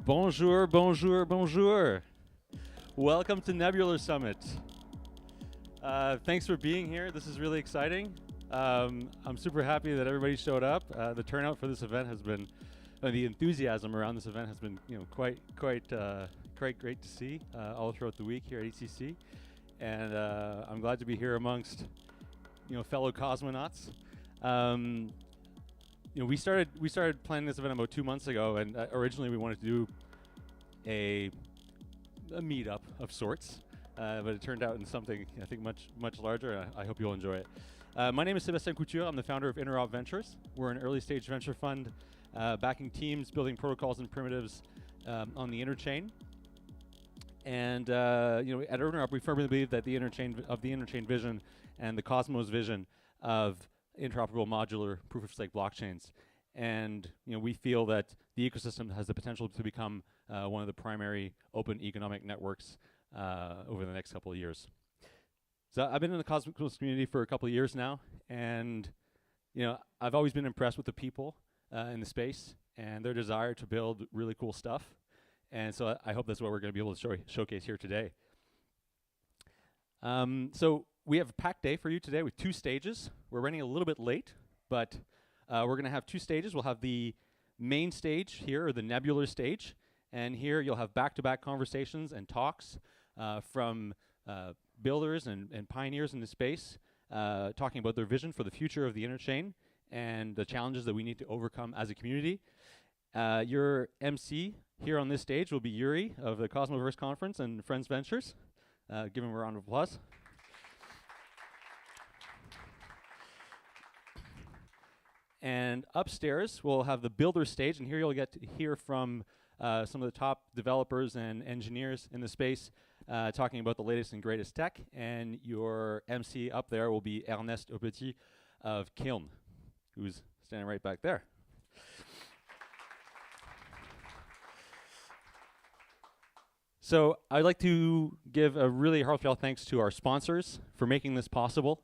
Bonjour, bonjour, bonjour. Welcome to Nebular Summit. Thanks for being here. This is really exciting. I'm super happy that everybody showed up. The turnout for this event has been, the enthusiasm around this event has been, quite great to see all throughout the week here at ECC. And I'm glad to be here amongst, fellow cosmonauts. We started planning this event about 2 months ago, and originally we wanted to do a meetup of sorts, but it turned out in something I think much larger. I hope you'll enjoy it. My name is Sebastien Couture. I'm the founder of Interop Ventures. We're an early stage venture fund backing teams, building protocols and primitives on the Interchain. And at Interop, we firmly believe that the Interchain vision and the Cosmos vision of interoperable modular proof-of-stake blockchains. And we feel that the ecosystem has the potential to become one of the primary open economic networks over the next couple of years. So I've been in the Cosmos community for a couple of years now, and I've always been impressed with the people in the space and their desire to build really cool stuff. And so I hope that's what we're going to be able to showcase here today. So we have a packed day for you today with 2 stages. We're running a little bit late, but we're going to have 2 stages. We'll have the main stage here, or the nebular stage, and here you'll have back-to-back conversations and talks from builders and pioneers in the space, talking about their vision for the future of the Interchain and the challenges that we need to overcome as a community. Your MC here on this stage will be Juri of the Cosmoverse Conference and Friends Ventures. Give him a round of applause. And upstairs, we'll have the builder stage, and here you'll get to hear from some of the top developers and engineers in the space talking about the latest and greatest tech. And your MC up there will be Ernest-Petit of Kiln, who's standing right back there. So I'd like to give a really heartfelt thanks to our sponsors for making this possible.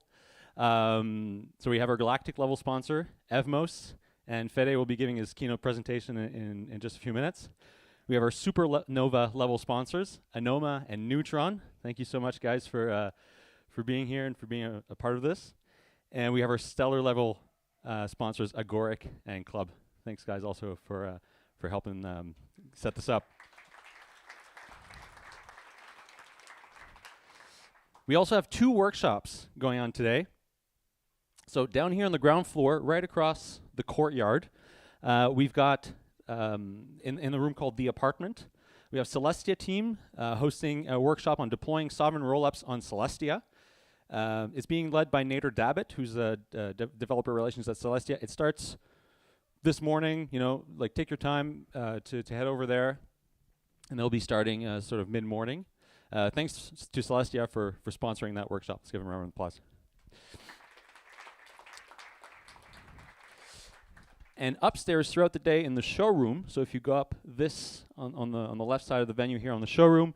So we have our galactic level sponsor, Evmos, and Fede will be giving his keynote presentation in just a few minutes. We have our supernova level sponsors, Anoma and Neutron. Thank you so much, guys, for being here and for being a part of this. And we have our stellar level sponsors, Agoric and Club. Thanks, guys, also for helping set this up. We also have 2 workshops going on today. So down here on the ground floor, right across the courtyard, we've got, in the room called The Apartment, we have Celestia team hosting a workshop on deploying sovereign rollups on Celestia. It's being led by Nader Dabit, who's a developer relations at Celestia. It starts this morning, take your time to head over there, and they'll be starting sort of mid-morning. Thanks to Celestia for sponsoring that workshop. Let's give them a round of applause. And upstairs throughout the day in the showroom, so if you go up this on the left side of the venue here on the showroom,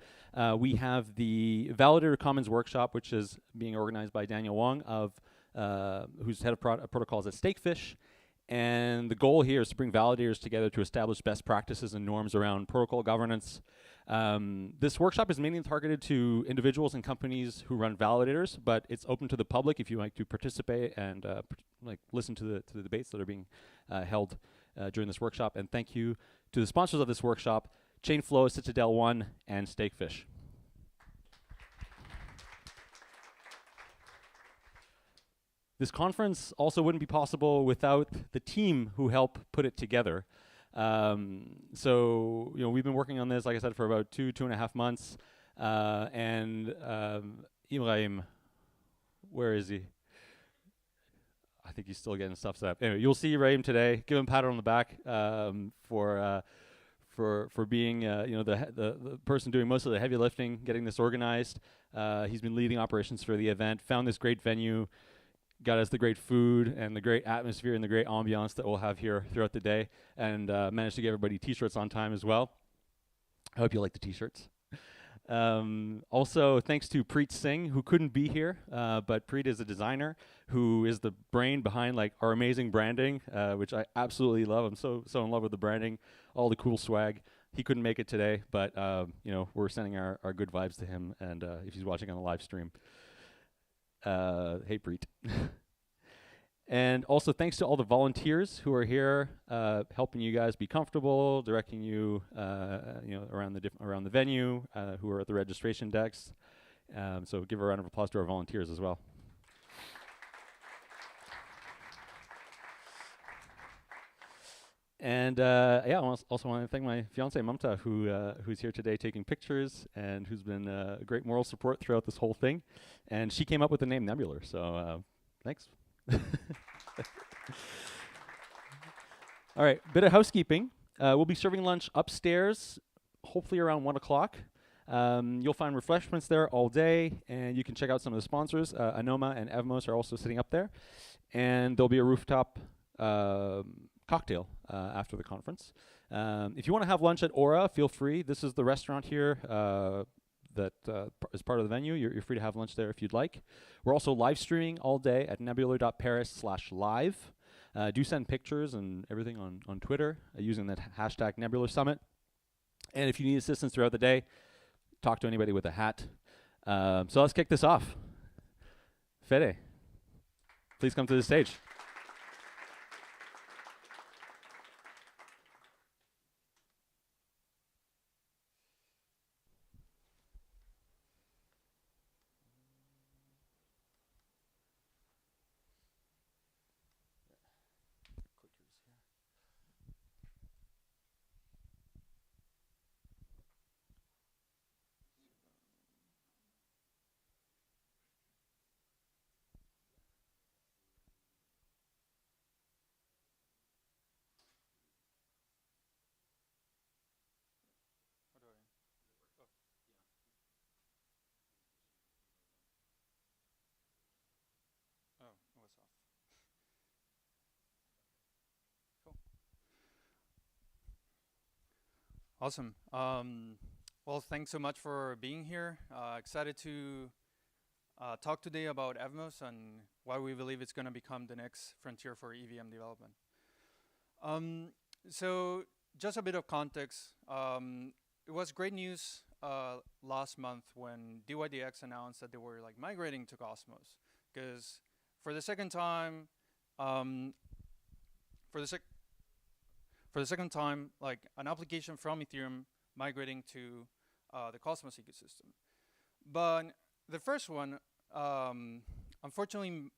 we have the Validator Commons workshop, which is being organized by Daniel Wong, who's head of protocols at Stakefish. And the goal here is to bring validators together to establish best practices and norms around protocol governance. This workshop is mainly targeted to individuals and companies who run validators, but it's open to the public if you like to participate and listen to the debates that are being held during this workshop. And thank you to the sponsors of this workshop, Chainflow, Citadel One, and Stakefish. This conference also wouldn't be possible without the team who help put it together. So we've been working on this, like I said, for about 2.5 months. And Ibrahim, where is he? I think he's still getting stuff set up. Anyway, you'll see Ibrahim today. Give him a pat on the back for being the person doing most of the heavy lifting, getting this organized. He's been leading operations for the event, found this great venue, got us the great food and the great atmosphere and the great ambiance that we'll have here throughout the day, and managed to get everybody t-shirts on time as well. I hope you like the t-shirts. Also, thanks to Preet Singh, who couldn't be here, but Preet is a designer who is the brain behind our amazing branding, which I absolutely love. I'm so in love with the branding, all the cool swag. he couldn't make it today, but you know, we're sending our good vibes to him, and if he's watching on the live stream, hey Preet. And also thanks to all the volunteers who are here, helping you guys be comfortable, directing you, you know, around the venue, who are at the registration desks. So give a round of applause to our volunteers as well. And yeah, I also want to thank my fiance Mamta, who's here today taking pictures and who's been a great moral support throughout this whole thing. And she came up with the name Nebular, so thanks. All right, bit of housekeeping. We'll be serving lunch upstairs, hopefully around 1 o'clock. You'll find refreshments there all day, and you can check out some of the sponsors. Anoma and Evmos are also sitting up there. And there'll be a rooftop cocktail after the conference. If you want to have lunch at Aura, feel free. This is the restaurant here that is part of the venue. You're free to have lunch there if you'd like. We're also live streaming all day at nebular.paris/live. Do send pictures and everything on Twitter using that hashtag Nebular Summit. And if you need assistance throughout the day, talk to anybody with a hat. So let's kick this off. Fede, please come to the stage. Awesome. Well, thanks so much for being here. Excited to talk today about Evmos and why we believe it's going to become the next frontier for EVM development. So just a bit of context. It was great news last month when DYDX announced that they were like migrating to Cosmos, because for the second time, like an application from Ethereum migrating to the Cosmos ecosystem. But the first one, unfortunately,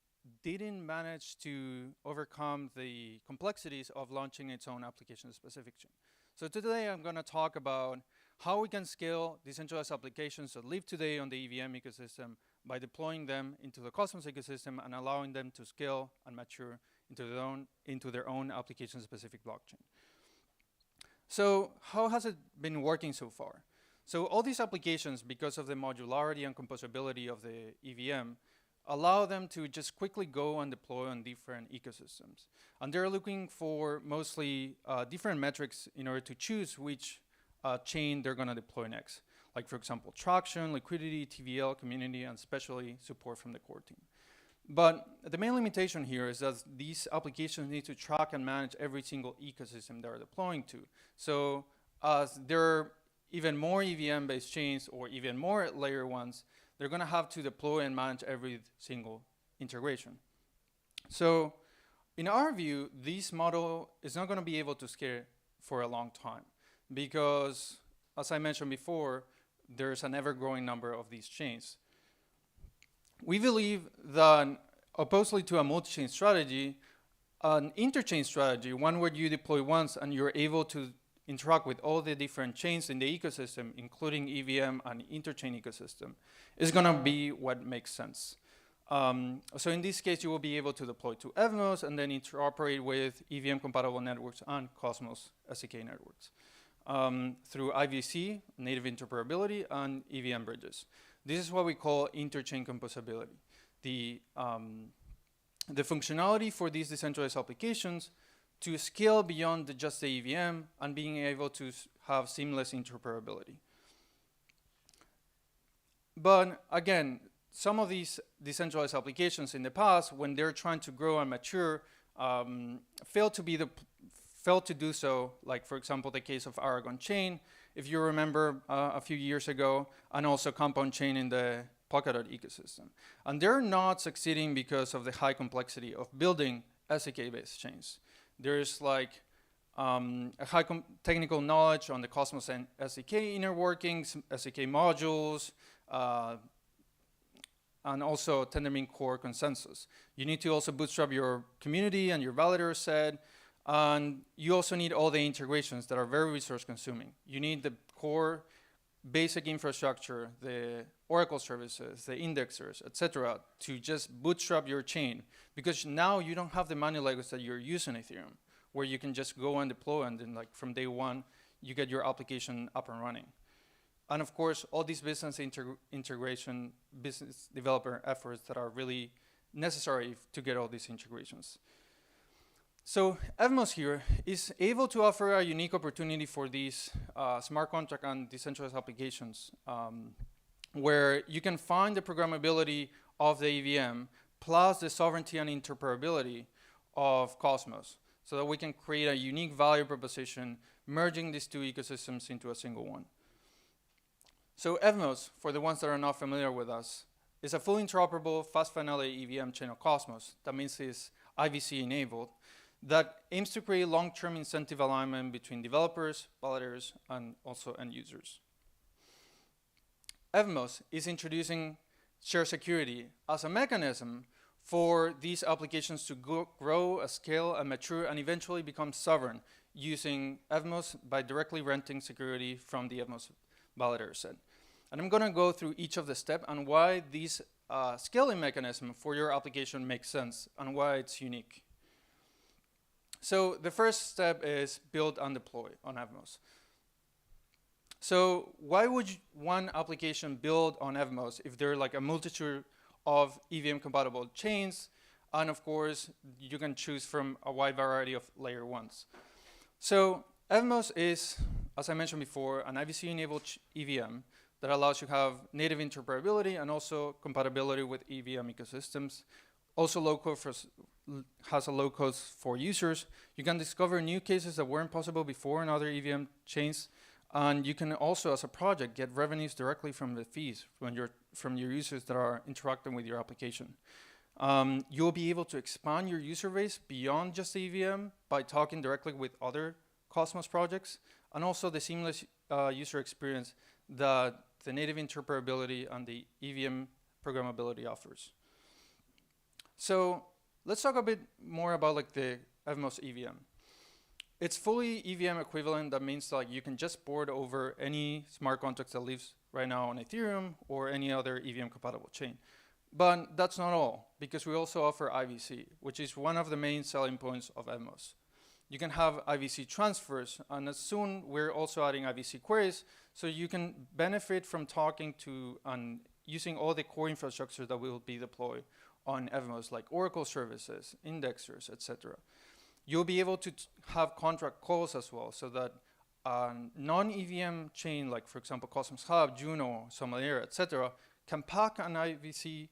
didn't manage to overcome the complexities of launching its own application-specific chain. So today I'm going to talk about how we can scale decentralized applications that live today on the EVM ecosystem by deploying them into the Cosmos ecosystem and allowing them to scale and mature into their own application-specific blockchain. So how has it been working so far? So all these applications, because of the modularity and composability of the EVM, allow them to just quickly go and deploy on different ecosystems. And they're looking for mostly different metrics in order to choose which chain they're going to deploy next. Like, for example, traction, liquidity, TVL, community, and especially support from the core team. But the main limitation here is that these applications need to track and manage every single ecosystem they're deploying to. So as there are even more EVM-based chains or even more layer ones, they're going to have to deploy and manage every single integration. So in our view, this model is not going to be able to scale for a long time because, as I mentioned before, there's an ever-growing number of these chains. We believe that, oppositely to a multi-chain strategy, an interchain strategy, one where you deploy once and you're able to interact with all the different chains in the ecosystem, including EVM and interchain ecosystem, is going to be what makes sense. So in this case, you will be able to deploy to Evmos and then interoperate with EVM-compatible networks and Cosmos SDK networks through IVC, native interoperability, and EVM bridges. This is what we call interchain composability. The functionality for these decentralized applications to scale beyond just the EVM and being able to have seamless interoperability. But again, some of these decentralized applications in the past, when they're trying to grow and mature, fail failed to do so, like for example, the case of Aragon Chain, if you remember a few years ago, and also Compound Chain in the Polkadot ecosystem. And they're not succeeding because of the high complexity of building SDK-based chains. There's like a high technical knowledge on the Cosmos and SDK inner workings, SDK modules, and also Tendermint core consensus. You need to also bootstrap your community and your validator set, and you also need all the integrations that are very resource consuming. You need the core basic infrastructure, the Oracle services, the indexers, etc., to just bootstrap your chain, because now you don't have the manual Legos that you're using Ethereum, where you can just go and deploy, and then like from day one, you get your application up and running. And of course, all these business integration, business developer efforts that are really necessary to get all these integrations. So Evmos here is able to offer a unique opportunity for these smart contract and decentralized applications, where you can find the programmability of the EVM plus the sovereignty and interoperability of Cosmos, so that we can create a unique value proposition, merging these two ecosystems into a single one. So Evmos, for the ones that are not familiar with us, is a fully interoperable, fast vanilla EVM chain of Cosmos. That means it's IVC enabled, that aims to create long-term incentive alignment between developers, validators, and also end users. Evmos is introducing shared security as a mechanism for these applications to grow, scale, and mature, and eventually become sovereign using Evmos by directly renting security from the Evmos validator set. And I'm going to go through each of the steps and why this scaling mechanism for your application makes sense and why it's unique. So the first step is build and deploy on Evmos. So why would one application build on Evmos if there are like a multitude of EVM compatible chains? And of course, you can choose from a wide variety of layer ones. So Evmos is, as I mentioned before, an IVC-enabled EVM that allows you to have native interoperability and also compatibility with EVM ecosystems. Also has a low cost for users. You can discover new cases that weren't possible before in other EVM chains. And you can also, as a project, get revenues directly from the fees from your users that are interacting with your application. You'll be able to expand your user base beyond just the EVM by talking directly with other Cosmos projects, and also the seamless user experience that the native interoperability and the EVM programmability offers. So let's talk a bit more about like the Evmos EVM. It's fully EVM equivalent. That means like you can just port over any smart contract that lives right now on Ethereum or any other EVM compatible chain. But that's not all, because we also offer IVC, which is one of the main selling points of Evmos. You can have IVC transfers, and as soon we're also adding IVC queries, so you can benefit from talking to and using all the core infrastructure that will be deployed on Evmos, like Oracle services, indexers, etc. You'll be able to have contract calls as well, so that a non-EVM chain, like for example Cosmos Hub, Juno, Sommelier, etc., can pack an IVC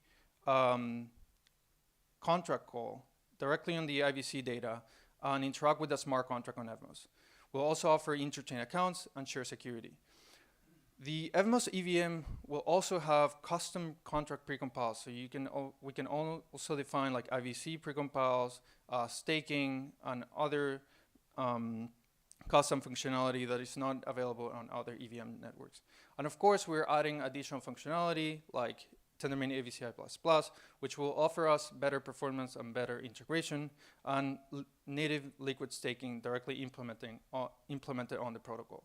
contract call directly on the IVC data and interact with the smart contract on Evmos. We'll also offer interchain accounts and share security. The Evmos EVM will also have custom contract precompiles, so we can also define like IVC precompiles, staking, and other custom functionality that is not available on other EVM networks. And of course, we're adding additional functionality like Tendermint AVCI++, which will offer us better performance and better integration, and native liquid staking directly implemented on the protocol.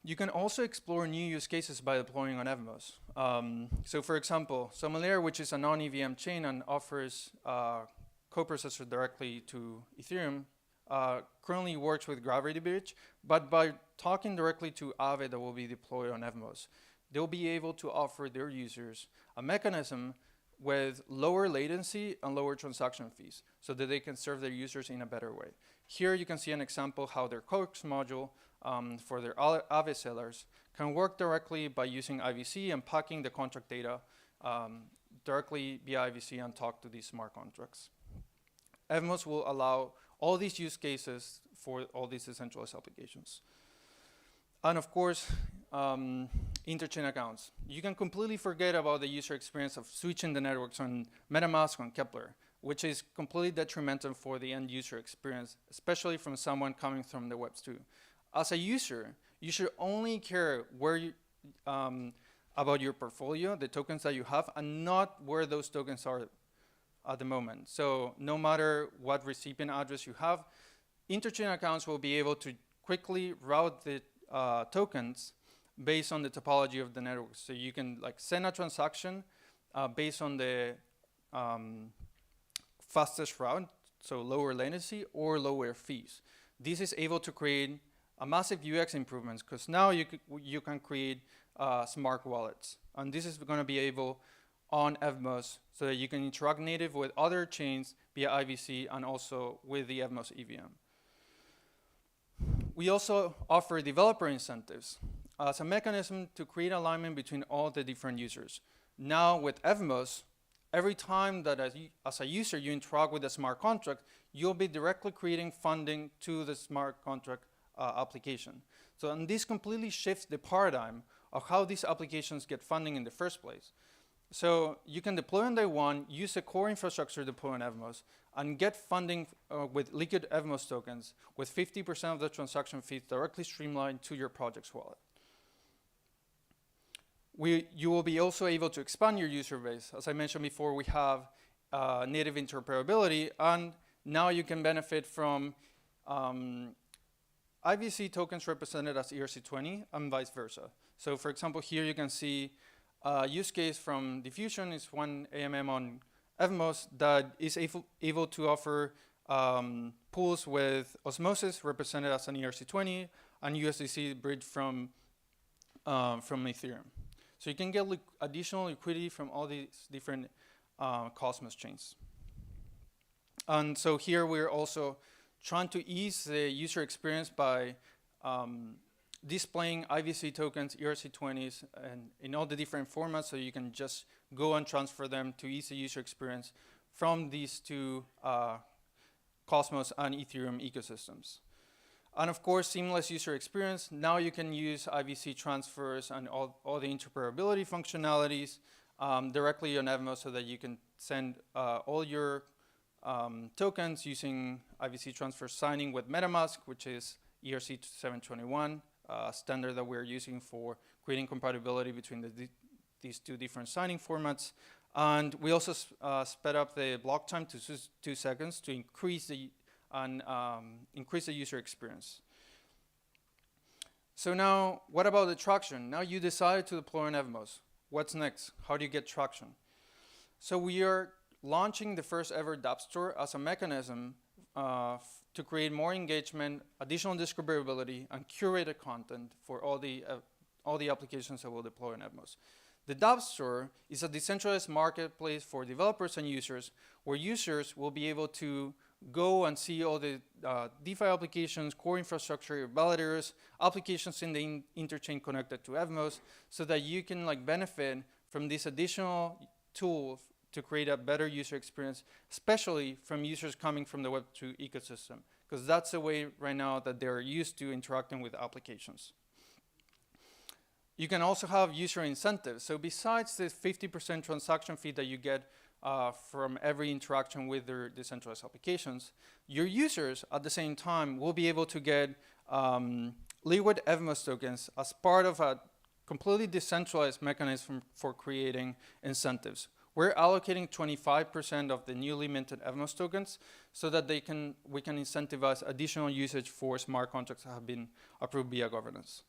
You can also explore new use cases by deploying on Evmos. So for example, Sommelier, which is a non-EVM chain and offers coprocessor directly to Ethereum, currently works with Gravity Bridge, but by talking directly to Aave that will be deployed on Evmos, they'll be able to offer their users a mechanism with lower latency and lower transaction fees, so that they can serve their users in a better way. Here you can see an example how their COX module for their Aave sellers can work directly by using IVC and packing the contract data directly via IVC and talk to these smart contracts. Evmos will allow all these use cases for all these decentralized applications. And of course, interchain accounts. You can completely forget about the user experience of switching the networks on MetaMask on Kepler, which is completely detrimental for the end user experience, especially from someone coming from the Web 2. As a user, you should only care where you, about your portfolio, the tokens that you have, and not where those tokens are at the moment. So no matter what recipient address you have, interchain accounts will be able to quickly route the tokens based on the topology of the network. So you can like send a transaction based on the fastest route, so lower latency or lower fees. This is able to create a massive UX improvements because now you can create smart wallets. And this is going to be able on Evmos so that you can interact native with other chains via IBC and also with the Evmos EVM. We also offer developer incentives as a mechanism to create alignment between all the different users. Now with Evmos, every time that as a user you interact with a smart contract, you'll be directly creating funding to the smart contract application. So and this completely shifts the paradigm of how these applications get funding in the first place. So you can deploy on day one, use a core infrastructure deploy on Evmos, and get funding with liquid Evmos tokens with 50% of the transaction fees directly streamlined to your project's wallet. You will be also able to expand your user base. As I mentioned before, we have native interoperability, and now you can benefit from IBC tokens represented as ERC20 and vice versa. So for example, here you can see use case from Diffusion is 1 AMM on Evmos that is able to offer pools with osmosis represented as an ERC20 and USDC bridge from Ethereum. So you can get additional liquidity from all these different Cosmos chains. And so here we're also trying to ease the user experience by displaying IBC tokens, ERC20s, and in all the different formats, so you can just go and transfer them to ease the user experience from these two Cosmos and Ethereum ecosystems. And of course, seamless user experience. Now you can use IBC transfers and all the interoperability functionalities directly on Evmos so that you can send all your tokens using IBC transfer signing with MetaMask, which is ERC721, standard that we're using for creating compatibility between these two different signing formats. And we also sped up the block time to 2 seconds to increase the user experience. So now, what about the traction? Now you decided to deploy on Evmos. What's next? How do you get traction? So we are launching the first ever dApp store as a mechanism to create more engagement, additional discoverability, and curated content for all the applications that will deploy on Evmos. The dApp store is a decentralized marketplace for developers and users, where users will be able to go and see all the DeFi applications, core infrastructure, validators, applications in the interchain connected to Evmos, so that you can benefit from this additional tool to create a better user experience, especially from users coming from the Web2 ecosystem, because that's the way right now that they're used to interacting with applications. You can also have user incentives. So besides the 50% transaction fee that you get from every interaction with their decentralized applications, your users at the same time will be able to get liquid Evmos tokens as part of a completely decentralized mechanism for creating incentives. We're allocating 25% of the newly minted Evmos tokens so that we can incentivize additional usage for smart contracts that have been approved via governance.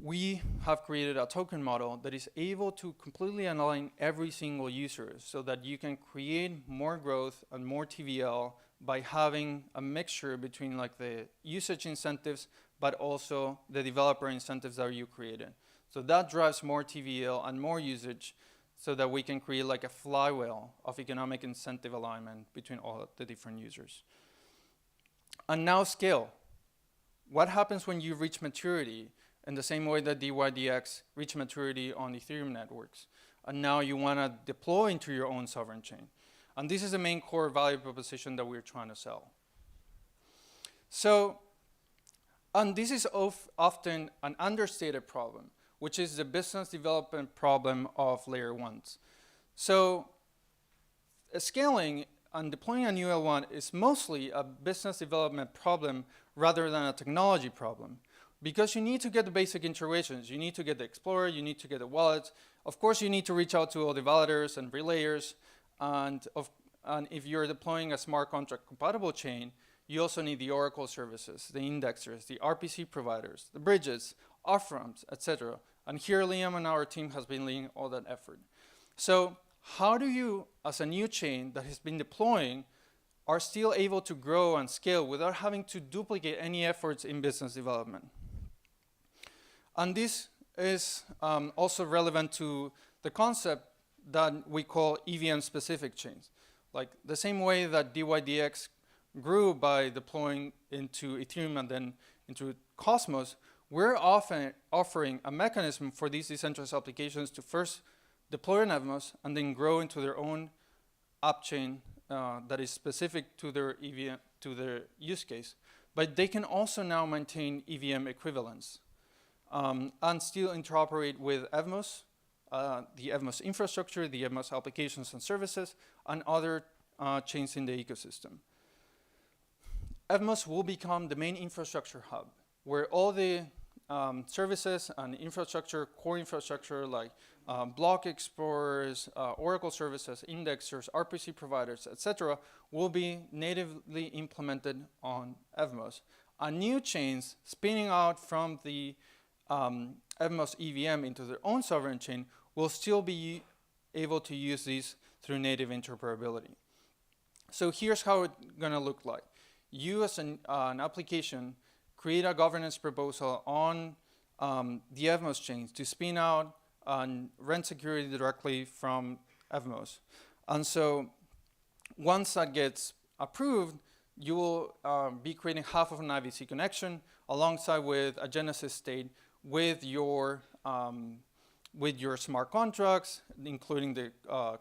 We have created a token model that is able to completely align every single user so that you can create more growth and more TVL by having a mixture between the usage incentives, but also the developer incentives that you created. So that drives more TVL and more usage so that we can create a flywheel of economic incentive alignment between all the different users. And now scale. What happens when you reach maturity? In the same way that DYDX reached maturity on Ethereum networks. And now you want to deploy into your own sovereign chain. And this is the main core value proposition that we're trying to sell. So, and this is often an understated problem, which is the business development problem of layer ones. So scaling and deploying a new L1 is mostly a business development problem rather than a technology problem, because you need to get the basic integrations. You need to get the Explorer, you need to get the wallets. Of course, you need to reach out to all the validators and relayers. And if you're deploying a smart contract compatible chain, you also need the Oracle services, the indexers, the RPC providers, the bridges, off-ramps, etc. And here Liam and our team has been leading all that effort. So how do you, as a new chain that has been deploying, are still able to grow and scale without having to duplicate any efforts in business development? And this is also relevant to the concept that we call EVM-specific chains. Like the same way that DYDX grew by deploying into Ethereum and then into Cosmos, we're often offering a mechanism for these decentralized applications to first deploy an Evmos and then grow into their own app chain that is specific to their EVM, to their use case. But they can also now maintain EVM equivalence and still interoperate with Evmos, the Evmos infrastructure, the Evmos applications and services, and other chains in the ecosystem. Evmos will become the main infrastructure hub, where all the services and infrastructure, core infrastructure like block explorers, Oracle services, indexers, RPC providers, etc., will be natively implemented on Evmos. And new chains spinning out from the Evmos EVM into their own sovereign chain will still be able to use these through native interoperability. So here's how it's going to look like. You as an application create a governance proposal on the Evmos chains to spin out and rent security directly from Evmos. And so once that gets approved, you will be creating half of an IVC connection alongside with a Genesis state with your smart contracts, including the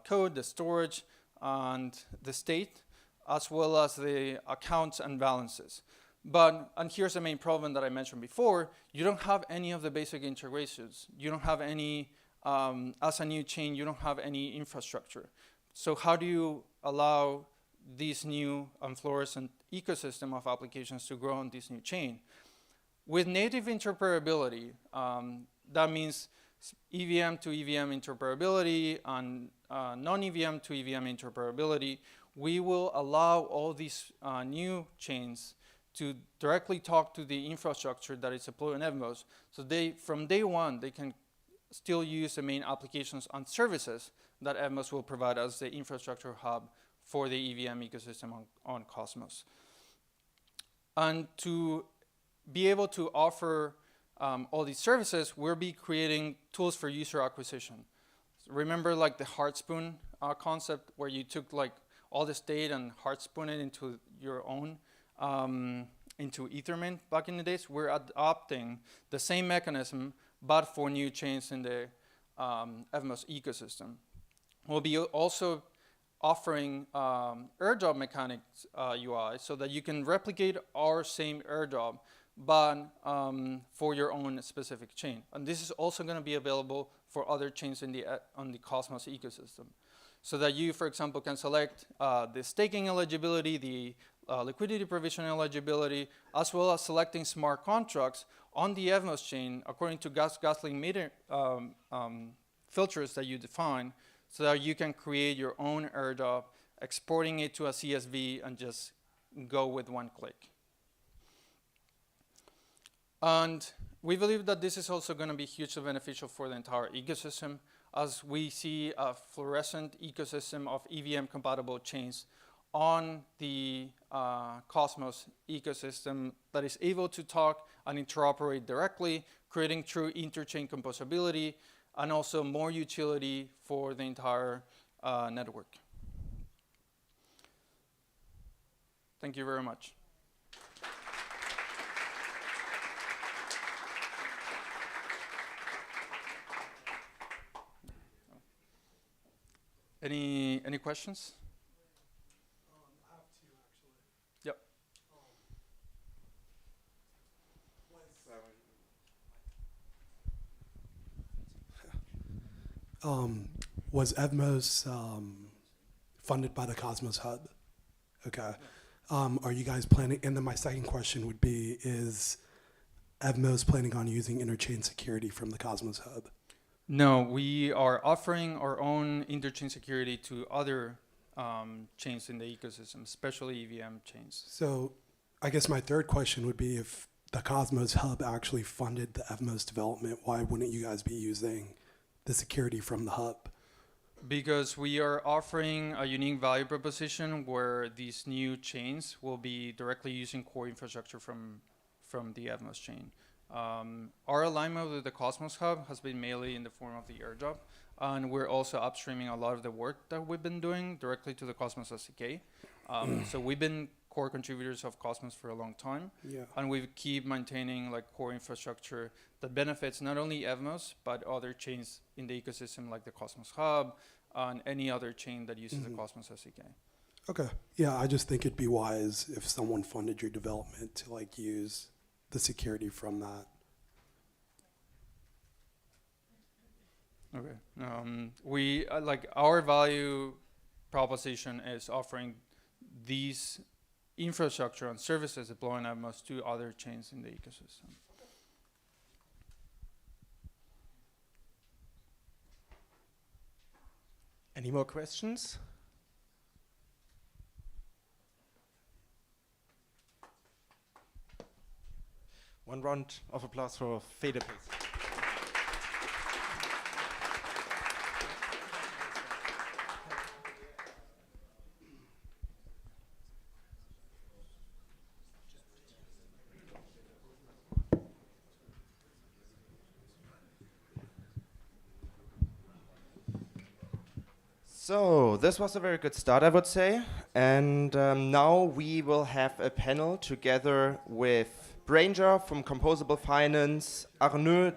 code, the storage, and the state, as well as the accounts and balances. But, and here's the main problem that I mentioned before, you don't have any of the basic integrations. You don't have any, as a new chain, you don't have any infrastructure. So how do you allow these new fluorescent ecosystem of applications to grow on this new chain? With native interoperability, that means EVM to EVM interoperability and non-EVM to EVM interoperability. We will allow all these new chains to directly talk to the infrastructure that is deployed on Evmos. So from day one, they can still use the main applications and services that Evmos will provide as the infrastructure hub for the EVM ecosystem on Cosmos. And to be able to offer all these services, we'll be creating tools for user acquisition. So remember like the Heartspoon concept where you took like all the state and Heartspoon it into your own, into Ethermint back in the days? We're adopting the same mechanism, but for new chains in the Evmos ecosystem. We'll be also offering airdrop mechanics UI so that you can replicate our same airdrop, but for your own specific chain. And this is also going to be available for other chains in on the Cosmos ecosystem. So that you, for example, can select the staking eligibility, the liquidity provision eligibility, as well as selecting smart contracts on the Evmos chain according to Gosling meter filters that you define, so that you can create your own airdrop, exporting it to a CSV, and just go with one click. And we believe that this is also going to be hugely beneficial for the entire ecosystem, as we see a fluorescent ecosystem of EVM-compatible chains on the Cosmos ecosystem that is able to talk and interoperate directly, creating true interchain composability, and also more utility for the entire network. Thank you very much. Any questions? Was Evmos funded by the Cosmos Hub? Okay. Are you guys planning, and then my second question would be, is Evmos planning on using interchain security from the Cosmos Hub? No, we are offering our own interchain security to other chains in the ecosystem, especially EVM chains. So I guess my third question would be, if the Cosmos Hub actually funded the Evmos development, why wouldn't you guys be using the security from the hub? Because we are offering a unique value proposition where these new chains will be directly using core infrastructure from the Evmos chain. Our alignment with the Cosmos Hub has been mainly in the form of the airdrop, and we're also upstreaming a lot of the work that we've been doing directly to the Cosmos SDK. So we've been core contributors of Cosmos for a long time, and we keep maintaining like core infrastructure that benefits not only Evmos but other chains in the ecosystem like the Cosmos Hub and any other chain that uses the Cosmos SDK. Okay. Yeah, I just think it'd be wise if someone funded your development to like use the security from that. Okay. We like our value proposition is offering these infrastructure and services deploying Evmos to other chains in the ecosystem. Any more questions? One round of applause for Fede, please. So this was a very good start, I would say. And now we will have a panel together with Branger from Composable Finance, Arnaud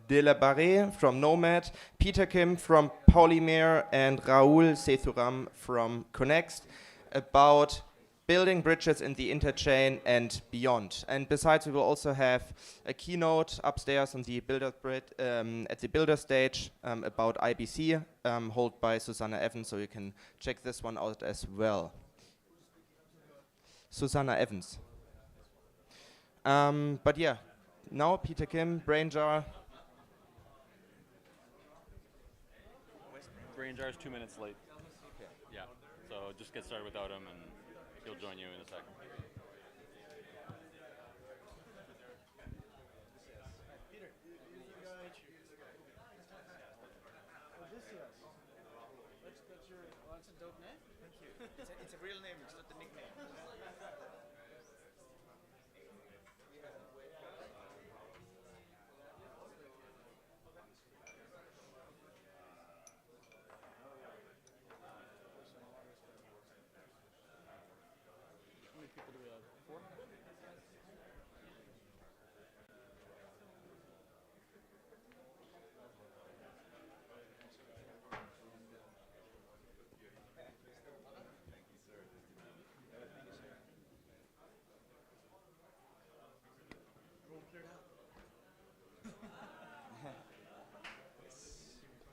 Delabarre from Nomad, Peter Kim from Polymer, and Rahul Sethuram from Connext about building bridges in the Interchain and beyond. And besides, we will also have a keynote upstairs on the builder at the builder stage about IBC, held by Susanna Evans, so you can check this one out as well. Susanna Evans. But yeah, now Peter Kim, Brainjar. Brainjar is 2 minutes late. Okay. Yeah, so just get started without him and he'll join you in a second. Peter, you Odysseas. That's your. Well, that's a dope name. Thank you. It's a real name. It's not the nickname. How many people do we have? 4?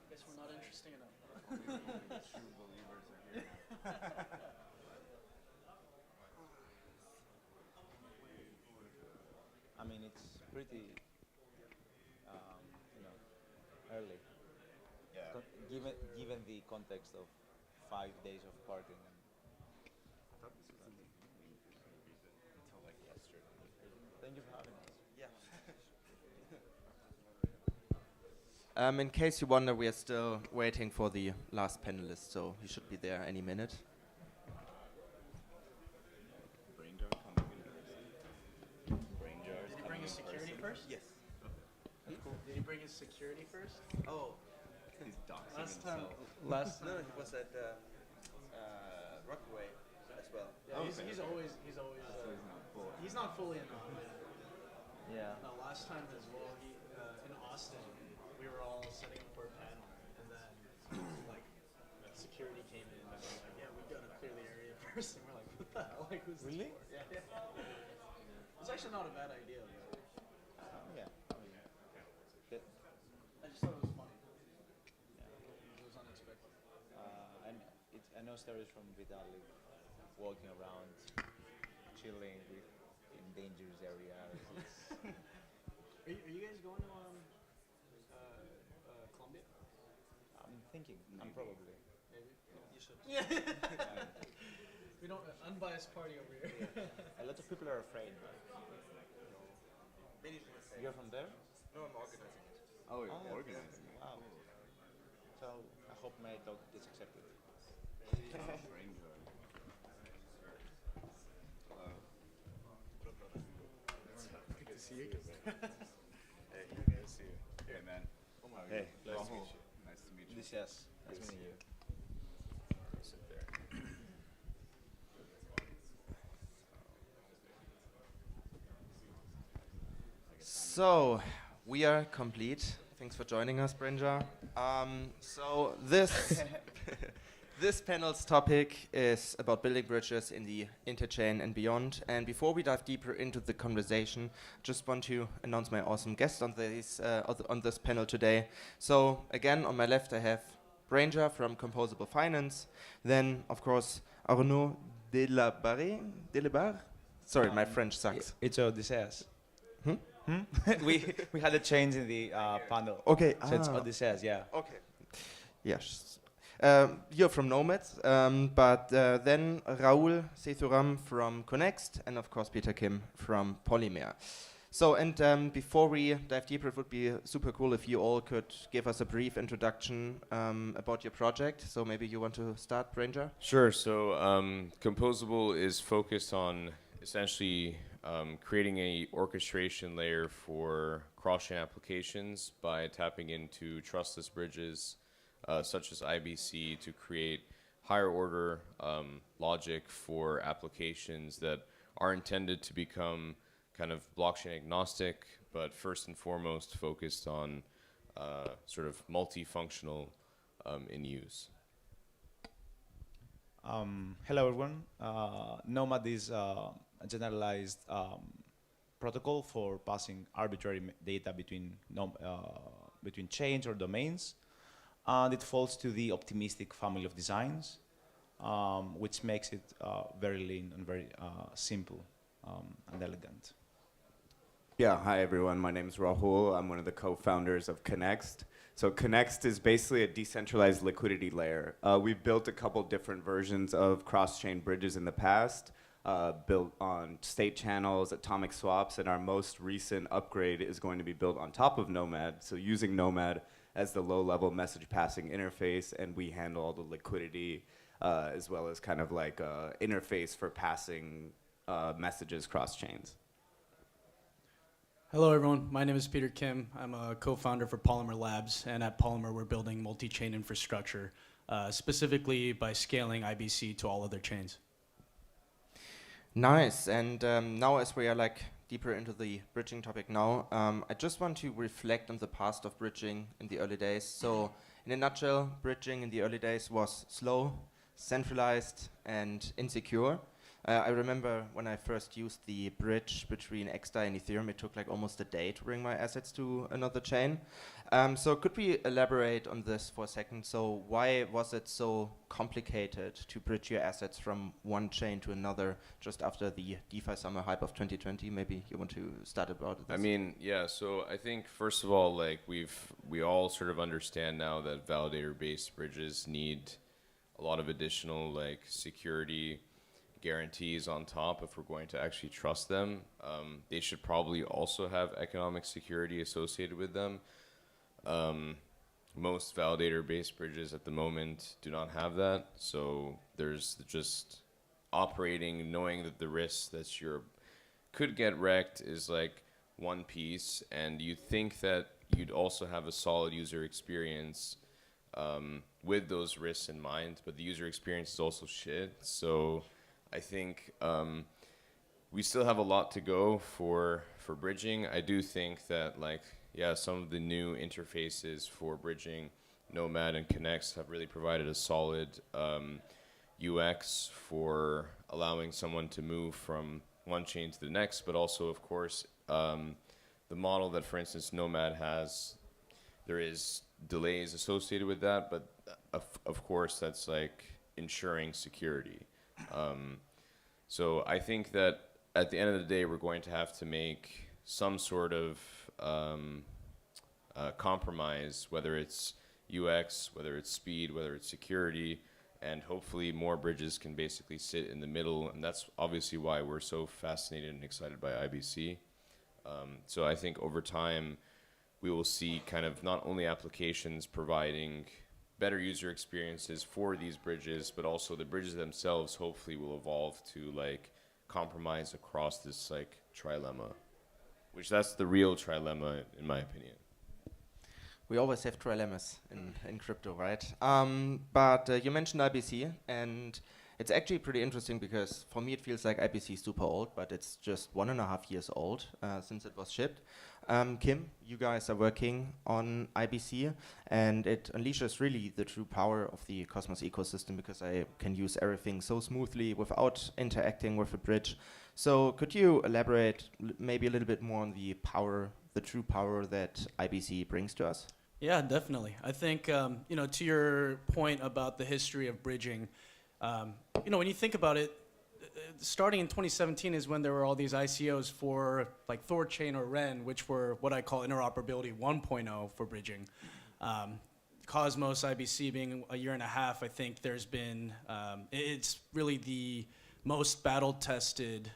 Guess we're not interesting enough. True believers are here. I mean, it's pretty, early. Yeah. Given the context of 5 days of partying. I thought this was the until like yesterday. Thank you for having us. In case you wonder, we are still waiting for the last panelist, so he should be there any minute. Brainjar coming in person. Brainjar is Did he bring his security first? Yes. That's cool. Did he bring his security first? Oh, He's doxing Last time. himself. Last no, time. he was at Rockaway as well. Yeah, he's always. So he's not full. He's not fully anonymous. Yeah. No, last time as well, he in Austin, we were all setting up for a panel, and then like security came in and was like, "Yeah, we gotta clear the area first." And we're like, "What the hell? Like, who's Really? this for?" Yeah. It's actually not a bad idea, but Yeah. I mean, I just thought it was funny. know stories from Vitalik walking around, chilling with in dangerous areas. Are you guys going to Colombia? I'm thinking, I'm probably. Maybe. You should. We don't unbiased party over here. A lot of people are afraid. You're from there? No, I'm organizing it. Oh, you're organizing it. Wow. So I hope my talk gets accepted. Good to see you. Hey, good to see you. Hey, man. Hey, Nice to Rahul. meet you. Nice to meet you. Odysseas, nice meeting you. Sit there. So, we are complete. Thanks for joining us, Brinja. So this this panel's topic is about building bridges in the Interchain and beyond. And before we dive deeper into the conversation, just want to announce my awesome guest on this panel today. So again, on my left, I have Brinja from Composable Finance. Then, of course, Arnaud Delabarre. Sorry, my French sucks. It's Odysseas. Hmm? we had a change in the panel. Okay. So it's Odysseas, yeah. Okay. Yes. You're from Nomads, but then Rahul Sethuram from Connext, and of course Peter Kim from Polymer. So, and before we dive deeper, it would be super cool if you all could give us a brief introduction about your project. So maybe you want to start, Ranger? Sure. So Composable is focused on essentially creating a orchestration layer for cross-chain applications by tapping into trustless bridges such as IBC to create higher order logic for applications that are intended to become kind of blockchain agnostic, but first and foremost focused on sort of multifunctional in use. Hello everyone. Nomad is a generalized protocol for passing arbitrary data between chains or domains, and it falls to the optimistic family of designs, which makes it very lean and very simple and elegant. Yeah, hi everyone. My name is Rahul. I'm one of the co-founders of Connext. So Connext is basically a decentralized liquidity layer. We've built a couple different versions of cross-chain bridges in the past, built on state channels, atomic swaps, and our most recent upgrade is going to be built on top of Nomad. So using Nomad as the low-level message passing interface, and we handle all the liquidity as well as kind of like interface for passing messages cross chains. Hello, everyone. My name is Peter Kim. I'm a co-founder for Polymer Labs, and at Polymer, we're building multi-chain infrastructure, specifically by scaling IBC to all other chains. Nice. And now, as we are like deeper into the bridging topic now, I just want to reflect on the past of bridging in the early days. So, in a nutshell, bridging in the early days was slow, centralized, and insecure. I remember when I first used the bridge between XDAI and Ethereum, it took like almost a day to bring my assets to another chain. So could we elaborate on this for a second? So why was it so complicated to bridge your assets from one chain to another just after the DeFi summer hype of 2020? Maybe you want to start about this? I mean, yeah, so I think first of all, like we all sort of understand now that validator-based bridges need a lot of additional like security guarantees on top if we're going to actually trust them. They should probably also have economic security associated with them. Most validator-based bridges at the moment do not have that, so there's just operating, knowing that the risk that you could get wrecked is like one piece, and you think that you'd also have a solid user experience with those risks in mind, but the user experience is also shit. So I think we still have a lot to go for bridging. I do think that like, yeah, some of the new interfaces for bridging, Nomad and Connext, have really provided a solid UX for allowing someone to move from one chain to the next, but also, of course, the model that, for instance, Nomad has, there is delays associated with that, but of course, that's like ensuring security. So I think that at the end of the day, we're going to have to make some sort of compromise, whether it's UX, whether it's speed, whether it's security, and hopefully more bridges can basically sit in the middle, and that's obviously why we're so fascinated and excited by IBC. So I think over time, we will see kind of not only applications providing better user experiences for these bridges, but also the bridges themselves hopefully will evolve to like compromise across this like trilemma, which that's the real trilemma in my opinion. We always have trilemmas in crypto, right? But you mentioned IBC, and it's actually pretty interesting because for me it feels like IBC is super old, but it's just 1.5 years old since it was shipped. Kim, you guys are working on IBC, and it unleashes really the true power of the Cosmos ecosystem because I can use everything so smoothly without interacting with a bridge. So could you elaborate maybe a little bit more on the power, the true power that IBC brings to us? Yeah, definitely. I think, you know, to your point about the history of bridging, you know, when you think about it, starting in 2017 is when there were all these ICOs for like Thorchain or Ren, which were what I call interoperability 1.0 for bridging. Cosmos, IBC being a year and a half, I think there's been, it's really the most battle-tested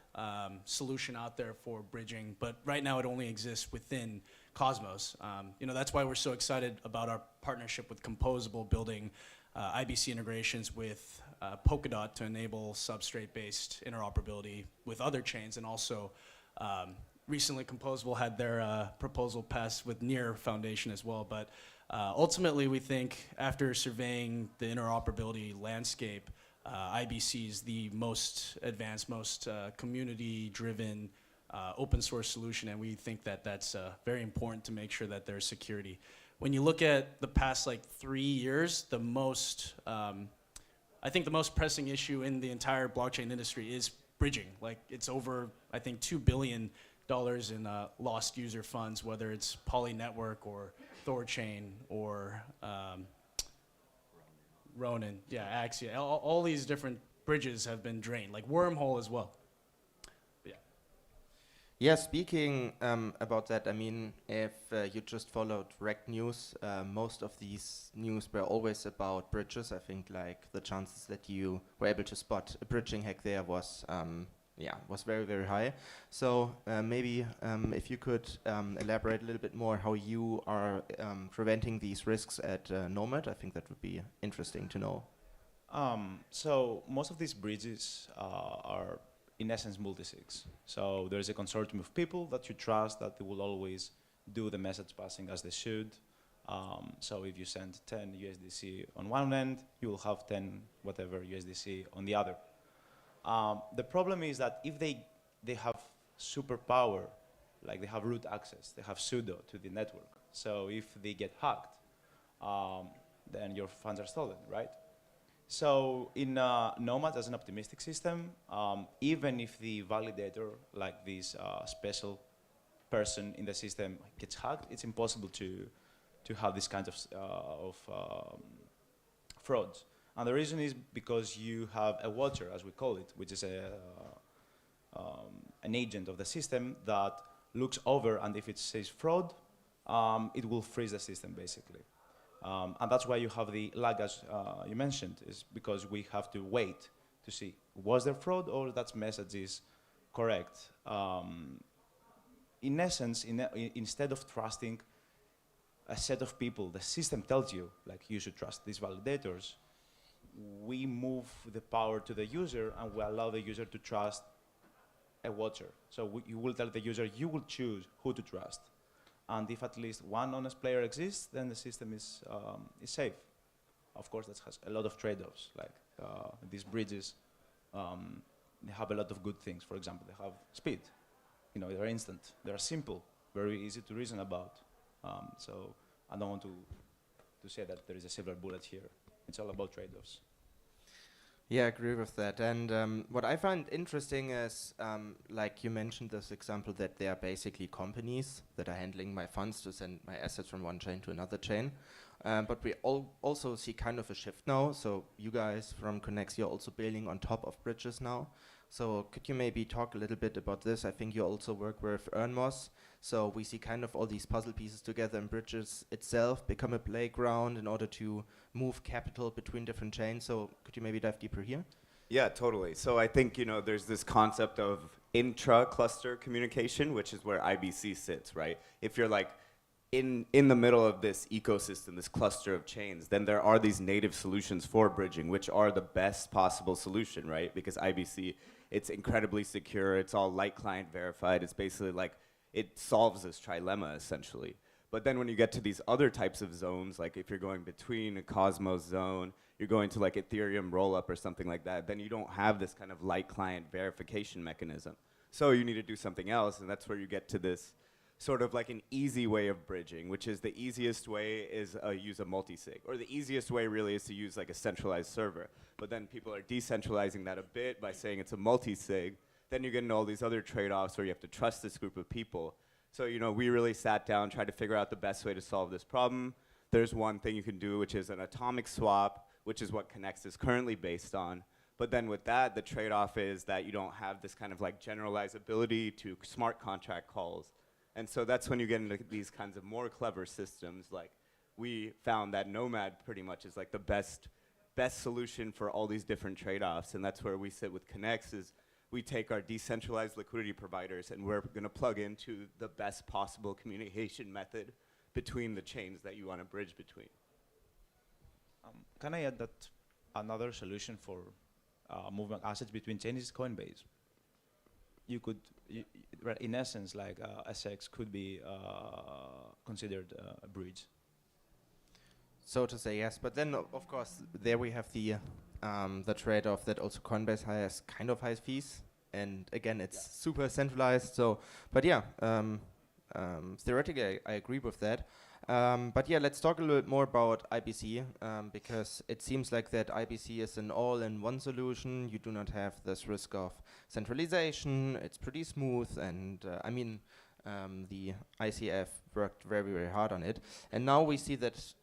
solution out there for bridging, but right now it only exists within Cosmos. You know, that's why we're so excited about our partnership with Composable, building IBC integrations with Polkadot to enable substrate-based interoperability with other chains, and also recently Composable had their proposal passed with Near Foundation as well. But ultimately, we think after surveying the interoperability landscape, IBC is the most advanced, most community-driven open source solution, and we think that that's very important to make sure that there's security. When you look at the past like 3 years, the most, I think the most pressing issue in the entire blockchain industry is bridging. Like it's over, I think, $2 billion in lost user funds, whether it's Poly Network or Thorchain or Ronin, yeah, Axia. All these different bridges have been drained, like Wormhole as well. Yeah, speaking about that, I mean, if you just followed Rect News, most of these news were always about bridges. I think like the chances that you were able to spot a bridging hack there was, was very, very high. So maybe if you could elaborate a little bit more how you are preventing these risks at Nomad, I think that would be interesting to know. So most of these bridges are in essence multi-sigs. So there's a consortium of people that you trust that they will always do the message passing as they should. So if you send 10 USDC on one end, you will have 10 whatever USDC on the other. The problem is that if they have superpower, like they have root access, they have sudo to the network. So if they get hacked, then your funds are stolen, right? So in Nomad, as an optimistic system, even if the validator, like this special person in the system, gets hacked, it's impossible to have this kind of frauds. And the reason is because you have a watcher, as we call it, which is an agent of the system that looks over, and if it says fraud, it will freeze the system, basically. And that's why you have the lag, as you mentioned, is because we have to wait to see, was there fraud or that message is correct? In essence, instead of trusting a set of people, the system tells you, like, you should trust these validators, we move the power to the user and we allow the user to trust a watcher. So you will tell the user, you will choose who to trust. And if at least one honest player exists, then the system is safe. Of course, that has a lot of trade-offs. Like these bridges, they have a lot of good things. For example, they have speed. You know, they're instant. They're simple, very easy to reason about. So I don't want to say that there is a silver bullet here. It's all about trade-offs. Yeah, I agree with that. And what I find interesting is, like you mentioned this example that there are basically companies that are handling my funds to send my assets from one chain to another chain. But we also see kind of a shift now. So you guys from Connex, you're also building on top of bridges now. So could you maybe talk a little bit about this? I think you also work with Evmos. So we see kind of all these puzzle pieces together, and bridges itself become a playground in order to move capital between different chains. So could you maybe dive deeper here? Yeah, totally. So I think, there's this concept of intra-cluster communication, which is where IBC sits, right? If you're like in the middle of this ecosystem, this cluster of chains, then there are these native solutions for bridging, which are the best possible solution, right? Because IBC, it's incredibly secure, it's all light client verified, it's basically like, it solves this trilemma essentially. But then when you get to these other types of zones, like if you're going between a Cosmos zone, you're going to like Ethereum rollup or something like that, then you don't have this kind of light client verification mechanism. So you need to do something else, and that's where you get to this sort of like an easy way of bridging, which is the easiest way is use a multi-sig. Or the easiest way really is to use like a centralized server. But then people are decentralizing that a bit by saying it's a multi-sig. Then you get into all these other trade-offs where you have to trust this group of people. So, we really sat down, tried to figure out the best way to solve this problem. There's one thing you can do, which is an atomic swap, which is what Connex is currently based on. But then with that, the trade-off is that you don't have this kind of like generalizability to smart contract calls. And so that's when you get into these kinds of more clever systems. Like we found that Nomad pretty much is like the best solution for all these different trade-offs. And that's where we sit with Connex is we take our decentralized liquidity providers and we're going to plug into the best possible communication method between the chains that you want to bridge between. Can I add that another solution for movement assets between chains is Coinbase? You could, in essence, like SX could be considered a bridge. So to say, yes. But then, of course, there we have the trade-off that also Coinbase has kind of high fees. And again, it's super centralized. So, but yeah, theoretically, I agree with that. But yeah, let's talk a little bit more about IBC, because it seems like that IBC is an all-in-one solution. You do not have this risk of centralization. It's pretty smooth, and the ICF worked very, very hard on it. And now we see that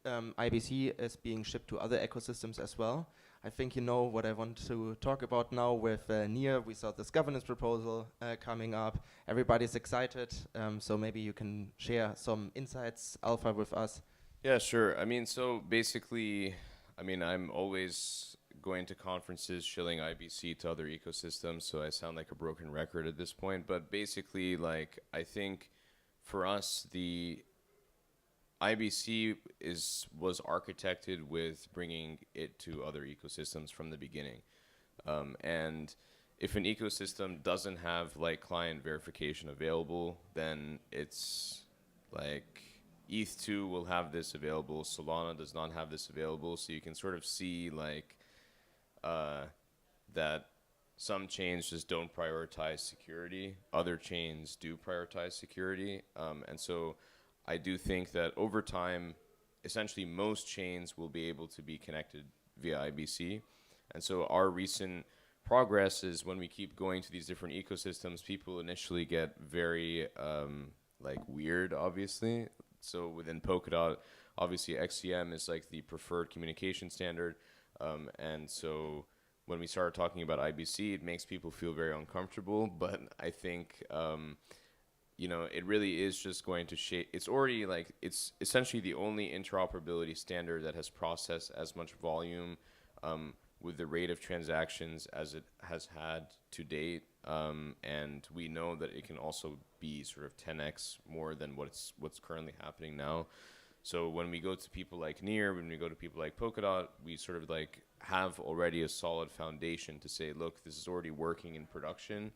IBC is being shipped to other ecosystems as well. I think you know what I want to talk about now with NIR. We saw this governance proposal coming up. Everybody's excited, so maybe you can share some insights, Alpha, with us. Yeah, sure. So basically, I'm always going to conferences, shilling IBC to other ecosystems, so I sound like a broken record at this point. But basically, I think for us, the IBC was architected with bringing it to other ecosystems from the beginning. And if an ecosystem doesn't have client verification available, then it's like ETH2 will have this available, Solana does not have this available, so you can sort of see that some chains just don't prioritize security, other chains do prioritize security, and so I do think that over time, essentially most chains will be able to be connected via IBC. And so our recent progress is when we keep going to these different ecosystems, people initially get very weird, obviously. So within Polkadot, obviously XCM is the preferred communication standard. And so when we start talking about IBC, it makes people feel very uncomfortable. But I think it really is just going to shape. It's already it's essentially the only interoperability standard that has processed as much volume with the rate of transactions as it has had to date. And we know that it can also be sort of 10x more than what's currently happening now. So when we go to people like NIR, when we go to people like Polkadot, we sort of have already a solid foundation to say, look, this is already working in production.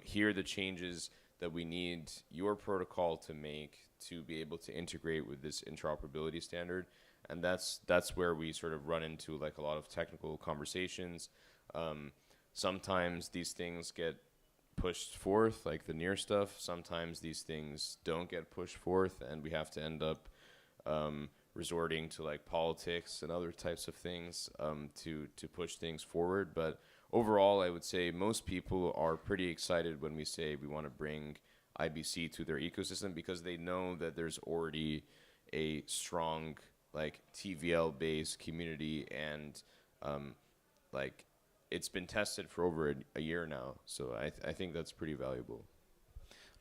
Here are the changes that we need your protocol to make to be able to integrate with this interoperability standard. And that's where we sort of run into a lot of technical conversations. Sometimes these things get pushed forth, like the NIR stuff. Sometimes these things don't get pushed forth, and we have to end up resorting to politics and other types of things to push things forward. But overall, I would say most people are pretty excited when we say we want to bring IBC to their ecosystem because they know that there's already a strong like TVL-based community, and like it's been tested for over a year now. So I think that's pretty valuable.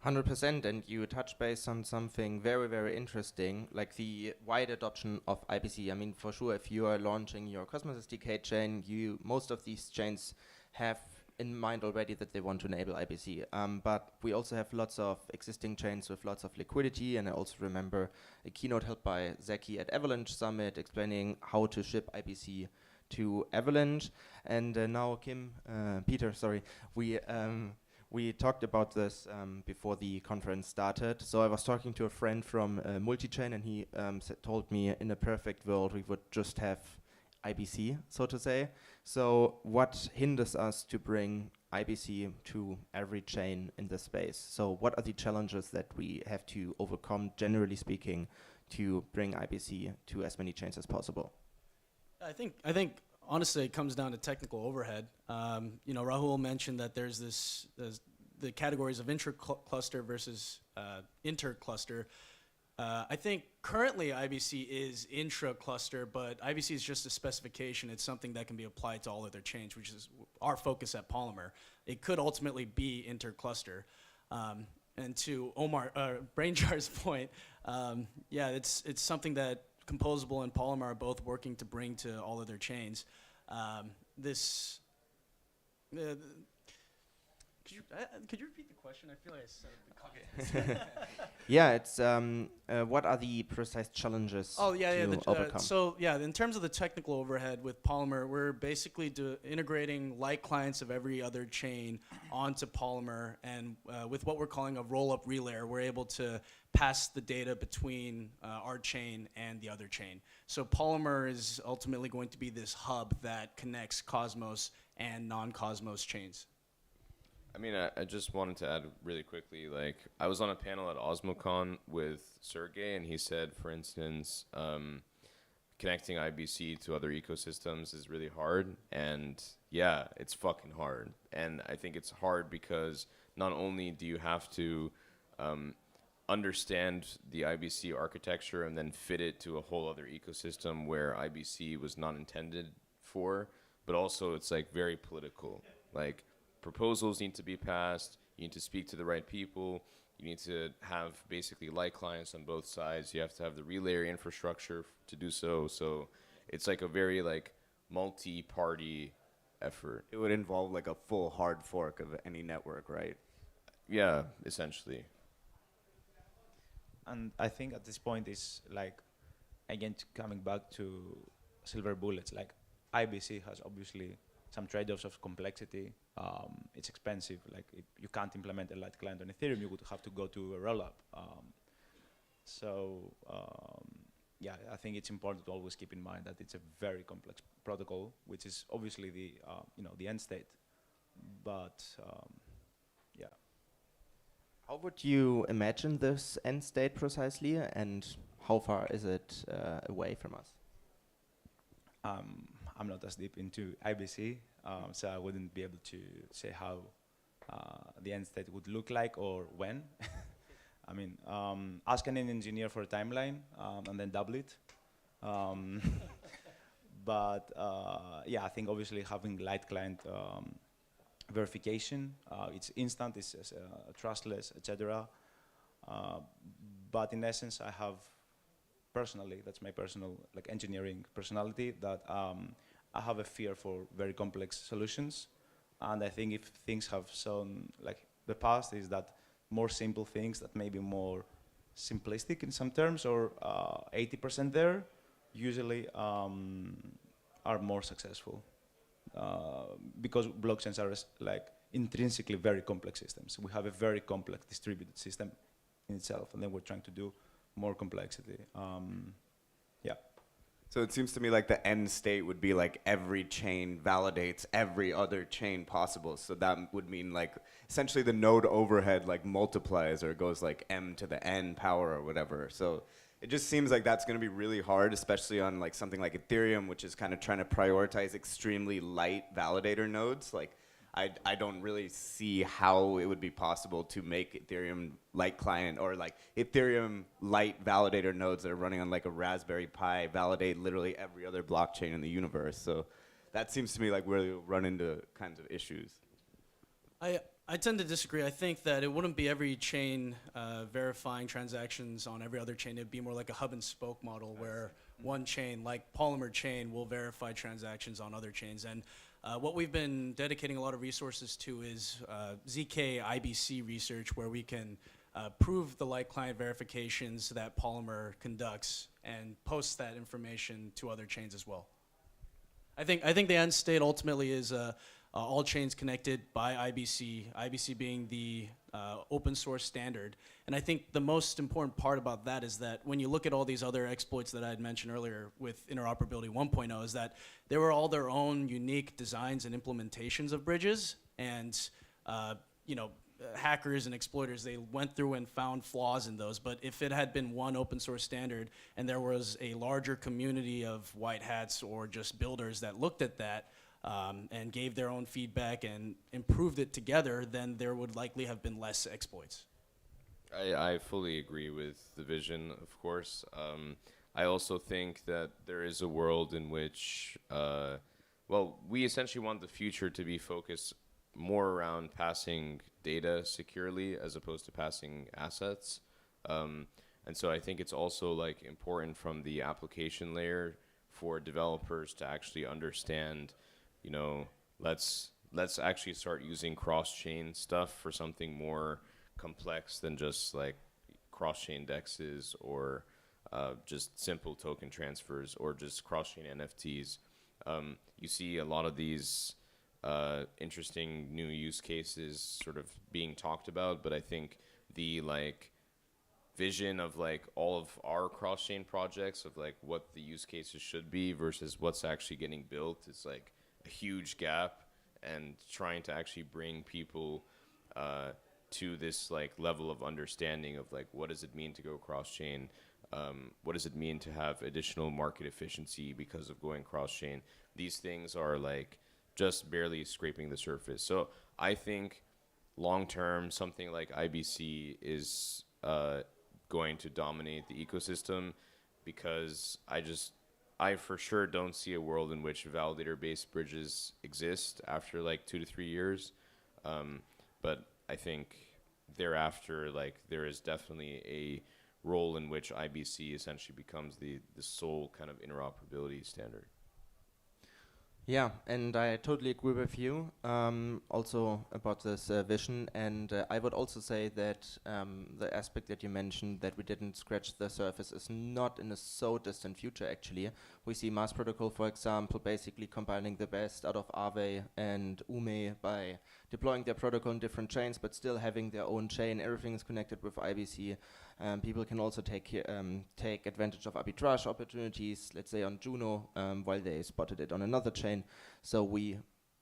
100%, and you touch base on something very, very interesting, like the wide adoption of IBC. I mean, for sure, if you are launching your Cosmos SDK chain, most of these chains have in mind already that they want to enable IBC. But we also have lots of existing chains with lots of liquidity, and I also remember a keynote held by Zaki at Avalanche Summit explaining how to ship IBC to Avalanche. And now Peter, we talked about this before the conference started. So I was talking to a friend from Multichain, and he told me in a perfect world we would just have IBC, so to say. So what hinders us to bring IBC to every chain in the space? So what are the challenges that we have to overcome, generally speaking, to bring IBC to as many chains as possible? I think honestly it comes down to technical overhead. Rahul mentioned that there's the categories of intra-cluster versus inter-cluster. I think currently IBC is intra-cluster, but IBC is just a specification. It's something that can be applied to all of their chains, which is our focus at Polymer. It could ultimately be inter-cluster. And to Brainjar's point, it's something that Composable and Polymer are both working to bring to all of their chains. Could you repeat the question? I feel like I said it. Yeah, it's what are the precise challenges to overcome? In terms of the technical overhead with Polymer, we're basically integrating light clients of every other chain onto Polymer, and with what we're calling a roll-up relayer, we're able to pass the data between our chain and the other chain. So Polymer is ultimately going to be this hub that connects Cosmos and non-Cosmos chains. I mean, I just wanted to add really quickly, like, I was on a panel at OsmoCon with Sergey, and he said, for instance, connecting IBC to other ecosystems is really hard, and yeah, it's fucking hard. And I think it's hard because not only do you have to understand the IBC architecture and then fit it to a whole other ecosystem where IBC was not intended for, but also it's like very political. Like, proposals need to be passed, you need to speak to the right people, you need to have basically light clients on both sides, you have to have the relay infrastructure to do so. So it's like a very like multi-party effort. It would involve like a full hard fork of any network, right? Yeah, essentially. And I think at this point is like, again, coming back to silver bullets, like IBC has obviously some trade-offs of complexity. It's expensive. Like you can't implement a light client on Ethereum, you would have to go to a rollup. I think it's important to always keep in mind that it's a very complex protocol, which is obviously the end state. But how would you imagine this end state precisely, and how far is it away from us? I'm not as deep into IBC, so I wouldn't be able to say how the end state would look like or when. I mean, ask an engineer for a timeline and then double it. I think obviously having light client verification, it's instant, it's trustless, etc. But in essence, I have personally, that's my personal like engineering personality, that I have a fear for very complex solutions, and I think if things have shown like the past is that more simple things that may be more simplistic in some terms or 80% there usually are more successful because blockchains are like intrinsically very complex systems. We have a very complex distributed system in itself, and then we're trying to do more complexity. So it seems to me like the end state would be like every chain validates every other chain possible. So that would mean like essentially the node overhead like multiplies or goes like m to the n power or whatever. So it just seems like that's going to be really hard, especially on like something like Ethereum, which is kind of trying to prioritize extremely light validator nodes. Like I don't really see how it would be possible to make Ethereum light client or like Ethereum light validator nodes that are running on like a Raspberry Pi validate literally every other blockchain in the universe. So that seems to me like where you'll run into kinds of issues. I tend to disagree. I think that it wouldn't be every chain verifying transactions on every other chain. It'd be more like a hub and spoke model where one chain, like Polymer Chain, will verify transactions on other chains. And what we've been dedicating a lot of resources to is ZK IBC research, where we can prove the light client verifications that Polymer conducts and post that information to other chains as well. I think the end state ultimately is all chains connected by IBC, IBC being the open source standard. And I think the most important part about that is that when you look at all these other exploits that I had mentioned earlier with interoperability 1.0 is that they were all their own unique designs and implementations of bridges. And hackers and exploiters, they went through and found flaws in those. But if it had been one open source standard and there was a larger community of white hats or just builders that looked at that, and gave their own feedback and improved it together, then there would likely have been less exploits. I fully agree with the vision, of course. I also think that there is a world in which, we essentially want the future to be focused more around passing data securely as opposed to passing assets. And so I think it's also like important from the application layer for developers to actually understand, let's actually start using cross-chain stuff for something more complex than just like cross-chain dexes or just simple token transfers or just cross-chain NFTs. You see a lot of these interesting new use cases sort of being talked about, but I think the vision of all of our cross-chain projects of what the use cases should be versus what's actually getting built is a huge gap, and trying to actually bring people to this level of understanding of what does it mean to go cross-chain, what does it mean to have additional market efficiency because of going cross-chain. These things are just barely scraping the surface. So I think long-term something like IBC is going to dominate the ecosystem, because I for sure don't see a world in which validator-based bridges exist after 2 to 3 years. But I think thereafter, there is definitely a role in which IBC essentially becomes the sole kind of interoperability standard. Yeah, and I totally agree with you also about this vision. And I would also say that the aspect that you mentioned, that we didn't scratch the surface, is not in a so distant future, actually. We see Mars Protocol, for example, basically combining the best out of Aave and Ume by deploying their protocol in different chains, but still having their own chain. Everything is connected with IBC. People can also take advantage of arbitrage opportunities, let's say on Juno, while they spotted it on another chain. So we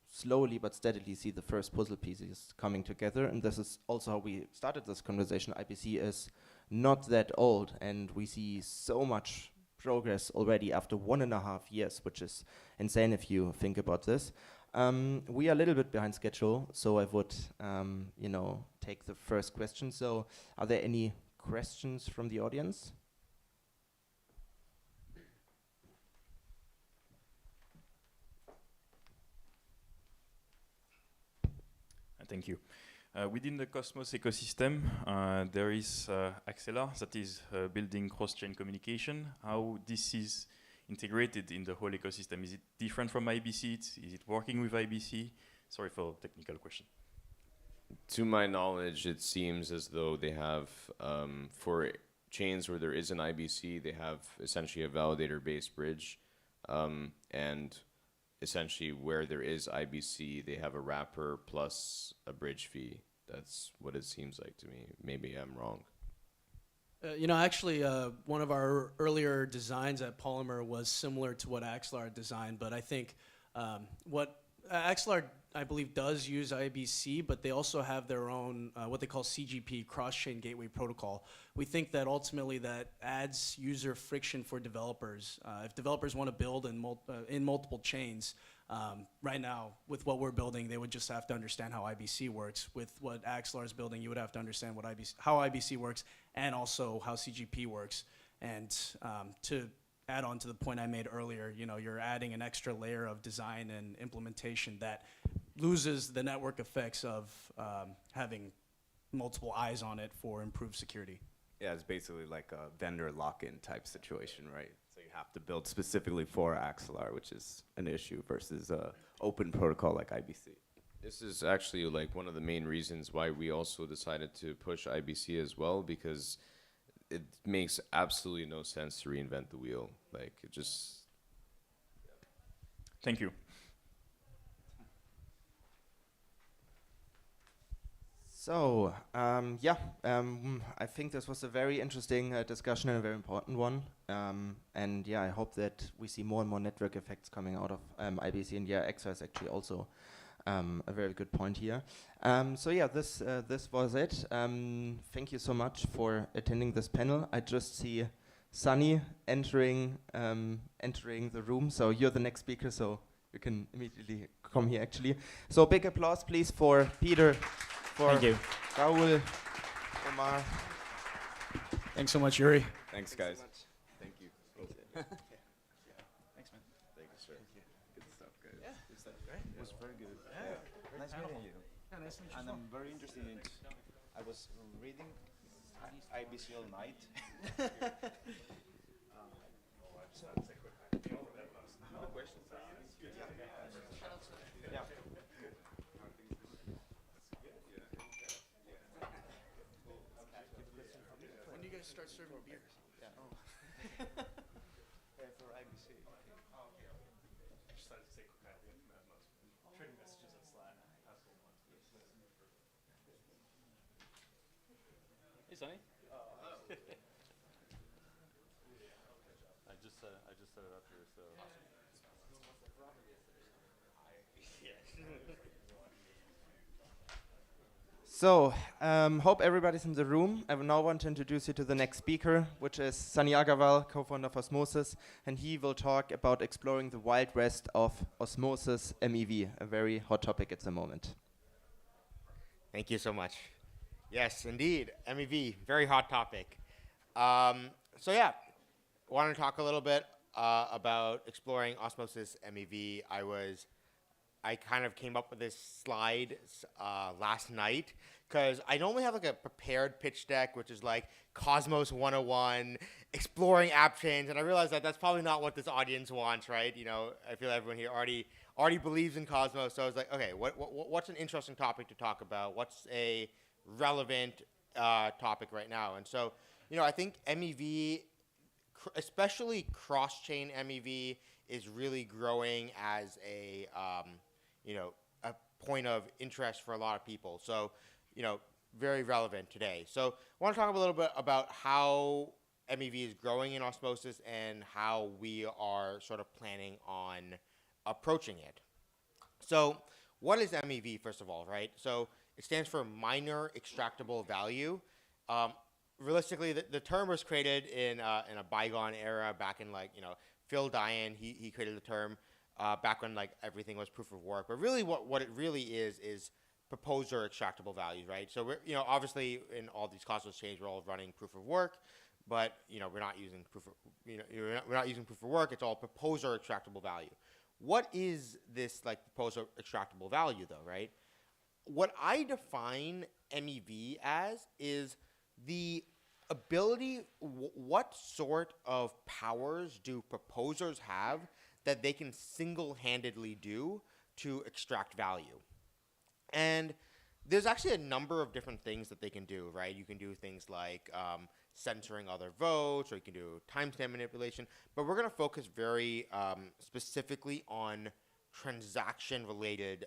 slowly but steadily see the first puzzle pieces coming together, and this is also how we started this conversation. IBC is not that old, and we see so much progress already after 1.5 years, which is insane if you think about this. We are a little bit behind schedule, so I would take the first question. So are there any questions from the audience? Thank you. Within the Cosmos ecosystem, there is Axela that is building cross-chain communication. How this is integrated in the whole ecosystem? Is it different from IBC? Is it working with IBC? Sorry for the technical question. To my knowledge, it seems as though they have, for chains where there is an IBC, they have essentially a validator-based bridge, and essentially where there is IBC, they have a wrapper plus a bridge fee. That's what it seems like to me. Maybe I'm wrong. Actually, one of our earlier designs at Polymer was similar to what Axelar designed, but I think what Axelar, I believe, does use IBC, but they also have their own, what they call CGP, Cross-Chain Gateway Protocol. We think that ultimately that adds user friction for developers. If developers want to build in multiple chains, Right now, with what we're building, they would just have to understand how IBC works. With what Axelar is building, you would have to understand what how IBC works and also how CGP works. And to add on to the point I made earlier, you're adding an extra layer of design and implementation that loses the network effects of having multiple eyes on it for improved security. Yeah, it's basically like a vendor lock-in type situation, right? So you have to build specifically for Axelar, which is an issue, versus a open protocol like IBC. This is actually like one of the main reasons why we also decided to push IBC as well, because it makes absolutely no sense to reinvent the wheel. Like, it just... Thank you. So, I think this was a very interesting discussion and a very important one. And yeah, I hope that we see more and more network effects coming out of IBC. And yeah, XR is actually also a very good point here. So yeah, this was it. Thank you so much for attending this panel. I just see Sunny entering the room. So you're the next speaker, so you can immediately come here actually. So big applause please for Peter. Thank you. Rahul, Omar. Thanks so much, Juri. Thanks, guys. Thank you. Thanks, man. Thank you, sir. Good stuff, guys. Yeah. Good stuff. It was very good. Nice meeting you. Yeah, nice to meet you. And I'm very interested in it. I was reading IBC all night. Yeah. When do you guys start serving beers? Yeah. For IBC. Just wanted to say quick idea from Evmos. Trading messages on Slack. Hey, Sonny. I just set it up here, so. So, hope everybody's in the room. I now want to introduce you to the next speaker, which is Sunny Aggarwal, co-founder of Osmosis, and he will talk about exploring the wild west of Osmosis MEV, a very hot topic at the moment. Thank you so much. Yes, indeed, MEV, very hot topic. So yeah, want to talk a little bit about exploring Osmosis MEV. I kind of came up with this slide last night because I normally have like a prepared pitch deck, which is like Cosmos 101, exploring app chains, and I realized that that's probably not what this audience wants, right? I feel everyone here already believes in Cosmos, so I was like, okay, what's an interesting topic to talk about? What's a relevant topic right now? And so, I think MEV, especially cross-chain MEV, is really growing as a point of interest for a lot of people. So, very relevant today. So I want to talk a little bit about how MEV is growing in Osmosis and how we are sort of planning on approaching it. So what is MEV, first of all, right? So it stands for minor extractable value. Realistically, the term was created in a bygone era, back in Phil Dian, he created the term back when everything was proof of work. But really what it really is proposer extractable values, right? So we're, obviously in all these Cosmos chains, we're all running proof of work, but we're not using we're not using proof of work. It's all proposer extractable value. What is this proposer extractable value though, right? What I define MEV as is the ability, what sort of powers do proposers have that they can single-handedly do to extract value. And there's actually a number of different things that they can do, right? You can do things like censoring other votes, or you can do timestamp manipulation, but we're going to focus very specifically on transaction-related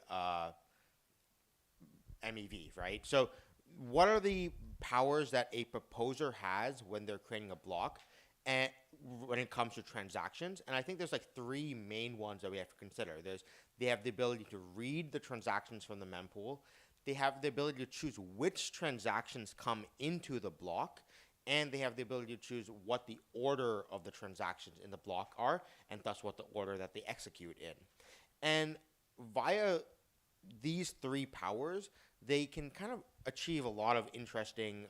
MEV, right? So what are the powers that a proposer has when they're creating a block and when it comes to transactions? And I think there's three main ones that we have to consider. They have the ability to read the transactions from the mempool. They have the ability to choose which transactions come into the block, and they have the ability to choose what the order of the transactions in the block are, and thus what the order that they execute in. And via these three powers, they can kind of achieve a lot of interesting,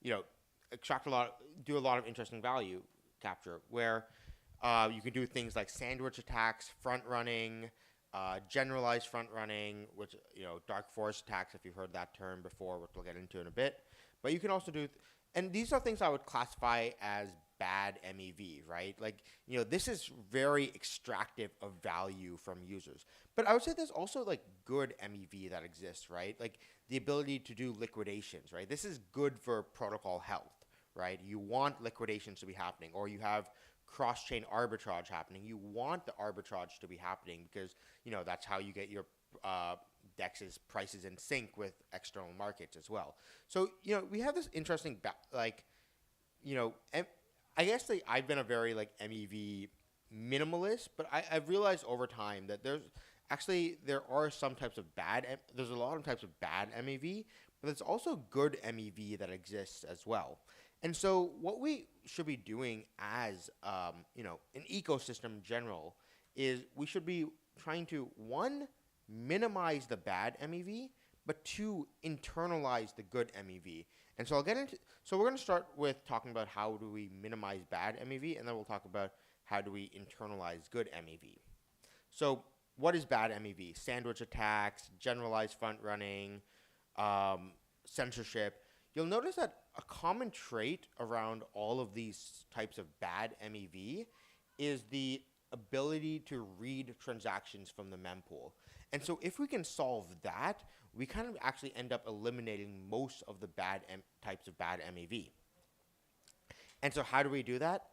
do a lot of interesting value capture, where you can do things like sandwich attacks, front running, generalized front running, which, dark forest attacks, if you've heard that term before, which we'll get into in a bit. But you can also do, and these are things I would classify as bad MEV, right? Like, this is very extractive of value from users. But I would say there's also like good MEV that exists, right? Like the ability to do liquidations, right? This is good for protocol health, right? You want liquidations to be happening, or you have cross-chain arbitrage happening. You want the arbitrage to be happening because, that's how you get your DEX's prices in sync with external markets as well. So, we have this interesting, I guess I've been a very MEV minimalist, but I've realized over time that there are some types of there's a lot of types of bad MEV, but there's also good MEV that exists as well. And so what we should be doing as, an ecosystem in general is we should be trying to, one, minimize the bad MEV, but two, internalize the good MEV. And so we're going to start with talking about how do we minimize bad MEV, and then we'll talk about how do we internalize good MEV. So what is bad MEV? Sandwich attacks, generalized front running, censorship. You'll notice that a common trait around all of these types of bad MEV is the ability to read transactions from the mempool. And so if we can solve that, we kind of actually end up eliminating most of the types of bad MEV. And so how do we do that?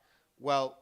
Well,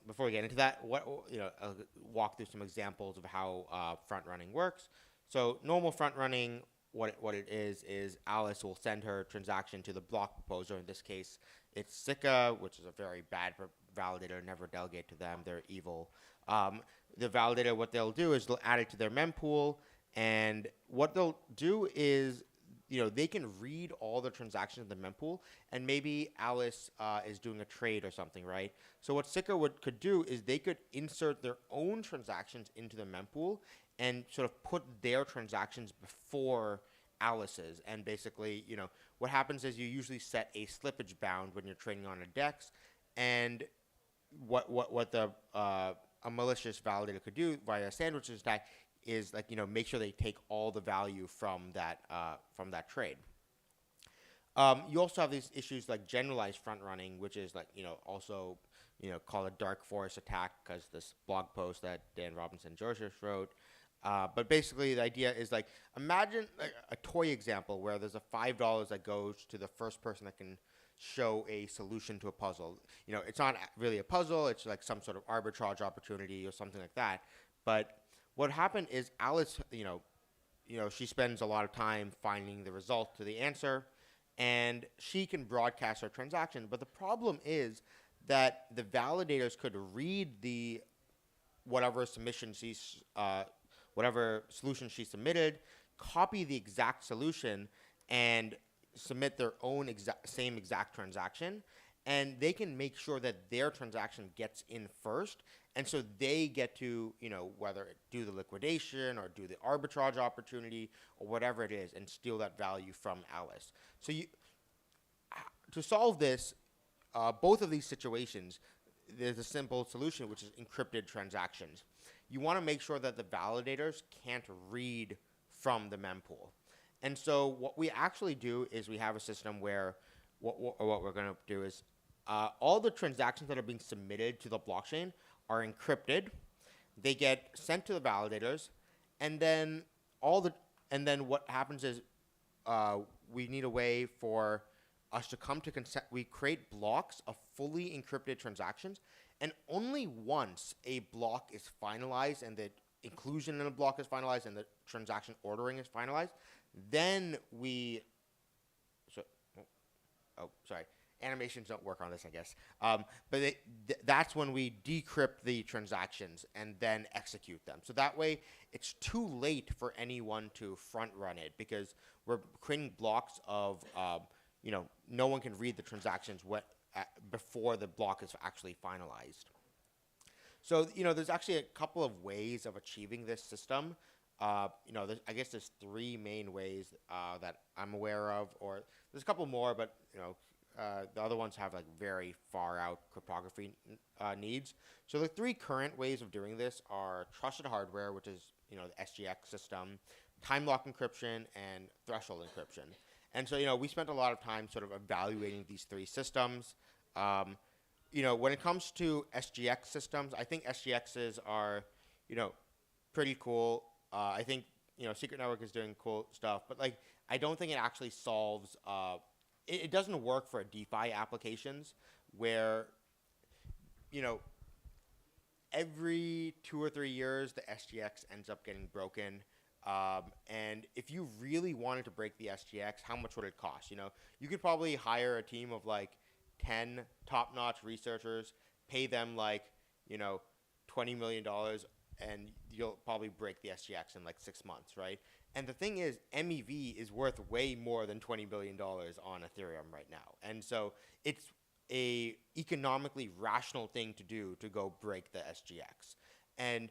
before we get into that, I'll walk through some examples of how front running works. So normal front running, what it is Alice will send her transaction to the block proposer. In this case, it's Sika, which is a very bad validator. Never delegate to them. They're evil. The validator, what they'll do is they'll add it to their mempool, and what they'll do is, they can read all the transactions in the mempool, and maybe Alice is doing a trade or something, right? So what Sika could do is they could insert their own transactions into the mempool and sort of put their transactions before Alice's. And basically, what happens is you usually set a slippage bound when you're trading on a DEX, and what a malicious validator could do via a sandwiches attack is make sure they take all the value from that trade. You also have these issues like generalized front running, which is also called a dark forest attack because this blog post that Dan Robinson Joseph wrote. But basically the idea is imagine a toy example where there's a $5 that goes to the first person that can show a solution to a puzzle. It's not really a puzzle, it's like some sort of arbitrage opportunity or something like that. But what happened is Alice, she spends a lot of time finding the result to the answer, and she can broadcast her transaction. But the problem is that the validators could read whatever solution she submitted, copy the exact solution, and submit their own same exact transaction, and they can make sure that their transaction gets in first, and so they get to, whether do the liquidation or do the arbitrage opportunity or whatever it is, and steal that value from Alice. So to solve this, both of these situations, there's a simple solution, which is encrypted transactions. You want to make sure that the validators can't read from the mempool. And so what we actually do is we have a system where what we're going to do is all the transactions that are being submitted to the blockchain are encrypted. They get sent to the validators, and then what happens is we need a way for us to come to consent. We create blocks of fully encrypted transactions, and only once a block is finalized and the inclusion in a block is finalized and the transaction ordering is finalized, then we. Sorry. Animations don't work on this, I guess. But that's when we decrypt the transactions and then execute them. So that way, it's too late for anyone to front run it because we're creating blocks of, no one can read the transactions before the block is actually finalized. So, there's actually a couple of ways of achieving this system. I guess there's three main ways that I'm aware of, or there's a couple more, but the other ones have like very far out cryptography needs. So the three current ways of doing this are trusted hardware, which is the SGX system, time lock encryption, and threshold encryption. And so we spent a lot of time sort of evaluating these three systems. When it comes to SGX systems, I think SGXs are pretty cool. I think Secret Network is doing cool stuff, but like I don't think it actually solves. It doesn't work for DeFi applications where every 2 or 3 years the SGX ends up getting broken. And if you really wanted to break the SGX, how much would it cost? You could probably hire a team of like 10 top-notch researchers, pay them like $20 million, and you'll probably break the SGX in like 6 months, right? And the thing is, MEV is worth way more than $20 billion on Ethereum right now. And so it's a economically rational thing to do to go break the SGX. And,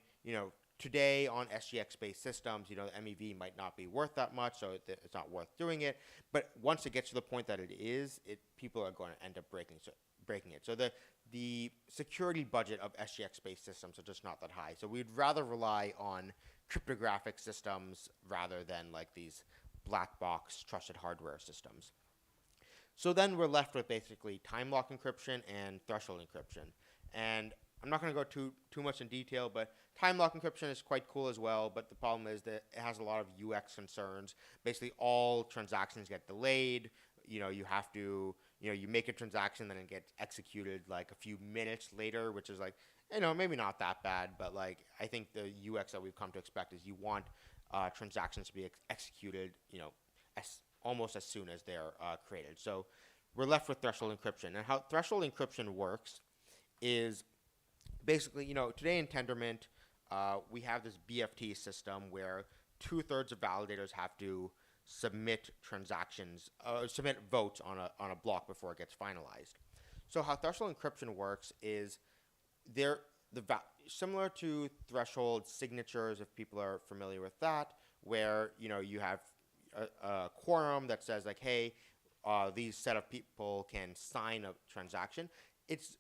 today on SGX-based systems, the MEV might not be worth that much, so it's not worth doing it. But once it gets to the point that it is, people are going to end up breaking it. So the security budget of SGX-based systems are just not that high. So we'd rather rely on cryptographic systems rather than like these black box trusted hardware systems. So then we're left with basically time lock encryption and threshold encryption. And I'm not going to go too much in detail, but time lock encryption is quite cool as well. But the problem is that it has a lot of UX concerns. Basically, all transactions get delayed. You have to, you make a transaction, then it gets executed like a few minutes later, which is like, maybe not that bad. But like, I think the UX that we've come to expect is you want transactions to be executed, almost as soon as they're created. So we're left with threshold encryption. And how threshold encryption works is basically, today in Tendermint, we have this BFT system where 2/3 of validators have to submit votes on a block before it gets finalized. So how threshold encryption works is similar to threshold signatures, if people are familiar with that, where you have a quorum that says like, hey, these set of people can sign a transaction. It's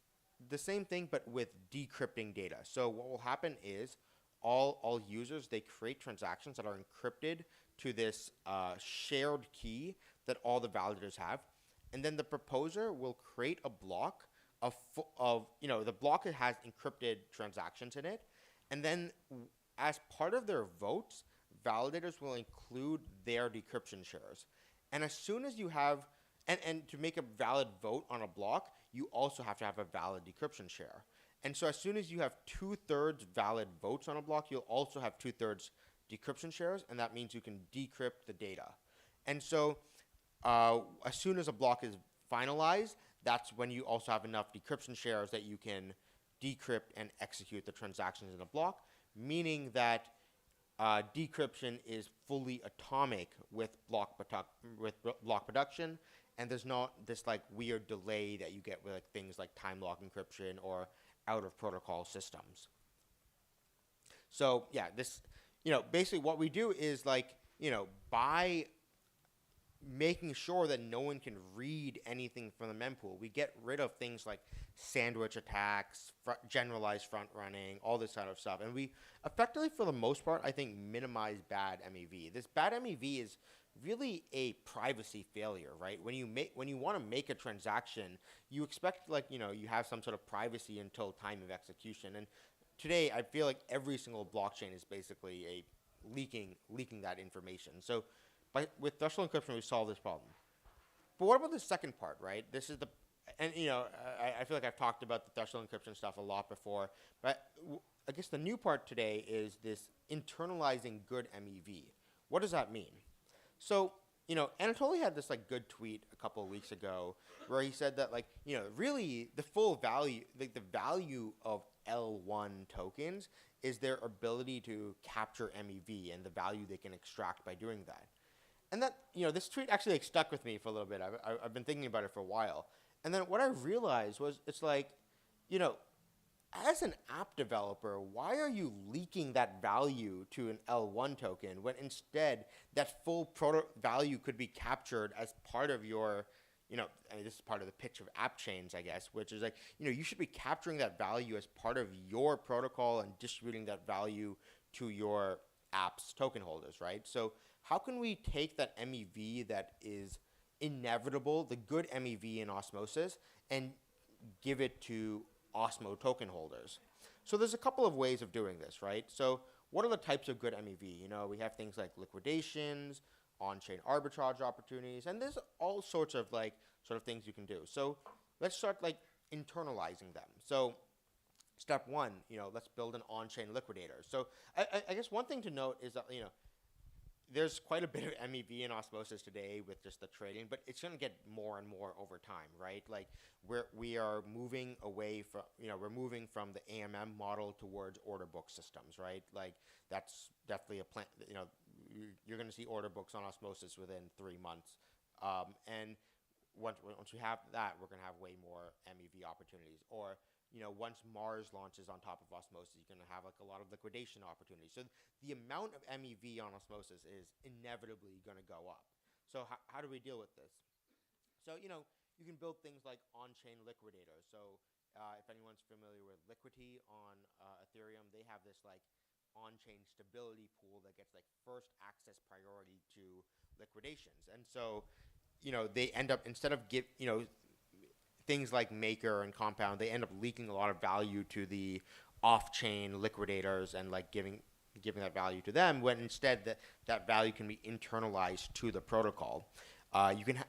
the same thing, but with decrypting data. So what will happen is all users, they create transactions that are encrypted to this shared key that all the validators have. And then the proposer will create a block of the block that has encrypted transactions in it. And then as part of their votes, validators will include their decryption shares. And as soon as you have, and to make a valid vote on a block, you also have to have a valid decryption share. And so as soon as you have 2/3 valid votes on a block, you'll also have 2/3 decryption shares, and that means you can decrypt the data. And so as soon as a block is finalized, that's when you also have enough decryption shares that you can decrypt and execute the transactions in a block, meaning that decryption is fully atomic with block production, and there's not this like weird delay that you get with like things like time lock encryption or out of protocol systems. So yeah, this basically what we do is like by making sure that no one can read anything from the mempool, we get rid of things like sandwich attacks, generalized front running, all this kind of stuff, and we effectively, for the most part, I think, minimize bad MEV. This bad MEV is really a privacy failure, right? When you want to make a transaction, you expect like you have some sort of privacy until time of execution. And today, I feel like every single blockchain is basically leaking that information. So with threshold encryption, we solve this problem. But what about the second part, right? This is I feel like I've talked about the threshold encryption stuff a lot before, but I guess the new part today is this internalizing good MEV. What does that mean? So, Anatoly had this like good tweet a couple of weeks ago where he said that like, really the full value, like the value of L1 tokens is their ability to capture MEV and the value they can extract by doing that. And that, this tweet actually like stuck with me for a little bit. I've been thinking about it for a while. And then what I realized was it's like, as an app developer, why are you leaking that value to an L1 token when instead that full value could be captured as part of your, I mean, this is part of the pitch of app chains, I guess, which is like, you should be capturing that value as part of your protocol and distributing that value to your app's token holders, right? So how can we take that MEV that is inevitable, the good MEV in Osmosis, and give it to Osmo token holders? So there's a couple of ways of doing this, right? So what are the types of good MEV? We have things like liquidations, on-chain arbitrage opportunities, and there's all sorts of sort of things you can do. So let's start internalizing them. So step one, let's build an on-chain liquidator. So I guess one thing to note is that, there's quite a bit of MEV in Osmosis today with just the trading, but it's going to get more and more over time, right? Like we are moving away from, we're moving from the AMM model towards order book systems, right? Like that's definitely a plan. You're going to see order books on Osmosis within 3 months, and once we have that, we're going to have way more MEV opportunities. Or once Mars launches on top of Osmosis, you're going to have a lot of liquidation opportunities. So the amount of MEV on Osmosis is inevitably going to go up. So how do we deal with this? So, you can build things like on-chain liquidators. So if anyone's familiar with Liquidity on Ethereum, they have this on-chain stability pool that gets first access priority to liquidations. And so, they end up, instead of things like Maker and Compound, they end up leaking a lot of value to the off-chain liquidators and giving that value to them, when instead that value can be internalized to the protocol. You can,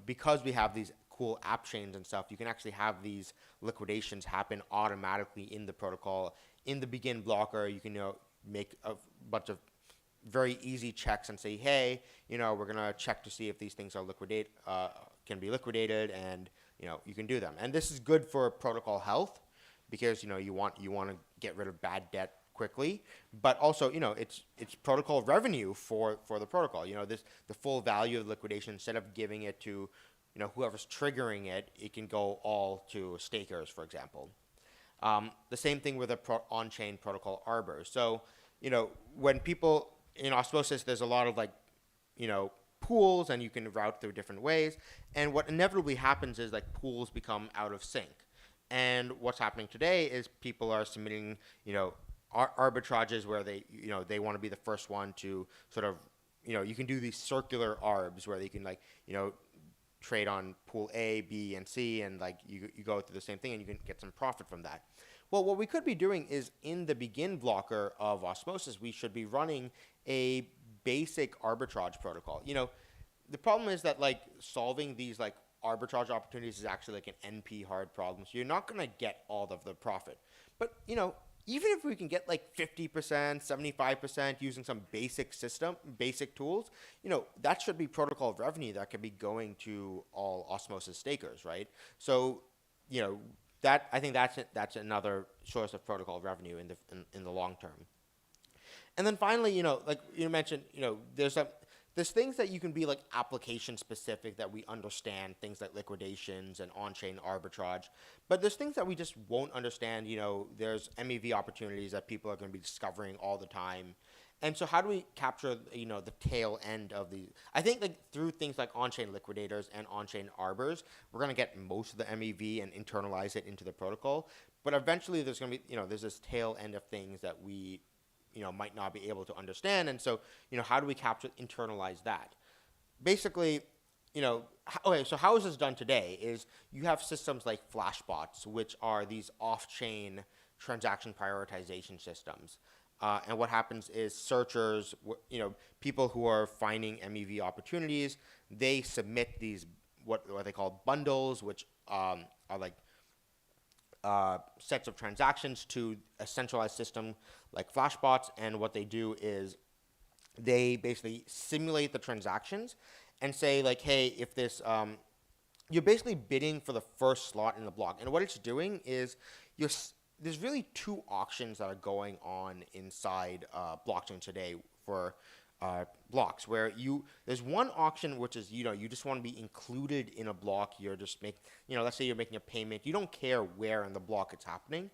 because we have these cool app chains and stuff, you can actually have these liquidations happen automatically in the protocol. In the begin blocker, you can make a bunch of very easy checks and say, hey, we're gonna check to see if these things are can be liquidated, and you can do them. And this is good for protocol health because you want to get rid of bad debt quickly, but also it's protocol revenue for the protocol. The full value of liquidation, instead of giving it to whoever's triggering it, it can go all to stakers, for example. The same thing with the on-chain protocol arbor. So when people in Osmosis, there's a lot of pools, and you can route through different ways. And what inevitably happens is pools become out of sync. And what's happening today is people are submitting, arbitrages where they want to be the first one to sort of, you can do these circular arbs where they can trade on pool A, B, and C, and you go through the same thing and you can get some profit from that. Well, what we could be doing is in the begin blocker of Osmosis, we should be running a basic arbitrage protocol. The problem is that solving these arbitrage opportunities is actually an NP hard problem. So you're not going to get all of the profit. But, even if we can get 50%, 75% using some basic tools, that should be protocol revenue that could be going to all Osmosis stakers, right? So, I think that's another source of protocol revenue in the long term. And then finally, like you mentioned, there's things that you can be application specific that we understand, things like liquidations and on-chain arbitrage. But there's things that we just won't understand. There's MEV opportunities that people are going to be discovering all the time. And so how do we capture, the tail end of these? I think through things like on-chain liquidators and on-chain arbors, we're going to get most of the MEV and internalize it into the protocol. But eventually there's going to be, there's this tail end of things that we might not be able to understand. And so, how do we internalize that? Basically, okay, so how is this done today is you have systems like Flashbots, which are these off-chain transaction prioritization systems. And what happens is searchers, people who are finding MEV opportunities, they submit these, what they call bundles, which are sets of transactions to a centralized system like Flashbots, and what they do is they basically simulate the transactions and say hey, if this, you're basically bidding for the first slot in the block. And what it's doing is there's really two auctions that are going on inside blockchain today for blocks, where there's one auction which is you just want to be included in a block. You're just let's say you're making a payment, you don't care where in the block it's happening,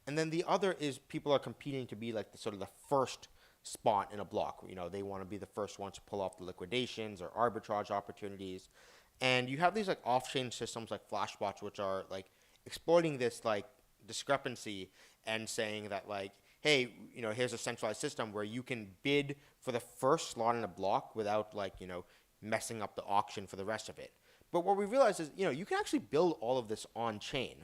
And then the other is people are competing to be like the sort of the first spot in a block. You know, they want to be the first ones to pull off the liquidations or arbitrage opportunities. And you have these like off-chain systems like Flashbots, which are like exploiting this like discrepancy and saying that like, hey, you know, here's a centralized system where you can bid for the first slot in a block without like, you know, messing up the auction for the rest of it. But what we realized is, you know, you can actually build all of this on-chain.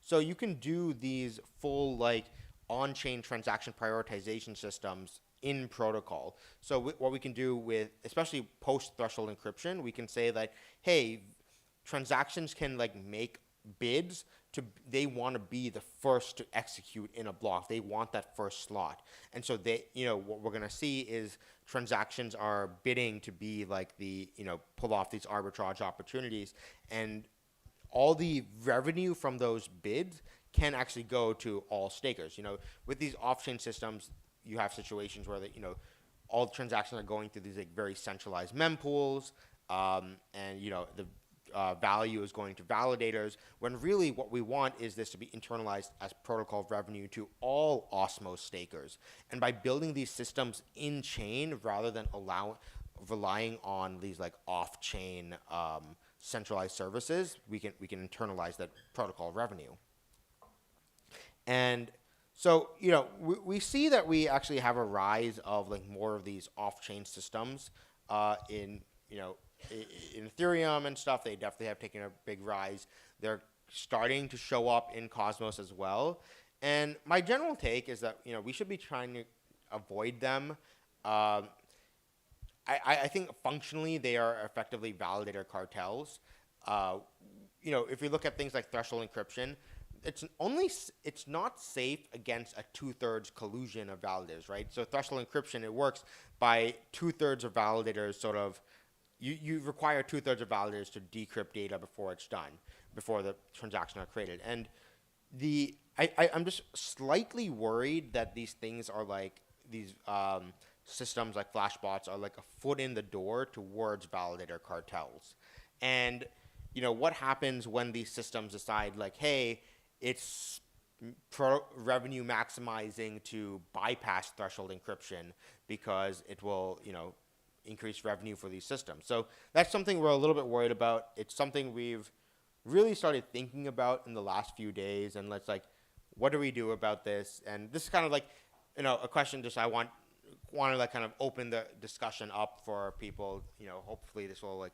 So you can do these full like on-chain transaction prioritization systems in protocol. So what we can do with, especially post-threshold encryption, we can say that, hey, transactions can like make bids to, they want to be the first to execute in a block. They want that first slot. And so they, you know, what we're going to see is transactions are bidding to be like the, you know, pull off these arbitrage opportunities. And all the revenue from those bids can actually go to all stakers. You know, with these off-chain systems, you have situations where, you know, all the transactions are going through these like very centralized mempools, and, you know, the value is going to validators, when really what we want is this to be internalized as protocol revenue to all Osmos stakers. And by building these systems in chain rather than relying on these like off-chain centralized services, we can internalize that protocol revenue. And so, you know, we see that we actually have a rise of like more of these off-chain systems in, you know, in Ethereum and stuff. They definitely have taken a big rise. They're starting to show up in Cosmos as well. And my general take is that, you know, we should be trying to avoid them. I think functionally they are effectively validator cartels. You know, if we look at things like threshold encryption, it's not safe against a 2/3 collusion of validators, right? So threshold encryption, it works by 2/3 of validators sort of, you require 2/3 of validators to decrypt data before it's done, before the transactions are created. And I'm just slightly worried that these things are like, these systems like Flashbots are like a foot in the door towards validator cartels. And, you know, what happens when these systems decide like, hey, it's revenue maximizing to bypass threshold encryption because it will, you know, increase revenue for these systems. So that's something we're a little bit worried about. It's something we've really started thinking about in the last few days. And let's like, what do we do about this? And this is kind of like, you know, a question just I want to like kind of open the discussion up for people. You know, hopefully this will like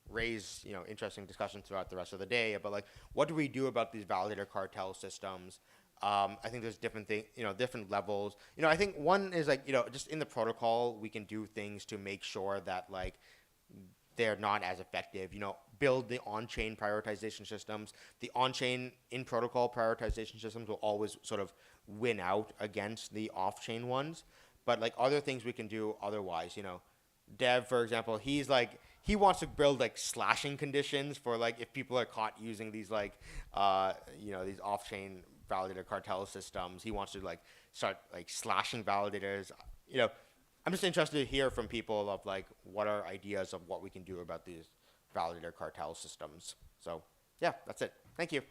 raise, you know, interesting discussions throughout the rest of the day about like, what do we do about these validator cartel systems? I think there's different things, you know, different levels. You know, I think one is like, you know, just in the protocol, we can do things to make sure that like they're not as effective. You know, build the on-chain prioritization systems. The on-chain in protocol prioritization systems will always sort of win out against the off-chain ones. But like other things we can do otherwise, you know, Dev, for example, he's like, he wants to build like slashing conditions for like if people are caught using these like, you know, these off-chain validator cartel systems. He wants to like start like slashing validators. You know, I'm just interested to hear from people of like what are ideas of what we can do about these validator cartel systems. So yeah, that's it. Thank you.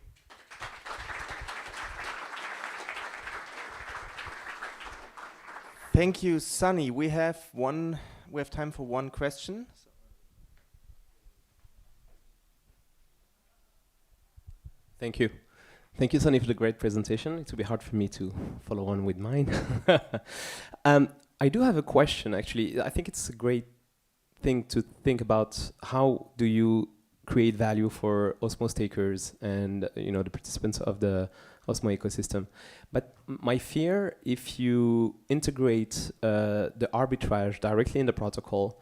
Thank you, Sunny. We have time for one question. Thank you. Thank you, Sunny, for the great presentation. It will be hard for me to follow on with mine. I do have a question, actually. I think it's a great thing to think about. How do you create value for Osmo stakers and, you know, the participants of the Osmo ecosystem? But my fear, if you integrate the arbitrage directly in the protocol,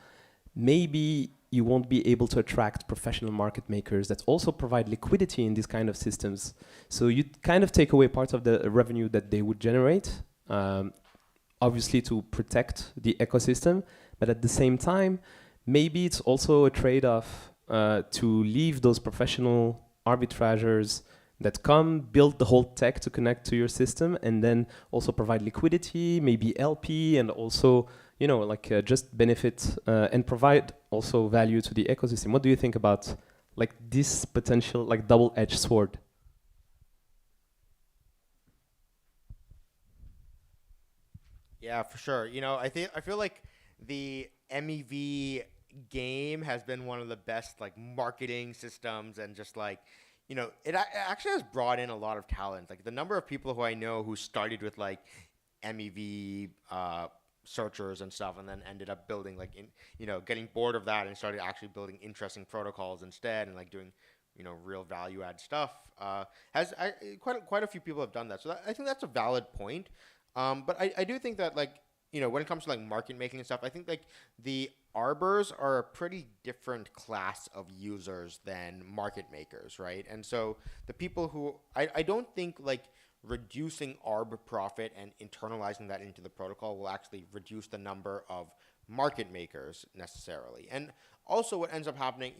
maybe you won't be able to attract professional market makers that also provide liquidity in these kind of systems. So you kind of take away part of the revenue that they would generate, obviously to protect the ecosystem, but at the same time, maybe it's also a trade-off to leave those professional arbitrageurs that come, build the whole tech to connect to your system, and then also provide liquidity, maybe LP, and also, you know, like just benefit and provide also value to the ecosystem. What do you think about like this potential like double-edged sword? Yeah, for sure. I feel like the MEV game has been one of the best like marketing systems and just like it actually has brought in a lot of talent. Like the number of people who I know who started with like MEV searchers and stuff and then ended up building like getting bored of that and started actually building interesting protocols instead and like doing real value add stuff. Quite a few people have done that. So I think that's a valid point. But I do think that like when it comes to like market making and stuff, I think like the arbors are a pretty different class of users than market makers, right? And so the people who I don't think like reducing arb profit and internalizing that into the protocol will actually reduce the number of market makers necessarily. And also what ends up happening,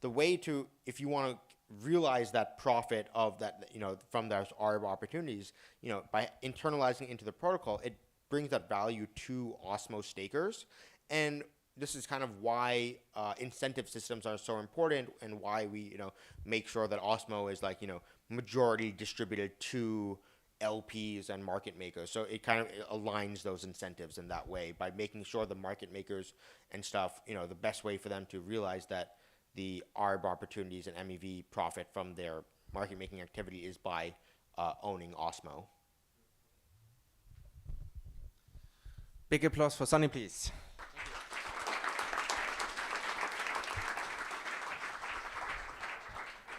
the way to, if you want to realize that profit of that, from those arb opportunities, by internalizing into the protocol, it brings that value to Osmo stakers. And this is kind of why incentive systems are so important and why we, make sure that Osmo is like, majority distributed to LPs and market makers. So it kind of aligns those incentives in that way by making sure the market makers and stuff, the best way for them to realize that the ARB opportunities and MEV profit from their market making activity is by owning Osmo. Big applause for Sunny, please.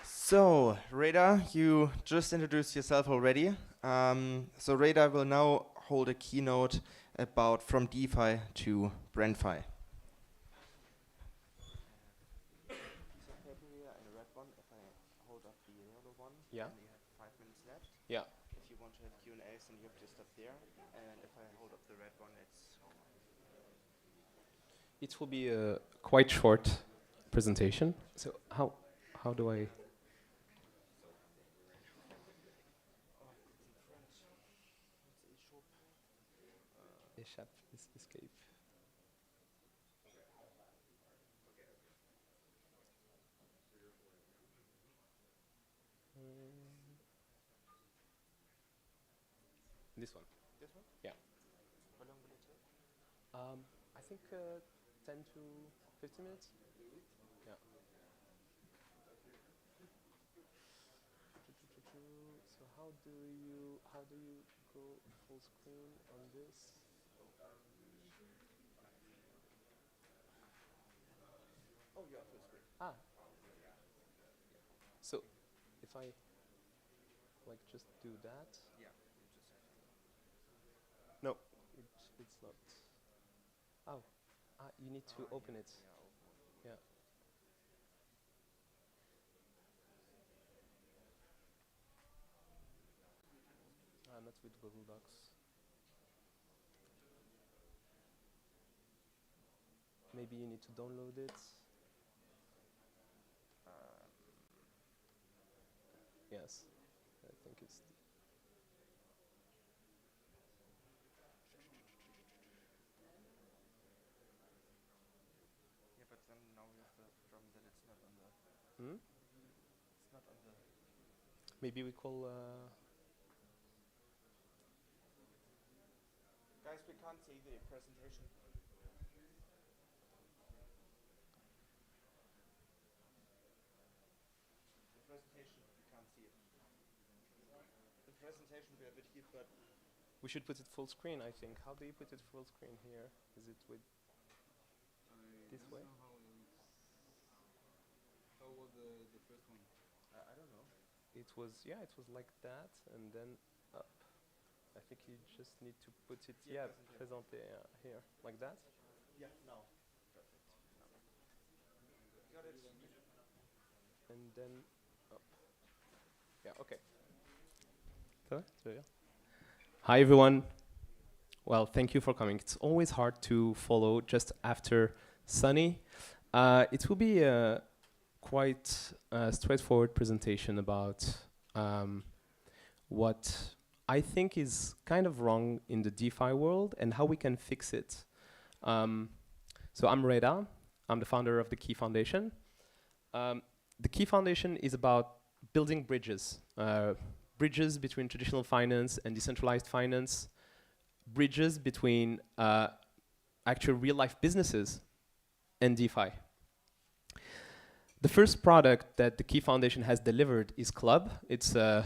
So, Reda, you just introduced yourself already. So Reda will now hold a keynote about from DeFi to BrandFi. Yeah. And you have 5 minutes left. Yeah. If you want to have Q&As, then you have to stop there. And if I hold up the red one, It will be a quite short presentation. So how do I? Escape. This one. This one? Yeah. How long will it take? I think 10 to 15 minutes. Yeah. So how do you go full screen on this? Oh, yeah, full screen. Ah. So if I like just do that. Yeah. No, it's not. Oh, you need to open it. Yeah. Not with Google Docs. Maybe you need to download it. Yes, I think it's. Yeah, but then now we have the problem that it's not on the. It's not on the. Maybe we call. Guys, we can't see the presentation. The presentation, we can't see it. The presentation we have it here, but We should put it full screen, I think. How do you put it full screen here? Is it with this way? How was the first one? I don't know. It was like that, and then up. I think you just need to put it, présenter here, like that. yeah, now. Perfect. Got it. And then up. Yeah, okay. Ça va? Tu vas bien? Hi everyone. Well, thank you for coming. It's always hard to follow just after Sunny. It will be a quite straightforward presentation about what I think is kind of wrong in the DeFi world and how we can fix it. So I'm Reda. I'm the founder of the Key Foundation. The Key Foundation is about building bridges. Bridges between traditional finance and decentralized finance, bridges between actual real-life businesses and DeFi. The first product that the Key Foundation has delivered is Club. It's a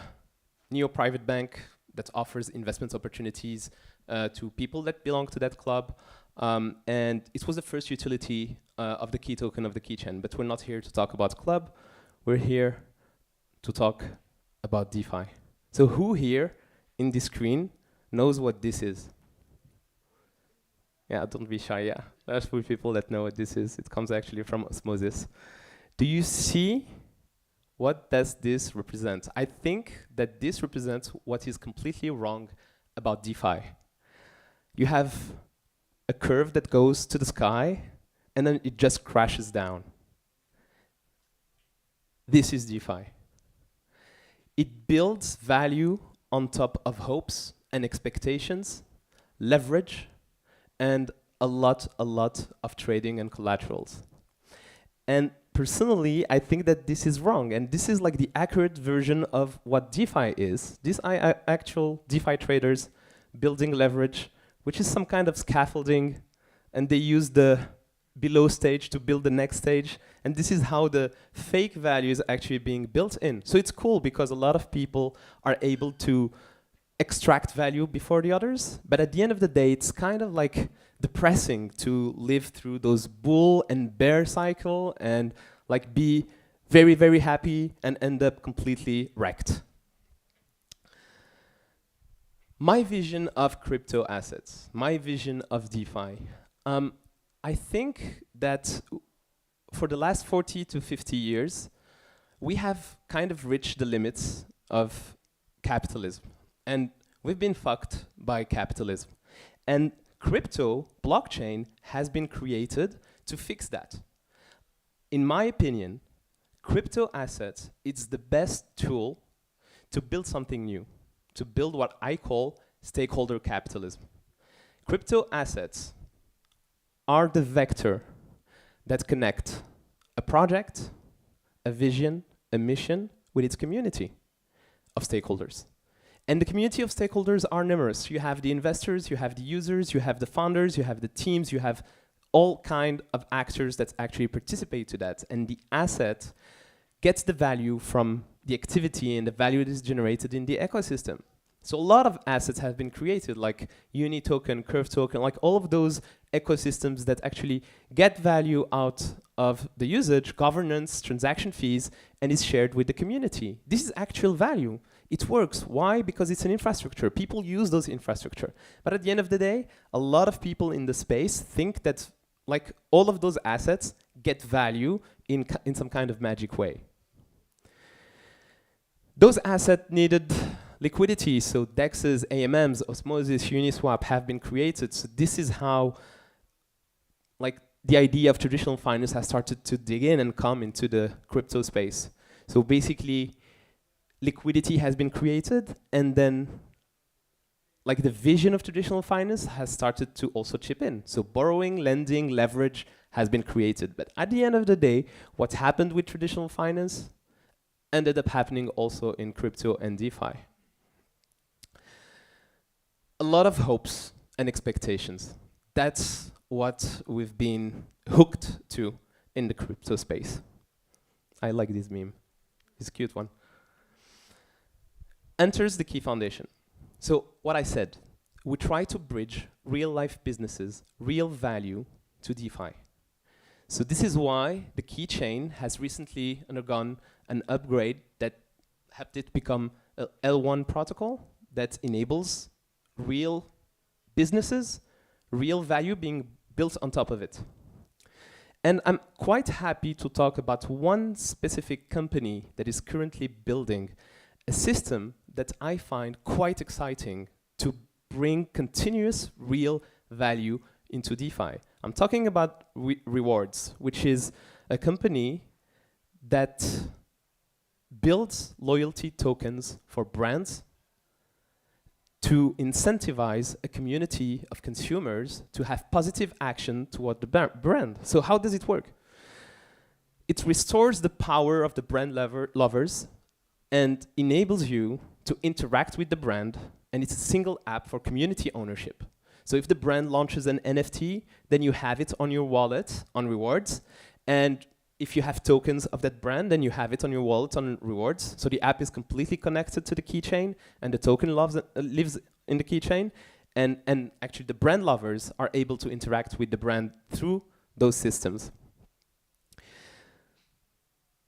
neo-private bank that offers investment opportunities to people that belong to that club. And it was the first utility of the Key token of the keychain. But we're not here to talk about Club. We're here to talk about DeFi. So who here in this screen knows what this is? Yeah, don't be shy, yeah. There's few people that know what this is. It comes actually from osmosis. Do you see what does this represent? I think that this represents what is completely wrong about DeFi. You have a curve that goes to the sky, and then it just crashes down. This is DeFi. It builds value on top of hopes and expectations, leverage, and a lot of trading and collaterals. And personally, I think that this is wrong, and this is like the accurate version of what DeFi is. These are actual DeFi traders building leverage, which is some kind of scaffolding, and they use the below stage to build the next stage, and this is how the fake value is actually being built in. So it's cool because a lot of people are able to extract value before the others, but at the end of the day, it's kind of like depressing to live through those bull and bear cycle and like be very, very happy and end up completely wrecked. My vision of crypto assets, my vision of DeFi, I think that for the last 40 to 50 years, we have kind of reached the limits of capitalism. And we've been fucked by capitalism. And crypto, blockchain, has been created to fix that. In my opinion, crypto assets is the best tool to build something new, to build what I call stakeholder capitalism. Crypto assets are the vector that connect a project, a vision, a mission with its community of stakeholders. And the community of stakeholders are numerous. You have the investors, you have the users, you have the founders, you have the teams, you have all kind of actors that actually participate to that. And the asset gets the value from the activity and the value that is generated in the ecosystem. So a lot of assets have been created, like Uni token, Curve token, like all of those ecosystems that actually get value out of the usage, governance, transaction fees, and is shared with the community. This is actual value. It works. Why? Because it's an infrastructure. People use those infrastructure. But at the end of the day, a lot of people in the space think that like all of those assets get value in some kind of magic way. Those assets needed liquidity, so DEXs, AMMs, Osmosis, Uniswap have been created. So this is how like the idea of traditional finance has started to dig in and come into the crypto space. So basically, liquidity has been created, and then like the vision of traditional finance has started to also chip in. So borrowing, lending, leverage has been created. But at the end of the day, what happened with traditional finance ended up happening also in crypto and DeFi. A lot of hopes and expectations. That's what we've been hooked to in the crypto space. I like this meme. It's a cute one. Enters the Key Foundation. So what I said, we try to bridge real life businesses, real value to DeFi. So this is why the keychain has recently undergone an upgrade that helped it become a L1 protocol that enables real businesses, real value being built on top of it. And I'm quite happy to talk about one specific company that is currently building a system that I find quite exciting to bring continuous real value into DeFi. I'm talking about Rewards, which is a company that builds loyalty tokens for brands to incentivize a community of consumers to have positive action toward the brand. So how does it work? It restores the power of the brand lovers and enables you to interact with the brand and it's a single app for community ownership. So if the brand launches an NFT, then you have it on your wallet on rewards. And if you have tokens of that brand, then you have it on your wallet on rewards. So the app is completely connected to the keychain, and the token lives in the keychain. And actually, the brand lovers are able to interact with the brand through those systems.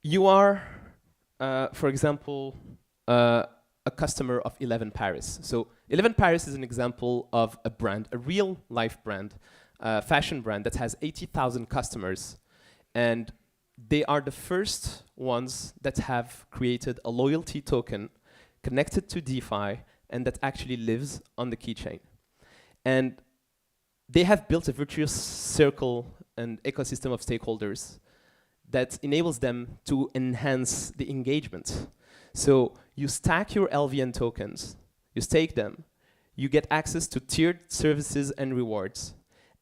You are, for example, a customer of 11 Paris. So 11 Paris is an example of a brand, a real life brand, fashion brand that has 80,000 customers. And they are the first ones that have created a loyalty token connected to DeFi and that actually lives on the keychain. And they have built a virtuous circle and ecosystem of stakeholders that enables them to enhance the engagement. So you stack your LVN tokens, you stake them, you get access to tiered services and rewards.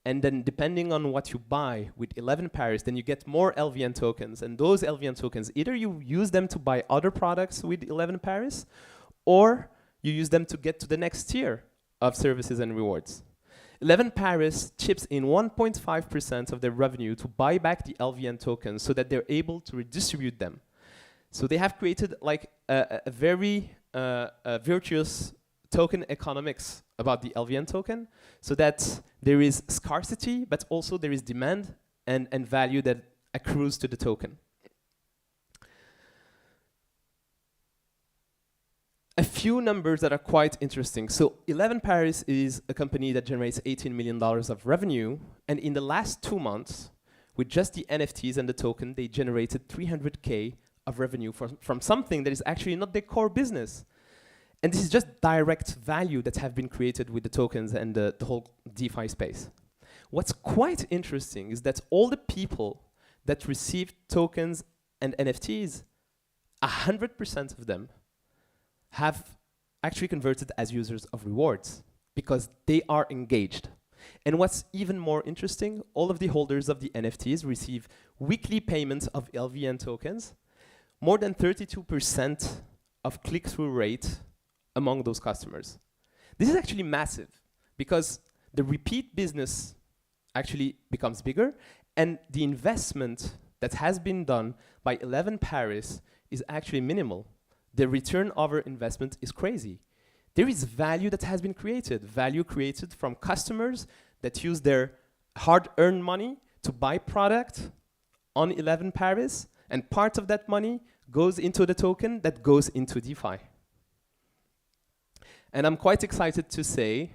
And then depending on what you buy with 11 Paris, then you get more LVN tokens. And those LVN tokens, either you use them to buy other products with 11 Paris, or you use them to get to the next tier of services and rewards. 11 Paris chips in 1.5% of their revenue to buy back the LVN tokens so that they're able to redistribute them. So they have created like a very virtuous token economics about the LVN token, so that there is scarcity, but also there is demand and value that accrues to the token. A few numbers that are quite interesting. So 11 Paris is a company that generates $18 million of revenue, and in the last 2 months, with just the NFTs and the token, they generated 300K of revenue from something that is actually not their core business. And this is just direct value that have been created with the tokens and the whole DeFi space. What's quite interesting is that all the people that received tokens and NFTs, 100% of them have actually converted as users of rewards because they are engaged. And what's even more interesting, all of the holders of the NFTs receive weekly payments of LVN tokens, more than 32% of click-through rate among those customers. This is actually massive because the repeat business actually becomes bigger, and the investment that has been done by 11 Paris is actually minimal. The return over investment is crazy. There is value that has been created, value created from customers that use their hard-earned money to buy product on 11 Paris, and part of that money goes into the token that goes into DeFi. And I'm quite excited to say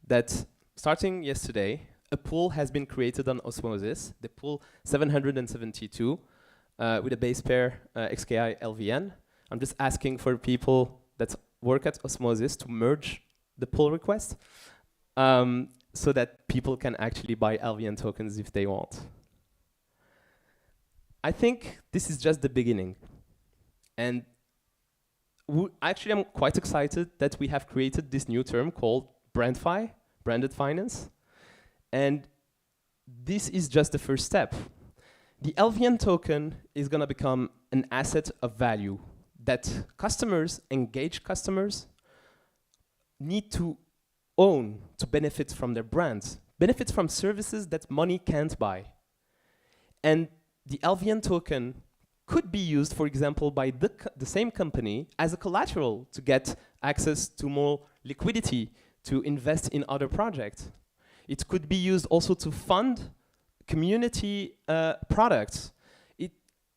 that starting yesterday, a pool has been created on Osmosis, the pool 772, with a base pair XKI LVN. I'm just asking for people that work at Osmosis to merge the pull request so that people can actually buy LVN tokens if they want. I think this is just the beginning. And actually, I'm quite excited that we have created this new term called BrandFi, branded finance. And this is just the first step. The LVN token is going to become an asset of value that customers, engaged customers, need to own to benefit from their brands, benefit from services that money can't buy. And the LVN token could be used, for example, by the same company as a collateral to get access to more liquidity, to invest in other projects. It could be used also to fund community products.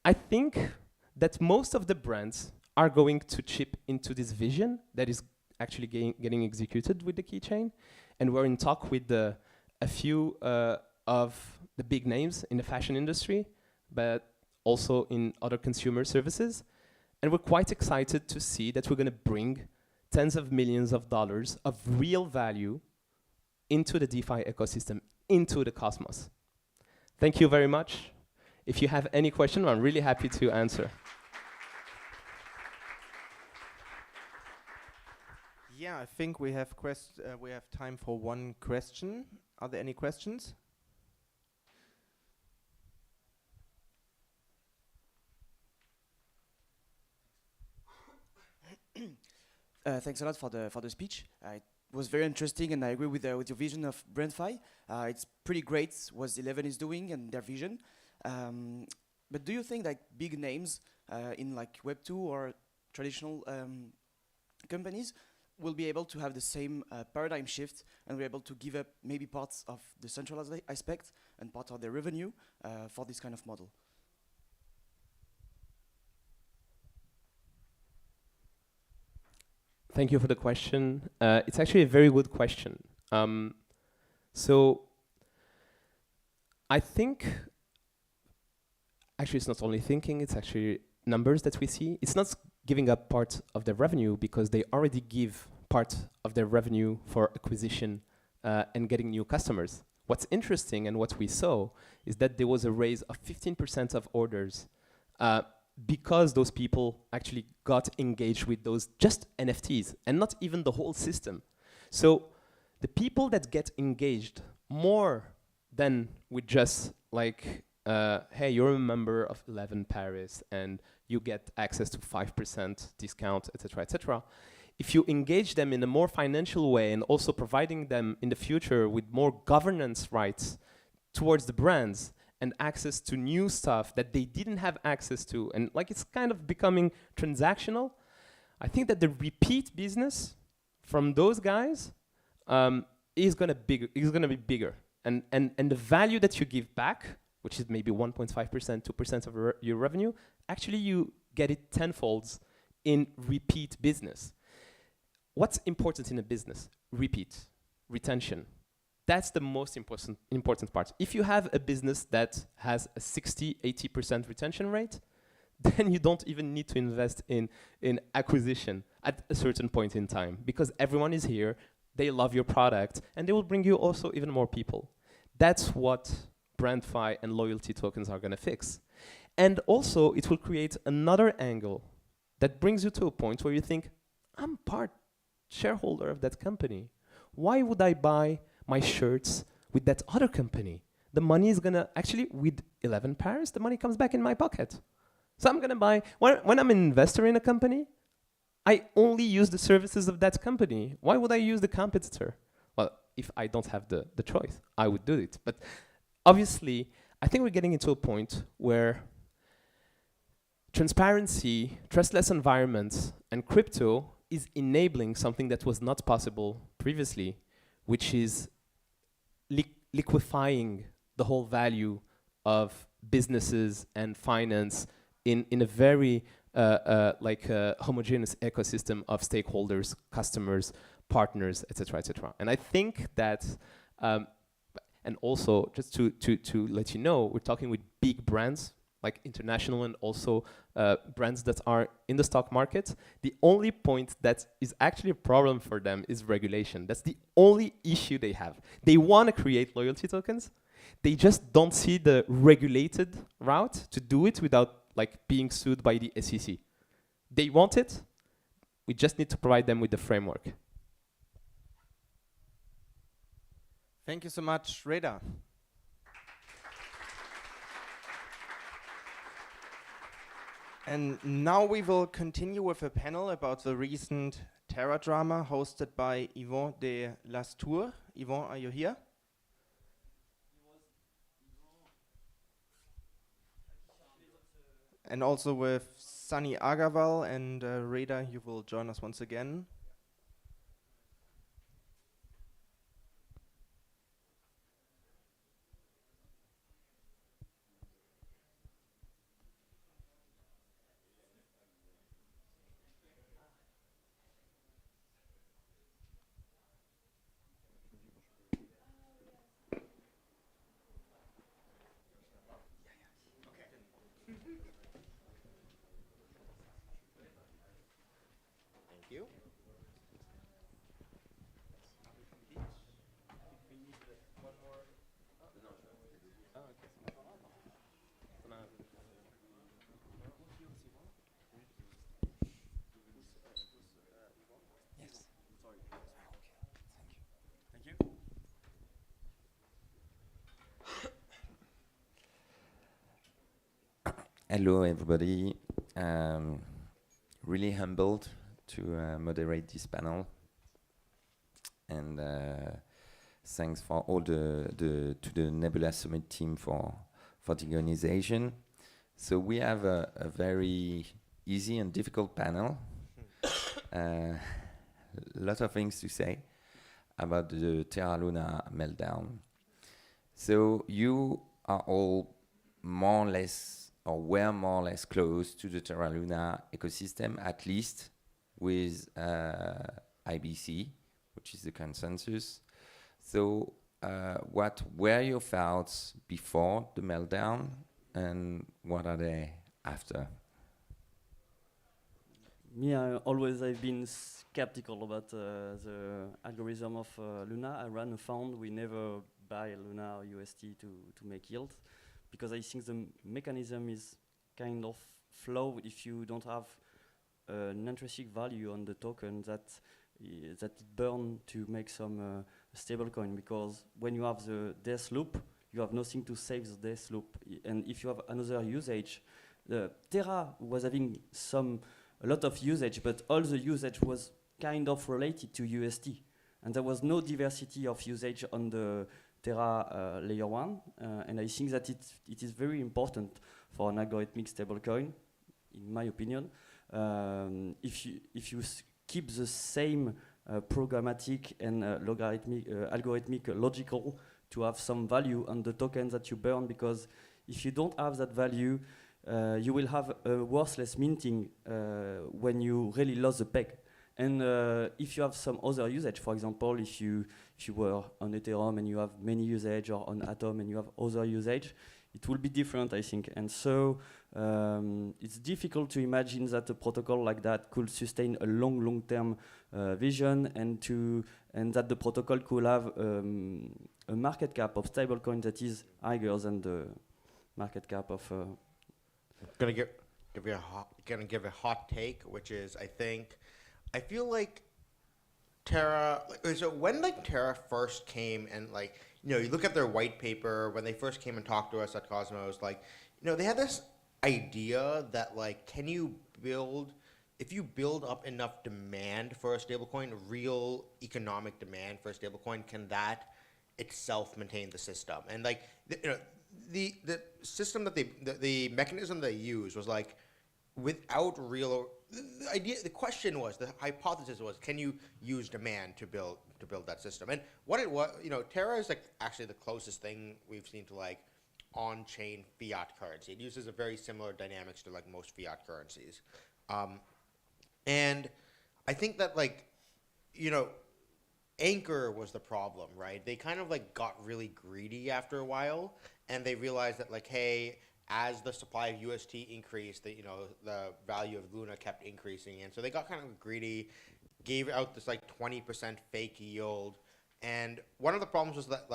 I think that most of the brands are going to chip into this vision that is actually getting executed with the keychain. And we're in talk with a few of the big names in the fashion industry, but also in other consumer services. And we're quite excited to see that we're going to bring tens of millions of dollars of real value into the DeFi ecosystem, into the cosmos. Thank you very much. If you have any question, I'm really happy to answer. Yeah, I think we have time for one question. Are there any questions? Thanks a lot for the speech. It was very interesting, and I agree with your vision of BrandFi. It's pretty great what 11 is doing and their vision. But do you think like big names in like Web2 or traditional companies will be able to have the same paradigm shift and be able to give up maybe parts of the centralized aspect and part of their revenue for this kind of model? Thank you for the question. It's actually a very good question. So I think, actually it's not only thinking, it's actually numbers that we see. It's not giving up part of their revenue because they already give part of their revenue for acquisition and getting new customers. What's interesting and what we saw is that there was a raise of 15% of orders because those people actually got engaged with those just NFTs and not even the whole system. So the people that get engaged more than with just like, hey, you're a member of 11 Paris and you get access to 5% discount, etc., etc. If you engage them in a more financial way and also providing them in the future with more governance rights towards the brands and access to new stuff that they didn't have access to, and like it's kind of becoming transactional, I think that the repeat business from those guys is gonna be bigger. And the value that you give back, which is maybe 1.5%, 2% of your revenue, actually you get it tenfolds in repeat business. What's important in a business? Repeat, retention. That's the most important part. If you have a business that has a 60, 80% retention rate, then you don't even need to invest in acquisition at a certain point in time because everyone is here, they love your product, and they will bring you also even more people. That's what BrandFi and loyalty tokens are gonna fix. And also, it will create another angle that brings you to a point where you think, I'm part shareholder of that company. Why would I buy my shirts with that other company? The money is gonna, actually with 11 Paris, the money comes back in my pocket. So I'm gonna buy, when I'm an investor in a company, I only use the services of that company. Why would I use the competitor? Well, if I don't have the choice, I would do it. But obviously, I think we're getting into a point where transparency, trustless environments, and crypto is enabling something that was not possible previously, which is liquefying the whole value of businesses and finance in a very homogeneous ecosystem of stakeholders, customers, partners, etc., etc. And I think that, and also just to let you know, we're talking with big brands, like international and also brands that are in the stock market. The only point that is actually a problem for them is regulation. That's the only issue they have. They want to create loyalty tokens. They just don't see the regulated route to do it without like being sued by the SEC. They want it. We just need to provide them with the framework. Thank you so much, Reda. And now we will continue with a panel about the recent Terra drama hosted by Yvon de Lastours. Yvon, are you here? And also with Sunny Aggarwal and Reda, you will join us once again. Hello, everybody. Really humbled to moderate this panel. And thanks for all to the Nebula Summit team for the organization. So we have a very easy and difficult panel. Lot of things to say about the Terra Luna meltdown. So you are all more or less, or were more or less close to the Terra Luna ecosystem, at least with IBC, which is the consensus. So what were your thoughts before the meltdown, and what are they after? Me, I've been skeptical about the algorithm of Luna. I ran a fund. We never buy Luna or UST to make yield, because I think the mechanism is kind of flawed if you don't have an intrinsic value on the token that it burn to make some stable coin. Because when you have the death loop, you have nothing to save the death loop. And if you have another usage, the Terra was having a lot of usage, but all the usage was kind of related to UST. And there was no diversity of usage on the Terra layer 1. And I think that it is very important for an algorithmic stablecoin, in my opinion. If you keep the same programmatic and algorithmic logical to have some value on the tokens that you burn, because if you don't have that value, you will have a worthless minting when you really lost the peg. And if you have some other usage, for example, if you were on Ethereum and you have many usage, or on Atom and you have other usage, it will be different, I think. And so it's difficult to imagine that a protocol like that could sustain a long-term vision, and that the protocol could have a market cap of stablecoin that is higher than the market cap of. Gonna give a hot take, which is I feel like Terra. So when Terra first came and you look at their white paper when they first came and talked to us at Cosmos, they had this idea that can you build, if you build up enough demand for a stablecoin, real economic demand for a stablecoin, can that itself maintain the system? And the system that the mechanism they used was without real. The question was, the hypothesis was, can you use demand to build that system? And what it was, Terra is actually the closest thing we've seen to on-chain fiat currency. It uses a very similar dynamics to most fiat currencies, and I think that Anchor was the problem, right? They kind of got really greedy after a while, and they realized that hey, as the supply of UST increased, the value of Luna kept increasing, and so they got kind of greedy, gave out this 20% fake yield, and one of the problems was that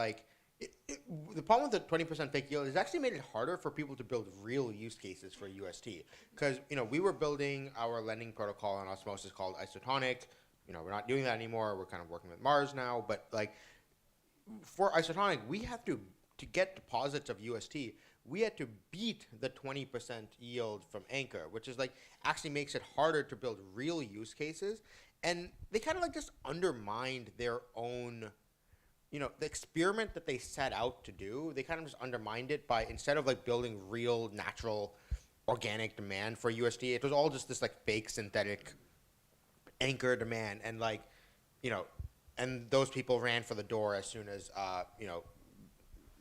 the problem with the 20% fake yield is actually made it harder for people to build real use cases for UST, because we were building our lending protocol on Osmosis called Isotonic. We're not doing that anymore. We're kind of working with Mars now, but for Isotonic, we have to get deposits of UST. We had to beat the 20% yield from Anchor, which is actually makes it harder to build real use cases. And they kind of just undermined their own, the experiment that they set out to do. They kind of just undermined it by, instead of building real, natural, organic demand for UST, it was all just this fake synthetic Anchor demand. And and those people ran for the door as soon as,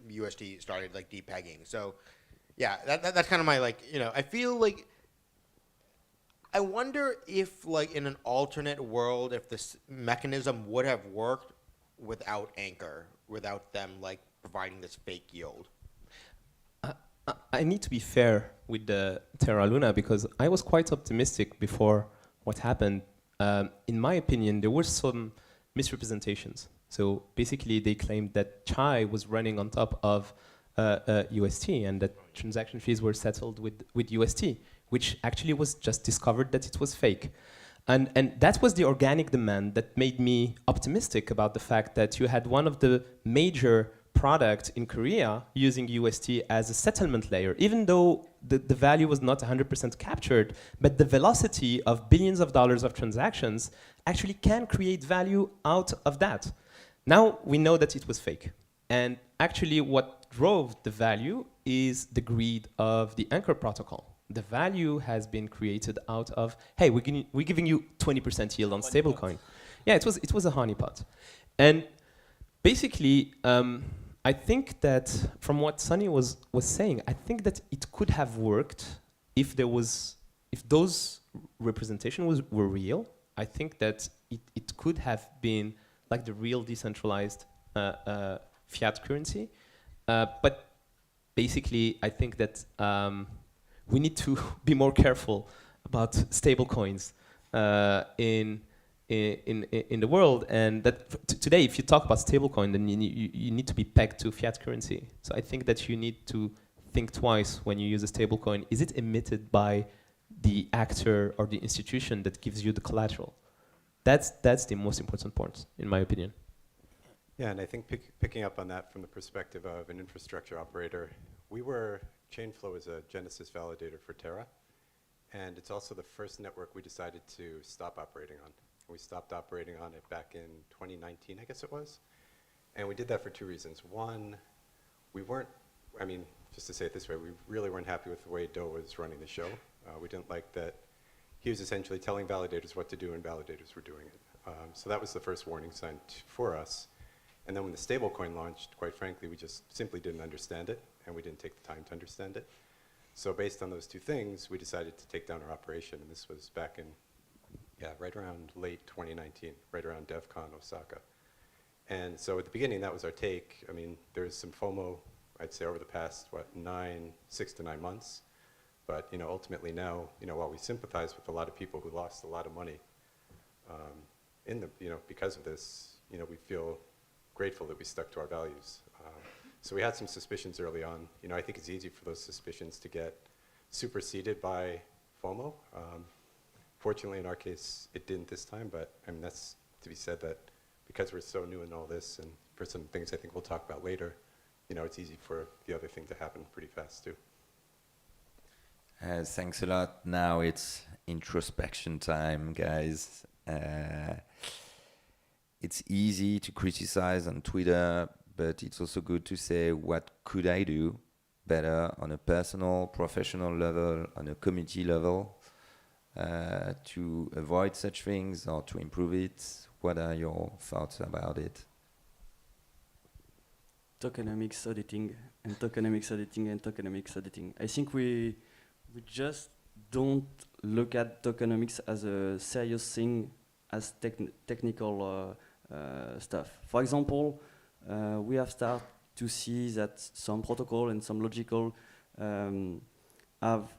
UST started depegging. So yeah, that's kind of my I feel I wonder if in an alternate world, if this mechanism would have worked without Anchor, without them providing this fake yield. I need to be fair with the Terra Luna, because I was quite optimistic before what happened. In my opinion, there were some misrepresentations. So basically, they claimed that Chai was running on top of UST, and that transaction fees were settled with UST, which actually was just discovered that it was fake. And that was the organic demand that made me optimistic about the fact that you had one of the major product in Korea using UST as a settlement layer, even though the value was not 100% captured, but the velocity of billions of dollars of transactions actually can create value out of that. Now we know that it was fake. And actually what drove the value is the greed of the Anchor protocol. The value has been created out of, hey, we're giving you 20% yield on stablecoin. Yeah, it was a honeypot. And basically, I think that from what Sunny was saying, I think that it could have worked if those representations were real. I think that it could have been like the real decentralized fiat currency. But basically, I think that we need to be more careful about stable coins in the world, and that today, if you talk about stablecoin, then you need to be pegged to fiat currency. So I think that you need to think twice when you use a stablecoin. Is it emitted by the actor or the institution that gives you the collateral? That's the most important point, in my opinion. Yeah, and I think picking up on that from the perspective of an infrastructure operator, Chainflow is a Genesis validator for Terra, and it's also the first network we decided to stop operating on. We stopped operating on it back in 2019, I guess it was. And we did that for two reasons. One, just to say it this way, we really weren't happy with the way Do was running the show. We didn't like that he was essentially telling validators what to do and validators were doing it. So that was the first warning sign for us. And then when the stablecoin launched, quite frankly, we just simply didn't understand it, and we didn't take the time to understand it. So based on those two things, we decided to take down our operation, and this was back in right around late 2019, right around DevCon Osaka. And so at the beginning, that was our take. I mean, there's some FOMO, I'd say, over the past, 6 to 9 months. But ultimately now, while we sympathize with a lot of people who lost a lot of money because of this, we feel grateful that we stuck to our values. So we had some suspicions early on. I think it's easy for those suspicions to get superseded by FOMO. Fortunately, in our case, it didn't this time, but that's to be said that because we're so new in all this, and for some things I think we'll talk about later, it's easy for the other thing to happen pretty fast too. Thanks a lot. Now it's introspection time, guys. It's easy to criticize on Twitter, but it's also good to say, what could I do better on a personal, professional level, on a community level, to avoid such things or to improve it? What are your thoughts about it? Tokenomics auditing and tokenomics auditing and tokenomics auditing. I think we just don't look at tokenomics as a serious thing, as technical stuff. For example, we have started to see that some protocol and some logical have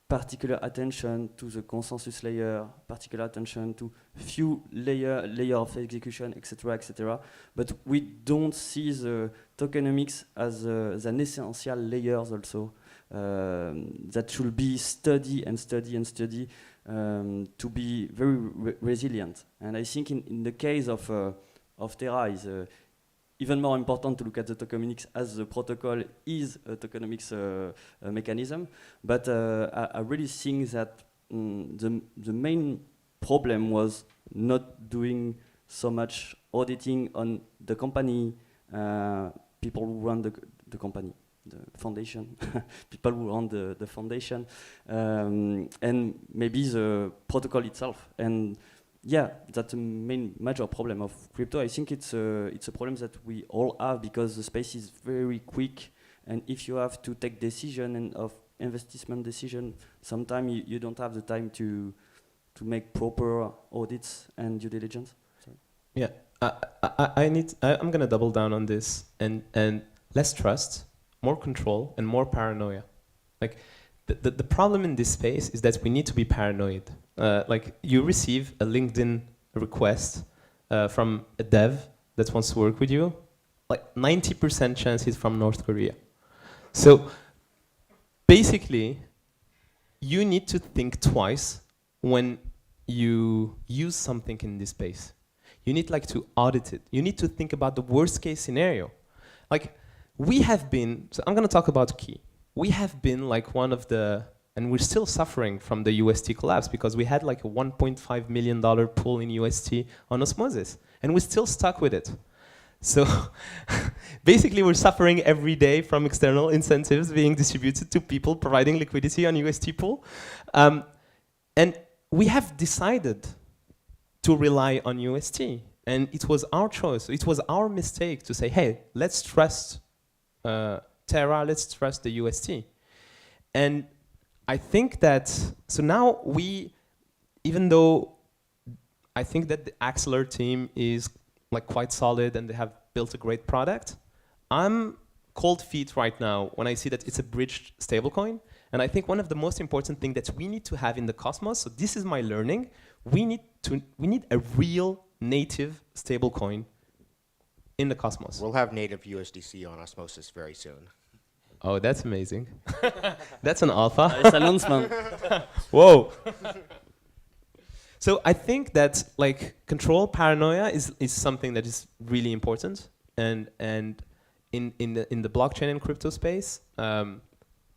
particular attention to the consensus layer, particular attention to few layer of execution, etc., etc. But we don't see the tokenomics as an essential layers also that should be study and study and study to be very resilient. And I think in the case of Terra, is even more important to look at the tokenomics as the protocol is a tokenomics mechanism. But I really think that the main problem was not doing so much auditing on the company, people who run the company, the foundation, people who run the foundation, and maybe the protocol itself. And yeah, that's a major problem of crypto. I think it's a problem that we all have because the space is very quick, and if you have to take decision and of investment decision, sometimes you don't have the time to make proper audits and due diligence. So. Yeah, I'm gonna double down on this and less trust, more control, and more paranoia. Like the problem in this space is that we need to be paranoid. Like you receive a LinkedIn request from a dev that wants to work with you, like 90% chance he's from North Korea. So basically, you need to think twice when you use something in this space. You need to audit it. You need to think about the worst case scenario. Like, we have been, so I'm going to talk about Key. We have been like one of the, and we're still suffering from the UST collapse because we had like a $1.5 million pool in UST on Osmosis, and we're still stuck with it. So basically, we're suffering every day from external incentives being distributed to people providing liquidity on UST pool. And we have decided to rely on UST. And it was our choice. It was our mistake to say, hey, let's trust Terra, let's trust the UST. And I think that, so now we, even though I think that the Axeler team is like quite solid and they have built a great product, I'm cold feet right now when I see that it's a bridged stablecoin. And I think one of the most important things that we need to have in the Cosmos, so this is my learning, we need a real native stablecoin in the Cosmos. We'll have native USDC on Osmosis very soon. Oh, that's amazing. That's an alpha. Nice announcement. Whoa. So I think that like control paranoia is something that is really important, and in the blockchain and crypto space,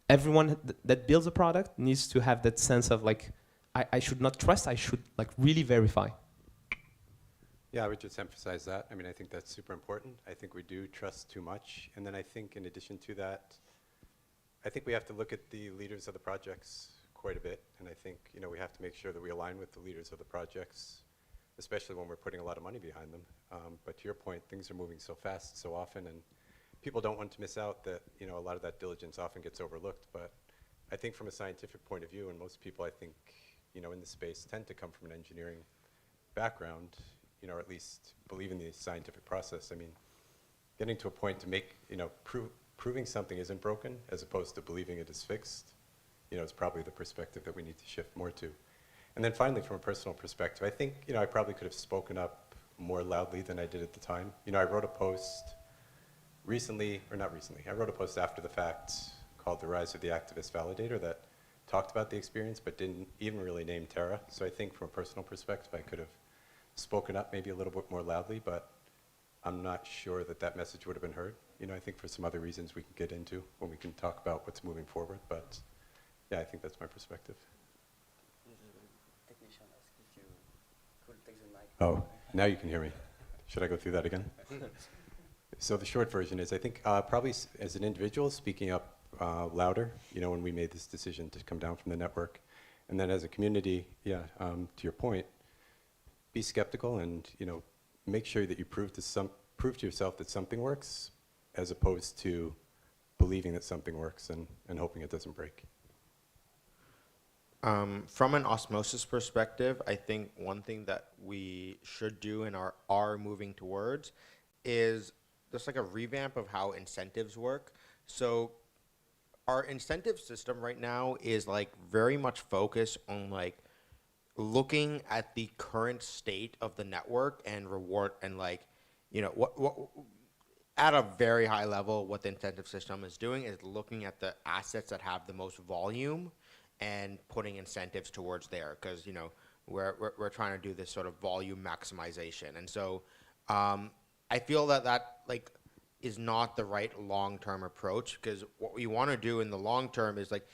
everyone that builds a product needs to have that sense of like I should not trust, I should like really verify. Yeah, I would just emphasize that. I mean, I think that's super important. I think we do trust too much. And then I think in addition to that, I think we have to look at the leaders of the projects quite a bit. And I think, you know, we have to make sure that we align with the leaders of the projects, especially when we're putting a lot of money behind them. But to your point, things are moving so fast so often, and people don't want to miss out that, you know, a lot of that diligence often gets overlooked. But I think from a scientific point of view, and most people I think, you know, in the space tend to come from an engineering background, you know, or at least believe in the scientific process. I mean, getting to a point to make, you know, proving something isn't broken as opposed to believing it is fixed, you know, is probably the perspective that we need to shift more to. And then finally, from a personal perspective, I think, you know, I probably could have spoken up more loudly than I did at the time. You know, I wrote a post recently, or not recently, I wrote a post after the fact called The Rise of the Activist Validator that talked about the experience but didn't even really name Terra. So I think from a personal perspective, I could have spoken up maybe a little bit more loudly, but I'm not sure that that message would have been heard. You know, I think for some other reasons we can get into when we can talk about what's moving forward, but yeah, I think that's my perspective. Oh, now you can hear me. Should I go through that again? So the short version is, I think probably as an individual, speaking up louder, you know, when we made this decision to come down from the network. And then as a community, yeah, to your point, be skeptical and, you know, make sure that you prove to yourself that something works as opposed to believing that something works and hoping it doesn't break. From an Osmosis perspective, I think one thing that we should do and are moving towards is just like a revamp of how incentives work. So our incentive system right now is like very much focused on like looking at the current state of the network and reward and like, you know, what at a very high level, what the incentive system is doing is looking at the assets that have the most volume and putting incentives towards there, because, you know, we're trying to do this sort of volume maximization. And so I feel that like is not the right long-term approach, because what we want to do in the long term is like,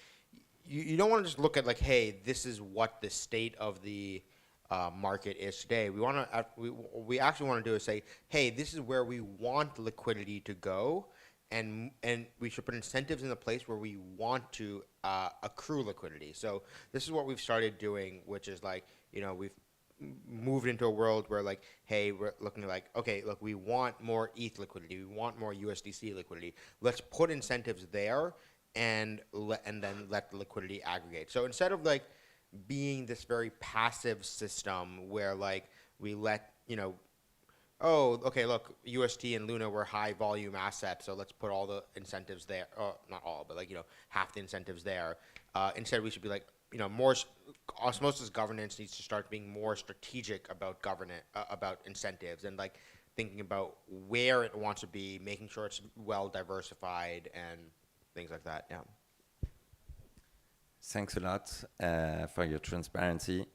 you don't want to just look at like, hey, this is what the state of the market is today. We want to we actually want to do is say, hey, this is where we want liquidity to go, and we should put incentives in the place where we want to accrue liquidity. So this is what we've started doing, which is like, you know, we've moved into a world where like, hey, we're looking like, okay, look, we want more ETH liquidity, we want more USDC liquidity. Let's put incentives there and then let the liquidity aggregate. So instead of like being this very passive system where like we let, you know, oh, okay, look, UST and Luna were high volume assets, so let's put all the incentives there. Oh, not all, but like, you know, half the incentives there. Instead, we should be like, you know, more Osmosis governance needs to start being more strategic about about incentives and like thinking about where it wants to be, making sure it's well diversified and things like that. Yeah. Thanks a lot for your transparency.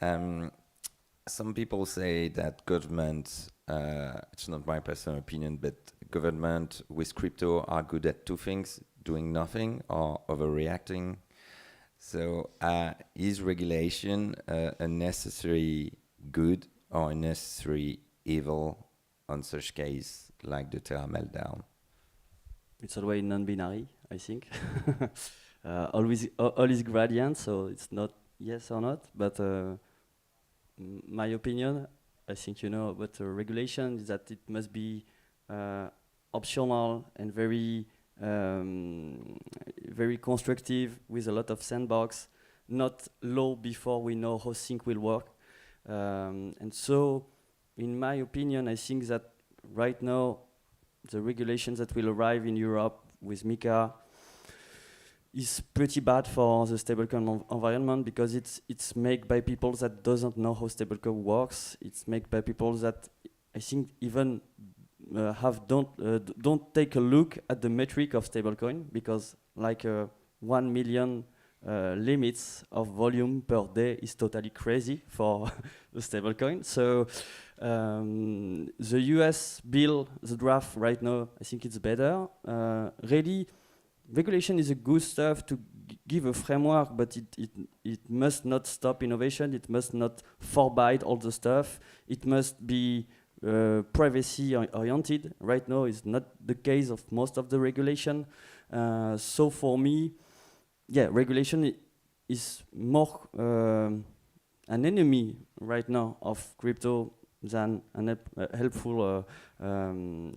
Some people say that government, it's not my personal opinion, but government with crypto are good at two things: doing nothing or overreacting. So is regulation a necessary good or a necessary evil on such case like the Terra meltdown? It's always non-binary, I think. All is gradient, so it's not yes or not. But my opinion, I think you know, but regulation is that it must be optional and very constructive with a lot of sandbox, not law before we know how things will work. And so, in my opinion, I think that right now, the regulations that will arrive in Europe with MiCA is pretty bad for the stablecoin environment, because it's made by people that doesn't know how stablecoin works. It's made by people that I think even don't take a look at the metric of stablecoin, because like 1 million limits of volume per day is totally crazy for the stablecoin. So the US bill, the draft right now, I think it's better. Really, regulation is a good stuff to give a framework, but it must not stop innovation. It must not forbid all the stuff. It must be privacy oriented. Right now, it's not the case of most of the regulation. So for me, yeah, regulation is more an enemy right now of crypto than a helpful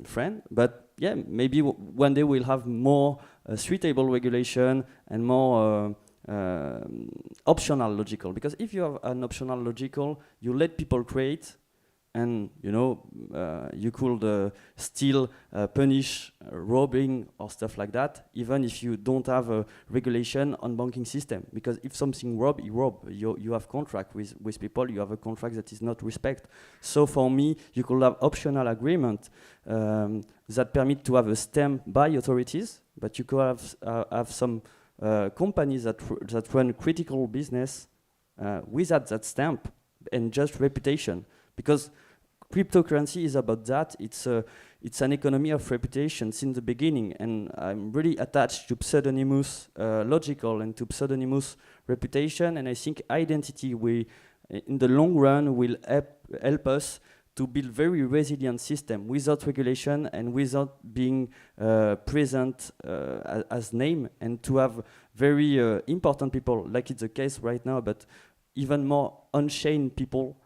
friend. But yeah, maybe one day we'll have more suitable regulation and more optional logical. Because if you have an optional logical, you let people create, and you know you could still punish robbing or stuff like that, even if you don't have a regulation on banking system. Because if something you have contract with people, you have a contract that is not respect. So for me, you could have optional agreement that permit to have a stamp by authorities, but you could have some companies that run critical business without that stamp and just reputation. Because cryptocurrency is about that. It's an economy of reputation since the beginning, and I'm really attached to pseudonymous logical and to pseudonymous reputation. And I think identity, in the long run, will help us to build very resilient system without regulation and without being present as name, and to have very important people, like it's the case right now, but even more on-chain people.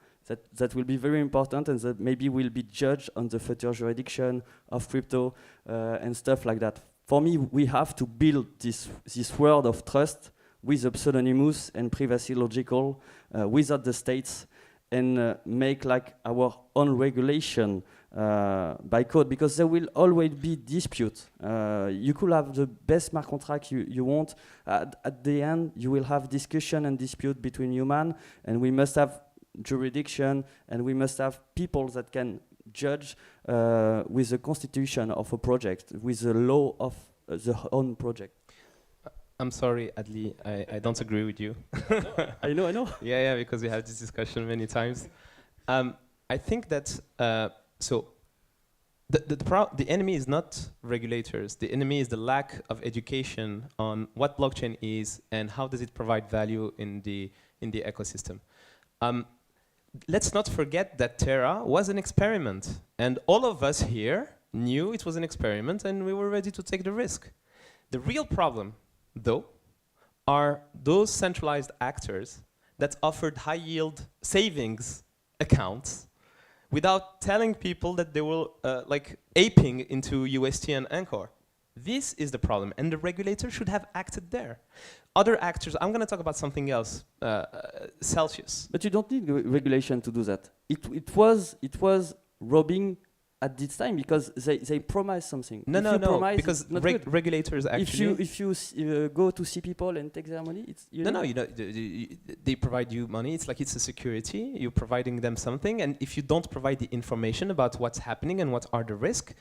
That will be very important, and that maybe will be judged on the future jurisdiction of crypto and stuff like that. For me, we have to build this world of trust with a pseudonymous and privacy logical without the states, and make like our own regulation by code, because there will always be dispute. You could have the best smart contract you want. At the end, you will have discussion and dispute between humans, and we must have jurisdiction, and we must have people that can judge with the constitution of a project, with the law of the own project. I'm sorry, Adli, I don't agree with you. I know. Yeah, because we had this discussion many times. I think that, so the enemy is not regulators. The enemy is the lack of education on what blockchain is and how does it provide value in the ecosystem. Let's not forget that Terra was an experiment, and all of us here knew it was an experiment, and we were ready to take the risk. The real problem, though, are those centralized actors that offered high-yield savings accounts without telling people that they were like aping into UST and Anchor. This is the problem, and the regulator should have acted there. Other actors, I'm going to talk about something else, Celsius. But you don't need regulation to do that. It was robbing at this time, because they promised something. No, because regulators actually... If you go to see people and take their money, it's... they provide you money. It's like it's a security. You're providing them something, and if you don't provide the information about what's happening and what are the risks,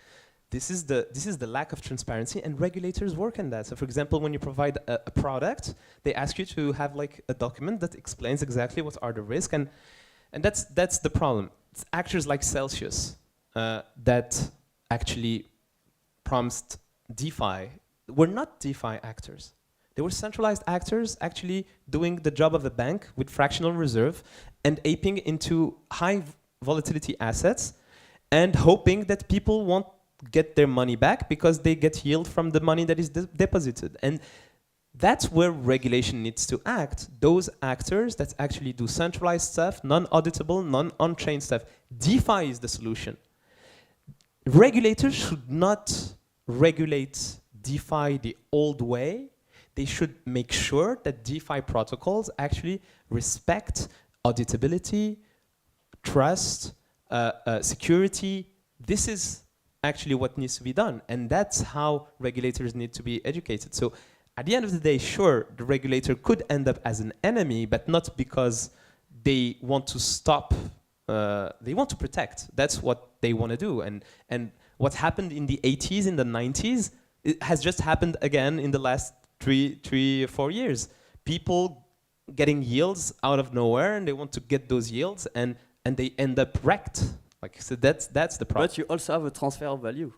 this is the lack of transparency, and regulators work on that. So for example, when you provide a product, they ask you to have like a document that explains exactly what are the risks, and that's the problem. It's actors like Celsius that actually promised DeFi were not DeFi actors. They were centralized actors actually doing the job of a bank with fractional reserve and aping into high volatility assets and hoping that people won't get their money back because they get yield from the money that is deposited. And that's where regulation needs to act. Those actors that actually do centralized stuff, non-auditable, non-on-chain stuff. DeFi is the solution. Regulators should not regulate DeFi the old way. They should make sure that DeFi protocols actually respect auditability, trust, security. This is actually what needs to be done. And that's how regulators need to be educated. So at the end of the day, sure, the regulator could end up as an enemy, but not because they want to stop, they want to protect. That's what they want to do. And what happened in the 80s, in the 90s, it has just happened again in the last 3 or 4 years. People getting yields out of nowhere, and they want to get those yields, and they end up wrecked. Like, so that's the problem. But you also have a transfer of value.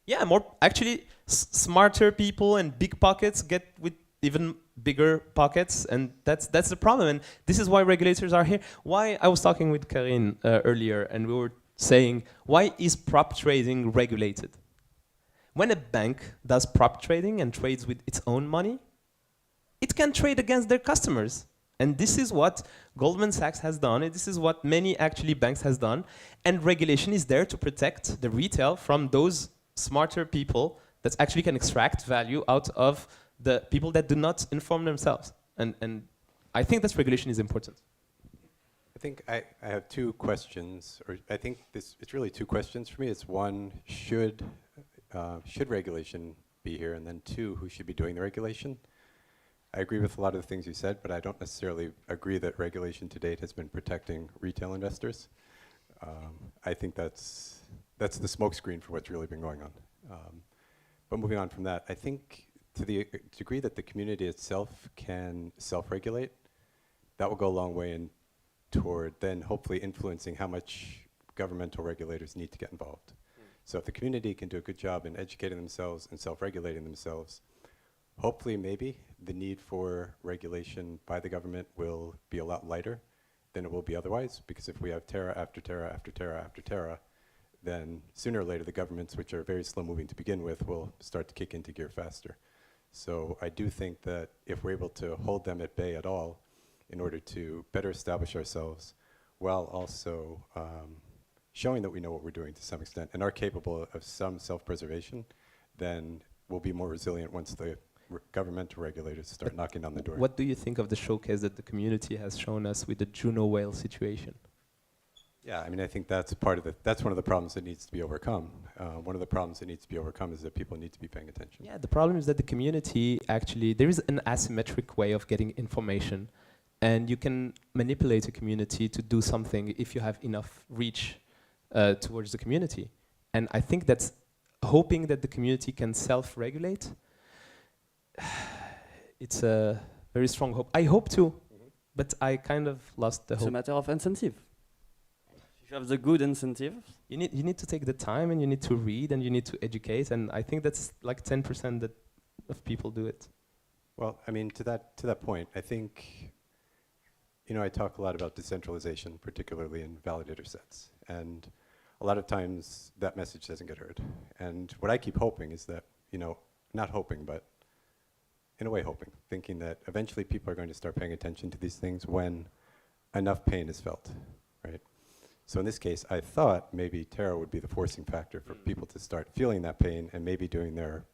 Yeah, more actually smarter people and big pockets get with even bigger pockets, and that's the problem. And this is why regulators are here. Why I was talking with Karine earlier, and we were saying, why is prop trading regulated? When a bank does prop trading and trades with its own money, it can trade against their customers. And this is what Goldman Sachs has done, and this is what many actually banks has done. And regulation is there to protect the retail from those smarter people that actually can extract value out of the people that do not inform themselves. And I think that regulation is important. I think I have two questions, or I think it's really two questions for me. It's one, should regulation be here? And then two, who should be doing the regulation? I agree with a lot of the things you said, but I don't necessarily agree that regulation to date has been protecting retail investors. I think that's the smokescreen for what's really been going on. But moving on from that, I think to the degree that the community itself can self-regulate, that will go a long way toward then hopefully influencing how much governmental regulators need to get involved. So if the community can do a good job in educating themselves and self-regulating themselves, hopefully maybe the need for regulation by the government will be a lot lighter than it will be otherwise, because if we have Terra after Terra after Terra after Terra, then sooner or later the governments, which are very slow moving to begin with, will start to kick into gear faster. So I do think that if we're able to hold them at bay at all in order to better establish ourselves while also showing that we know what we're doing to some extent and are capable of some self-preservation, then we'll be more resilient once the governmental regulators start knocking on the door. What do you think of the showcase that the community has shown us with the Juno whale situation? Yeah, I mean, I think that's part of that's one of the problems that needs to be overcome. One of the problems that needs to be overcome is that people need to be paying attention. Yeah, the problem is that the community actually, there is an asymmetric way of getting information, and you can manipulate a community to do something if you have enough reach towards the community. And I think that's hoping that the community can self-regulate. It's a very strong hope. I hope to, but I kind of lost the hope. It's a matter of incentive. If you have the good incentive, you need to take the time, and you need to read, and you need to educate, and I think that's like 10% of people do it. Well, I mean, to that point, I think, you know, I talk a lot about decentralization, particularly in validator sets, and a lot of times that message doesn't get heard. And what I keep hoping is that, you know, not hoping, but in a way hoping, thinking that eventually people are going to start paying attention to these things when enough pain is felt, right? So in this case, I thought maybe Terra would be the forcing factor for people to start feeling that pain and maybe doing their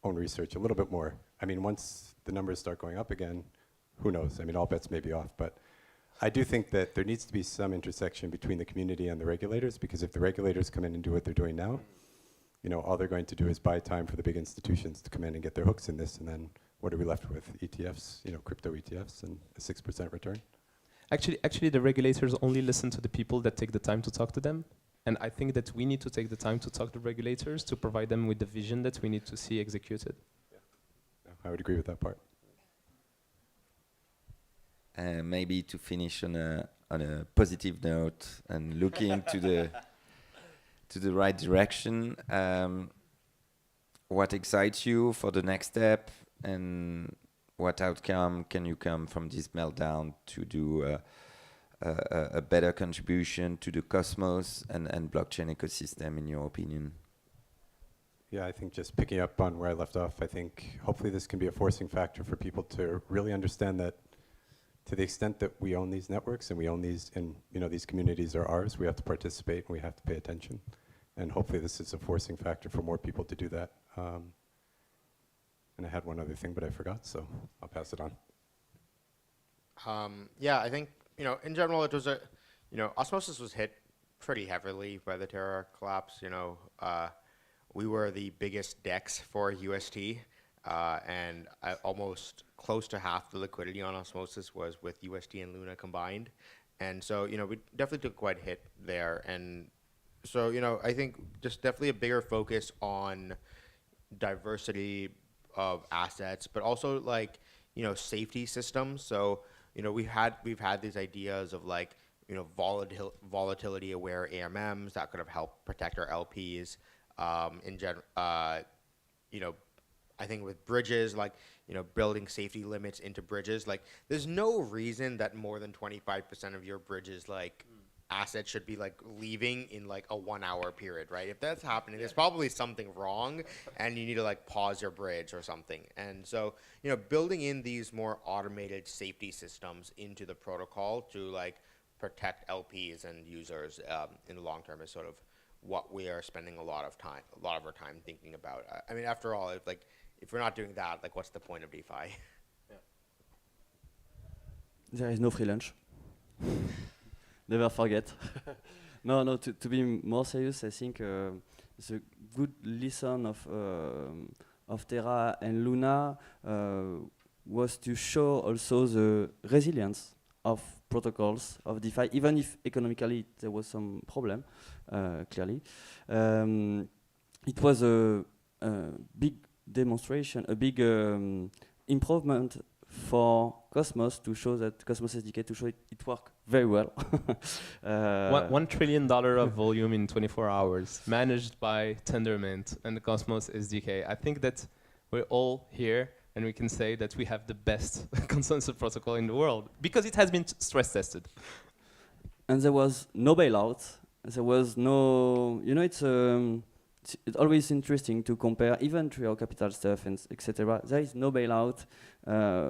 own research a little bit more. I mean, once the numbers start going up again, who knows? I mean, all bets may be off, but I do think that there needs to be some intersection between the community and the regulators, because if the regulators come in and do what they're doing now, you know, all they're going to do is buy time for the big institutions to come in and get their hooks in this, and then what are we left with? ETFs, you know, crypto ETFs and a 6% return? Actually, the regulators only listen to the people that take the time to talk to them. And I think that we need to take the time to talk to regulators to provide them with the vision that we need to see executed. Yeah, I would agree with that part. Maybe to finish on a positive note and looking to the right direction. what excites you for the next step, and what outcome can you come from this meltdown to do a better contribution to the Cosmos and blockchain ecosystem, in your opinion? Yeah, I think just picking up on where I left off, I think hopefully this can be a forcing factor for people to really understand that to the extent that we own these networks and we own these, and these communities are ours, we have to participate and we have to pay attention. And hopefully this is a forcing factor for more people to do that. And I had one other thing, but I forgot, so I'll pass it on. Yeah, I think, in general, it was Osmosis was hit pretty heavily by the Terra collapse. We were the biggest DEX for UST, and almost close to half the liquidity on Osmosis was with UST and Luna combined. And so, we definitely took quite a hit there. And so, I think just definitely a bigger focus on diversity of assets, but also safety systems. So, we've had these ideas of volatility aware AMMs that could have helped protect our LPs. In general, I think with bridges, building safety limits into bridges, there's no reason that more than 25% of your bridges, assets should be leaving in a 1 hour period, right? If that's happening, there's probably something wrong and you need to pause your bridge or something. And so, building in these more automated safety systems into the protocol to protect LPs and users in the long term is sort of what we are spending a lot of our time thinking about. I mean, after all, if we're not doing that, what's the point of DeFi? Yeah. There is no free lunch. Never forget. No, to be more serious, I think the good lesson of Terra and Luna was to show also the resilience of protocols of DeFi, even if economically there was some problem, clearly. It was a big demonstration, a big improvement for Cosmos to show that Cosmos SDK to show it worked very well. $1 trillion of volume in 24 hours, managed by Tendermint and the Cosmos SDK. I think that we're all here and we can say that we have the best consensus protocol in the world because it has been stress tested. And there was no bailout. There was no, it's always interesting to compare even to our capital stuff and etc. There is no bailout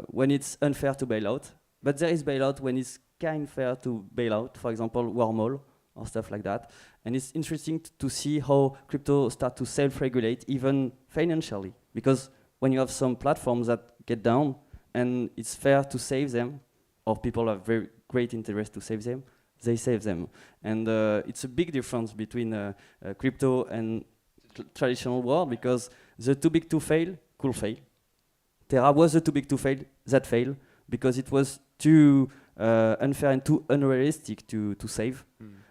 when it's unfair to bailout, but there is bailout when it's kind fair to bailout, for example, wormhole or stuff like that. And it's interesting to see how crypto start to self-regulate even financially, because when you have some platforms that get down and it's fair to save them, or people have very great interest to save them, they save them. And it's a big difference between crypto and traditional world, because the too big to fail could fail. Terra was the too big to fail that failed because it was too unfair and too unrealistic to save.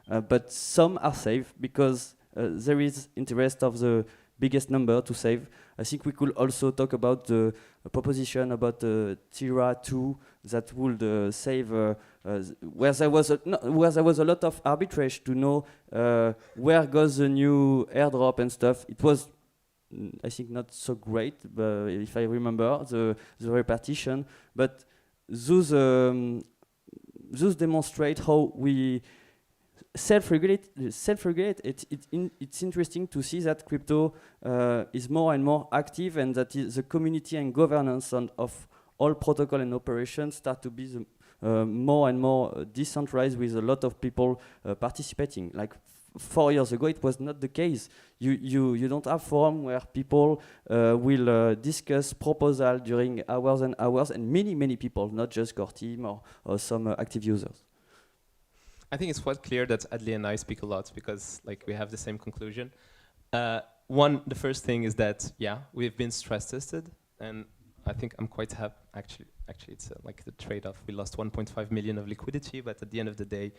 But some are saved because there is interest of the biggest number to save. I think we could also talk about the proposition about Terra 2 that would save where there was a lot of arbitrage to know where goes the new airdrop and stuff. It was, I think, not so great, but if I remember the repartition. But those demonstrate how we self-regulate. It's interesting to see that crypto is more and more active, and that the community and governance of all protocol and operations start to be more and more decentralized, with a lot of people participating. Like 4 years ago, it was not the case. You don't have forum where people will discuss proposal during hours and hours, and many people, not just core team or some active users. I think it's quite clear that Adli and I speak a lot because we have the same conclusion. The first thing is that, yeah, we've been stress tested, and I think I'm quite happy. Actually, it's the trade-off. We lost 1.5 million of liquidity, but at the end of the day,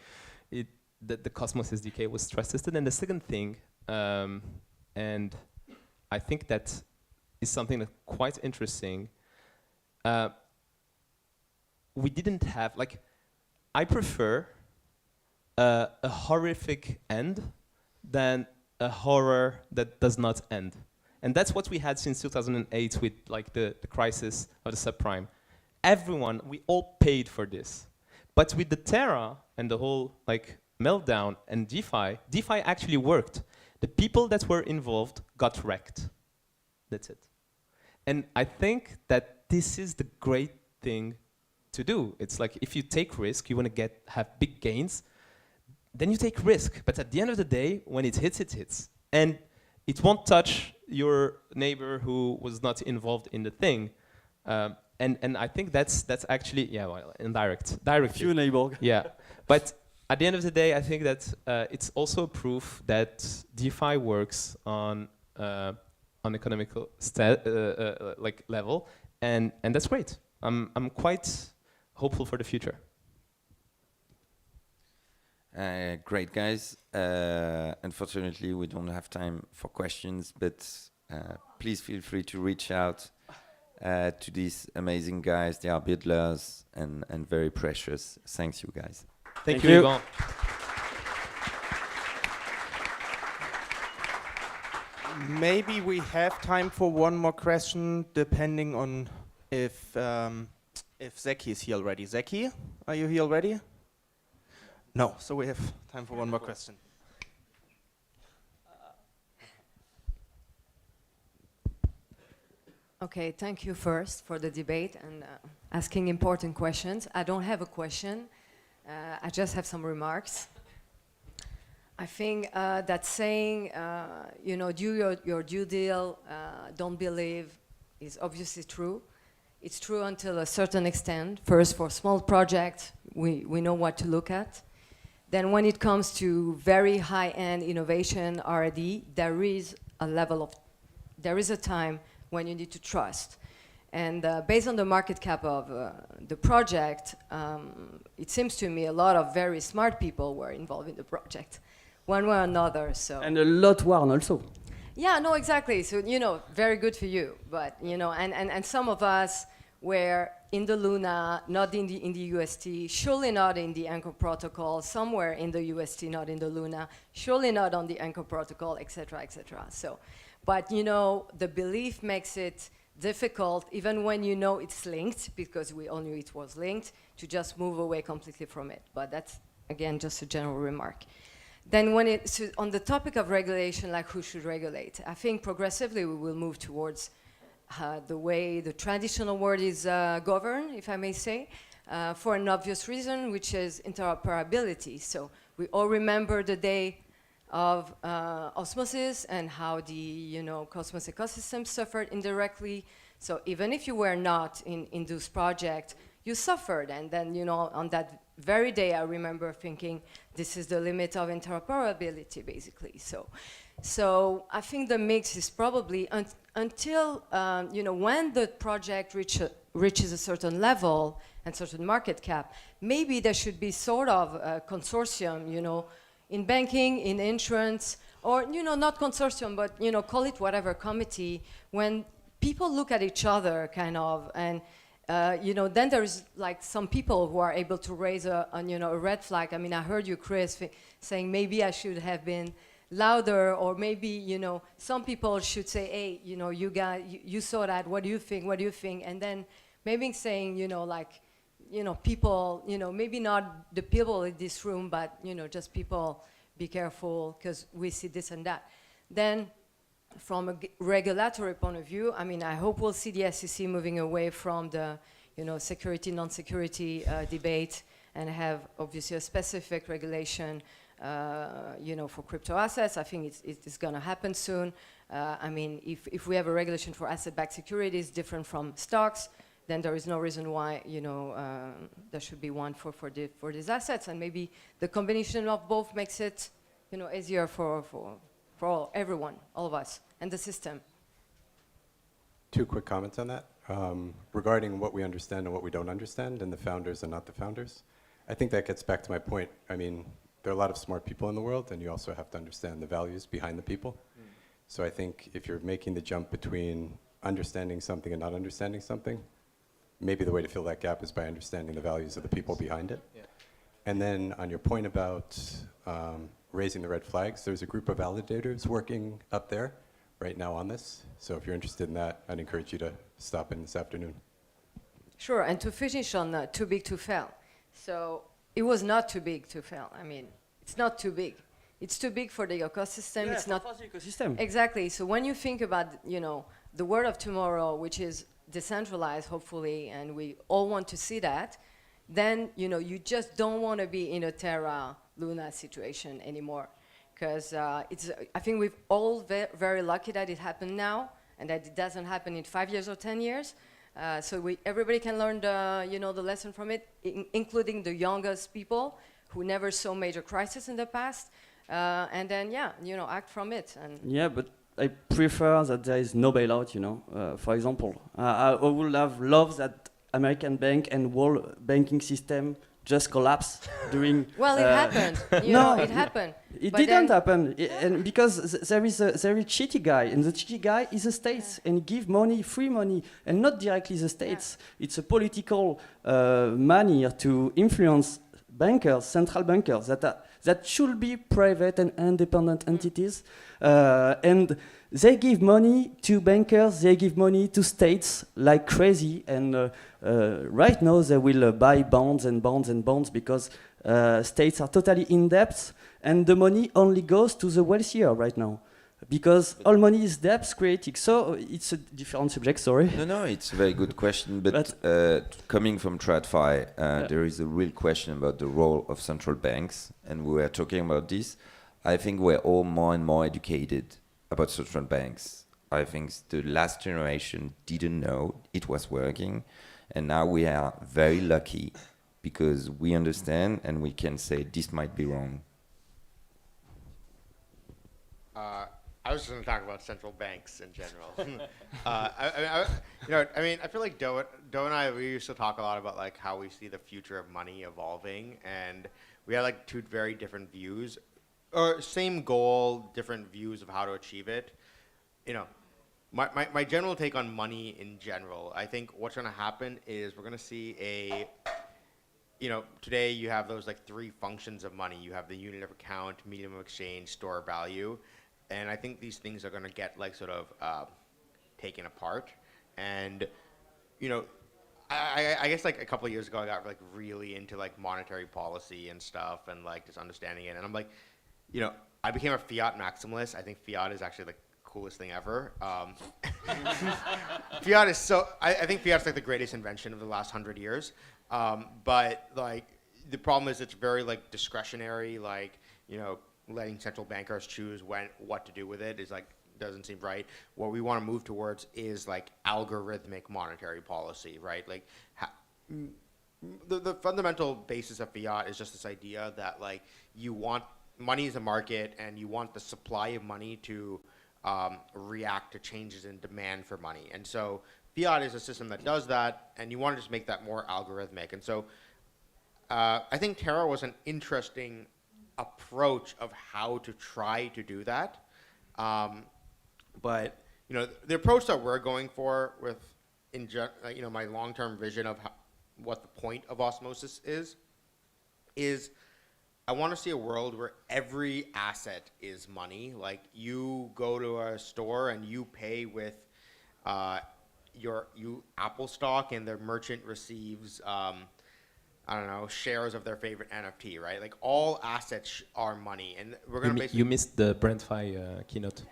the Cosmos SDK was stress tested. And the second thing, and I think that is something that's quite interesting. We didn't have, I prefer a horrific end than a horror that does not end. And that's what we had since 2008 with like the crisis of the subprime. Everyone, we all paid for this. But with the Terra and the whole like Meltdown and DeFi, DeFi actually worked. The people that were involved got wrecked. That's it. And I think that this is the great thing to do. It's like if you take risk, you want to have big gains, then you take risk. But at the end of the day, when it hits, it hits. And it won't touch your neighbor who was not involved in the thing. And I think that's actually, yeah, well, indirect. Directly. Few neighbor. Yeah. But at the end of the day, I think that it's also proof that DeFi works on economical like level, and that's great. I'm quite hopeful for the future. Great, guys. Unfortunately, we don't have time for questions, but please feel free to reach out to these amazing guys. They are builders and very precious. Thanks, you guys. Thank you. Yvan. Maybe we have time for one more question, depending on if Zaki is here already. Zaki, are you here already? No, so we have time for one more question. Okay, thank you first for the debate and asking important questions. I don't have a question. I just have some remarks. I think that saying, do your due deal, don't believe, is obviously true. It's true until a certain extent. First, for small projects, we know what to look at. Then when it comes to very high-end innovation, R&D, there is a time when you need to trust. And based on the market cap of the project, it seems to me a lot of very smart people were involved in the project, one way or another. So. And a lot were also. Yeah, no, exactly. So, very good for you. But, and some of us were in the Luna, not in the UST, surely not in the Anchor protocol, somewhere in the UST, not in the Luna, surely not on the Anchor protocol, etc., etc. So, but, the belief makes it difficult, even when you know it's linked, because we all knew it was linked, to just move away completely from it. But that's, again, just a general remark. Then on the topic of regulation, like who should regulate, I think progressively we will move towards the way the traditional world is governed, if I may say, for an obvious reason, which is interoperability. So we all remember the day of osmosis and how the Cosmos ecosystem suffered indirectly. So even if you were not in those projects, you suffered. And then on that very day, I remember thinking, this is the limit of interoperability, basically. So I think the mix is probably until when the project reaches a certain level and certain market cap, maybe there should be sort of a consortium, in banking, in insurance, or not consortium, but call it whatever, committee, when people look at each other kind of, and then there's like some people who are able to raise a red flag. I mean, I heard you, Chris, saying maybe I should have been louder, or maybe some people should say, hey, you guys, you saw that. What do you think? What do you think? And then maybe saying, people, maybe not the people in this room, but just people, be careful because we see this and that. Then, from a regulatory point of view, I mean, I hope we'll see the SEC moving away from the, security, non-security debate, and have obviously a specific regulation, for crypto assets. I think it's going to happen soon. I mean, if we have a regulation for asset-backed securities different from stocks, then there is no reason why, there should be one for these assets, and maybe the combination of both makes it, easier for everyone, all of us, and the system. Two quick comments on that. Regarding what we understand and what we don't understand, and the founders and not the founders. I think that gets back to my point. I mean, there are a lot of smart people in the world, and you also have to understand the values behind the people. So I think if you're making the jump between understanding something and not understanding something, maybe the way to fill that gap is by understanding the values of the people behind it. Yeah. And then on your point about raising the red flags, there's a group of validators working up there right now on this. So if you're interested in that, I'd encourage you to stop in this afternoon. Sure, and to finish on too big to fail. So it was not too big to fail. I mean, it's not too big. It's too big for the ecosystem. Yeah, it's for not the ecosystem. Exactly. So when you think about, the world of tomorrow, which is decentralized, hopefully, and we all want to see that, then, you just don't want to be in a Terra Luna situation anymore. Because I think we've all very lucky that it happened now, and that it doesn't happen in 5 years or 10 years. So everybody can learn the lesson from it, including the youngest people who never saw major crisis in the past, and then act from it. And yeah, but I prefer that there is no bailout. For example, I would have loved that American bank and world banking system just collapse during. Well, it happened. It happened. It didn't happen, and because there is a cheaty guy, and the cheaty guy is the states, and give money, free money, and not directly the states. It's a political manner to influence bankers, central bankers that should be private and independent entities, and they give money to bankers, they give money to states like crazy, and right now they will buy bonds and bonds and bonds because states are totally in debt, and the money only goes to the wealthier right now. Because all money is debts creating. So it's a different subject, sorry. No, it's a very good question. But coming from TradFi, there is a real question about the role of central banks. And we were talking about this. I think we're all more and more educated about central banks. I think the last generation didn't know it was working. And now we are very lucky because we understand and we can say this might be wrong. I was just going to talk about central banks in general. I feel like Do and I, we used to talk a lot about like how we see the future of money evolving, and we had like two very different views, or same goal, different views of how to achieve it. My general take on money in general, I think what's going to happen is we're going to see today you have those like three functions of money. You have the unit of account, medium of exchange, store of value. And I think these things are going to get like sort of taken apart. And, I guess like a couple of years ago, I got like really into like monetary policy and stuff and like just understanding it. And I'm like, I became a fiat maximalist. I think fiat is actually the coolest thing ever. Fiat is I think fiat's like the greatest invention of the last 100 years. But like the problem is it's very like discretionary, like, letting central bankers choose what to do with it is like doesn't seem right. What we want to move towards is like algorithmic monetary policy, right? Like the fundamental basis of fiat is just this idea that like you want money is a market and you want the supply of money to react to changes in demand for money. And so fiat is a system that does that, and you want to just make that more algorithmic. And so I think Terra was an interesting approach of how to try to do that, but the approach that we're going for with my long-term vision of what the point of osmosis is I want to see a world where every asset is money. Like you go to a store and you pay with your Apple stock, and the merchant receives shares of their favorite NFT, right? Like all assets are money, and we're gonna basically. You missed the BrandFi keynote.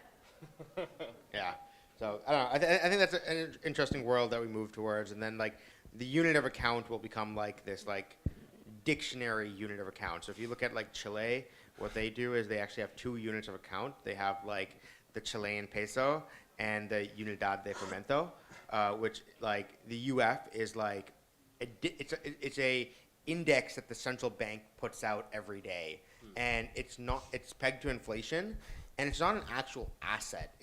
Yeah, so I don't know. I think that's an interesting world that we move towards, and then like the unit of account will become like this like dictionary unit of account. So if you look at like Chile, what they do is they actually have two units of account. They have like the Chilean peso and the Unidad de Fomento, which like the UF is like it's a index that the central bank puts out every day, and it's pegged to inflation, and it's not an actual asset.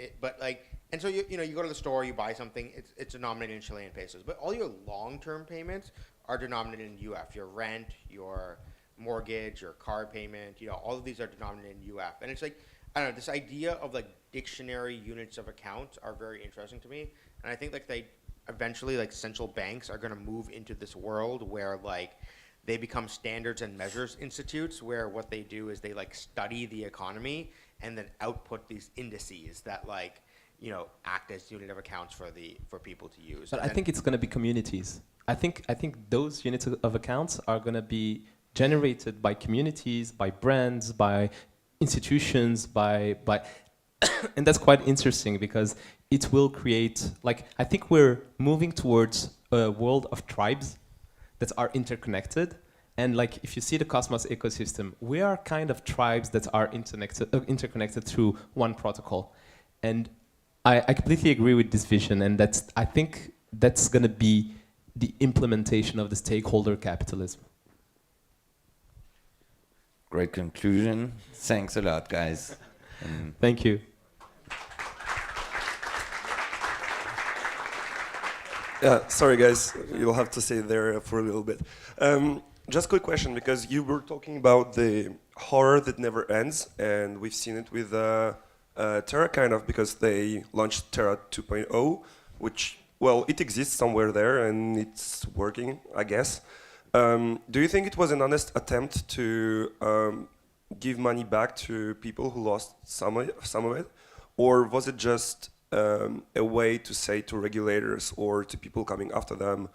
And so you go to the store, you buy something, it's denominated in Chilean pesos, but all your long-term payments are denominated in UF. Your rent, your mortgage, your car payment, all of these are denominated in UF, and it's like I don't know, this idea of like dictionary units of accounts are very interesting to me, and I think like eventually like central banks are going to move into this world where like they become standards and measures institutes, where what they do is they like study the economy and then output these indices that like act as unit of accounts for people to use. But I think it's going to be communities. I think those units of accounts are going to be generated by communities, by brands, by institutions, by and that's quite interesting because it will create, like, I think we're moving towards a world of tribes that are interconnected. And like, if you see the Cosmos ecosystem, we are kind of tribes that are interconnected through one protocol. And I completely agree with this vision, and I think that's going to be the implementation of the stakeholder capitalism. Great conclusion. Thanks a lot, guys. Thank you. Sorry, guys. You'll have to stay there for a little bit. Just a quick question, because you were talking about the horror that never ends, and we've seen it with Terra, kind of, because they launched Terra 2.0, which, well, it exists somewhere there, and it's working, I guess. Do you think it was an honest attempt to give money back to people who lost some of it? Or was it just a way to say to regulators or to people coming after them,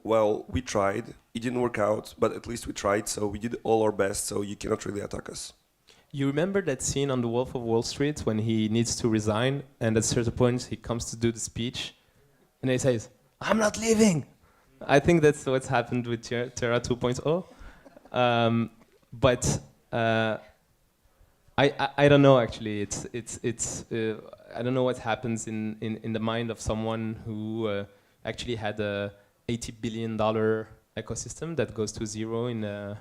well, we tried, it didn't work out, but at least we tried, so we did all our best, so you cannot really attack us? You remember that scene on The Wolf of Wall Street when he needs to resign, and at a certain point he comes to do the speech, and he says, "I'm not leaving." I think that's what's happened with Terra 2.0. But I don't know, actually. I don't know what happens in the mind of someone who actually had a $80 billion ecosystem that goes to zero in a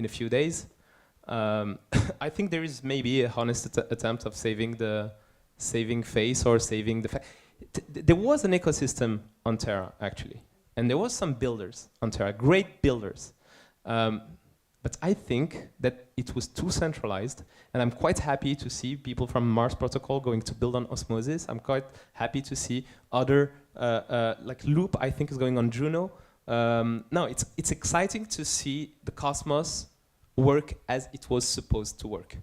few days. I think there is maybe a honest attempt of saving face or saving the fact. There was an ecosystem on Terra, actually. And there was some builders on Terra, great builders. But I think that it was too centralized, and I'm quite happy to see people from Mars Protocol going to build on Osmosis. I'm quite happy to see other, like Loop, I think, is going on Juno. No, it's exciting to see the Cosmos work as it was supposed to work.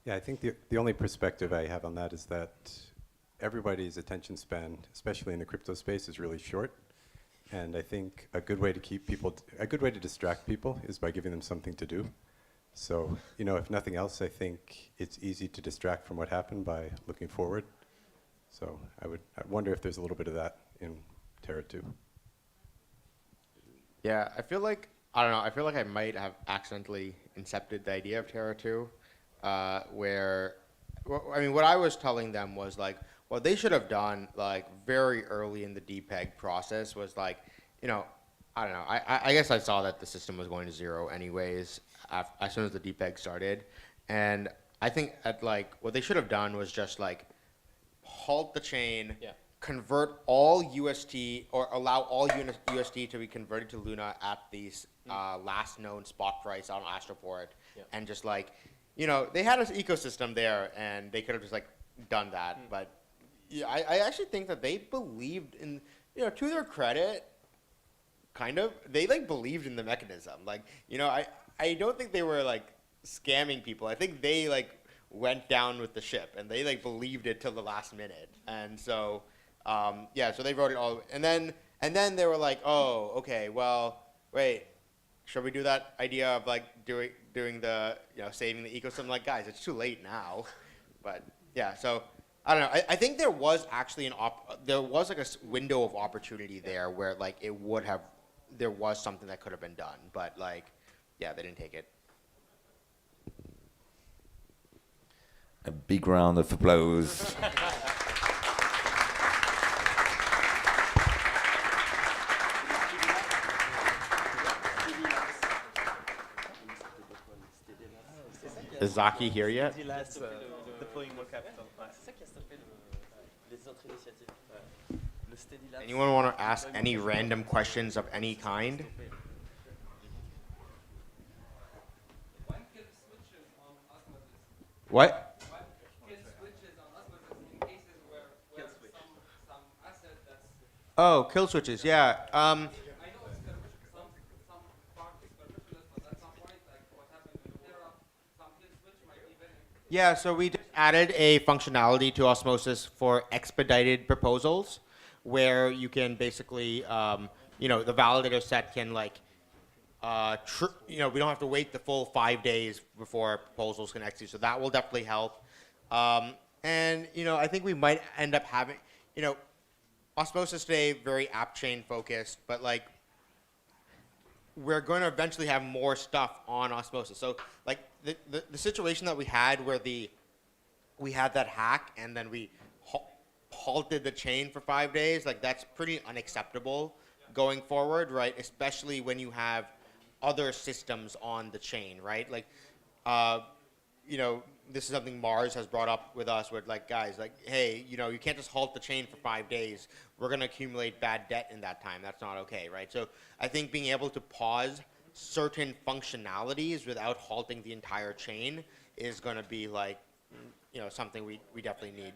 Yeah, I think the only perspective I have on that is that everybody's attention span, especially in the crypto space, is really short. And I think a good way to distract people is by giving them something to do. So, if nothing else, I think it's easy to distract from what happened by looking forward. So I wonder if there's a little bit of that in Terra 2. Yeah, I feel like I might have accidentally incepted the idea of Terra 2, where, what I was telling them was like, what they should have done, like, very early in the DPEG process was like, I don't know. I guess I saw that the system was going to zero anyways as soon as the DPEG started. And I think what they should have done was just, like, halt the chain, convert all UST, or allow all UST to be converted to Luna at the last known spot price on Astroport. And just, like, they had an ecosystem there, and they could have just, like, done that. But yeah, I actually think that they believed in, to their credit, kind of, they, like, believed in the mechanism. Like, I don't think they were, like, scamming people. I think they, like, went down with the ship, and they, like, believed it till the last minute. And so, so they wrote it all, and then they were like, oh, okay, well, wait, should we do that idea of, like, doing the, saving the ecosystem? Like, guys, it's too late now. But yeah, so I don't know. I think there was actually there was like a window of opportunity there where, like, there was something that could have been done, but, like, yeah, they didn't take it. A big round of applause. Is Zaki here yet? Anyone want to ask any random questions of any kind? What? Oh, kill switches, yeah. Yeah, so we just added a functionality to Osmosis for expedited proposals, where you can basically, the validator set can we don't have to wait the full 5 days before proposals can execute. So that will definitely help. And I think we might end up having, Osmosis today very app chain focused, but we're going to eventually have more stuff on Osmosis. So the situation that we had where we had that hack and then we halted the chain for 5 days, that's pretty unacceptable going forward, right? Especially when you have other systems on the chain, right? This is something Mars has brought up with us where guys, hey, you can't just halt the chain for 5 days. We're going to accumulate bad debt in that time. That's not okay, right? So I think being able to pause certain functionalities without halting the entire chain is going to be something we definitely need.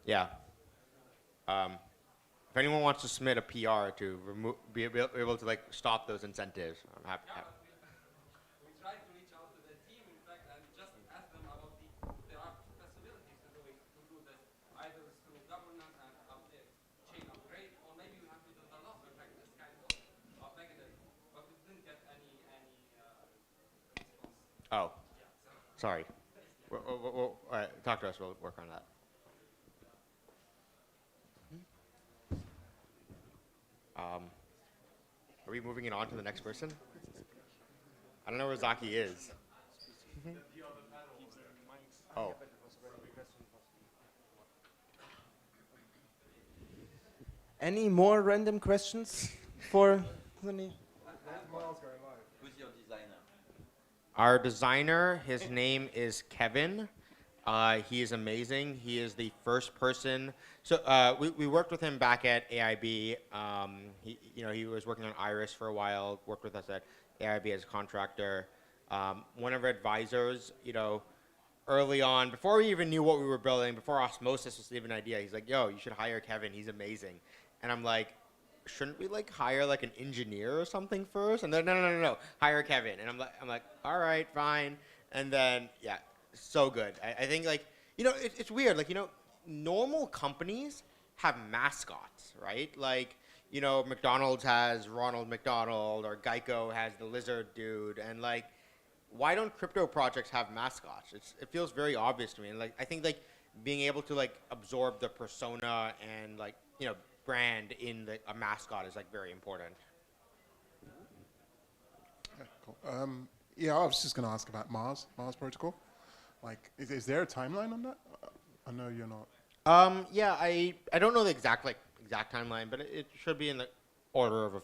Yeah. If anyone wants to submit a PR to be able to stop those incentives, I'm happy. We tried to reach out to the team, in fact, and just ask them about there are possibilities to do this, either through governance and chain upgrade, or maybe we have to do the loss effect, this kind of mechanism. But we didn't get any response. Oh, sorry. All right, talk to us. We'll work on that. Are we moving it on to the next person? I don't know where Zaki is. Oh. Any more random questions for Sunny? Who's your designer? Our designer, his name is Kevin. He is amazing. He is the first person. So we worked with him back at AIB. He was working on Iris for a while. Worked with us at AIB as a contractor. One of our advisors, early on, before we even knew what we were building, before Osmosis was even an idea, he's like, "Yo, you should hire Kevin. He's amazing." And I'm like, "Shouldn't we hire an engineer or something first?" And then no, hire Kevin. And I'm like, "All right, fine." And then so good. I think it's weird. Normal companies have mascots, right? McDonald's has Ronald McDonald, or Geico has the lizard dude, and why don't crypto projects have mascots? It feels very obvious to me, and I think being able to absorb the persona and brand in a mascot is very important. Okay, cool. I was just going to ask about Mars protocol. Is there a timeline on that? I know you're not. I don't know the exact timeline, but it should be in the order of a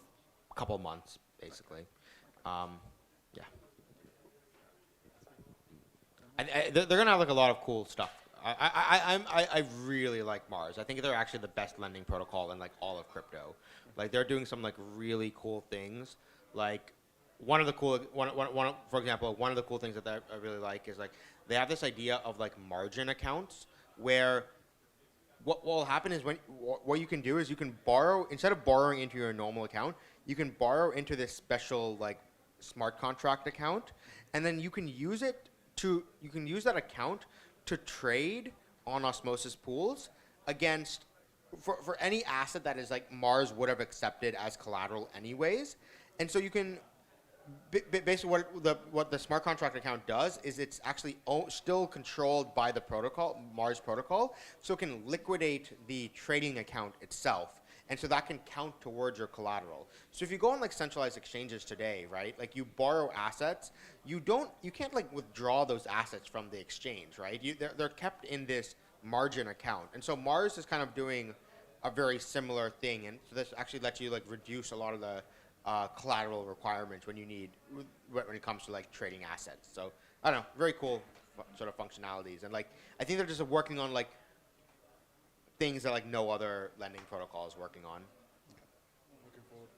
couple months, basically. They're gonna have a lot of cool stuff. I really like Mars. I think they're actually the best lending protocol in all of crypto. They're doing some really cool things. For example, one of the cool things that I really like is they have this idea of margin accounts, where what will happen is what you can do is you can borrow, instead of borrowing into your normal account, you can borrow into this special smart contract account, and then you can use that account to trade on Osmosis pools against for any asset that is Mars would have accepted as collateral anyways. And so you can basically what the smart contract account does is it's actually still controlled by the protocol, Mars protocol, so it can liquidate the trading account itself, and so that can count towards your collateral. So if you go on centralized exchanges today, right, you borrow assets, you can't withdraw those assets from the exchange, right? They're kept in this margin account, and so Mars is kind of doing a very similar thing, and so this actually lets you reduce a lot of the collateral requirements when it comes to trading assets. So I don't know, very cool sort of functionalities, and I think they're just working on things that no other lending protocol is working on. Looking forward.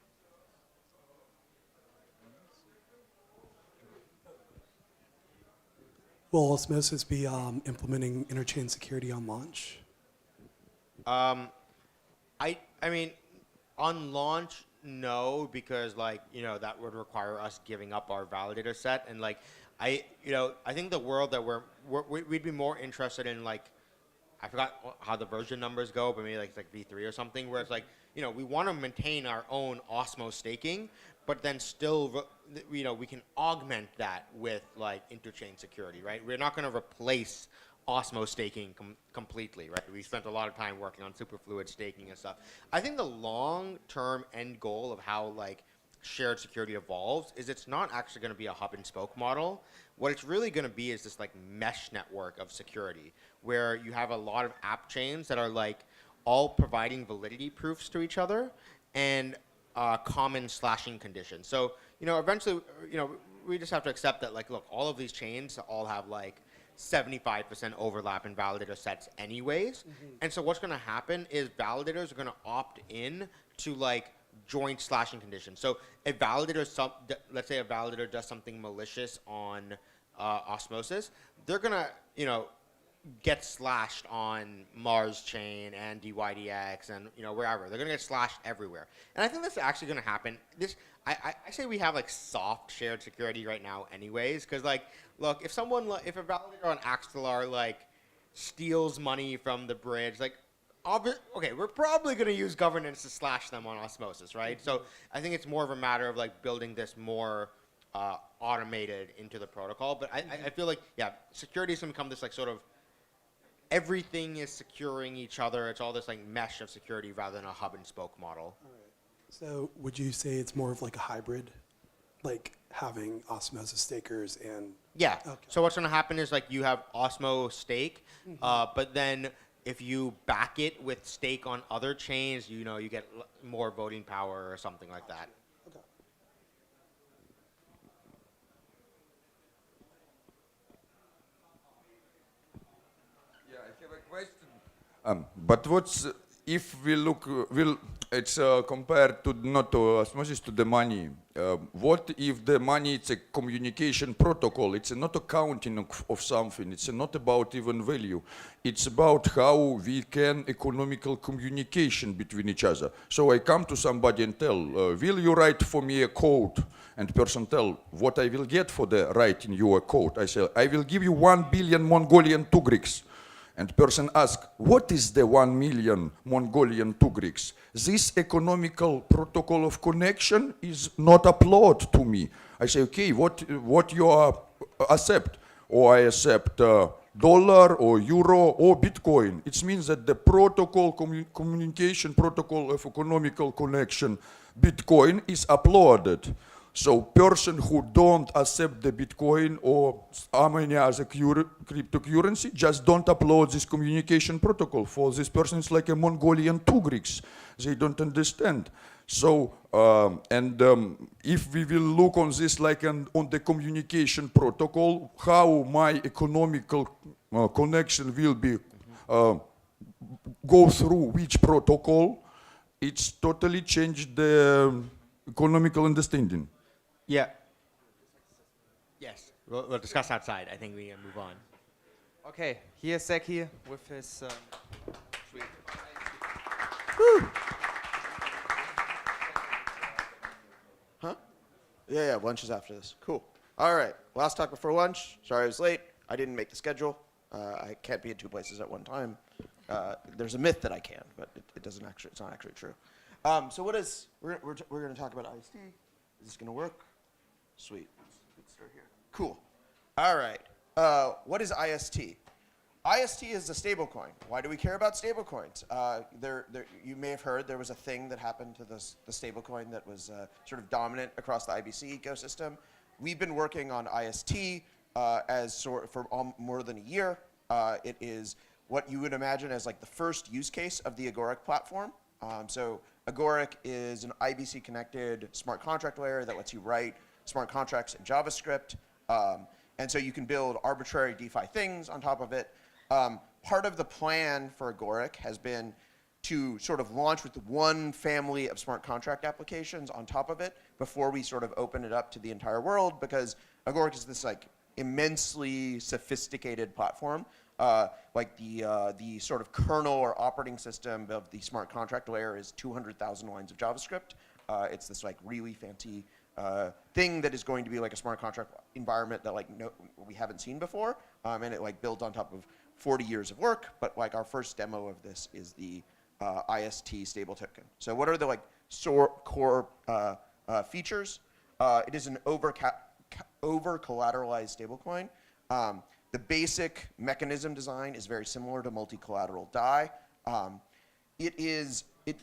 Will Osmosis be implementing interchain security on launch? I mean, on launch, no, because like, you know, that would require us giving up our validator set. And like, I think the world that we'd be more interested in, like, I forgot how the version numbers go, but maybe like it's like V3 or something, where it's like, you know, we want to maintain our own Osmo staking, but then still, you know, we can augment that with like interchain security, right? We're not going to replace Osmo staking completely, right? We spent a lot of time working on superfluid staking and stuff. I think the long-term end goal of how like shared security evolves is it's not actually going to be a hub and spoke model. What it's really going to be is this like mesh network of security where you have a lot of app chains that are like all providing validity proofs to each other and common slashing conditions. So, you know, eventually, you know, we just have to accept that like, look, all of these chains all have like 75% overlap in validator sets anyways. And so what's going to happen is validators are going to opt in to like joint slashing conditions. So a validator, let's say a validator does something malicious on Osmosis, they're going to, you know, get slashed on Mars chain and DYDX and, you know, wherever. They're going to get slashed everywhere. And I think that's actually going to happen. I say we have like soft shared security right now anyways, because like, look, if a validator on Axelar like steals money from the bridge, like, okay, we're probably going to use governance to slash them on Osmosis, right? So I think it's more of a matter of like building this more automated into the protocol. But I feel like, yeah, security is going to become this like sort of everything is securing each other. It's all this like mesh of security rather than a hub and spoke model. All right. So would you say it's more of like a hybrid, like having Osmosis stakers and? Yeah. Okay. So what's going to happen is like you have Osmo stake, but then if you back it with stake on other chains, you know, you get more voting power or something like that. Okay. Yeah, I have a question. But what's if we look, it's compared to not to Osmosis to the money. What if the money it's a communication protocol? It's not a counting of something. It's not about even value. It's about how we can economical communication between each other. So I come to somebody and tell, will you write for me a code? And person tell what I will get for the writing your code. I say I will give you 1 billion Mongolian tugriks. And person asks, what is the 1 million Mongolian tugriks? This economical protocol of connection is not applaud to me. I say, okay, what you accept? Or I accept dollar or euro or Bitcoin. It means that the protocol, communication protocol of economical connection, Bitcoin is applauded. So person who don't accept the Bitcoin or any other cryptocurrency just don't upload this communication protocol. For this person, it's like a Mongolian tugriks. They don't understand. So, if we will look on this like on the communication protocol, how my economical connection will be go through which protocol, it's totally changed the economical understanding. Yeah. Yes. We'll discuss outside. I think we can move on. Okay, here's Zaki with his sweet. Woo. Huh? Yeah, lunch is after this. Cool. All right, last talk before lunch. Sorry I was late. I didn't make the schedule. I can't be in 2 places at one time. There's a myth that I can, but it's not actually true. So we're going to talk about IST. Is this going to work? Sweet. Let's start here. Cool. All right. What is IST? IST is a stablecoin. Why do we care about stablecoins? You may have heard there was a thing that happened to the stablecoin that was sort of dominant across the IBC ecosystem. We've been working on IST for more than a year. It is what you would imagine as like the first use case of the Agoric platform. So Agoric is an IBC-connected smart contract layer that lets you write smart contracts in JavaScript. And so you can build arbitrary DeFi things on top of it. Part of the plan for Agoric has been to sort of launch with one family of smart contract applications on top of it before we sort of open it up to the entire world, because Agoric is this like immensely sophisticated platform. Like the sort of kernel or operating system of the smart contract layer is 200,000 lines of JavaScript. It's this like really fancy thing that is going to be like a smart contract environment that like we haven't seen before, and it like builds on top of 40 years of work. But like our first demo of this is the IST stable token. So what are the like core features? It is an over collateralized stablecoin. The basic mechanism design is very similar to multi-collateral DAI.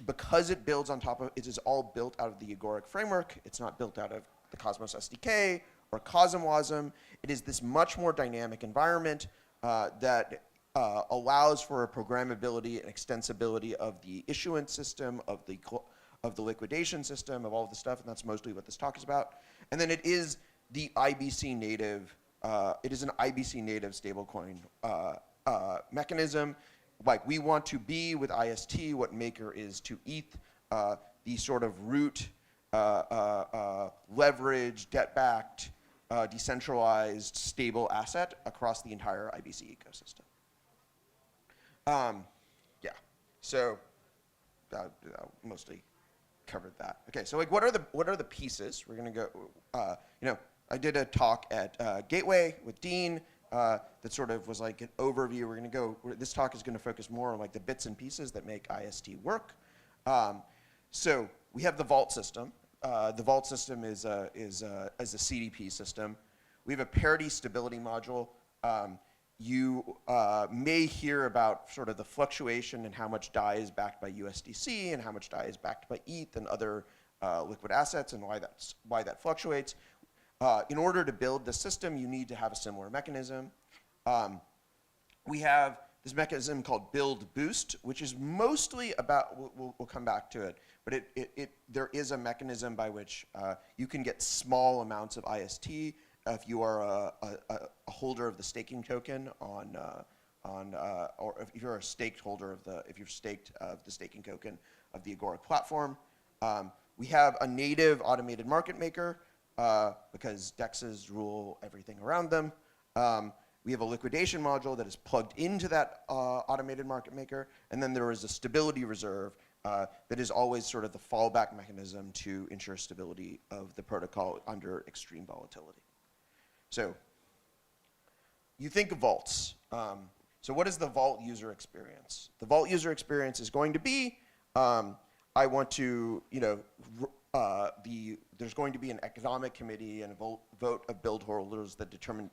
Because it builds on top of, it is all built out of the Agoric framework. It's not built out of the Cosmos SDK or CosmWasm. It is this much more dynamic environment that allows for a programmability and extensibility of the issuance system, of the liquidation system, of all of the stuff, and that's mostly what this talk is about. And then it is the IBC native. It is an IBC native stablecoin mechanism. Like we want to be with IST what Maker is to ETH, the sort of root, leverage, debt-backed, decentralized, stable asset across the entire IBC ecosystem. Yeah, so mostly covered that. Okay, so like what are the pieces? We're gonna go. I did a talk at Gateway with Dean that sort of was like an overview. We're gonna go. This talk is gonna focus more on like the bits and pieces that make IST work. So we have the vault system. The vault system is a CDP system. We have a parity stability module. You may hear about sort of the fluctuation and how much DAI is backed by USDC and how much DAI is backed by ETH and other liquid assets and why that fluctuates. In order to build the system, you need to have a similar mechanism. We have this mechanism called build boost, which is mostly about, we'll come back to it, but there is a mechanism by which you can get small amounts of IST if you are a holder of the staking token or if you're a staked holder if you're staked of the staking token of the Agoric platform. We have a native automated market maker because DEXs rule everything around them. We have a liquidation module that is plugged into that automated market maker, and then there is a stability reserve that is always sort of the fallback mechanism to ensure stability of the protocol under extreme volatility. So you think of vaults. So what is the vault user experience? The vault user experience is going to be, I want to, there's going to be an economic committee and a vote of build holders that determine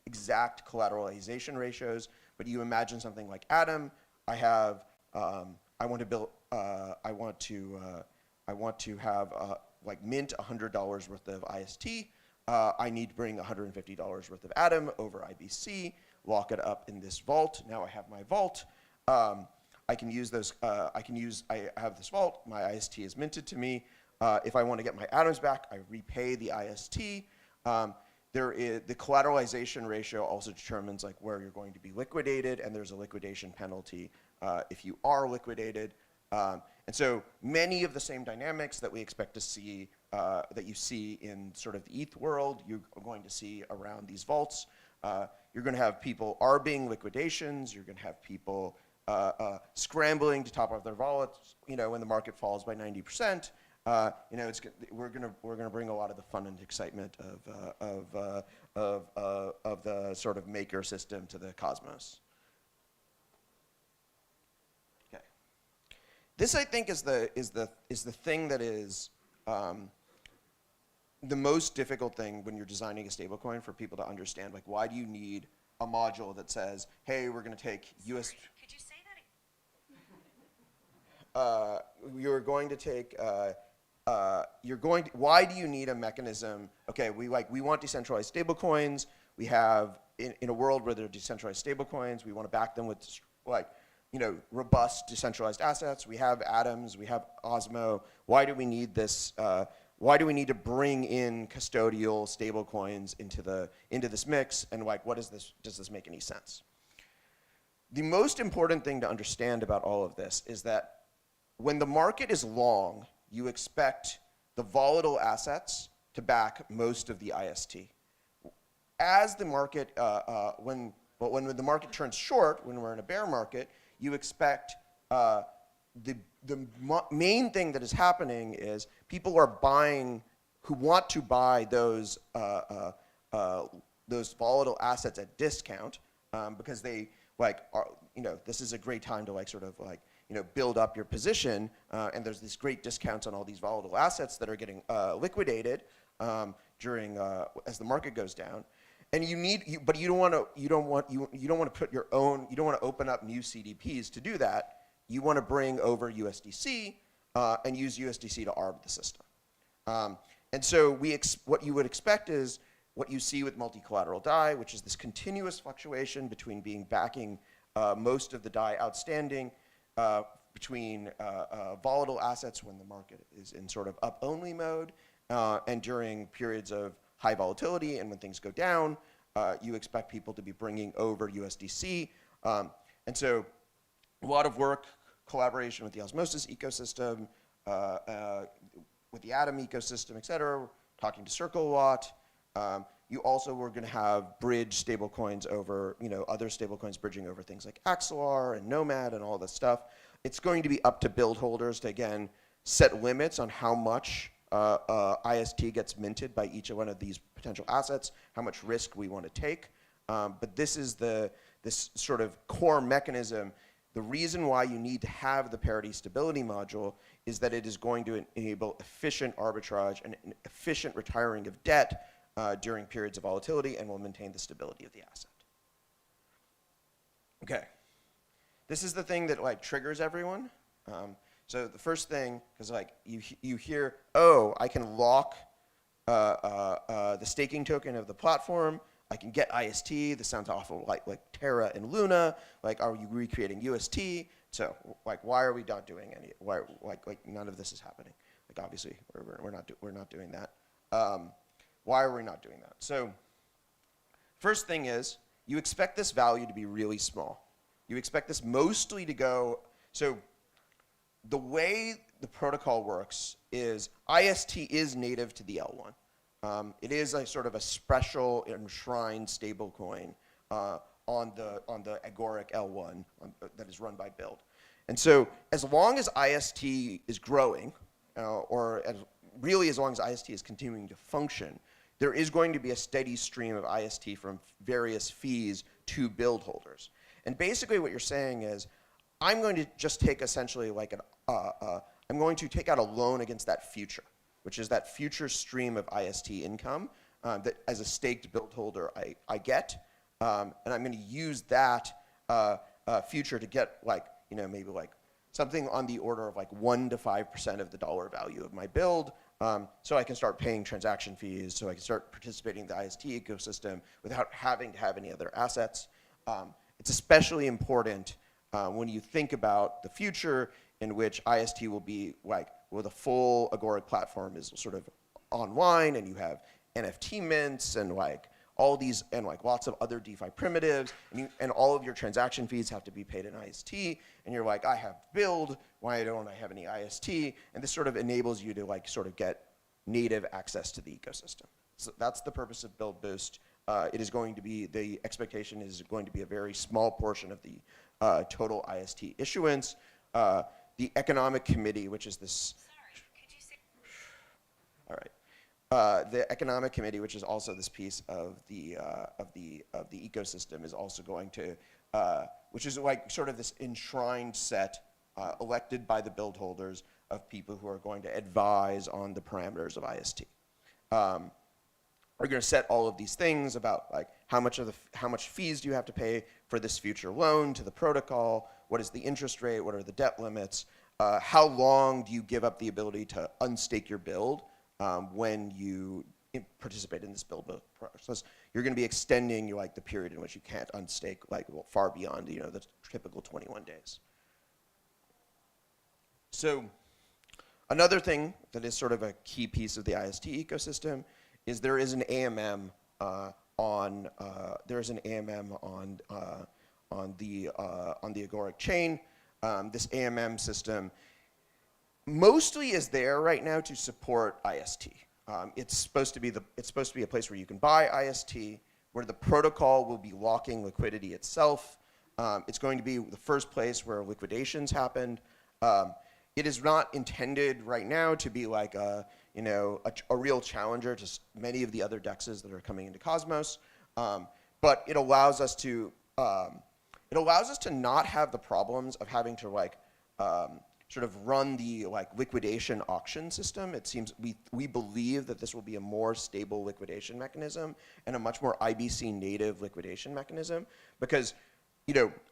exact collateralization ratios. But you imagine something like Atom. I want to build. I want to have like mint $100 worth of IST. I need to bring $150 worth of Atom over IBC, lock it up in this vault. Now I have my vault. I can use those. I have this vault. My IST is minted to me. If I want to get my atoms back, I repay the IST. The collateralization ratio also determines like where you're going to be liquidated, and there's a liquidation penalty if you are liquidated. And so many of the same dynamics that we expect to see, that you see in sort of the ETH world, you're going to see around these vaults. You're going to have people arbing liquidations. You're going to have people scrambling to top up their wallets. When the market falls by 90%. We're gonna bring a lot of the fun and excitement of the sort of maker system to the Cosmos. Okay, this I think is the thing that is the most difficult thing when you're designing a stablecoin for people to understand. Like, why do you need a module that says, "Hey, we're gonna take US." Could you say that? You're going to take. Why do you need a mechanism? Okay, we want decentralized stablecoins. We have in a world where there are decentralized stablecoins, we want to back them with robust decentralized assets. We have atoms. We have Osmo. Why do we need this? Why do we need to bring in custodial stablecoins into this mix? And what is this? Does this make any sense? The most important thing to understand about all of this is that when the market is long, you expect the volatile assets to back most of the IST. as the market, when the market turns short, when we're in a bear market, you expect the main thing that is happening is people are buying, who want to buy those volatile assets at discount because they this is a great time to build up your position, and there's these great discounts on all these volatile assets that are getting liquidated during as the market goes down. And but you don't want to put your own, you don't want to open up new CDPs to do that. You want to bring over USDC and use USDC to arb the system. And so what you would expect is what you see with multi-collateral DAI, which is this continuous fluctuation between backing most of the DAI outstanding, between volatile assets when the market is in sort of up-only mode, and during periods of high volatility, and when things go down, you expect people to be bringing over USDC. And so a lot of work, collaboration with the Osmosis ecosystem, with the Atom ecosystem, et cetera, talking to Circle a lot. You also were going to have bridge stablecoins over, other stablecoins bridging over things like Axelar and Nomad and all this stuff. It's going to be up to build holders to, again, set limits on how much IST gets minted by each one of these potential assets, how much risk we want to take. But this is this sort of core mechanism. The reason why you need to have the parity stability module is that it is going to enable efficient arbitrage and efficient retiring of debt during periods of volatility, and will maintain the stability of the asset. Okay. This is the thing that triggers everyone. So the first thing, because you hear, oh, I can lock the staking token of the platform. I can get IST. This sounds awful like Terra and Luna. Are you recreating UST? So why are we not doing any? Why none of this is happening? Obviously we're not doing that. Why are we not doing that? So first thing is you expect this value to be really small. You expect this mostly to go. So the way the protocol works is IST is native to the L1. It is a sort of a special enshrined stablecoin on the Agoric L1 that is run by Build. And so as long as IST is growing, or really as long as IST is continuing to function, there is going to be a steady stream of IST from various fees to Build holders. And basically what you're saying is, I'm going to just take essentially I'm going to take out a loan against that future, which is that future stream of IST income that as a staked Build holder I get. And I'm going to use that future to get maybe something on the order of 1 to 5% of the dollar value of my Build, so I can start paying transaction fees, so I can start participating in the IST ecosystem without having to have any other assets. It's especially important when you think about the future in which IST will be where the full Agoric platform is sort of online, and you have NFT mints and all these and lots of other DeFi primitives, and all of your transaction fees have to be paid in IST, and you're I have Build, why don't I have any IST? And this sort of enables you to sort of get native access to the ecosystem. So that's the purpose of Build Boost. It is going to be, the expectation is going to be a very small portion of the total IST issuance. The Economic Committee, which is this. Sorry, could you say? All right. The Economic Committee, which is also this piece of the ecosystem, is also going to, which is sort of this enshrined set elected by the Build holders of people who are going to advise on the parameters of IST. We're going to set all of these things about how much fees do you have to pay for this future loan to the protocol, what is the interest rate, what are the debt limits, how long do you give up the ability to unstake your Build when you participate in this Build process. You're going to be extending the period in which you can't unstake far beyond the typical 21 days. So another thing that is sort of a key piece of the IST ecosystem is there is an AMM on the Agoric chain. This AMM system mostly is there right now to support IST. It's supposed to be a place where you can buy IST, where the protocol will be locking liquidity itself. It's going to be the first place where liquidations happen. It is not intended right now to be like a real challenger to many of the other DEXs that are coming into Cosmos, but it allows us to not have the problems of having to like sort of run the like liquidation auction system. It seems we believe that this will be a more stable liquidation mechanism and a much more IBC native liquidation mechanism, because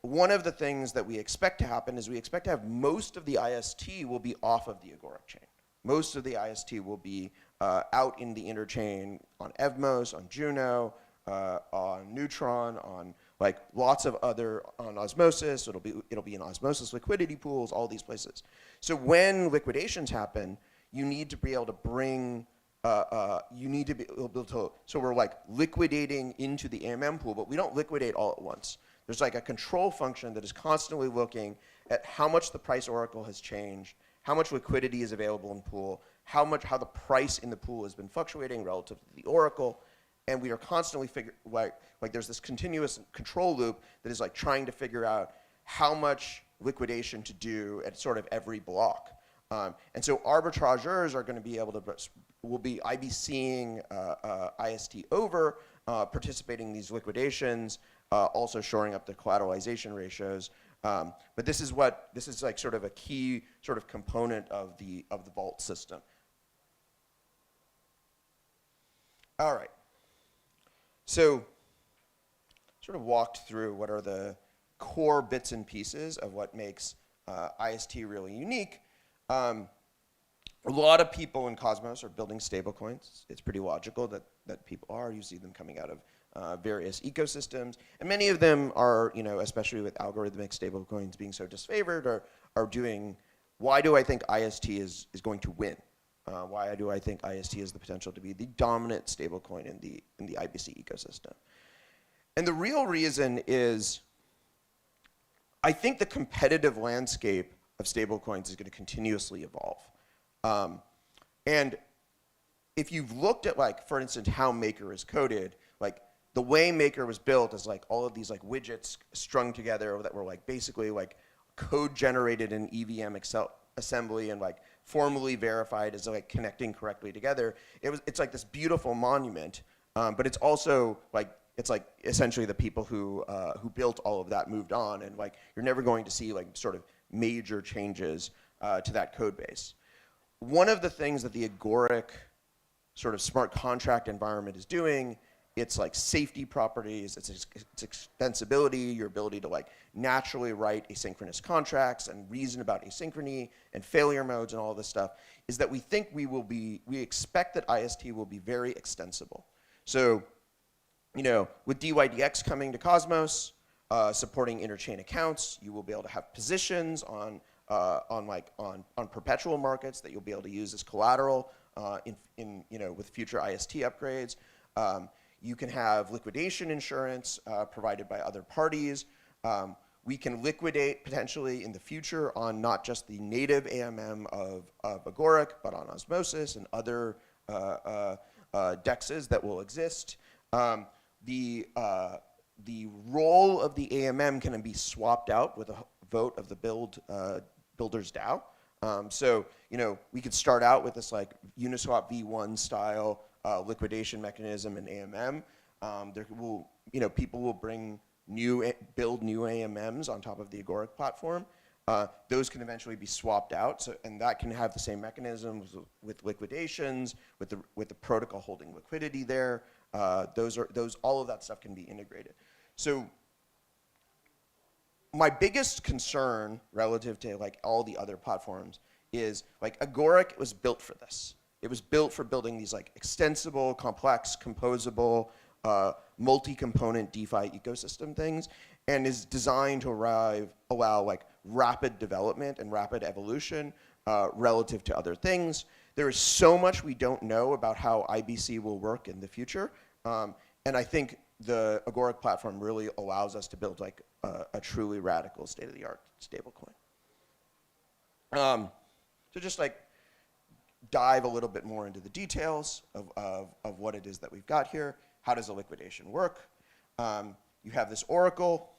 one of the things that we expect to happen is we expect to have most of the IST will be off of the Agoric chain. Most of the IST will be out in the Interchain on Evmos, on Juno, on Neutron, on like lots of other, on Osmosis. It'll be in Osmosis liquidity pools, all these places. So when liquidations happen, you need to be able to bring, so we're like liquidating into the AMM pool, but we don't liquidate all at once. There's like a control function that is constantly looking at how much the price oracle has changed, how much liquidity is available in pool, how the price in the pool has been fluctuating relative to the oracle, and we are constantly like there's this continuous control loop that is like trying to figure out how much liquidation to do at sort of every block. And so arbitrageurs are going to be able to, will be IBCing IST over, participating in these liquidations, also shoring up the collateralization ratios. But this is like sort of a key sort of component of the vault system. All right. So sort of walked through what are the core bits and pieces of what makes IST really unique. A lot of people in Cosmos are building stablecoins. It's pretty logical that people are. You see them coming out of various ecosystems, and many of them are, especially with algorithmic stablecoins being so disfavored, are doing. Why do I think IST is going to win? Why do I think IST has the potential to be the dominant stablecoin in the IBC ecosystem? And the real reason is, I think the competitive landscape of stablecoins is going to continuously evolve. And if you've looked at, like, for instance, how Maker is coded, like the way Maker was built is like all of these like widgets strung together that were like basically like code generated in EVM assembly and like formally verified as like connecting correctly together. It's like this beautiful monument, but it's also like, it's like essentially the people who built all of that moved on, and like you're never going to see like sort of major changes to that code base. One of the things that the Agoric sort of smart contract environment is doing, it's like safety properties, it's extensibility, your ability to like naturally write asynchronous contracts and reason about asynchrony and failure modes and all of this stuff, is that we expect that IST will be very extensible. So, with DYDX coming to Cosmos, supporting interchain accounts, you will be able to have positions on perpetual markets that you'll be able to use as collateral with future IST upgrades. You can have liquidation insurance provided by other parties. We can liquidate potentially in the future on not just the native AMM of Agoric, but on Osmosis and other DEXs that will exist. The role of the AMM can be swapped out with a vote of the builder's DAO. So we could start out with this like Uniswap v1 style liquidation mechanism in AMM. People will build new AMMs on top of the Agoric platform. Those can eventually be swapped out, and that can have the same mechanisms with liquidations, with the protocol holding liquidity there. All of that stuff can be integrated. So my biggest concern relative to like all the other platforms is like Agoric was built for this. It was built for building these like extensible, complex, composable, multi-component DeFi ecosystem things, and is designed to allow like rapid development and rapid evolution relative to other things. There is so much we don't know about how IBC will work in the future, and I think the Agoric platform really allows us to build like a truly radical state-of-the-art stablecoin. So just like dive a little bit more into the details of what it is that we've got here. how does a liquidation work? You have this oracle.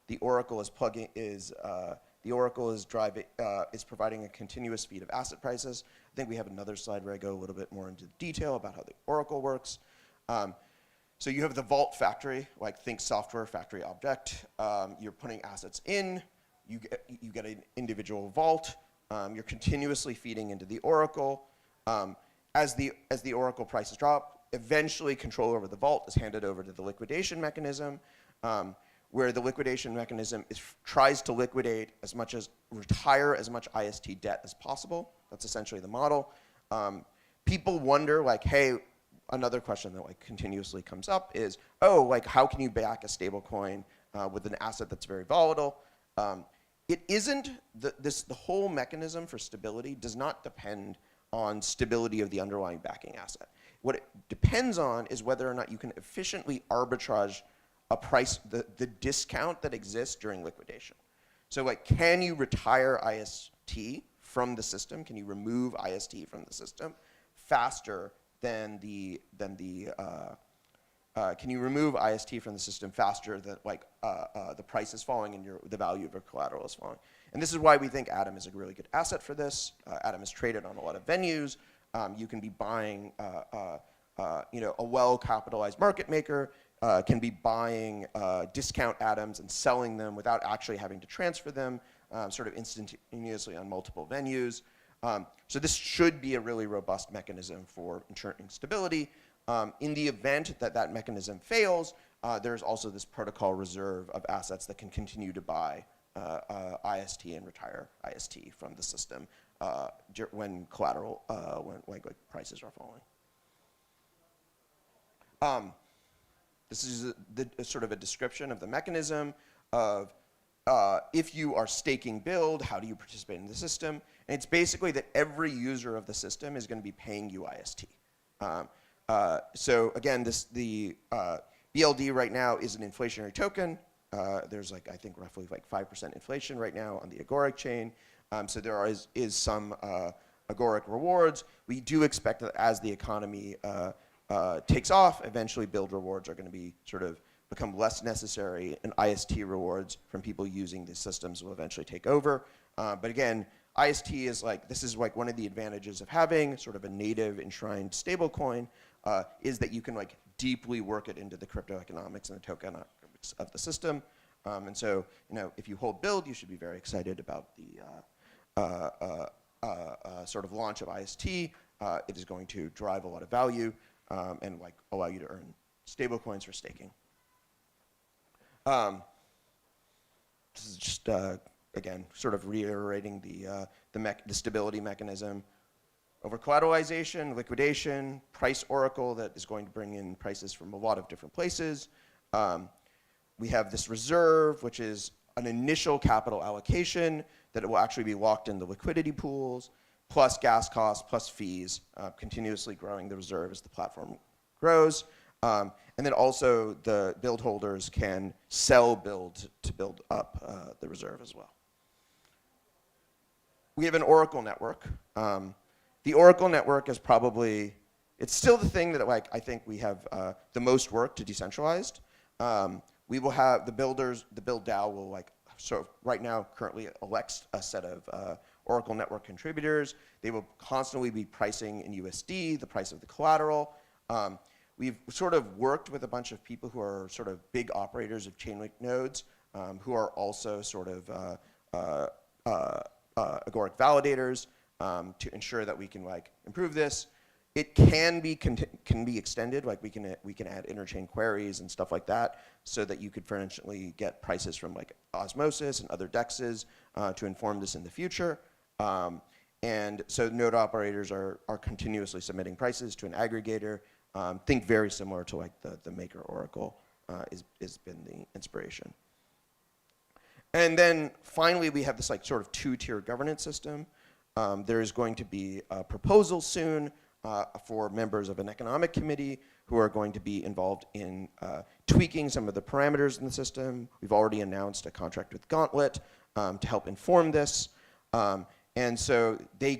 The oracle is providing a continuous feed of asset prices. I think we have another slide where I go a little bit more into detail about how the oracle works. So you have the vault factory, like think software factory object. You're putting assets in. You get an individual vault. You're continuously feeding into the oracle. As the oracle prices drop, eventually control over the vault is handed over to the liquidation mechanism, where the liquidation mechanism tries to retire as much IST debt as possible. That's essentially the model. People wonder, like, hey, another question that like continuously comes up is, oh, like how can you back a stable coin with an asset that's very volatile? It isn't, the whole mechanism for stability does not depend on stability of the underlying backing asset. What it depends on is whether or not you can efficiently arbitrage a price, the discount that exists during liquidation. So like, can you retire IST from the system? Can you remove IST from the system faster than can you remove IST from the system faster than like the price is falling and the value of your collateral is falling? And this is why we think Atom is a really good asset for this. Atom is traded on a lot of venues. You can be buying, a well-capitalized market maker can be buying discount atoms and selling them without actually having to transfer them, sort of instantaneously on multiple venues. So this should be a really robust mechanism for ensuring stability. In the event that that mechanism fails, there's also this protocol reserve of assets that can continue to buy IST and retire IST from the system when collateral, when prices are falling. This is sort of a description of the mechanism of if you are staking build, how do you participate in the system? And it's basically that every user of the system is going to be paying you IST. So again, the BLD right now is an inflationary token. There's like, I think roughly like 5% inflation right now on the Agoric chain. So there is some Agoric rewards. We do expect that as the economy takes off, eventually build rewards are going to be sort of become less necessary, and IST rewards from people using these systems will eventually take over. But again, IST is like, this is like one of the advantages of having sort of a native enshrined stablecoin is that you can like deeply work it into the crypto economics and the tokenomics of the system. And so, if you hold build, you should be very excited about the sort of launch of IST. It is going to drive a lot of value and like allow you to earn stablecoins for staking. This is just again sort of reiterating the stability mechanism over collateralization, liquidation, price oracle that is going to bring in prices from a lot of different places. We have this reserve, which is an initial capital allocation that it will actually be locked in the liquidity pools, plus gas costs, plus fees, continuously growing the reserve as the platform grows. And then also the build holders can sell build to build up the reserve as well. We have an Oracle network. The Oracle network is probably, it's still the thing that like I think we have the most work to decentralized. We will have the builders, the build DAO will like, so right now currently elects a set of Oracle network contributors. They will constantly be pricing in USD, the price of the collateral. We've sort of worked with a bunch of people who are sort of big operators of Chainlink nodes, who are also sort of Agoric validators to ensure that we can like improve this. It can be extended, like we can add interchain queries and stuff like that, so that you could, for instance, get prices from like Osmosis and other dexes to inform this in the future. And so node operators are continuously submitting prices to an aggregator. Think very similar to like the Maker Oracle has been the inspiration. And then finally, we have this like sort of two-tier governance system. There is going to be a proposal soon for members of an economic committee who are going to be involved in tweaking some of the parameters in the system. We've already announced a contract with Gauntlet to help inform this. And so they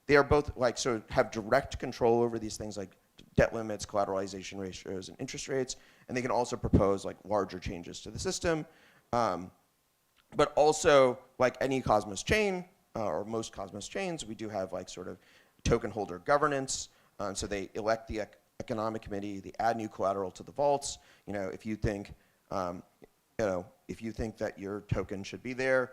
are both like, so have direct control over these things like debt limits, collateralization ratios, and interest rates. And they can also propose like larger changes to the system. But also, like any Cosmos chain, or most Cosmos chains, we do have like sort of token holder governance. So they elect the economic committee, they add new collateral to the vaults. You know, if you think, if you think that your token should be there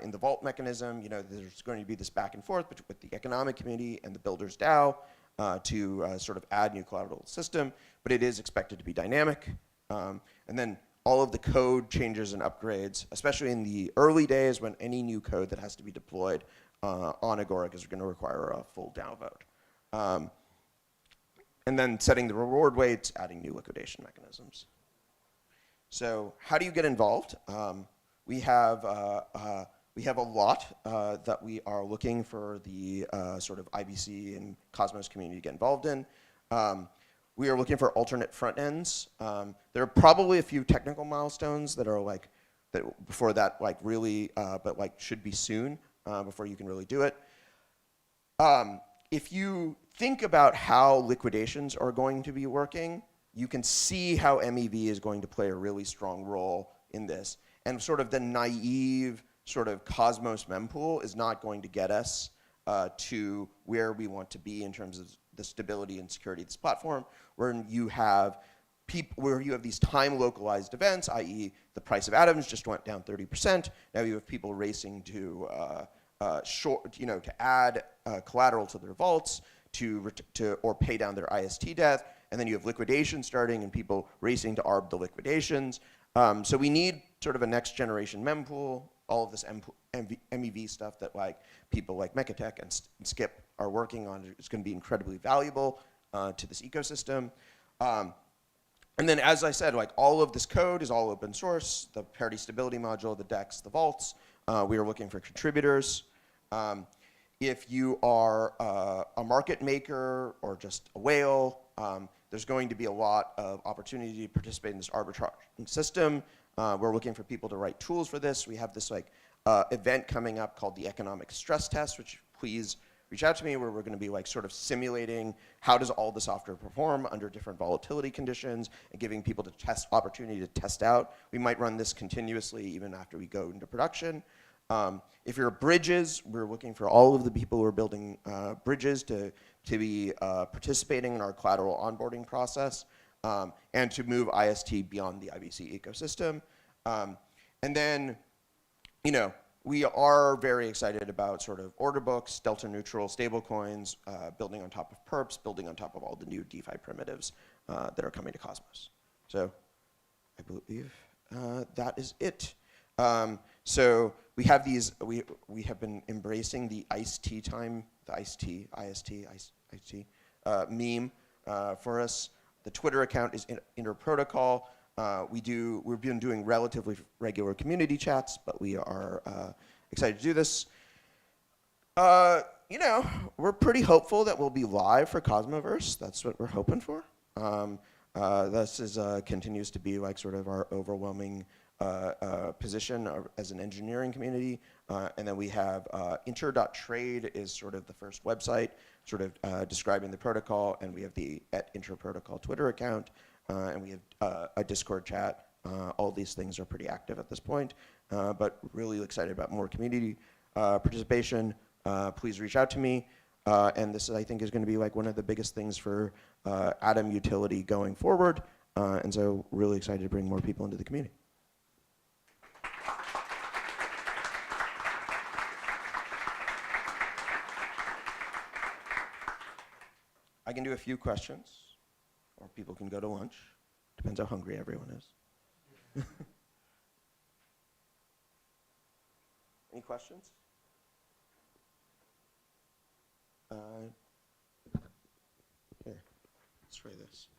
in the vault mechanism, you know, there's going to be this back and forth with the economic committee and the builders DAO to sort of add new collateral to the system. But it is expected to be dynamic. And then all of the code changes and upgrades, especially in the early days when any new code that has to be deployed on Agoric is going to require a full DAO vote. And then setting the reward weights, adding new liquidation mechanisms. So how do you get involved? We have a lot that we are looking for the sort of IBC and Cosmos community to get involved in. We are looking for alternate front ends. There are probably a few technical milestones that are like, before that like really, but like should be soon before you can really do it. If you think about how liquidations are going to be working, you can see how MEV is going to play a really strong role in this. And sort of the naive sort of Cosmos mempool is not going to get us to where we want to be in terms of the stability and security of this platform, where you have these time localized events, i.e. the price of atoms just went down 30%. Now you have people racing to to add collateral to their vaults or pay down their IST debt, and then you have liquidation starting and people racing to arb the liquidations. So we need sort of a next generation mempool, all of this MEV stuff that like people like Mechatech and Skip are working on is going to be incredibly valuable to this ecosystem. And then, as I said, like all of this code is all open source, the parity stability module, the DEX, the vaults. We are looking for contributors. If you are a market maker or just a whale, there's going to be a lot of opportunity to participate in this arbitraging system. We're looking for people to write tools for this. We have this like event coming up called the Economic Stress Test, which please reach out to me, where we're going to be like sort of simulating how does all the software perform under different volatility conditions and giving people the opportunity to test out. We might run this continuously even after we go into production. If you're bridges, we're looking for all of the people who are building bridges to be participating in our collateral onboarding process and to move IST beyond the IBC ecosystem. And then, you know, we are very excited about sort of order books, delta neutral stablecoins, building on top of perps, building on top of all the new DeFi primitives that are coming to Cosmos. So I believe that is it. So we have these, we have been embracing the IST time, the IST meme for us. The Twitter account is inter-protocol. We've been doing relatively regular community chats, but we are excited to do this. You know, we're pretty hopeful that we'll be live for Cosmoverse. That's what we're hoping for. This is continues to be like sort of our overwhelming position as an engineering community. And then we have inter.trade is sort of the first website sort of describing the protocol, and we have the @interprotocol Twitter account, and we have a Discord chat. All these things are pretty active at this point, but really excited about more community participation. Please reach out to me. And this, I think, is going to be like one of the biggest things for Atom utility going forward. And so really excited to bring more people into the community. I can do a few questions, or people can go to lunch. Depends how hungry everyone is. Any questions? Here, let's try this.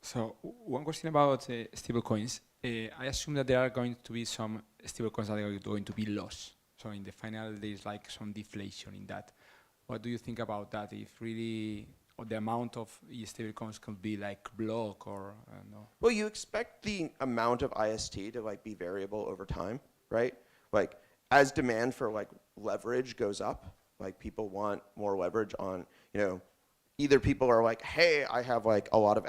So one question about stablecoins. I assume that there are going to be some stablecoins that are going to be lost. So in the final, there's like some deflation in that. What do you think about that? If really the amount of stablecoins could be like block or no? Well, you expect the amount of IST to like be variable over time, right? Like as demand for like leverage goes up, Like people want more leverage on, either people are like, hey, I have like a lot of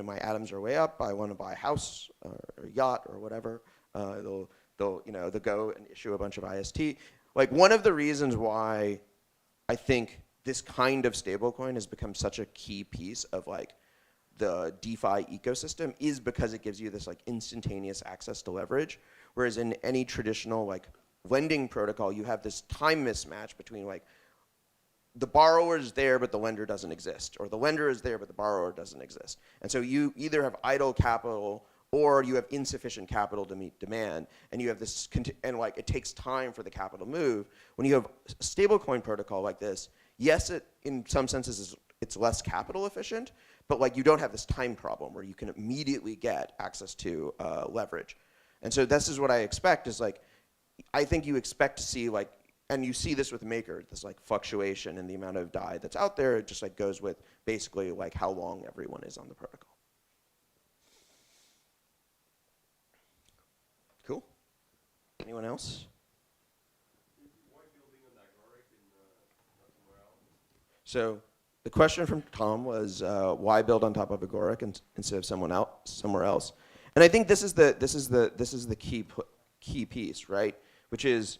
my atoms are way up. I want to buy a house or a yacht or whatever. They'll go and issue a bunch of IST. Like one of the reasons why I think this kind of stablecoin has become such a key piece of like the DeFi ecosystem is because it gives you this like instantaneous access to leverage. Whereas in any traditional like lending protocol, you have this time mismatch between like the borrower is there but the lender doesn't exist, or the lender is there but the borrower doesn't exist. And so you either have idle capital or you have insufficient capital to meet demand, and you have this, and like it takes time for the capital to move. When you have a stablecoin protocol like this, yes, it in some senses it's less capital efficient, but like you don't have this time problem where you can immediately get access to leverage. And so this is what I expect is like, I think you expect to see like, and you see this with Maker, this like fluctuation in the amount of DAI that's out there. It just like goes with basically like how long everyone is on the protocol. Cool. Anyone else? So the question from Tom was why build on top of Agoric instead of somewhere else? And I think this is the key piece, right? Which is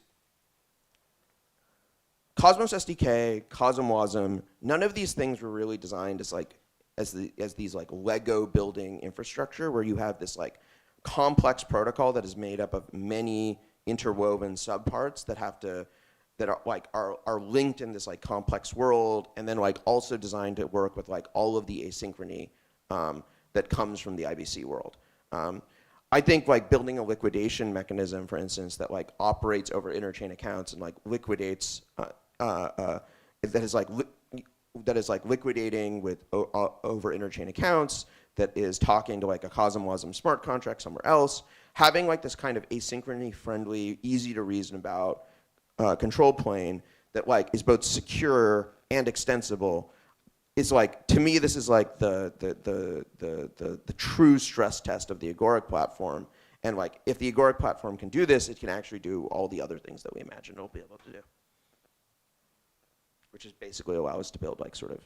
Cosmos SDK, CosmWasm, none of these things were really designed as these like Lego building infrastructure where you have this like complex protocol that is made up of many interwoven subparts that are linked in this like complex world, and then like also designed to work with like all of the asynchrony that comes from the IBC world. I think like building a liquidation mechanism, for instance, that like operates over interchain accounts and like liquidates that is like liquidating with over interchain accounts, that is talking to like a CosmWasm smart contract somewhere else, having like this kind of asynchrony friendly, easy to reason about control plane that like is both secure and extensible is like, to me, this is like the true stress test of the Agoric platform. And like, if the Agoric platform can do this, it can actually do all the other things that we imagine it'll be able to do, which is basically allow us to build like sort of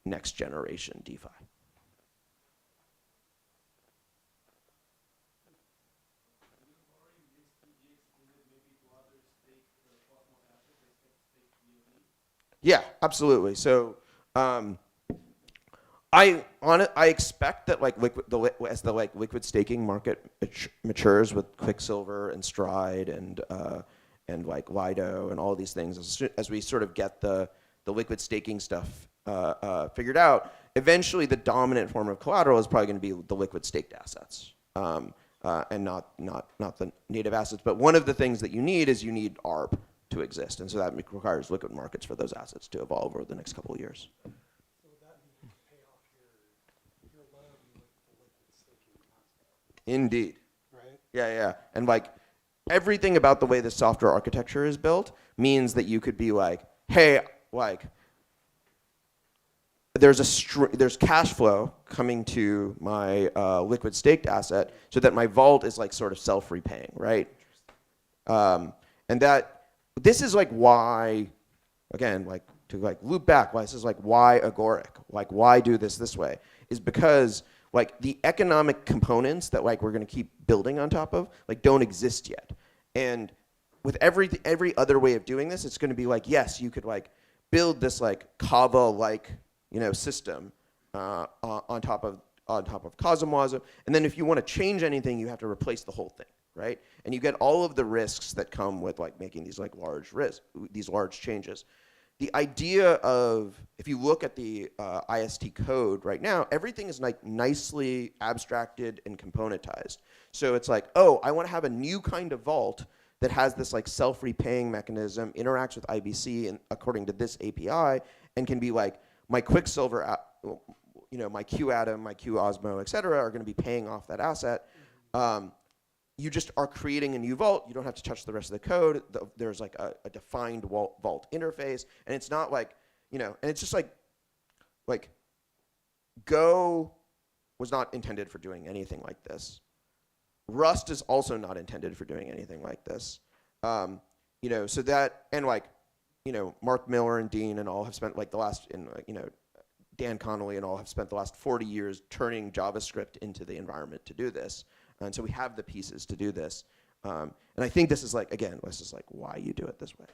next generation DeFi. Yeah, absolutely. So I expect that like as the like liquid staking market matures with Quicksilver and Stride and like Lido and all these things, as we sort of get the liquid staking stuff figured out, eventually the dominant form of collateral is probably going to be the liquid staked assets and not the native assets. But one of the things that you need is you need ARB to exist, and so that requires liquid markets for those assets to evolve over the next couple of years. So would that mean pay off your loan with the liquid staking asset? Indeed. Right? Yeah. And like everything about the way the software architecture is built means that you could be like, hey, like there's cash flow coming to my liquid staked asset, so that my vault is like sort of self-repaying, right? And that this is like why, again, like to like loop back, why this is like why Agoric, like why do this way, is because like the economic components that like we're going to keep building on top of like don't exist yet. And with every other way of doing this, it's going to be like, yes, you could like build this like Kava like system on top of CosmWasm, and then if you want to change anything, you have to replace the whole thing, right? And you get all of the risks that come with like making these like these large changes. The idea of, if you look at the IST code right now, everything is like nicely abstracted and componentized. So it's like, oh, I want to have a new kind of vault that has this like self-repaying mechanism, interacts with IBC and according to this API, and can be like my Quicksilver, my QAtom, my QOsmo, et cetera, are going to be paying off that asset. You just are creating a new vault. You don't have to touch the rest of the code. There's like a defined vault interface, and it's not like, and it's just like Go was not intended for doing anything like this. Rust is also not intended for doing anything like this. So that, and like Mark Miller and Dean and all have spent like the last, Dan Connolly and all have spent the last 40 years turning JavaScript into the environment to do this. And so we have the pieces to do this. And I think this is this is why you do it this way.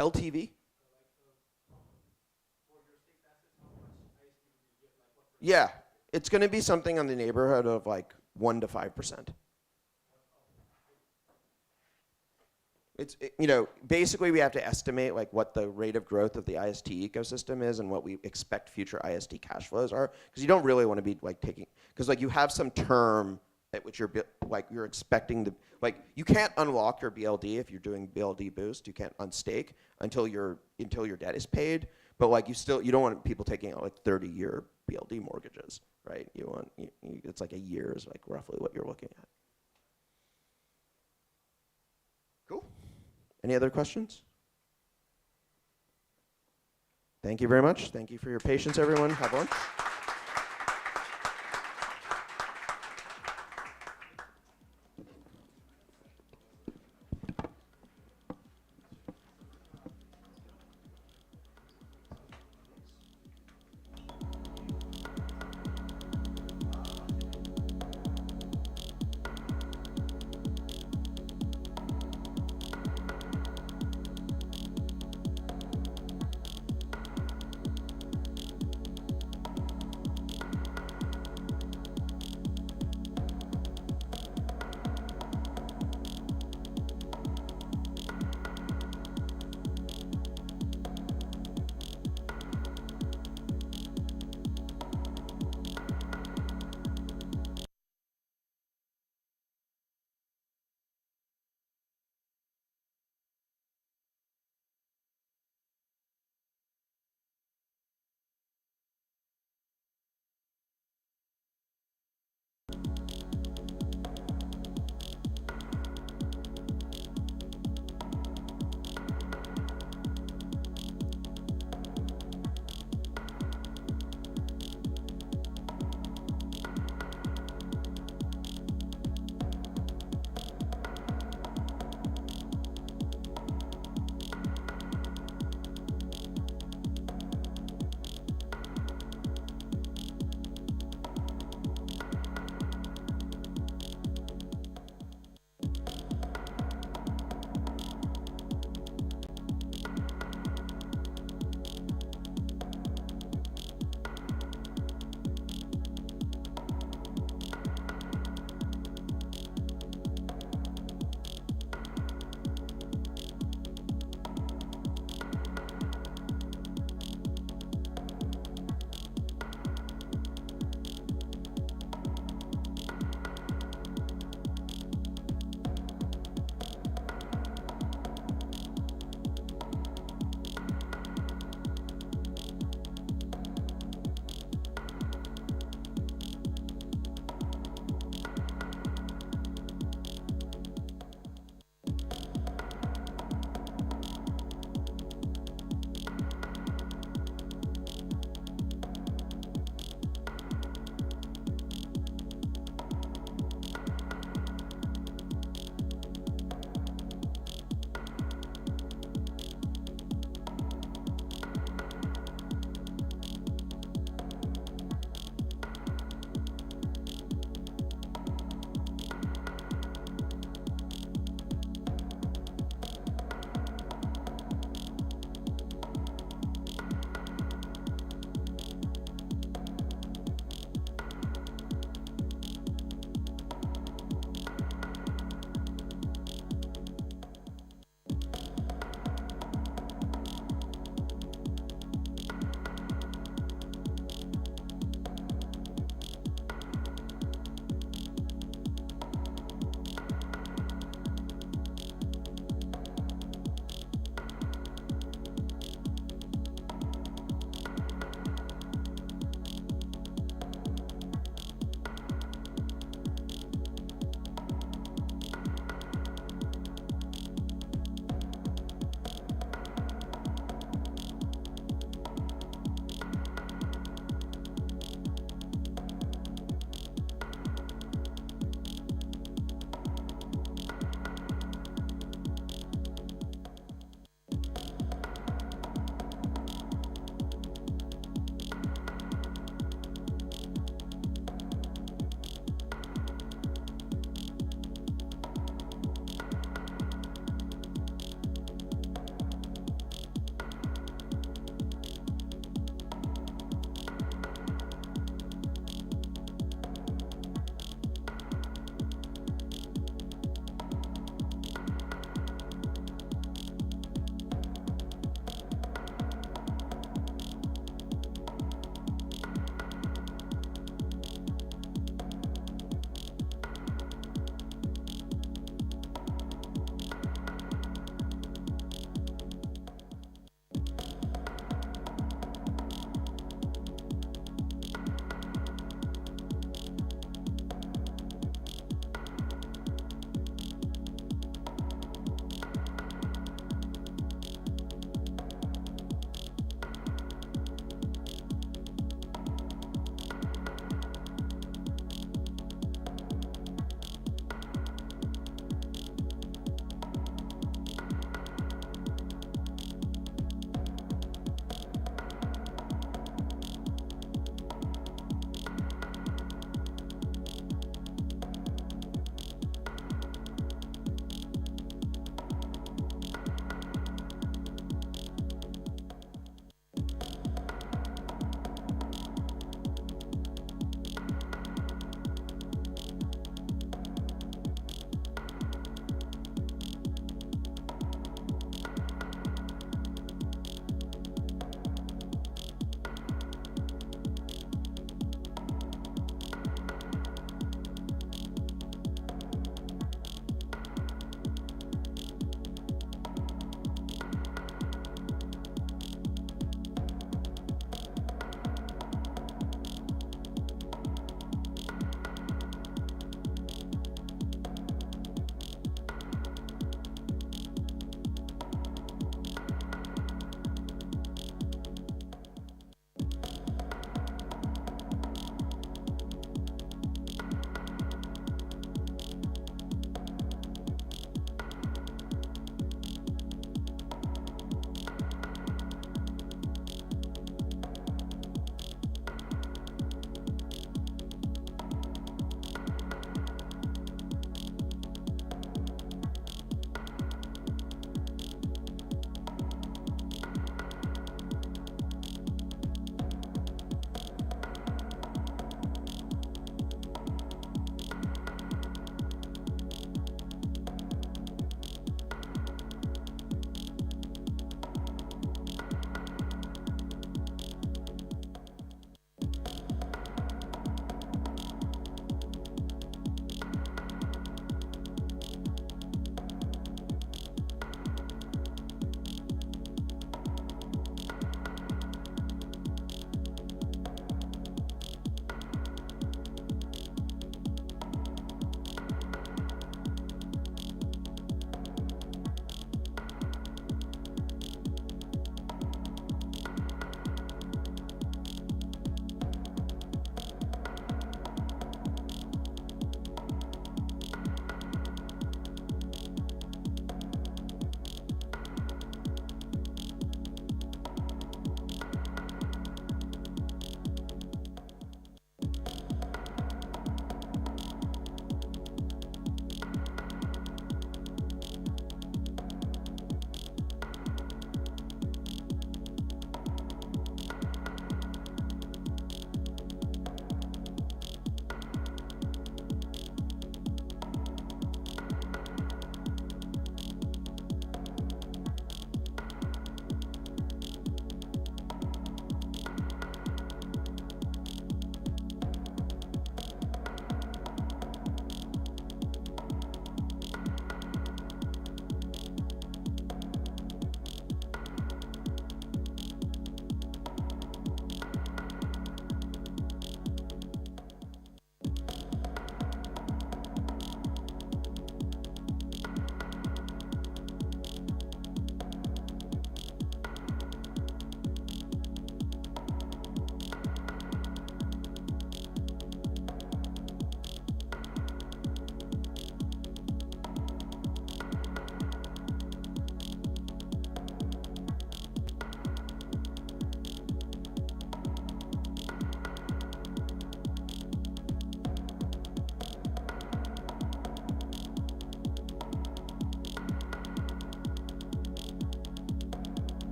LTV? Yeah, it's going to be something in the neighborhood of like 1 to 5%. Basically we have to estimate like what the rate of growth of the IST ecosystem is and what we expect future IST cash flows are, because you don't really want to be like taking, because like you have some term at which you're expecting to, like you can't unlock your BLD if you're doing BLD boost. You can't unstake until your debt is paid. But like you don't want people taking out like 30-year BLD mortgages, right? It's like a year is like roughly what you're looking at. Cool. Any other questions? Thank you very much. Thank you for your patience, everyone. Have lunch.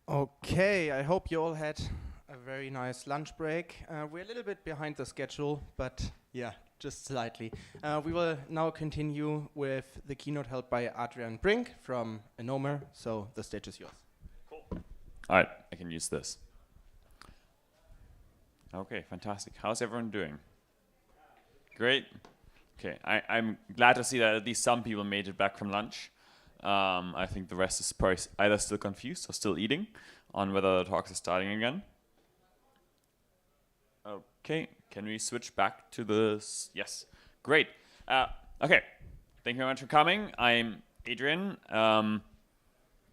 Okay, I hope you all had a very nice lunch break. We're a little bit behind the schedule, but yeah, just slightly. We will now continue with the keynote held by Adrian Brink from Enomer, so the stage is yours. Cool. All right, I can use this. Okay, fantastic. How's everyone doing? Great. Okay, I'm glad to see that at least some people made it back from lunch. I think the rest is probably either still confused or still eating on whether the talks are starting again. Okay, can we switch back to this? Yes, great. Okay, thank you very much for coming. I'm Adrian. I'm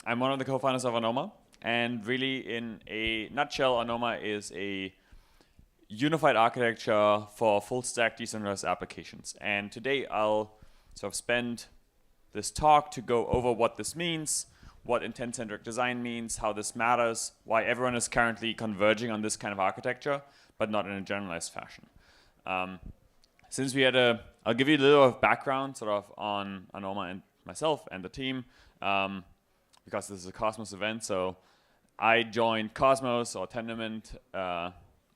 one of the co-founders of Anoma, and really in a nutshell, Anoma is a unified architecture for full stack decentralized applications. And today I'll sort of spend this talk to go over what this means, what intent-centric design means, how this matters, why everyone is currently converging on this kind of architecture, but not in a generalized fashion. Since we had I'll give you a little of background sort of on Anoma and myself and the team, because this is a Cosmos event. So I joined Cosmos or Tendermint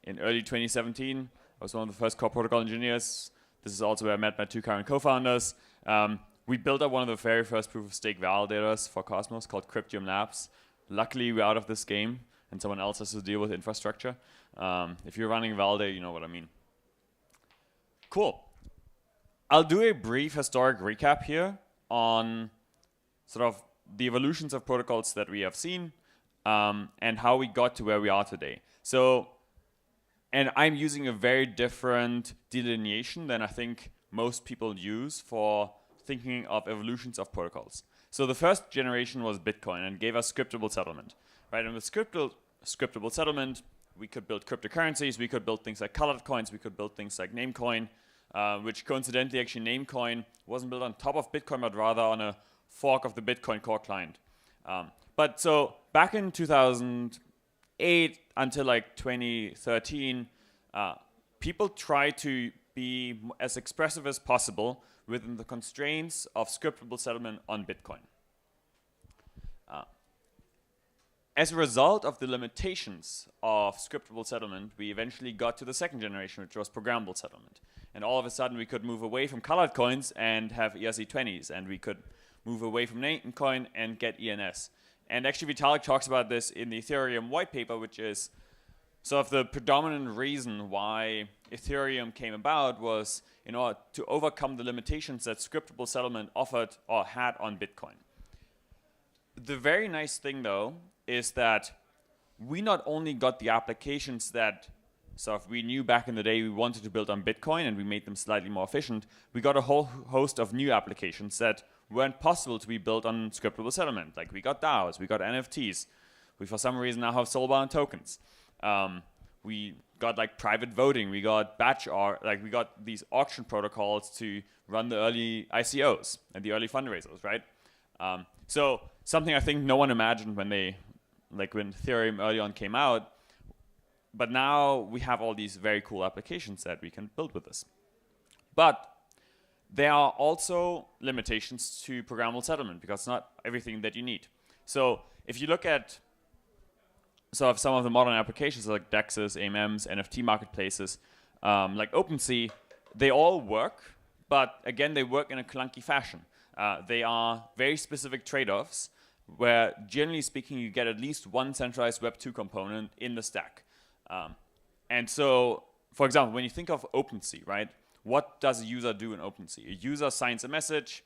in early 2017. I was one of the first core protocol engineers. This is also where I met my two current co-founders. We built up one of the very first proof of stake validators for Cosmos called Cryptium Labs. Luckily, we're out of this game. and someone else has to deal with infrastructure. If you're running Validate, you know what I mean. Cool. I'll do a brief historic recap here on sort of the evolutions of protocols that we have seen, and how we got to where we are today. So, and I'm using a very different delineation than I think most people use for thinking of evolutions of protocols. So the first generation was Bitcoin and gave us scriptable settlement, right? And with scriptable settlement, we could build cryptocurrencies, we could build things like colored coins, we could build things like Namecoin, which coincidentally actually Namecoin wasn't built on top of Bitcoin, but rather on a fork of the Bitcoin core client. But so back in 2008 until like 2013, people tried to be as expressive as possible within the constraints of scriptable settlement on Bitcoin. As a result of the limitations of scriptable settlement, we eventually got to the second generation, which was programmable settlement. And all of a sudden, we could move away from colored coins and have ERC20s, and we could move away from Namecoin and get ENS. And actually, Vitalik talks about this in the Ethereum white paper, which is sort of the predominant reason why Ethereum came about was in order to overcome the limitations that scriptable settlement offered or had on Bitcoin. The very nice thing, though, is that we not only got the applications that sort of we knew back in the day we wanted to build on Bitcoin and we made them slightly more efficient, we got a whole host of new applications that weren't possible to be built on scriptable settlement. Like we got DAOs, we got NFTs, we for some reason now have soul-bound tokens. We got like private voting, we got we got these auction protocols to run the early ICOs and the early fundraisers, right? So something I think no one imagined when when Ethereum early on came out, but now we have all these very cool applications that we can build with this. But there are also limitations to programmable settlement because it's not everything that you need. So if you look at some of the modern applications like DEXs, AMMs, NFT marketplaces, like OpenSea, they all work, but again, they work in a clunky fashion. They are very specific trade-offs where, generally speaking, you get at least one centralized Web 2 component in the stack. And so, for example, when you think of OpenSea, right, what does a user do in OpenSea? A user signs a message,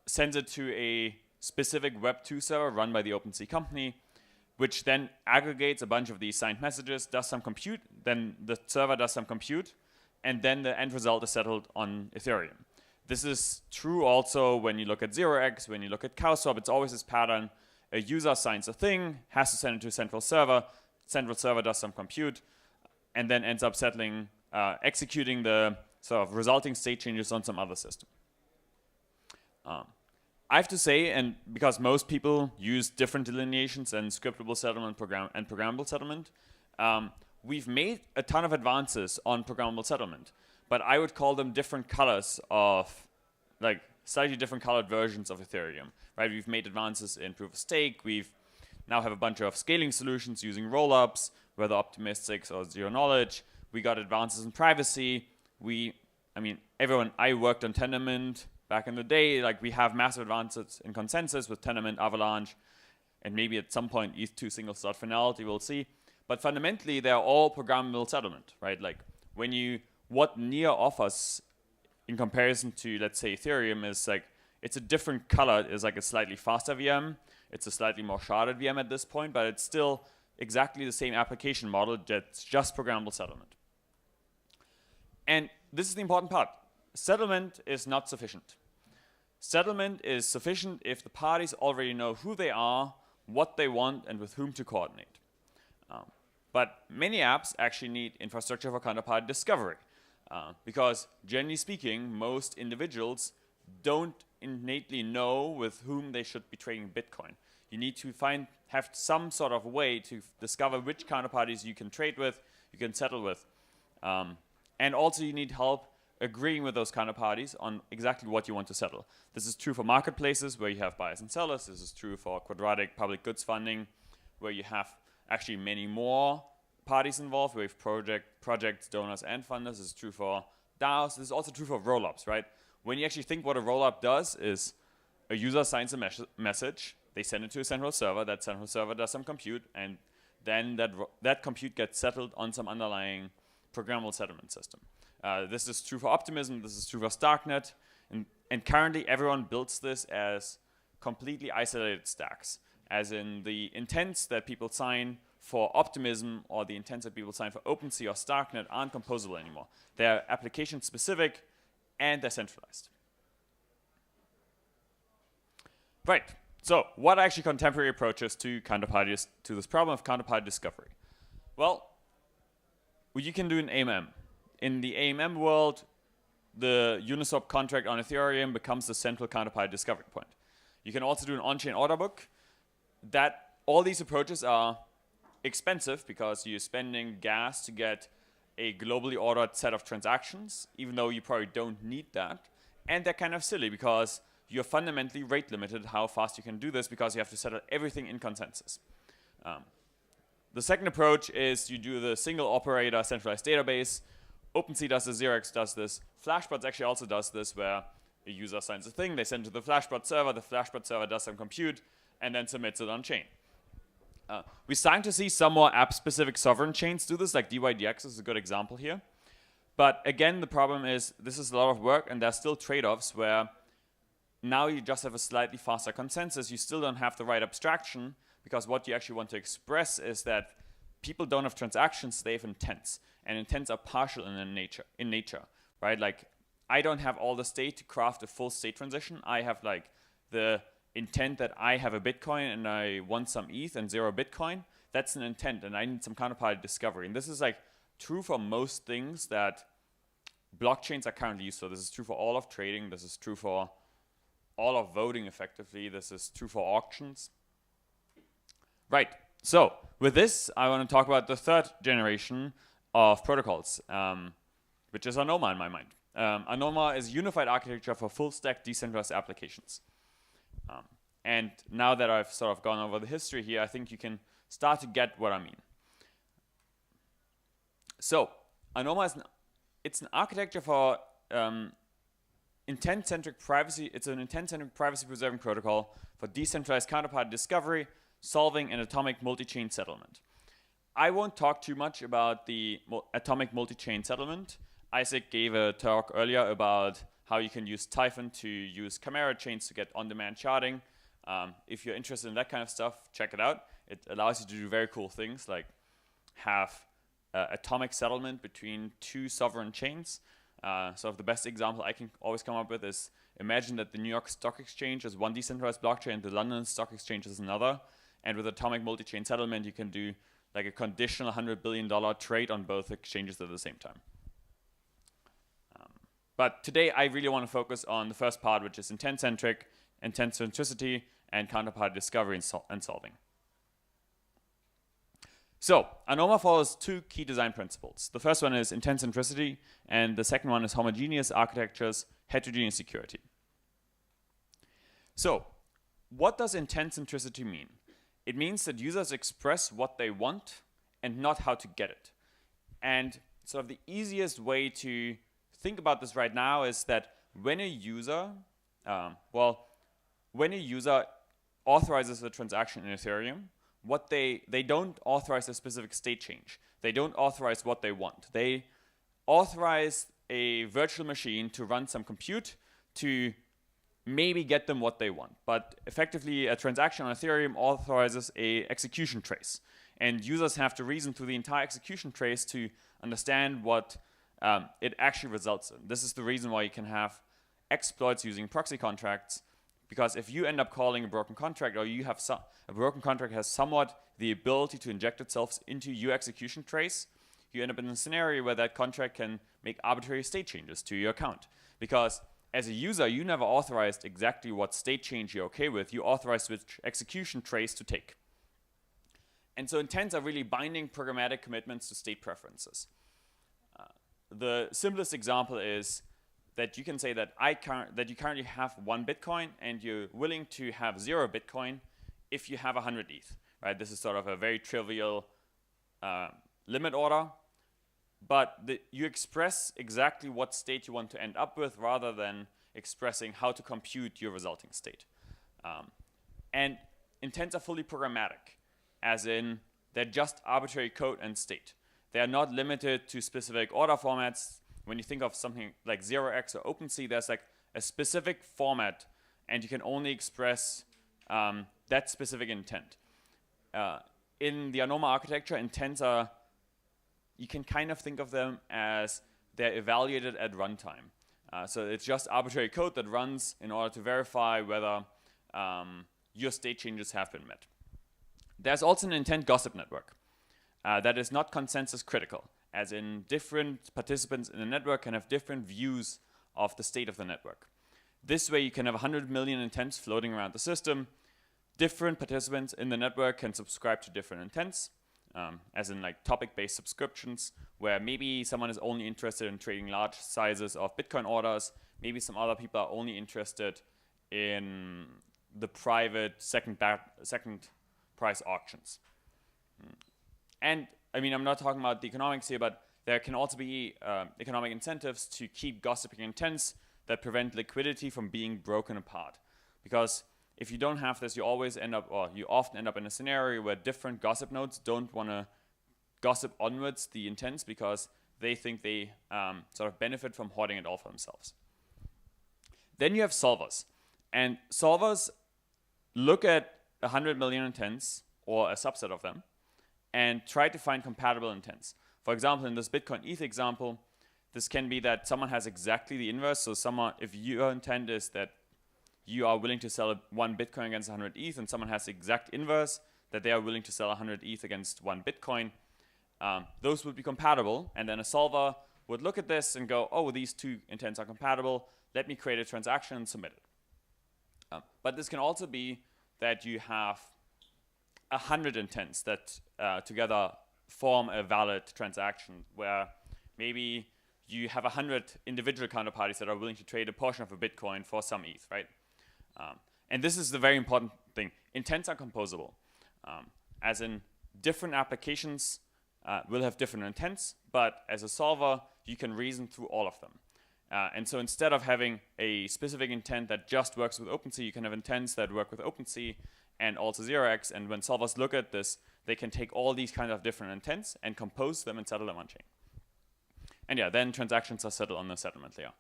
sends it to a specific Web 2 server run by the OpenSea company, which then aggregates a bunch of these signed messages, does some compute, then the server does some compute, and then the end result is settled on Ethereum. This is true also when you look at 0x, when you look at CowSwap, it's always this pattern. A user signs a thing, has to send it to a central server does some compute, and then ends up settling, executing the sort of resulting state changes on some other system. I have to say, and because most people use different delineations and scriptable settlement and programmable settlement, we've made a ton of advances on programmable settlement, but I would call them different colors of, like slightly different colored versions of Ethereum, right? We've made advances in proof of stake. We've now have a bunch of scaling solutions using rollups, whether optimistic or zero knowledge. We got advances in privacy. I worked on Tendermint back in the day. Like we have massive advances in consensus with Tendermint, Avalanche, and maybe at some point ETH2 single slot finality, we'll see. But fundamentally, they're all programmable settlement, right? Like what Near offers in comparison to, let's say, Ethereum is like, it's a different color. It's like a slightly faster VM. It's a slightly more sharded VM at this point, but it's still exactly the same application model that's just programmable settlement. And this is the important part. Settlement is not sufficient. Settlement is sufficient if the parties already know who they are, what they want, and with whom to coordinate. But many apps actually need infrastructure for counterparty discovery. Because generally speaking, most individuals don't innately know with whom they should be trading Bitcoin. You need to have some sort of way to discover which counterparties you can trade with, you can settle with. And also you need help agreeing with those counterparties on exactly what you want to settle. This is true for marketplaces where you have buyers and sellers. This is true for quadratic public goods funding where you have actually many more parties involved. We have projects, donors, and funders. This is true for DAOs. This is also true for rollups, right? When you actually think what a rollup does is a user signs a message, they send it to a central server, that central server does some compute, and then that compute gets settled on some underlying programmable settlement system. This is true for Optimism, this is true for Starknet, and currently everyone builds this as completely isolated stacks, as in the intents that people sign for Optimism or the intents that people sign for OpenSea or Starknet aren't composable anymore. They're application specific and they're centralized. Right, so what are actually contemporary approaches to this problem of counterparty discovery? Well, you can do an AMM. In the AMM world, the Uniswap contract on Ethereum becomes the central counterparty discovery point. You can also do an on-chain order book. All these approaches are expensive because you're spending gas to get a globally ordered set of transactions, even though you probably don't need that. And they're kind of silly because you're fundamentally rate limited how fast you can do this because you have to settle everything in consensus. The second approach is you do the single operator centralized database. OpenSea does this, 0x does this. Flashbots actually also does this, where a user signs a thing, they send it to the Flashbot server does some compute, and then submits it on chain. We're starting to see some more app-specific sovereign chains do this, like DYDX is a good example here. But again, the problem is this is a lot of work, and there's still trade-offs where now you just have a slightly faster consensus. You still don't have the right abstraction, because what you actually want to express is that people don't have transactions, they have intents. And intents are partial in nature, right? Like, I don't have all the state to craft a full state transition. I have like the intent that I have a Bitcoin and I want some ETH and 0 Bitcoin. That's an intent, and I need some counterparty discovery. And this is like true for most things that blockchains are currently used for. This is true for all of trading. This is true for all of voting effectively. This is true for auctions. Right, so with this, I want to talk about the third generation of protocols, which is ANOMA in my mind. ANOMA is unified architecture for full stack decentralized applications. And now that I've sort of gone over the history here, I think you can start to get what I mean. So ANOMA is an architecture for intent-centric privacy. It's an intent-centric privacy-preserving protocol for decentralized counterparty discovery, solving, and atomic multi-chain settlement. I won't talk too much about the atomic multi-chain settlement. Isaac gave a talk earlier about how you can use Typhon to use Chimera chains to get on-demand sharding. If you're interested in that kind of stuff, check it out. It allows you to do very cool things like have atomic settlement between two sovereign chains. So the best example I can always come up with is imagine that the New York Stock Exchange is one decentralized blockchain and the London Stock Exchange is another. And with atomic multi-chain settlement, you can do like a conditional $100 billion trade on both exchanges at the same time. But today, I really want to focus on the first part, which is intent-centric, intent centricity, and counterparty discovery and solving. So ANOMA follows two key design principles. The first one is intent centricity, and the second one is homogeneous architectures, heterogeneous security. So what does intent centricity mean? It means that users express what they want and not how to get it. And sort of the easiest way to think about this right now is that when a user, when a user authorizes a transaction in Ethereum, they don't authorize a specific state change. They don't authorize what they want. They authorize a virtual machine to run some compute to maybe get them what they want. But effectively, a transaction on Ethereum authorizes a execution trace. And users have to reason through the entire execution trace to understand what it actually results in. This is the reason why you can have exploits using proxy contracts, because if you end up calling a broken contract, or you have a broken contract has somewhat the ability to inject itself into your execution trace, you end up in a scenario where that contract can make arbitrary state changes to your account. Because as a user, you never authorized exactly what state change you're okay with. You authorized which execution trace to take. And so intents are really binding programmatic commitments to state preferences. The simplest example is that you can say that you currently have 1 Bitcoin and you're willing to have 0 Bitcoin if you have 100 ETH. Right? This is sort of a very trivial limit order. But you express exactly what state you want to end up with rather than expressing how to compute your resulting state. And intents are fully programmatic, as in they're just arbitrary code and state. They are not limited to specific order formats. When you think of something like 0x or OpenSea, there's like a specific format, and you can only express that specific intent. In the ANOMA architecture, intents are, you can kind of think of them as they're evaluated at runtime. So it's just arbitrary code that runs in order to verify whether your state changes have been met. There's also an intent gossip network that is not consensus critical, as in different participants in the network can have different views of the state of the network. This way you can have 100 million intents floating around the system. Different participants in the network can subscribe to different intents, as in like topic-based subscriptions, where maybe someone is only interested in trading large sizes of Bitcoin orders. Maybe some other people are only interested in the private second price auctions. And I mean, I'm not talking about the economics here, but there can also be economic incentives to keep gossiping intents that prevent liquidity from being broken apart. Because if you don't have this, you always end up, or you often end up in a scenario where different gossip nodes don't want to gossip onwards the intents because they think they sort of benefit from hoarding it all for themselves. Then you have solvers. And solvers look at 100 million intents, or a subset of them, and try to find compatible intents. For example, in this Bitcoin ETH example, this can be that someone has exactly the inverse. So someone, if your intent is that you are willing to sell 1 Bitcoin against 100 ETH, and someone has the exact inverse, that they are willing to sell 100 ETH against 1 Bitcoin, those would be compatible. And then a solver would look at this and go, oh, these two intents are compatible. Let me create a transaction and submit it. But this can also be that you have 100 intents that together form a valid transaction, where maybe you have 100 individual counterparties that are willing to trade a portion of a Bitcoin for some ETH, right? And this is the very important thing. Intents are composable, as in different applications will have different intents, but as a solver, you can reason through all of them. And so instead of having a specific intent that just works with OpenSea, you can have intents that work with OpenSea and also 0x. And when solvers look at this, they can take all these kind of different intents and compose them and settle them on chain. And yeah, then transactions are settled on the settlement layer.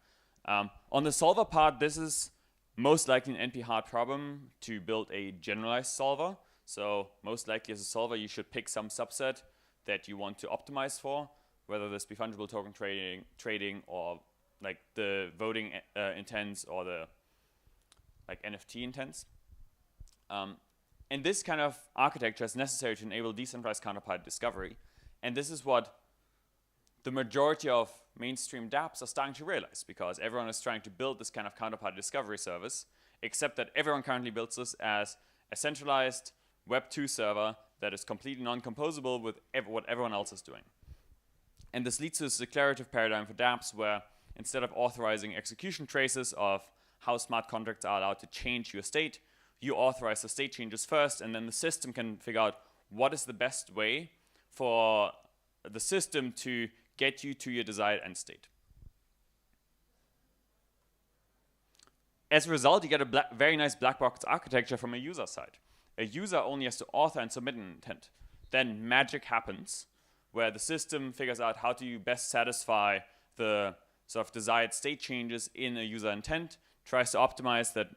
On the solver part, this is most likely an NP-hard problem to build a generalized solver. So most likely as a solver, you should pick some subset that you want to optimize for, whether this be fungible token trading or like the voting intents or the like NFT intents. And this kind of architecture is necessary to enable decentralized counterparty discovery. And this is what the majority of mainstream dApps are starting to realize, because everyone is trying to build this kind of counterparty discovery service, except that everyone currently builds this as a centralized Web 2 server that is completely non-composable with what everyone else is doing. And this leads to this declarative paradigm for dApps, where instead of authorizing execution traces of how smart contracts are allowed to change your state, you authorize the state changes first, and then the system can figure out what is the best way for the system to get you to your desired end state. As a result, you get a very nice black box architecture from a user side. A user only has to author and submit an intent. Then magic happens, where the system figures out how to best satisfy the sort of desired state changes in a user intent, tries to optimize that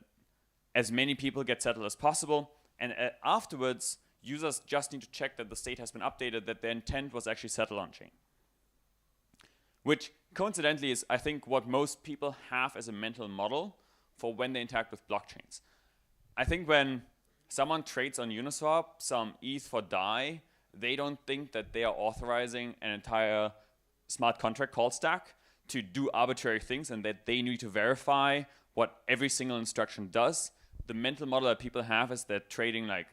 as many people get settled as possible, and afterwards, users just need to check that the state has been updated, that their intent was actually settled on chain. Which coincidentally is, I think, what most people have as a mental model for when they interact with blockchains. I think when someone trades on Uniswap some ETH for DAI, they don't think that they are authorizing an entire smart contract call stack to do arbitrary things, and that they need to verify what every single instruction does. The mental model that people have is that trading like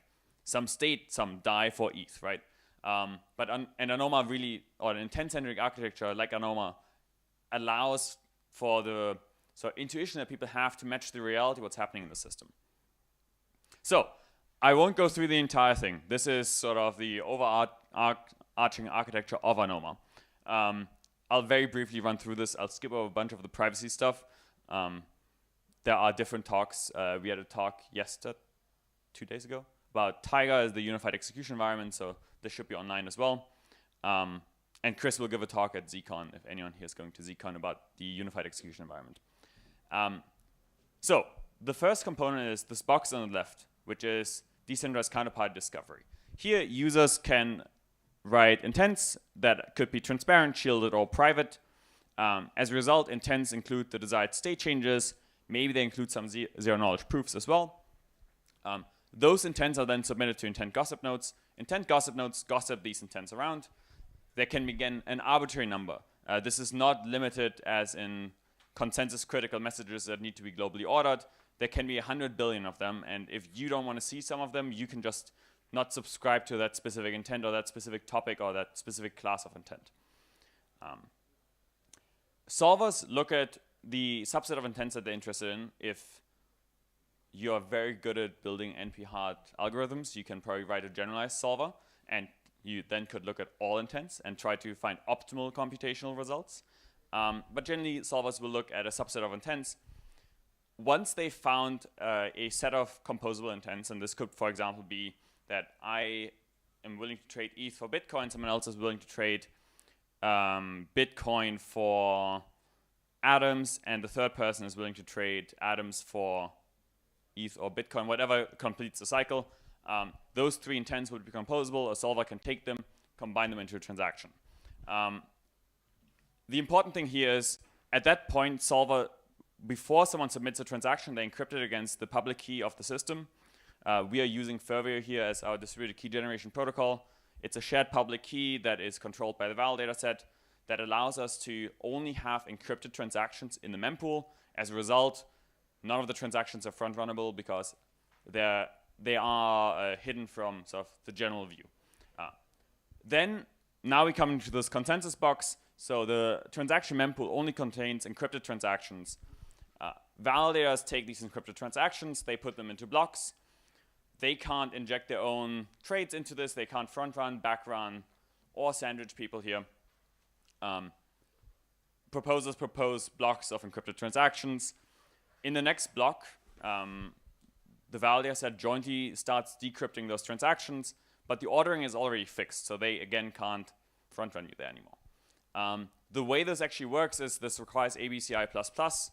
some state, some DAI for ETH, right? But an ANOMA really, or an intent-centric architecture like ANOMA, allows for the intuition that people have to match the reality what's happening in the system. So I won't go through the entire thing. This is sort of the overarching architecture of ANOMA. I'll very briefly run through this. I'll skip over a bunch of the privacy stuff. There are different talks. We had a talk 2 days ago, about Tiger as the unified execution environment. So This should be online as well. And Chris will give a talk at ZCon, if anyone here is going to ZCon, about the unified execution environment. So the first component is this box on the left, which is decentralized counterparty discovery. Here, users can write intents that could be transparent, shielded, or private. As a result, intents include the desired state changes. Maybe they include some zero-knowledge proofs as well. Those intents are then submitted to intent gossip nodes. Intent gossip nodes gossip these intents around. There can be, again, an arbitrary number. This is not limited as in consensus-critical messages that need to be globally ordered. There can be 100 billion of them, and if you don't want to see some of them, you can just not subscribe to that specific intent or that specific topic or that specific class of intent. Solvers look at the subset of intents that they're interested in. If you are very good at building NP-hard algorithms, you can probably write a generalized solver, and you then could look at all intents and try to find optimal computational results. But generally, solvers will look at a subset of intents. Once they found a set of composable intents, and this could, for example, be that I am willing to trade ETH for Bitcoin, someone else is willing to trade Bitcoin for atoms, and the third person is willing to trade atoms for ETH or Bitcoin, whatever completes the cycle. Those three intents would be composable. A solver can take them, combine them into a transaction. The important thing here is, at that point, solver, before someone submits a transaction, they encrypt it against the public key of the system. We are using Furvio here as our distributed key generation protocol. It's a shared public key that is controlled by the validator set that allows us to only have encrypted transactions in the mempool. As a result, none of the transactions are front-runnable because they are hidden from sort of the general view. Then, now we come into this consensus box. So the transaction mempool only contains encrypted transactions. Validators take these encrypted transactions, they put them into blocks. They can't inject their own trades into this. They can't front-run, back-run, or sandwich people here. Proposers propose blocks of encrypted transactions. In the next block, the validator set jointly starts decrypting those transactions, but the ordering is already fixed, so they, again, can't front-run you there anymore. The way this actually works is this requires ABCI++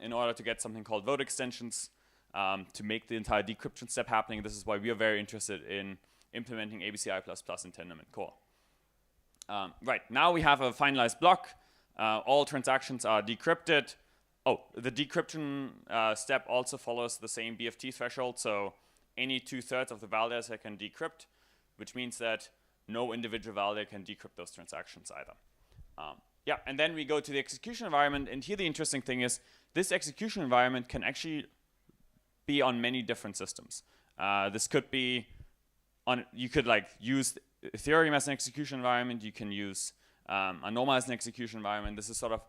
in order to get something called vote extensions to make the entire decryption step happening. This is why we are very interested in implementing ABCI++ in Tendermint Core. Right, now we have a finalized block. All transactions are decrypted. Oh, the decryption step also follows the same BFT threshold, so any 2/3 of the validators can decrypt, which means that no individual validator can decrypt those transactions either. Yeah, and then we go to the execution environment, and here the interesting thing is this execution environment can actually be on many different systems. This could be on, you could like use Ethereum as an execution environment, you can use Anoma as an execution environment. This is sort of,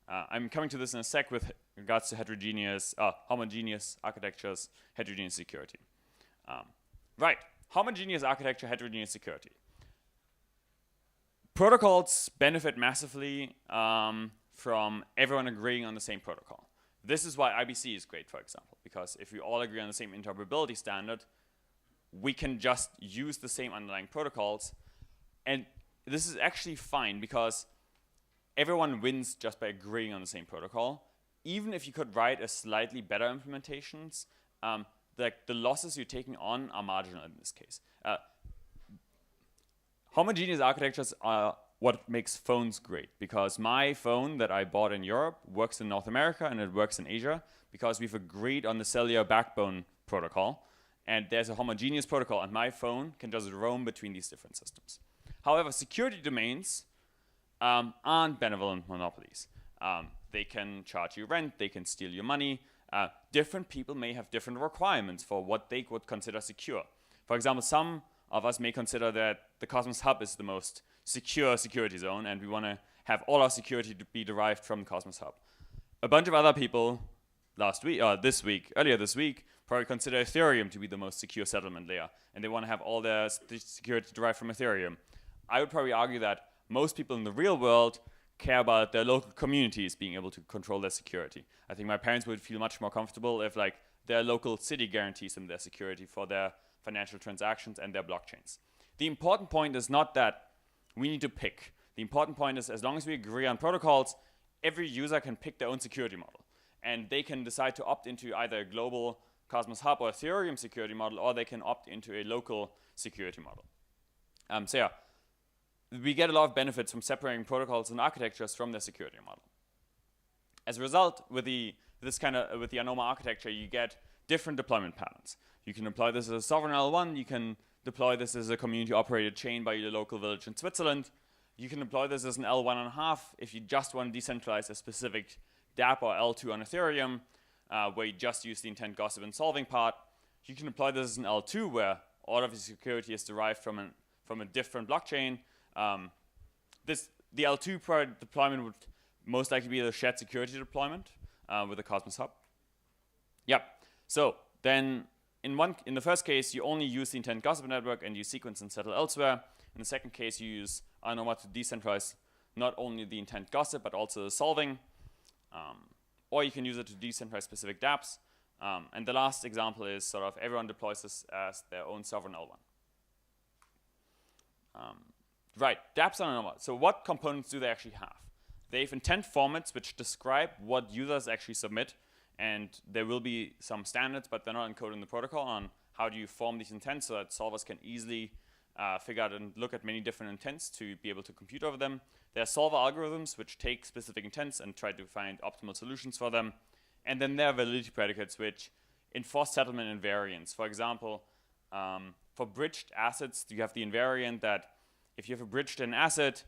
I'm coming to this in a sec with regards to heterogeneous, homogeneous architectures, heterogeneous security. Right, homogeneous architecture, heterogeneous security. Protocols benefit massively from everyone agreeing on the same protocol. This is why IBC is great, for example, because if we all agree on the same interoperability standard, we can just use the same underlying protocols. And this is actually fine because everyone wins just by agreeing on the same protocol. Even if you could write a slightly better implementations, the losses you're taking on are marginal in this case. Homogeneous architectures are what makes phones great, because my phone that I bought in Europe works in North America and it works in Asia because we've agreed on the cellular backbone protocol, and there's a homogeneous protocol, and my phone can just roam between these different systems. However, security domains aren't benevolent monopolies. They can charge you rent, they can steal your money. Different people may have different requirements for what they would consider secure. For example, some of us may consider that the Cosmos Hub is the most secure security zone, and we want to have all our security to be derived from the Cosmos Hub. A bunch of other people earlier this week, probably consider Ethereum to be the most secure settlement layer, and they want to have all their security derived from Ethereum. I would probably argue that most people in the real world care about their local communities being able to control their security. I think my parents would feel much more comfortable if their local city guarantees them their security for their financial transactions and their blockchains. The important point is not that we need to pick. The important point is, as long as we agree on protocols, every user can pick their own security model. And they can decide to opt into either a global Cosmos Hub or Ethereum security model, or they can opt into a local security model. So yeah, we get a lot of benefits from separating protocols and architectures from their security model. As a result, with the ANOMA architecture, you get different deployment patterns. You can deploy this as a sovereign L1. You can deploy this as a community-operated chain by your local village in Switzerland. You can deploy this as an L1.5 if you just want to decentralize a specific dApp or L2 on Ethereum, where you just use the intent, gossip, and solving part. You can deploy this as an L2, where all of the security is derived from a different blockchain. The L2 deployment would most likely be the shared security deployment with the Cosmos Hub. Yep. So then, in the first case, you only use the intent gossip network and you sequence and settle elsewhere. In the second case, you use ANOMA to decentralize not only the intent gossip but also the solving. Or you can use it to decentralize specific dApps. And the last example is sort of everyone deploys this as their own sovereign L1. Right, dApps on ANOMA. So what components do they actually have? They have intent formats which describe what users actually submit, and there will be some standards, but they're not encoded in the protocol on how do you form these intents so that solvers can easily figure out and look at many different intents to be able to compute over them. There are solver algorithms which take specific intents and try to find optimal solutions for them. And then there are validity predicates which enforce settlement invariance. For example, for bridged assets, you have the invariant that if you have a bridged an asset,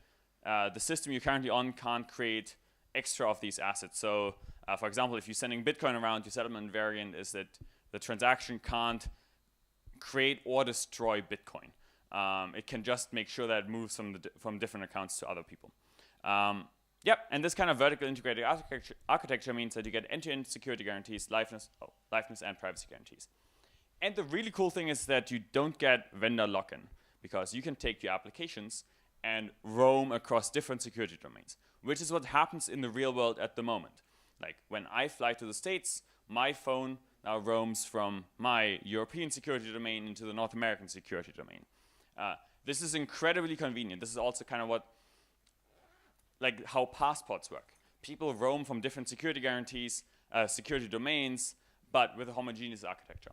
the system you're currently on can't create extra of these assets. So, for example, if you're sending Bitcoin around, your settlement invariant is that the transaction can't create or destroy Bitcoin. It can just make sure that it moves from different accounts to other people. Yep, and this kind of vertical integrated architecture means that you get end-to-end security guarantees, liveness and privacy guarantees. And the really cool thing is that you don't get vendor lock-in, because you can take your applications and roam across different security domains, which is what happens in the real world at the moment. Like when I fly to the States, my phone now roams from my European security domain into the North American security domain. This is incredibly convenient. This is also kind of how passports work. People roam from different security guarantees, security domains, but with a homogeneous architecture.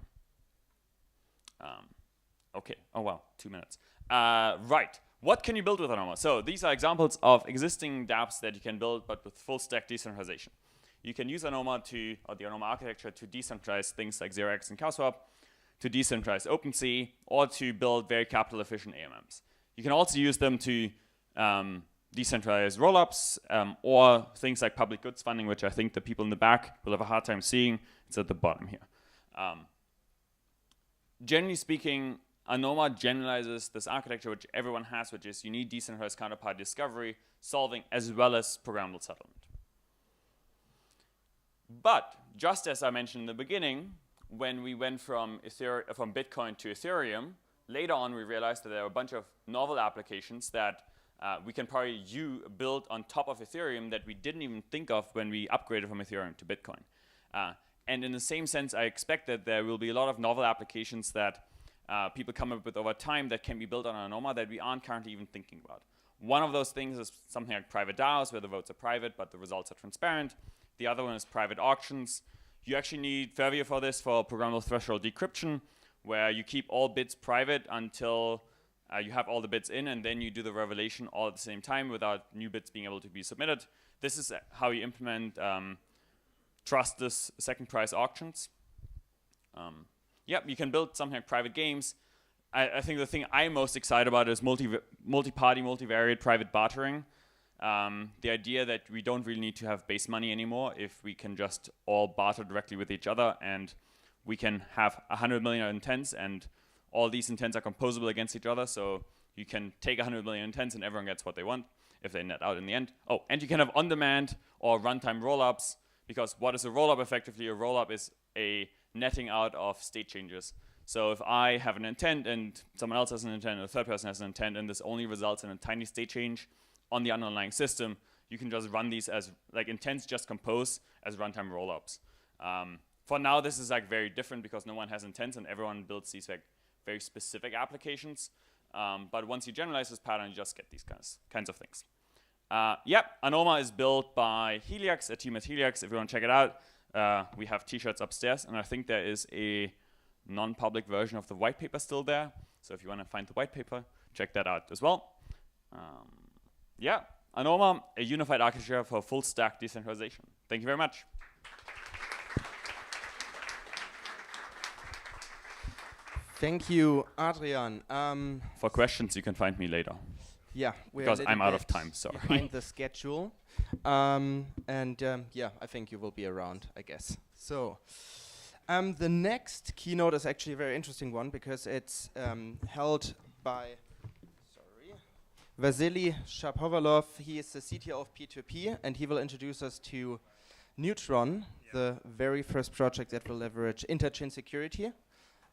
Okay, oh wow, 2 minutes. Right, what can you build with ANOMA? So these are examples of existing dApps that you can build, but with full stack decentralization. You can use ANOMA or the ANOMA architecture to decentralize things like 0x and CowSwap, to decentralize OpenSea, or to build very capital efficient AMMs. You can also use them to decentralize rollups or things like public goods funding, which I think the people in the back will have a hard time seeing. It's at the bottom here. Generally speaking, ANOMA generalizes this architecture which everyone has, which is you need decentralized counterparty discovery, solving, as well as programmable settlement. But just as I mentioned in the beginning, when we went from Bitcoin to Ethereum, later on we realized that there are a bunch of novel applications that we can probably build on top of Ethereum that we didn't even think of when we upgraded from Ethereum to Bitcoin. And in the same sense, I expect that there will be a lot of novel applications that people come up with over time that can be built on ANOMA that we aren't currently even thinking about. One of those things is something like private DAOs, where the votes are private, but the results are transparent. The other one is private auctions. You actually need Fervia for this, for programmable threshold decryption, where you keep all bits private until you have all the bits in, and then you do the revelation all at the same time without new bits being able to be submitted. This is how you implement trustless second price auctions. Yep, you can build something like private games. I think the thing I'm most excited about is multi-party, multivariate private bartering. The idea that we don't really need to have base money anymore if we can just all barter directly with each other, and we can have 100 million intents, and all these intents are composable against each other, so you can take 100 million intents and everyone gets what they want if they net out in the end. Oh, and you can have on-demand or runtime rollups, because what is a rollup effectively? A rollup is a netting out of state changes. So if I have an intent and someone else has an intent and a third person has an intent, and this only results in a tiny state change on the underlying system, you can just run these as intents just compose as runtime rollups. For now, this is very different because no one has intents and everyone builds these very specific applications. But once you generalize this pattern, you just get these kinds of things. Anoma is built by Helix, a team at Helix. If you want to check it out, we have t-shirts upstairs, and I think there is a non-public version of the white paper still there. So if you want to find the white paper, check that out as well. Anoma, a unified architecture for full stack decentralization. Thank you very much. Thank you, Adrian. For questions, you can find me later. Yeah, because I'm out of time. Sorry. Behind the schedule, I think you will be around, I guess. So, the next keynote is actually a very interesting one because it's held by Vasily Shapovalov. He is the CTO of P2P, and he will introduce us to Neutron, the very first project that will leverage interchain security.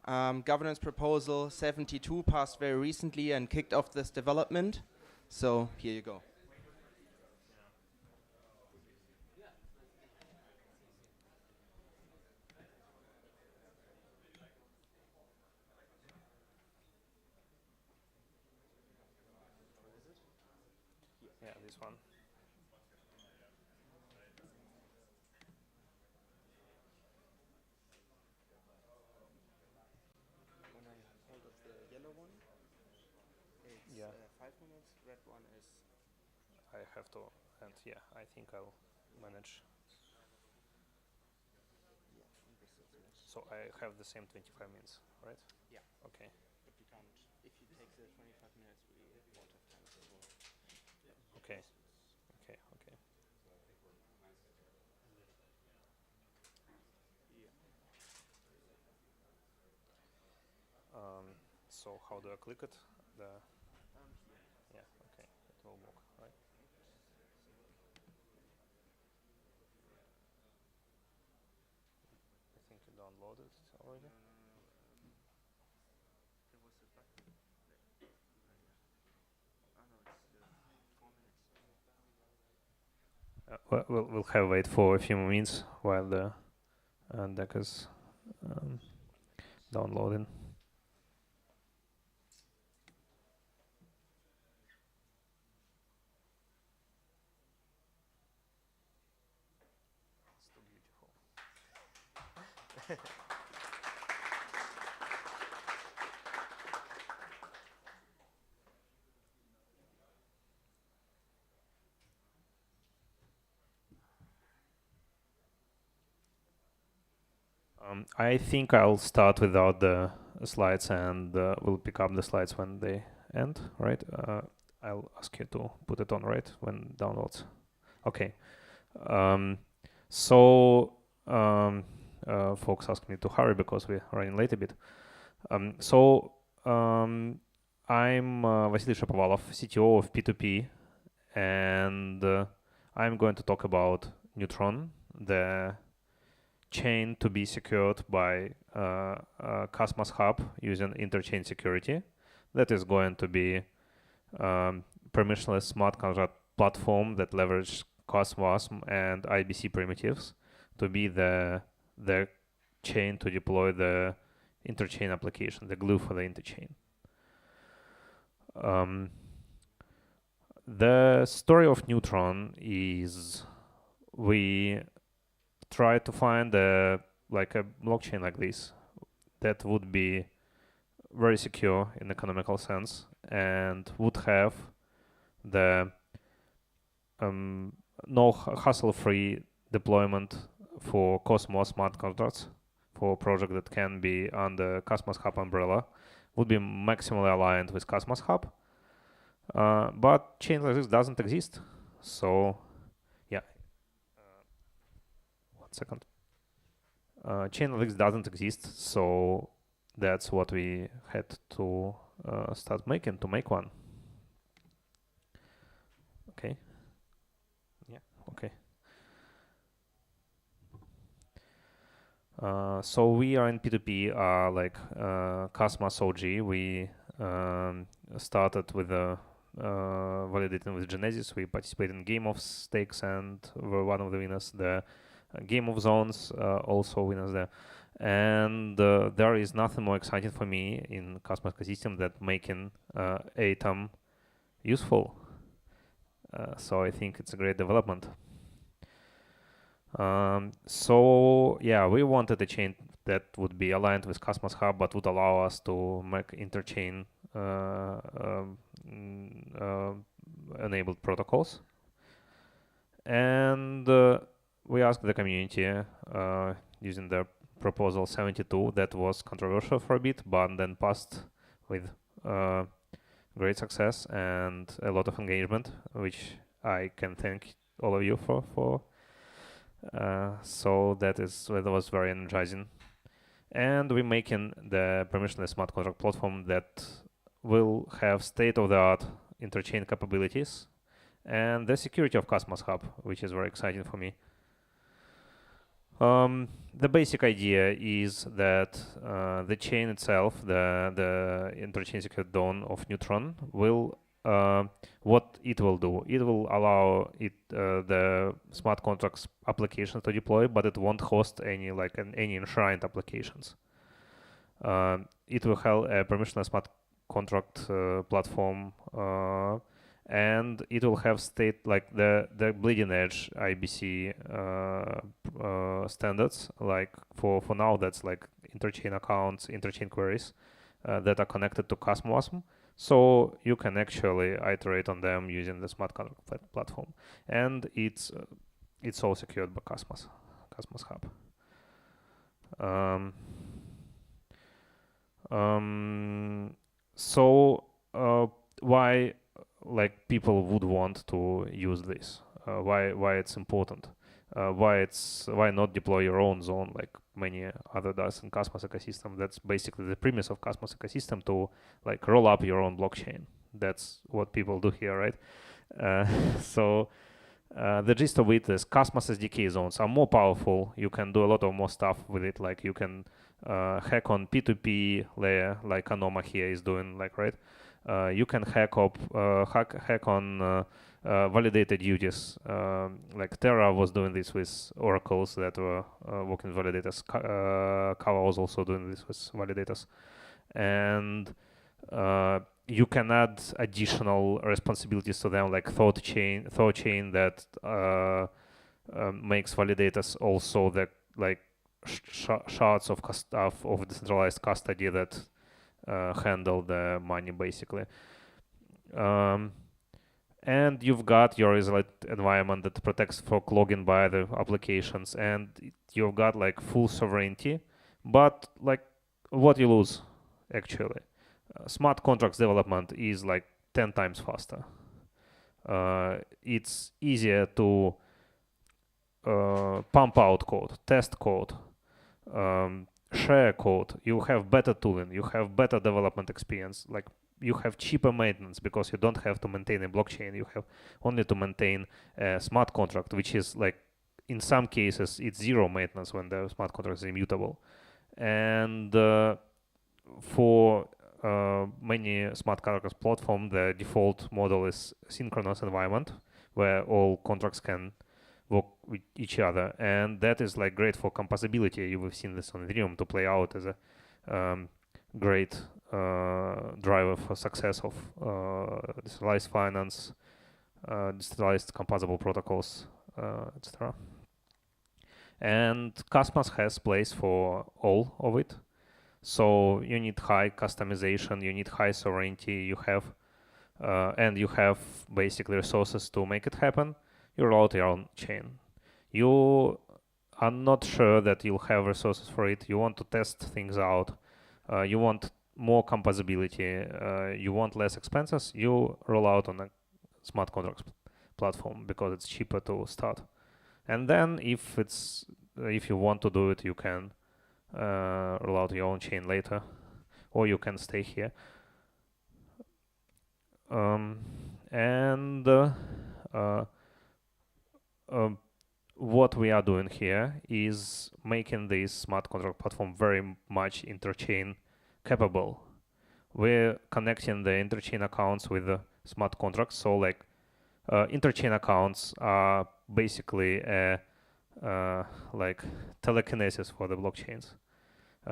Governance proposal 72 passed very recently and kicked off this development. So here you go. Yeah, this one. Yeah. 5 minutes. Red one is. I have to, and yeah, I think I'll manage. Yeah, so I have the same 25 minutes, right? Yeah. Okay. But you can't. If you take the 25 minutes, we won't have time to go. Okay. Okay. Okay. So how do I click it? Yeah, okay, it will work, right? I think you downloaded it already. We'll have wait for a few more minutes while the deck is downloading. I think I'll start without the slides and we'll pick up the slides when they end, right? I'll ask you to put it on, right, when downloads. Okay. Folks asked me to hurry because we're running late a bit. I'm Vasily Shapovalov, CTO of P2P, and I'm going to talk about Neutron, the chain to be secured by Cosmos Hub using interchain security. That is going to be permissionless smart contract platform that leverages Cosmos and IBC primitives to be the chain to deploy the interchain application, the glue for the interchain. The story of Neutron is we try to find a blockchain like this that would be very secure in economical sense and would have the no hassle-free deployment for Cosmos smart contracts for a project that can be under Cosmos Hub umbrella, would be maximally aligned with Cosmos Hub. But chain like this doesn't exist. So, yeah. 1 second. Chain like this doesn't exist. So that's what we had to start making to make one. Okay. Yeah. Okay. So we are in P2P, Cosmos OG. We started with validating with Genesis. We participated in Game of Stakes and were one of the winners. The Game of Zones also winners there. And there is nothing more exciting for me in Cosmos ecosystem than making Atom useful. So I think it's a great development. So yeah, we wanted a chain that would be aligned with Cosmos Hub, but would allow us to make interchain enabled protocols. And we asked the community using the proposal 72 that was controversial for a bit, but then passed with great success and a lot of engagement, which I can thank all of you for. So that was very energizing. And we're making the permissionless smart contract platform that will have state-of-the-art interchain capabilities and the security of Cosmos Hub, which is very exciting for me. The basic idea is that the chain itself, the interchain secured dawn of Neutron, will what it will do. It will allow the smart contracts applications to deploy, but it won't host any any enshrined applications. It will have a permissionless smart contract platform, and it will have state like the bleeding edge IBC standards. Like for now, that's like interchain accounts, interchain queries that are connected to Cosmos. So you can actually iterate on them using the smart contract platform, and it's all secured by Cosmos Hub. So why like people would want to use this? Why it's important? Why not deploy your own zone like many other does in Cosmos ecosystem? That's basically the premise of Cosmos ecosystem, to like roll up your own blockchain. That's what people do here, right? So the gist of it is Cosmos SDK zones are more powerful. You can do a lot of more stuff with it. Like you can hack on P2P layer, like Anoma here is doing, like, right? You can hack on validated duties. Like Terra was doing this with oracles that were working with validators. Kava was also doing this with validators. And you can add additional responsibilities to them, like thought chain that makes validators also the like shards of decentralized custody that handle the money, basically. And you've got your isolate environment that protects fork login by the applications, and you've got like full sovereignty. But like what you lose actually, smart contracts development is like 10 times faster. It's easier to pump out code, test code, share code. You have better tooling, you have better development experience. Like you have cheaper maintenance because you don't have to maintain a blockchain. You have only to maintain a smart contract, which is like in some cases it's zero maintenance when the smart contract is immutable. And for many smart contracts platform, the default model is synchronous environment where all contracts can work with each other, and that is like great for composability. You've seen this on Ethereum to play out as a great driver for success of decentralized finance, decentralized composable protocols, etc. And Cosmos has place for all of it. So you need high customization, you need high sovereignty, you have and you have basically resources to make it happen. You roll out your own chain. You are not sure that you'll have resources for it. You want to test things out. You want more composability. You want less expenses. You roll out on a smart contracts platform because it's cheaper to start. And then if you want to do it, you can roll out your own chain later, or you can stay here. What we are doing here is making this smart contract platform very much interchain capable. We're connecting the interchain accounts with the smart contracts. So like interchain accounts are basically like telekinesis for the blockchains.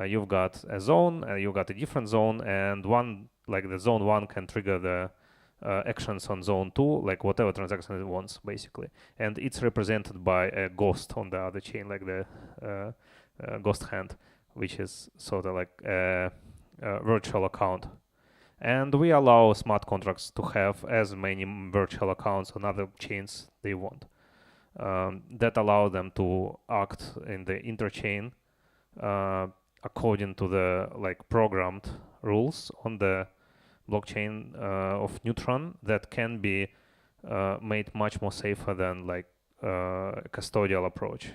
You've got a zone, you've got a different zone, and one, like the zone 1 can trigger the actions on zone 2, like whatever transaction it wants, basically. And it's represented by a ghost on the other chain, like the ghost hand, which is sort of like a virtual account. And we allow smart contracts to have as many virtual accounts on other chains they want. That allow them to act in the interchain according to the like programmed rules on the blockchain of Neutron that can be made much more safer than like a custodial approach.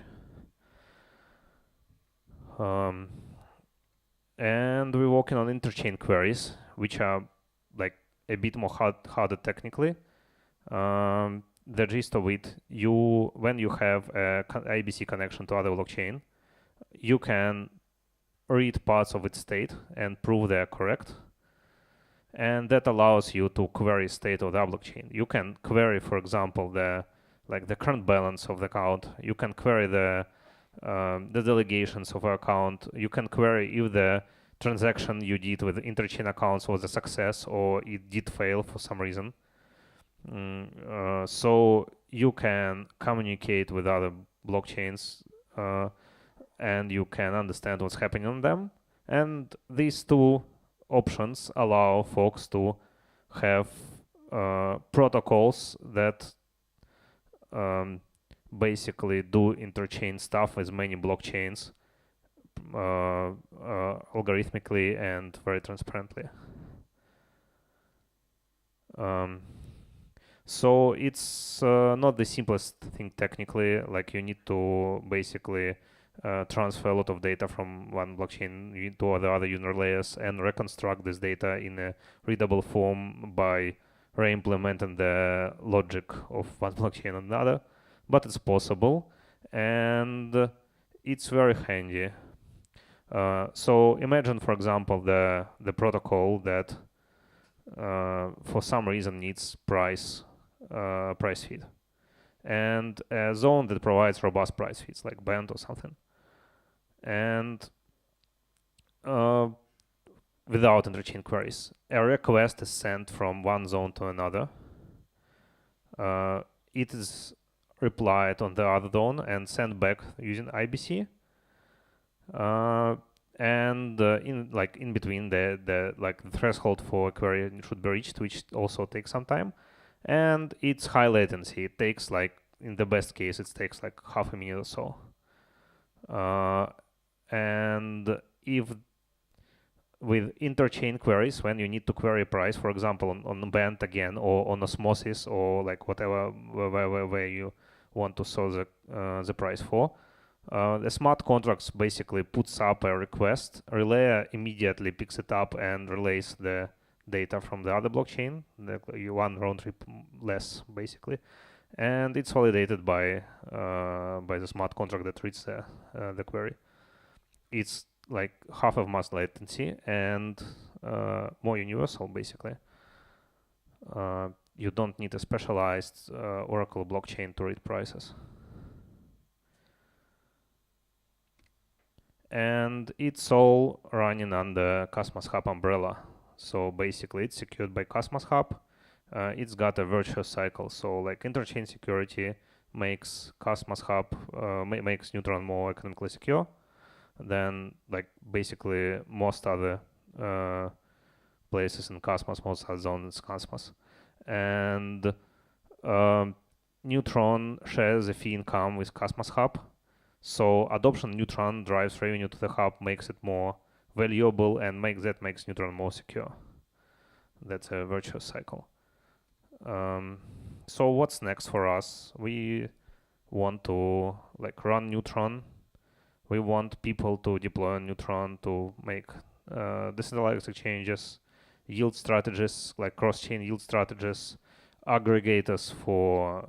And we're working on interchain queries, which are like a bit more harder technically. The gist of it, when you have a IBC connection to other blockchain, you can read parts of its state and prove they are correct. And that allows you to query state of the blockchain. You can query, for example, the current balance of the account. You can query the delegations of an account. You can query if the transaction you did with interchain accounts was a success or it did fail for some reason. So you can communicate with other blockchains and you can understand what's happening on them. And these two options allow folks to have protocols that basically do interchain stuff with many blockchains algorithmically and very transparently. So it's not the simplest thing technically. Like you need to basically transfer a lot of data from one blockchain to the other user layers and reconstruct this data in a readable form by re-implementing the logic of one blockchain on another. But it's possible, and it's very handy. So imagine, for example, the protocol that for some reason needs price feed, and a zone that provides robust price feeds like Band or something. And without interchain queries, a request is sent from one zone to another. It is replied on the other zone and sent back using IBC. And in between the threshold for a query should be reached, which also takes some time. And it's high latency. It takes in the best case, it takes like half a minute or so. And if with interchain queries, when you need to query price, for example, on Band again, or on Osmosis, or like whatever where you want to solve the price for, the smart contracts basically puts up a request. Relay immediately picks it up and relays the data from the other blockchain, one round trip less basically, and it's validated by the smart contract that reads the query. It's like half of mass latency and more universal basically. You don't need a specialized Oracle blockchain to read prices. And it's all running under Cosmos Hub umbrella. So basically it's secured by Cosmos Hub. It's got a virtuous cycle. So like interchain security makes Cosmos Hub, makes Neutron more economically secure than like basically most other places in Cosmos, most other zones in Cosmos. And Neutron shares a fee income with Cosmos Hub. So adoption of Neutron drives revenue to the hub, makes it more valuable, and makes Neutron more secure. That's a virtuous cycle. So what's next for us? We want to run Neutron. We want people to deploy Neutron to make decentralized exchanges, yield strategies like cross-chain yield strategies, aggregators for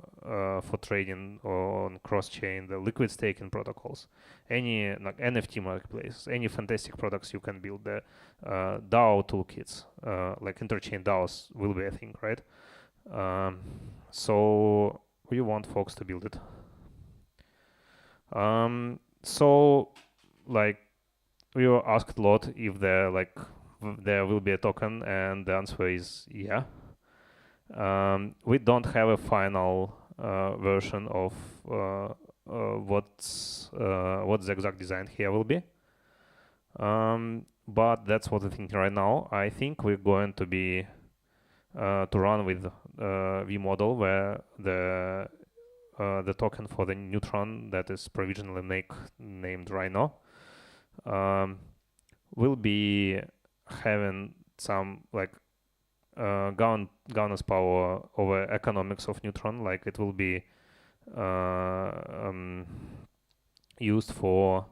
trading on cross-chain, the liquid staking protocols, any NFT marketplace, any fantastic products you can build. The DAO toolkits, like interchain DAOs, will be a thing, right? So we want folks to build it. So we were asked a lot if there there will be a token, and the answer is yeah. We don't have a final version of what the exact design here will be, but that's what I'm thinking right now. I think we're going to be to run with V model, where the token for the Neutron that is provisionally named right now will be having some governance power over economics of Neutron. Like it will be used for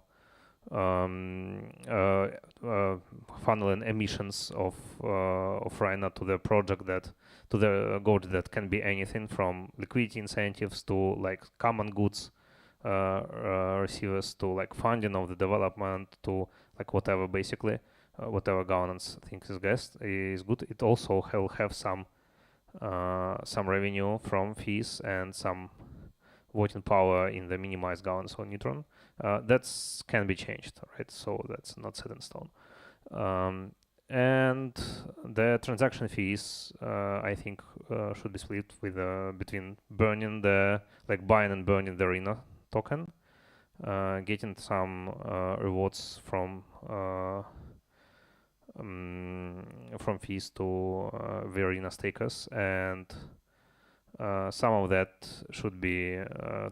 funneling emissions of Rhino to the project, to the goal that can be anything from liquidity incentives to like common goods receivers to like funding of the development to like whatever, basically whatever governance thinks is good. It also will have some revenue from fees and some voting power in the minimized governance on Neutron. That can be changed, right? So that's not set in stone. And the transaction fees, I think, should be split with between buying and burning the Arena token, getting some rewards from fees to the Arena stakers, and some of that should be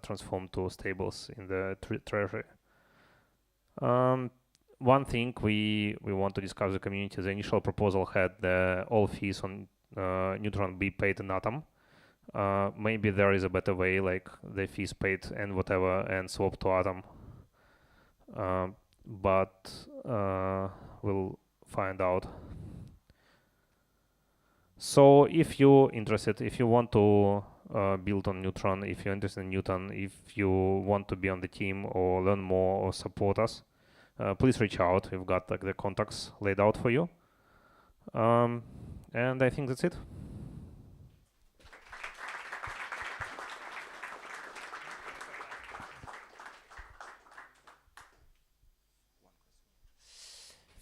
transformed to stables in the treasury. One thing we want to discuss with the community, the initial proposal had all fees on Neutron be paid in Atom. Maybe there is a better way, like the fees paid and whatever, and swap to Atom. But we'll find out. So if you're interested, if you want to build on Neutron, if you're interested in Neutron, if you want to be on the team or learn more or support us, please reach out. We've got like the contacts laid out for you. And I think that's it.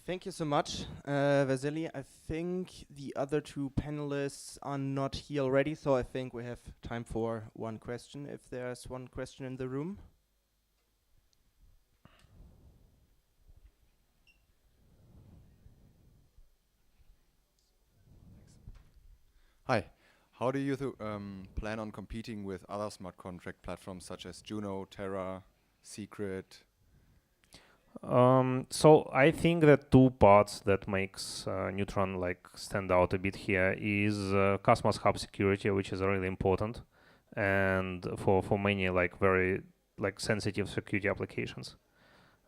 Thank you so much, Vasily. I think the other two panelists are not here already, so I think we have time for one question, if there's one question in the room. Hi. How do you plan on competing with other smart contract platforms such as Juno, Terra, Secret? So I think that two parts that makes Neutron like stand out a bit here is Cosmos Hub security, which is really important, and for many like very like sensitive security applications.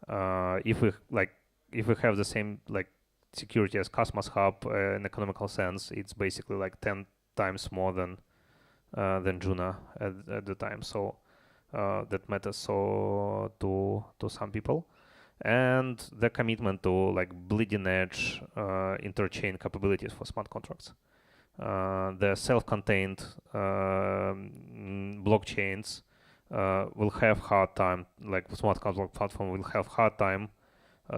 If we have the same like security as Cosmos Hub in economical sense, it's basically like 10 times more than Juno at the time. So that matters so to some people. And the commitment to like bleeding edge interchain capabilities for smart contracts. The self-contained blockchains will have hard time, like smart contract platform will have hard time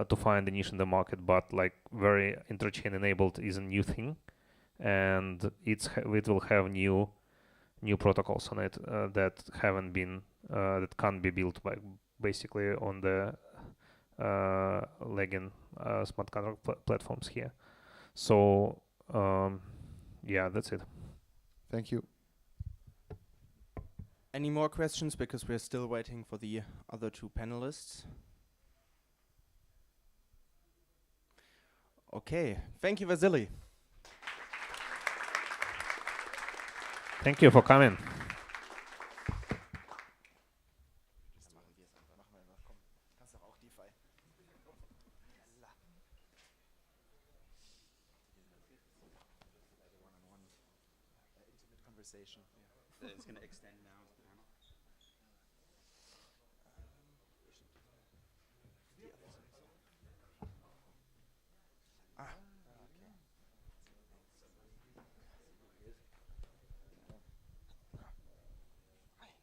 to find a niche in the market, but like very interchain enabled is a new thing, and it will have new protocols on it that haven't been that can't be built by basically on the lagging smart contract platforms here. So yeah, that's it. Thank you. Any more questions? Because we're still waiting for the other two panelists. Okay, thank you, Vasily. Thank you for coming. It's going to extend now.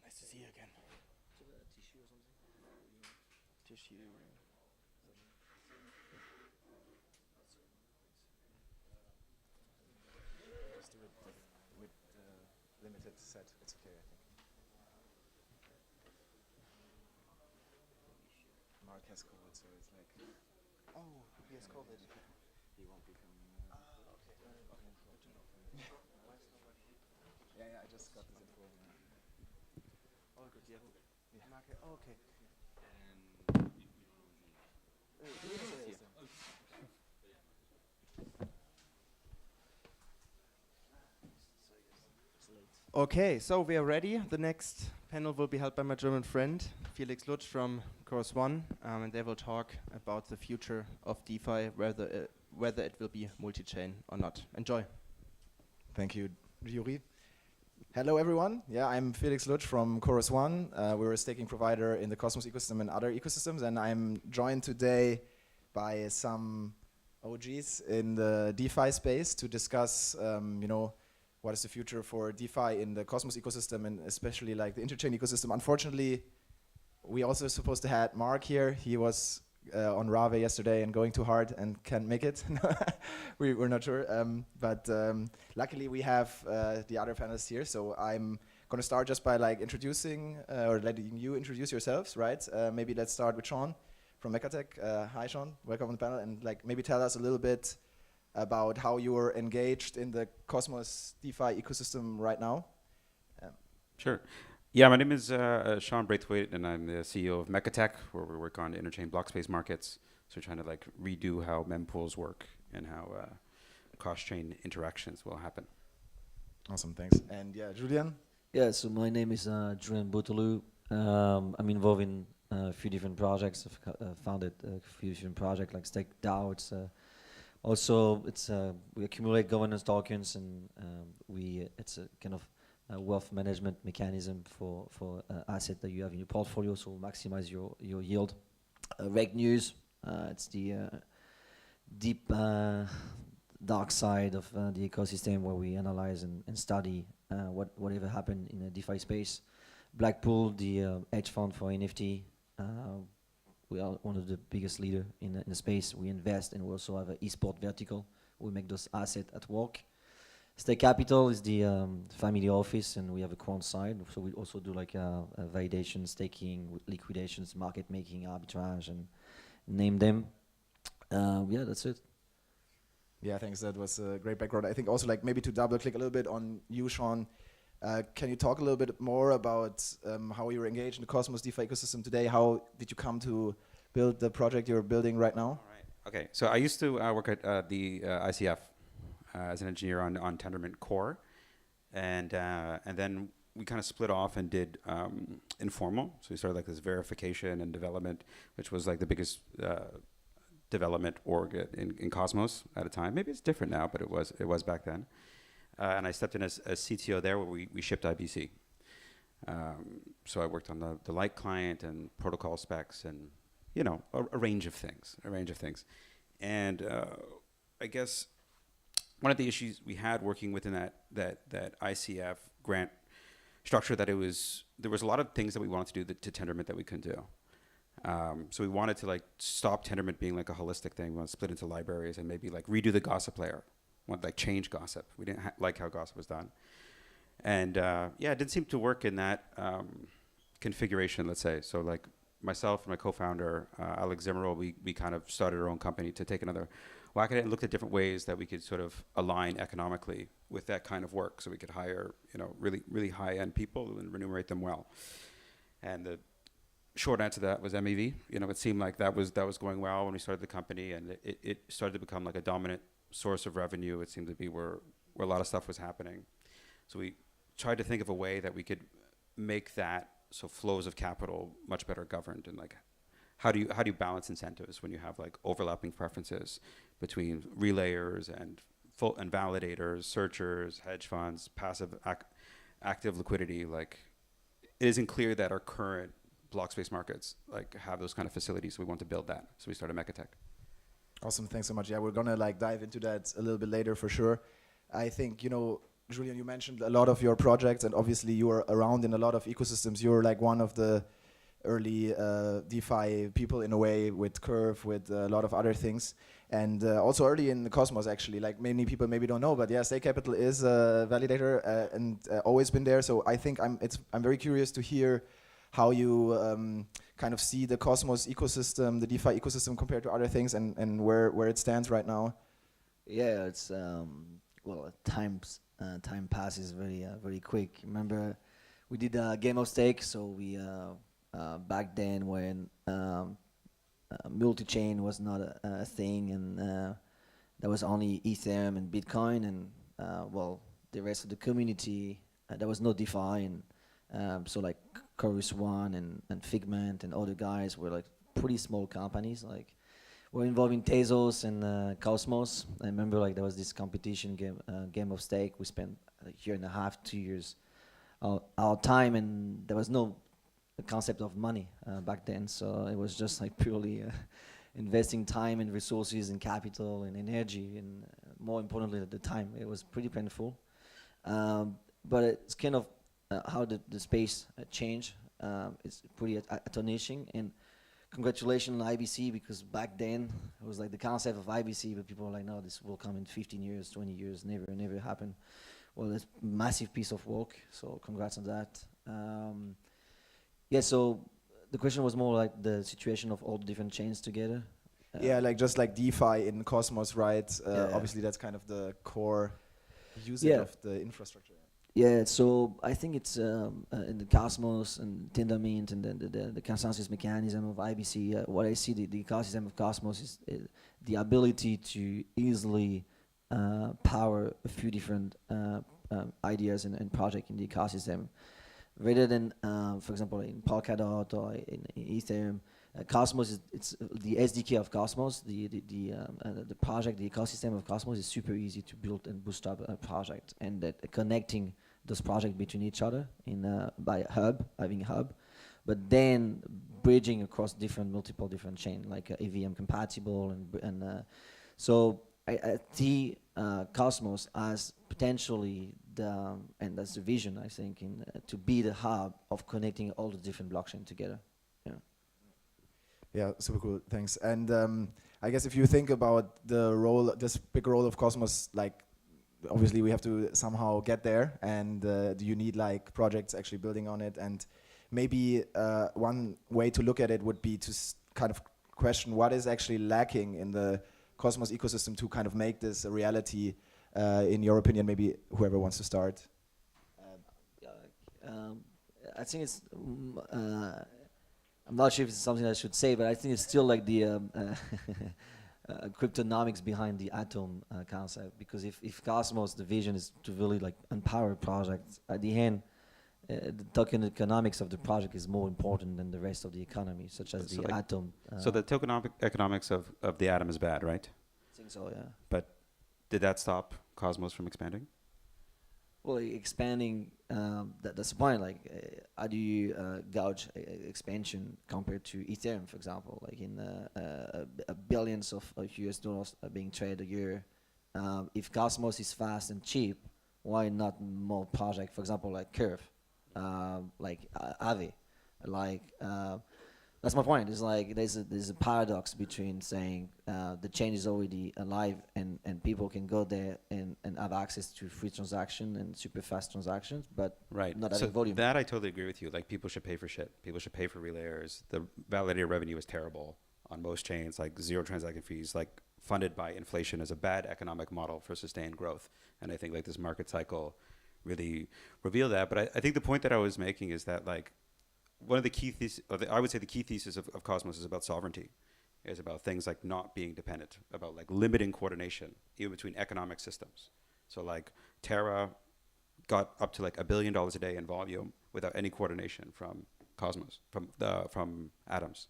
Nice to see you again. Tissue. limited set. It's okay, I think. Mark has COVID, so it's like. Oh, he has COVID. He won't be coming. Yeah, I just got this info. Oh, good. Yeah. Yeah. Oh, okay. Okay, so we are ready. The next panel will be held by my German friend, Felix Lutsch from Chorus One, and they will talk about the future of DeFi, whether it will be multi-chain or not. Enjoy. Thank you, Juri. Hello, everyone. Yeah, I'm Felix Lutsch from Chorus One. We're a staking provider in the Cosmos ecosystem and other ecosystems, and I'm joined today by some OGs in the DeFi space to discuss, what is the future for DeFi in the Cosmos ecosystem and especially like the Interchain ecosystem. Unfortunately, we also supposed to have Mark here. He was on Rave yesterday and going too hard and can't make it. We're not sure, but luckily we have the other panelists here. So I'm going to start just by like introducing or letting you introduce yourselves, right? Maybe let's start with Sean from Mechatech. Hi, Sean. Welcome on the panel, and like maybe tell us a little bit about how you are engaged in the Cosmos DeFi ecosystem right now. Sure. Yeah, my name is Sean Braithwaite, and I'm the CEO of Mechatech, where we work on interchain block space markets. So we're trying to like redo how mempools work and how cross-chain interactions will happen. Awesome, thanks. And yeah, Julian? Yeah, so my name is Julian Boutolou. I'm involved in a few different projects. I've founded a few different projects like Stake DAO. It's also we accumulate governance tokens, and it's a kind of wealth management mechanism for asset that you have in your portfolio, so maximize your yield. Reg News, it's the deep dark side of the ecosystem where we analyze and study whatever happened in the DeFi space. Blackpool, the hedge fund for NFT. We are one of the biggest leader in the space. We invest, and we also have an esport vertical. We make those assets at work. Stake Capital is the family office, and we have a quant side. So we also do like validation, staking, liquidations, market making, arbitrage, and name them. Yeah, that's it. Yeah, thanks. That was a great background. I think also like maybe to double click a little bit on you, Sean. Can you talk a little bit more about how you're engaged in the Cosmos DeFi ecosystem today? How did you come to build the project you're building right now? All right. Okay. So I used to work at the ICF as an engineer on Tendermint Core, and then we kind of split off and did informal. So we started like this verification and development, which was like the biggest development org in Cosmos at a time. Maybe it's different now, but it was back then. And I stepped in as CTO there, where we shipped IBC. So I worked on the light client and protocol specs, and a range of things. And I guess one of the issues we had working within that ICF grant structure, that there was a lot of things that we wanted to do to Tendermint that we couldn't do. So we wanted to like stop Tendermint being like a holistic thing. We want to split into libraries and maybe like redo the gossip layer. Want like change gossip. We didn't like how gossip was done, and it didn't seem to work in that configuration. Let's say so. Like myself and my co-founder Alex Zimmerl, we kind of started our own company to take another whack at it and looked at different ways that we could sort of align economically with that kind of work, so we could hire really high-end people and remunerate them well. And the short answer to that was MEV. It seemed like that was going well when we started the company, and it started to become like a dominant source of revenue. It seemed to be where a lot of stuff was happening. So we tried to think of a way that we could make that so flows of capital much better governed, and like how do you balance incentives when you have like overlapping preferences between relayers and validators, searchers, hedge funds, passive active liquidity. Like it isn't clear that our current block space markets like have those kind of facilities. So we want to build that. So we started Mechatech. Awesome, thanks so much. Yeah, we're gonna like dive into that a little bit later for sure. I think, Julian, you mentioned a lot of your projects, and obviously you are around in a lot of ecosystems. You're like one of the early DeFi people in a way, with Curve, with a lot of other things. And also early in the Cosmos, actually, like many people maybe don't know, but yeah, Stake Capital is a validator and always been there. So I think I'm very curious to hear how you kind of see the Cosmos ecosystem, the DeFi ecosystem compared to other things, and where it stands right now. Yeah, it's well, time passes very quick. Remember, we did a game of stake, so we back then when multi-chain was not a thing, and there was only Ethereum and Bitcoin, and well, the rest of the community, there was no DeFi, and so like Chorus One and Figment and other guys were like pretty small companies. Like we're involved in Tezos and Cosmos. I remember like there was this competition game of stake. We spent a year and a half, 2 years our time, and there was no concept of money back then, so it was just like purely investing time and resources and capital and energy, and more importantly at the time it was pretty painful, but it's kind of how the space changed. It's pretty astonishing, and congratulations on IBC, because back then it was like the concept of IBC, but people were like, no, this will come in 15 years, 20 years, never happen. Well, it's a massive piece of work, so congrats on that. Yeah, so the question was more like the situation of all the different chains together. Yeah, like just like DeFi in Cosmos, right? Obviously, that's kind of the core usage of the infrastructure. Yeah, so I think it's in the Cosmos and Tendermint and the consensus mechanism of IBC. What I see the ecosystem of Cosmos is the ability to easily power a few different ideas and projects in the ecosystem. Rather than, for example, in Polkadot or in Ethereum, Cosmos it's the SDK of Cosmos. The project, the ecosystem of Cosmos is super easy to build and bootstrap a project, and that connecting those projects between each other by having a hub, but then bridging across multiple different chains, like EVM compatible, and so I see Cosmos as potentially and that's the vision, I think, to be the hub of connecting all the different blockchains together. Yeah, super cool. Thanks. And I guess if you think about this big role of Cosmos, like obviously we have to somehow get there, and do you need like projects actually building on it? And maybe one way to look at it would be to kind of question what is actually lacking in the Cosmos ecosystem to kind of make this a reality. In your opinion, maybe whoever wants to start. I think it's. I'm not sure if it's something I should say, but I think it's still like the cryptonomics behind the atom concept. Because if Cosmos, the vision is to really like empower projects, at the end, the token economics of the project is more important than the rest of the economy, such as So the like atom. So the tokenomic economics of the atom is bad, right? I think so, yeah. But did that stop Cosmos from expanding? Well, expanding, that's the point. Like, how do you gauge expansion compared to Ethereum, for example? Like in billions of US dollars are being traded a year. If Cosmos is fast and cheap, why not more projects? For example, like Curve, like Aave, like. That's my point. It's like there's a paradox between saying the chain is already alive and people can go there and have access to free transaction and super fast transactions, but not having volume. That I totally agree with you. Like people should pay for shit. People should pay for relayers. The validator revenue is terrible on most chains. Like zero transaction fees, like funded by inflation, is a bad economic model for sustained growth. And I think like this market cycle really revealed that. But I think the point that I was making is that like. One of the key theses, I would say the key thesis of Cosmos is about sovereignty. It's about things like not being dependent, about like limiting coordination, even between economic systems. So like Terra got up to like $1 billion a day in volume without any coordination from Cosmos, from atoms,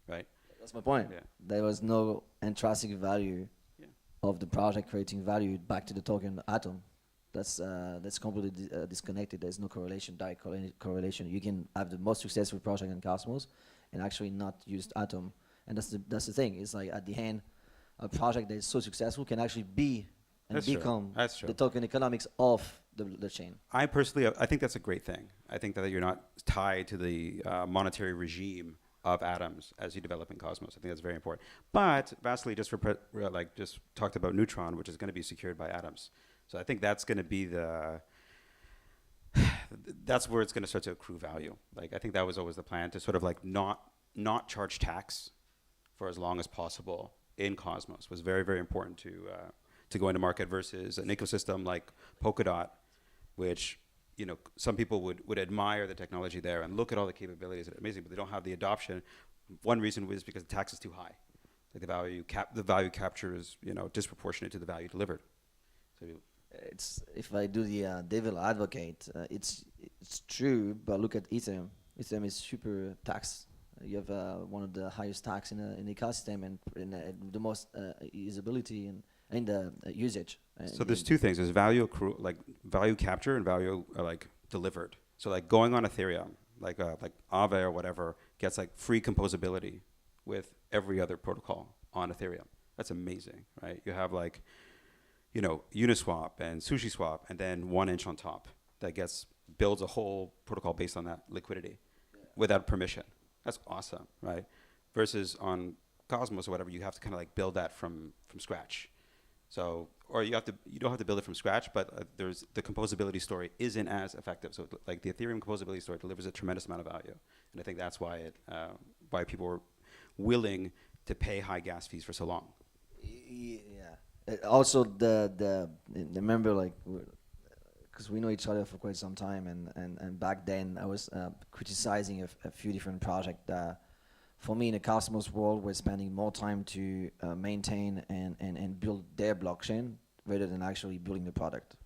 right? That's my point. Yeah. There was no intrinsic value of the project creating value back to the token atom. That's completely disconnected. There's no correlation, direct correlation. You can have the most successful project in Cosmos and actually not use Atom. And that's the thing. It's like at the end, a project that is so successful can actually be and become the token economics of the chain. I personally, I think that's a great thing. I think that you're not tied to the monetary regime of atoms as you develop in Cosmos. I think that's very important. But Vasily just just talked about Neutron, which is going to be secured by atoms. So I think that's going to be that's where it's going to start to accrue value. Like I think that was always the plan, to sort of like not charge tax for as long as possible in Cosmos. Was very, very important to go into market versus an ecosystem like Polkadot, which some people would admire the technology there and look at all the capabilities that are amazing, but they don't have the adoption. One reason was because the tax is too high. Like the value capture is disproportionate to the value delivered. So it's, if I do the devil advocate, it's true, but look at Ethereum. Ethereum is super taxed. You have one of the highest tax in the ecosystem and the most usability and the usage. So there's two things. There's value capture and value delivered. So like going on Ethereum, like Aave or whatever, gets like free composability with every other protocol on Ethereum. That's amazing, right? You have like, Uniswap and SushiSwap, and then 1inch on top that builds a whole protocol based on that liquidity without permission. That's awesome, right? Versus on Cosmos or whatever, you have to kind of like build that from scratch. So, or you don't have to build it from scratch, but there's the composability story isn't as effective. So like the Ethereum composability story delivers a tremendous amount of value. And I think that's why why people were willing to pay high gas fees for so long. Yeah. Also remember, like, because we know each other for quite some time, and back then I was criticizing a few different projects that, for me, in the Cosmos world, we're spending more time to maintain and build their blockchain rather than actually building the product.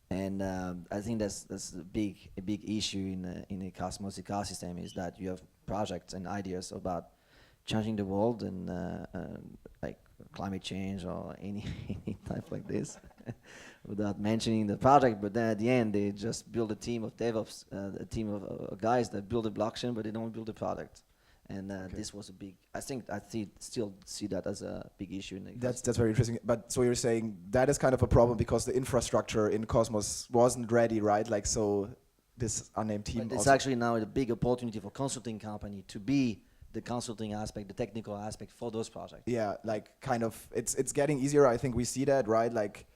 And I think that's a big issue in the Cosmos ecosystem, is that you have projects and ideas about changing the world and like climate change or any type like this without mentioning the project, but then at the end they just build a team of DevOps, a team of guys that build a blockchain, but they don't build a product. And this was a big, I still see that as a big issue in the That's very interesting. But so you're saying that is kind of a problem because the infrastructure in Cosmos wasn't ready, right? Like, so this unnamed team. But it's actually now a big opportunity for consulting company to be the consulting aspect, the technical aspect for those projects. Yeah, like kind of, it's getting easier. I think we see that, right? Like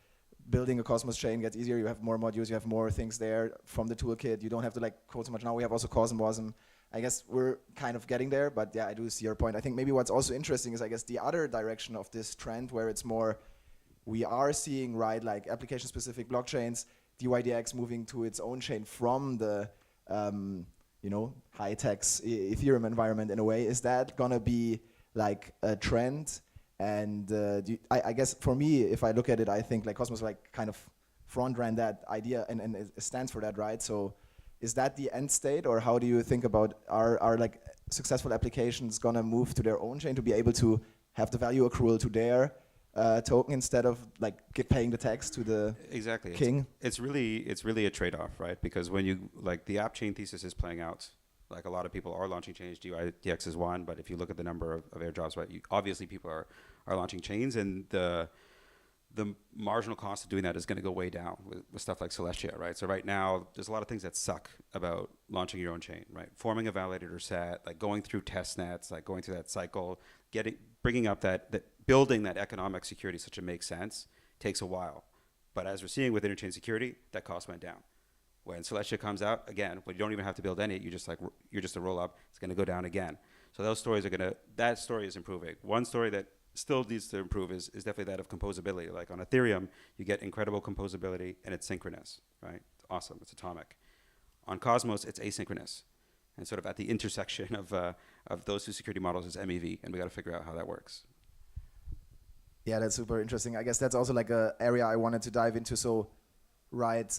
building a Cosmos chain gets easier. You have more modules, you have more things there from the toolkit. You don't have to like code so much. Now we have also Cosmosm. I guess we're kind of getting there, but yeah, I do see your point. I think maybe what's also interesting is, I guess, the other direction of this trend, where it's more, we are seeing, right, like application-specific blockchains, DYDX moving to its own chain from the, high-tech Ethereum environment in a way. Is that gonna be like a trend? And I guess for me, if I look at it, I think like Cosmos like kind of front-ran that idea and it stands for that, right? So is that the end state, or how do you think about are like successful applications gonna move to their own chain to be able to have the value accrual to their token instead of like paying the tax to the king? It's really a trade-off, right? Because when you like the app chain thesis is playing out, like a lot of people are launching chains. DYDX is one, but if you look at the number of airdrops, right, obviously people are launching chains, and the marginal cost of doing that is going to go way down with stuff like Celestia, right? So right now, there's a lot of things that suck about launching your own chain, right? Forming a validator set, like going through test nets, like going through that cycle, bringing up building that economic security such it makes sense takes a while. But as we're seeing with interchain security, that cost went down. When Celestia comes out, again, when you don't even have to build any, you're just a roll up, it's going to go down again. So those stories that story is improving. One story that still needs to improve is definitely that of composability. Like on Ethereum, you get incredible composability and it's synchronous, right? It's awesome, it's atomic. On Cosmos, it's asynchronous. And sort of at the intersection of those two security models is MEV, and we got to figure out how that works. Yeah, that's super interesting. I guess that's also like a area I wanted to dive into. So, right,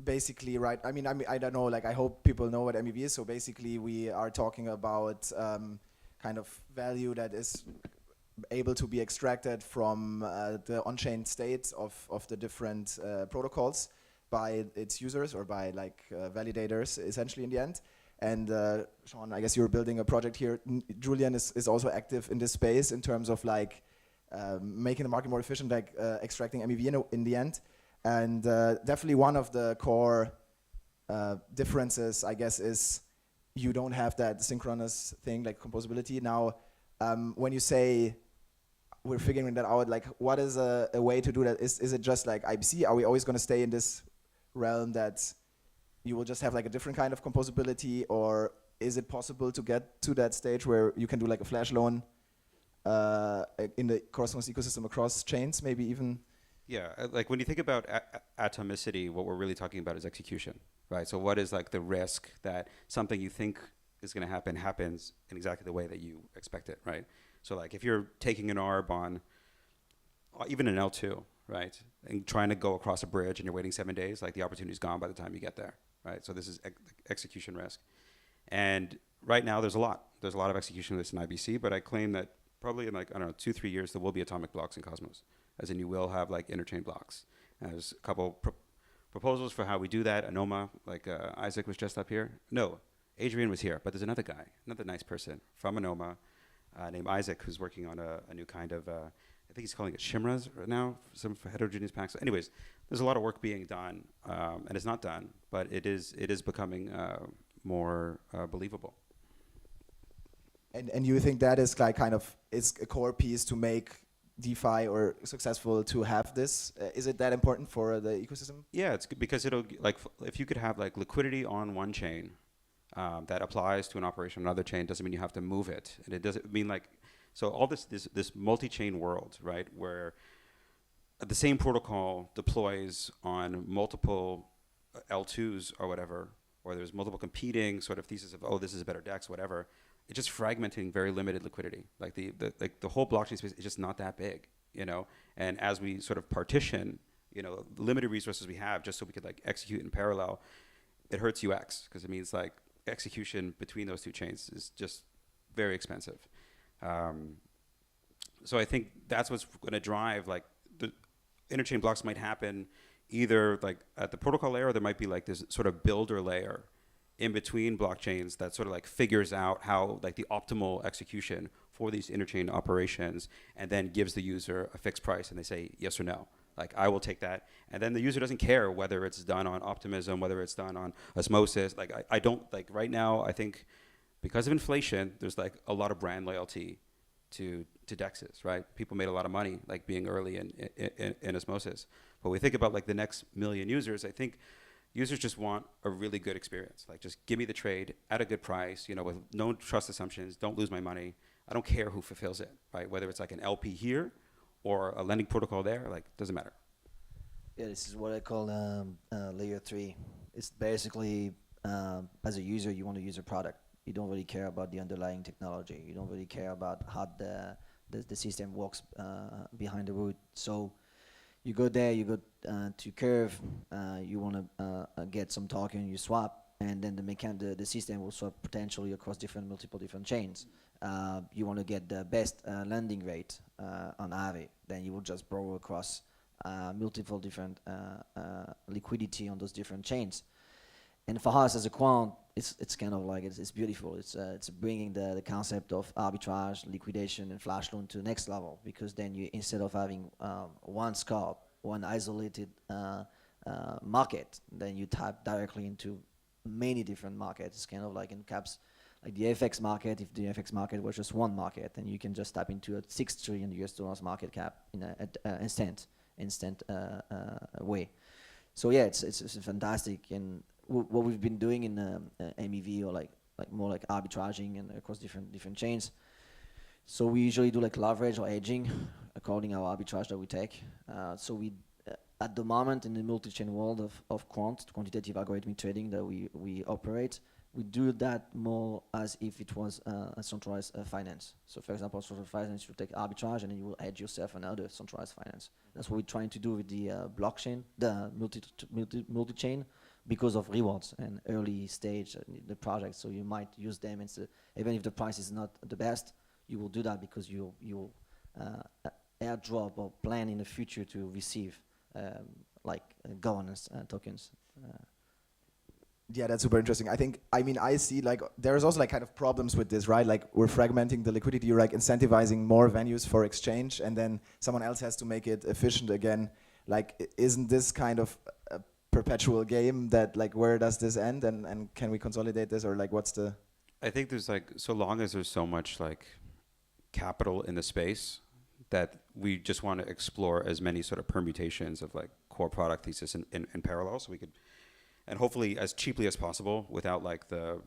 basically, right, I mean, I don't know, like I hope people know what MEV is. So basically we are talking about kind of value that is able to be extracted from the on-chain states of the different protocols by its users or by like validators essentially in the end. And Sean, I guess you're building a project here. Julian is also active in this space in terms of like making the market more efficient, like extracting MEV in the end. And definitely one of the core differences, I guess, is you don't have that synchronous thing like composability. Now, when you say we're figuring that out, like what is a way to do that? Is it just like IBC? Are we always going to stay in this realm that you will just have like a different kind of composability, or is it possible to get to that stage where you can do like a flash loan in the Cosmos ecosystem across chains, maybe even? Yeah, like when you think about atomicity, what we're really talking about is execution, right? So what is like the risk that something you think is going to happen happens in exactly the way that you expect it, right? So like if you're taking an ARB on even an L2, right, and trying to go across a bridge and you're waiting 7 days, like the opportunity's gone by the time you get there, right? So this is execution risk. And right now there's a lot of execution risk in IBC, but I claim that probably in like, I don't know, 2-3 years, there will be atomic blocks in Cosmos, as in you will have like interchain blocks. And there's a couple proposals for how we do that. Anoma, like Isaac was just up here. No, Adrian was here, but there's another guy, another nice person from Anoma named Isaac, who's working on a new kind of, I think he's calling it Shimras right now, for heterogeneous packs. So anyways, there's a lot of work being done, and it's not done, but it is becoming more believable. And you think that is like kind of, it's a core piece to make DeFi or successful to have this? Is it that important for the ecosystem? Yeah, it's good because it'll, like, if you could have like liquidity on one chain that applies to an operation on another chain, doesn't mean you have to move it. And it doesn't mean like, so all this multi-chain world, right, where the same protocol deploys on multiple L2s or whatever, or there's multiple competing sort of thesis of, oh, this is a better DEX, whatever. It's just fragmenting very limited liquidity. Like the whole blockchain space is just not that big, you know. And as we sort of partition, you know, the limited resources we have, just so we could like execute in parallel, it hurts UX because it means like execution between those two chains is just very expensive. So I think that's what's going to drive, like, the interchain blocks might happen either like at the protocol layer, or there might be like this sort of builder layer in between blockchains that sort of like figures out how like the optimal execution for these interchain operations, and then gives the user a fixed price and they say yes or no. Like, I will take that. And then the user doesn't care whether it's done on Optimism, whether it's done on Osmosis. Like, I don't, like, right now, I think because of inflation, there's like a lot of brand loyalty to DEXs, right? People made a lot of money, like being early in Osmosis. But we think about like the next million users, I think users just want a really good experience. Like, just give me the trade at a good price, you know, with no trust assumptions, don't lose my money. I don't care who fulfills it, right? Whether it's like an LP here or a lending protocol there, like, doesn't matter. Yeah, this is what I call layer 3. It's basically, as a user, you want to use a product. You don't really care about the underlying technology. You don't really care about how the system works behind the hood. So you go there, you go to Curve, you want to get some token, you swap, and then the system will swap potentially across multiple different chains. You want to get the best lending rate on Aave, then you will just borrow across multiple different liquidity on those different chains. And for us as a quant, it's kind of like, it's beautiful. It's bringing the concept of arbitrage, liquidation, and flash loan to the next level, because then you, instead of having one scope, one isolated market, then you tap directly into many different markets. It's kind of like in caps, like the FX market. If the FX market was just one market, then you can just tap into a $6 trillion US market cap in an instant way. So yeah, it's fantastic. And what we've been doing in MEV, or like more like arbitraging and across different chains. So we usually do like leverage or hedging according to our arbitrage that we take. So we, at the moment in the multi-chain world of quantitative algorithmic trading that we operate, we do that more as if it was a centralized finance. So for example, centralized finance, you take arbitrage and then you will hedge yourself another centralized finance. That's what we're trying to do with the blockchain, the multi-chain, because of rewards and early stage the project. So you might use them instead, even if the price is not the best, you will do that because you'll airdrop or plan in the future to receive like governance tokens. Yeah, that's super interesting. I see like there's also like kind of problems with this, right? Like, we're fragmenting the liquidity, you're like incentivizing more venues for exchange, and then someone else has to make it efficient again. like, isn't this kind of a perpetual game that, like, where does this end, and can we consolidate this, or like, what's the? I think there's like, so long as there's so much like capital in the space, that we just want to explore as many sort of permutations of like core product thesis in parallel, so we could, and hopefully as cheaply as possible without like the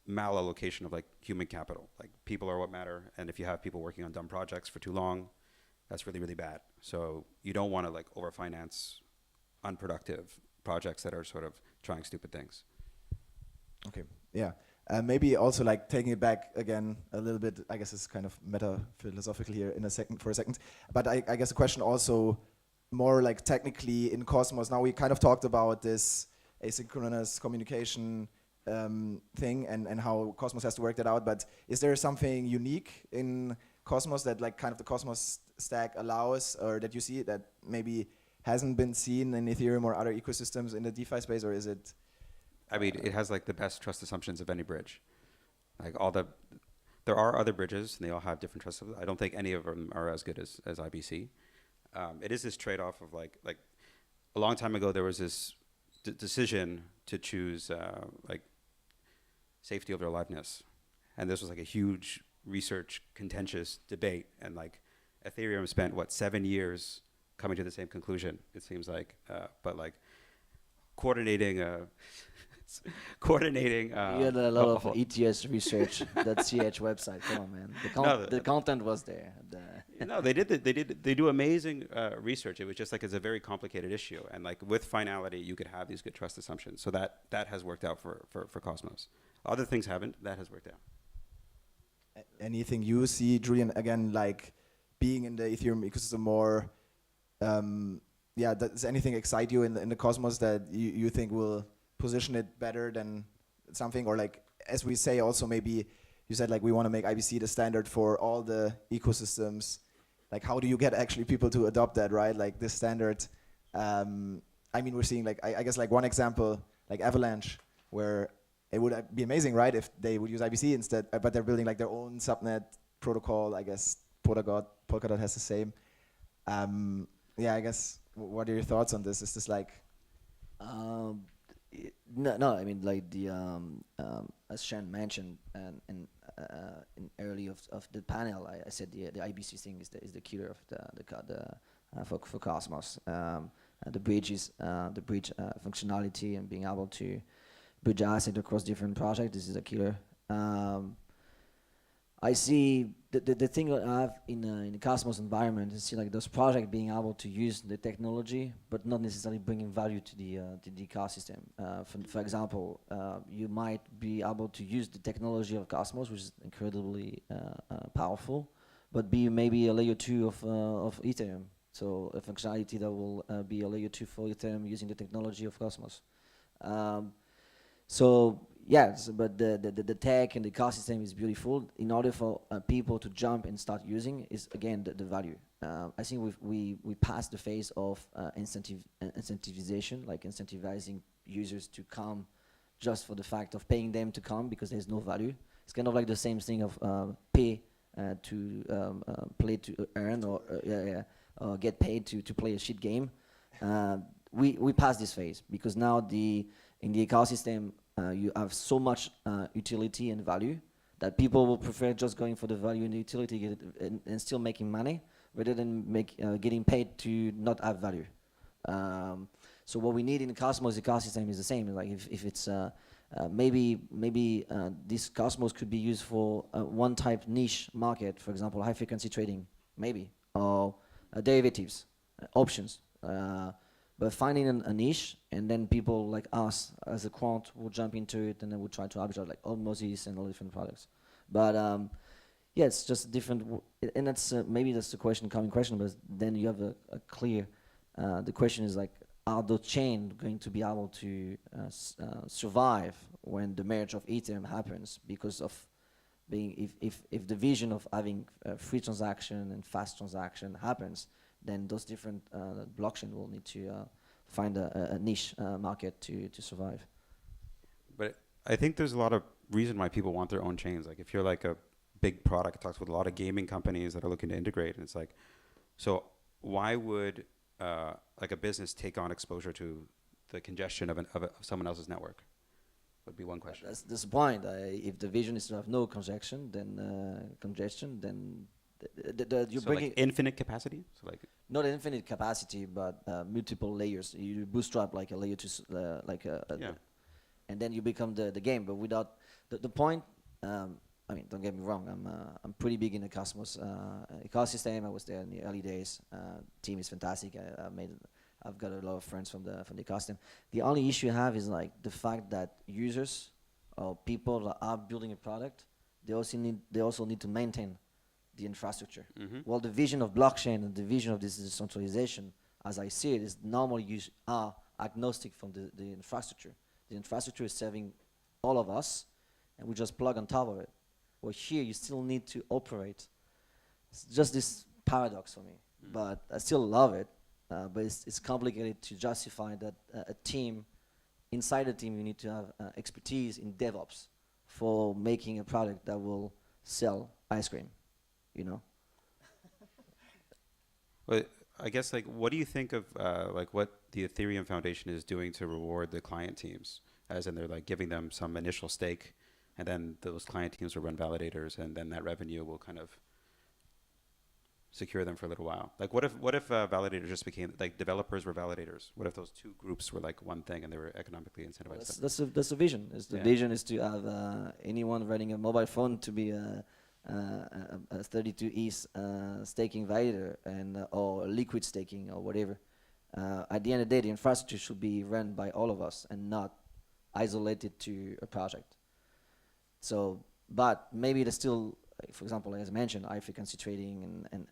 malallocation of like human capital. Like, people are what matter, and if you have people working on dumb projects for too long, that's really, really bad. So you don't want to like overfinance unproductive projects that are sort of trying stupid things. Okay, yeah. Maybe also like taking it back again a little bit, I guess it's kind of meta-philosophical here for a second. But I guess the question also more like technically in Cosmos, now we kind of talked about this asynchronous communication thing and how Cosmos has to work that out, but is there something unique in Cosmos that like kind of the Cosmos stack allows, or that you see that maybe hasn't been seen in Ethereum or other ecosystems in the DeFi space, or is it? I mean, it has like the best trust assumptions of any bridge. Like there are other bridges, and they all have different trust. I don't think any of them are as good as IBC. It is this trade-off of like a long time ago there was this decision to choose like safety over aliveness, and this was like a huge research contentious debate, and like Ethereum spent what 7 years coming to the same conclusion, it seems like, but like coordinating you had a lot of ETS research. That CH website. Come on, man. The content was there. No, they do amazing research. It was just like, it's a very complicated issue, and like with finality, you could have these good trust assumptions. So that has worked out for Cosmos. Other things haven't. That has worked out. Anything you see, Julian, again, like being in the Ethereum ecosystem more? Does anything excite you in the Cosmos that you think will position it better than something? Or like, as we say, also maybe you said like we want to make IBC the standard for all the ecosystems. Like, how do you get actually people to adopt that, right? Like this standard. I mean, we're seeing like, I guess like one example, like Avalanche, where it would be amazing, right, if they would use IBC instead, but they're building like their own subnet protocol. I guess Polkadot has the same. I guess, what are your thoughts on this? Is this like? No. I mean, like the as Shan mentioned, in early of the panel, I said the IBC thing is the killer of for Cosmos. The bridge functionality and being able to bridge asset across different projects. This is a killer. I see the thing I have in the Cosmos environment is see like those projects being able to use the technology, but not necessarily bringing value to the ecosystem. For example, you might be able to use the technology of Cosmos, which is incredibly powerful, but be maybe a layer 2 of Ethereum. So a functionality that will be a layer 2 for Ethereum using the technology of Cosmos. Yes, but the tech and the ecosystem is beautiful. In order for people to jump and start using, is again the value. I think we passed the phase of incentivization, like incentivizing users to come just for the fact of paying them to come because there's no value. It's kind of like the same thing of pay to play to earn, or get paid to play a shit game. We passed this phase because now in the ecosystem. You have so much utility and value that people will prefer just going for the value and the utility and still making money rather than getting paid to not have value. So what we need in the Cosmos ecosystem is the same. Like if it's maybe this Cosmos could be used for one type niche market, for example, high frequency trading, maybe, or derivatives, options. But finding a niche, and then people like us as a quant will jump into it, and then we'll try to arbitrage like Osmosis and all different products. But it's just different, and that's maybe that's the common question. But then you have a clear. The question is like, are the chain going to be able to survive when the merge of Ethereum happens? Because of being, if the vision of having free transaction and fast transaction happens, then those different blockchain will need to find a niche market to survive. But I think there's a lot of reason why people want their own chains. Like if you're like a big product, talks with a lot of gaming companies that are looking to integrate, and it's like, so why would like a business take on exposure to the congestion of someone else's network? Would be one question. That's the point. If the vision is to have no congestion, then you're So bringing like infinite capacity. So like not infinite capacity, but multiple layers. You bootstrap like a layer to and then you become the game. But without the point. I mean, don't get me wrong. I'm pretty big in the Cosmos ecosystem. I was there in the early days. Team is fantastic. I've got a lot of friends from the ecosystem. The only issue I have is like the fact that users or people that are building a product, they also need to maintain the infrastructure. Well, the vision of blockchain and the vision of this decentralization, as I see it, is normally you are agnostic from the infrastructure. The infrastructure is serving all of us, and we just plug on top of it. Well, here you still need to operate. It's just this paradox for me, but I still love it. But it's complicated to justify that a team, inside a team, you need to have expertise in DevOps for making a product that will sell ice cream, you know? Well, I guess like, what do you think of like what the Ethereum Foundation is doing to reward the client teams? As in, they're like giving them some initial stake, and then those client teams will run validators, and then that revenue will kind of secure them for a little while. Like, what if validators just became like developers were validators? What if those two groups were like one thing and they were economically incentivized? Well, that's the vision. The vision is to have anyone running a mobile phone to be a 32 ETH staking validator and or liquid staking or whatever. At the end of the day, the infrastructure should be run by all of us and not isolated to a project. So, but maybe there's still, for example, as I mentioned, high frequency trading and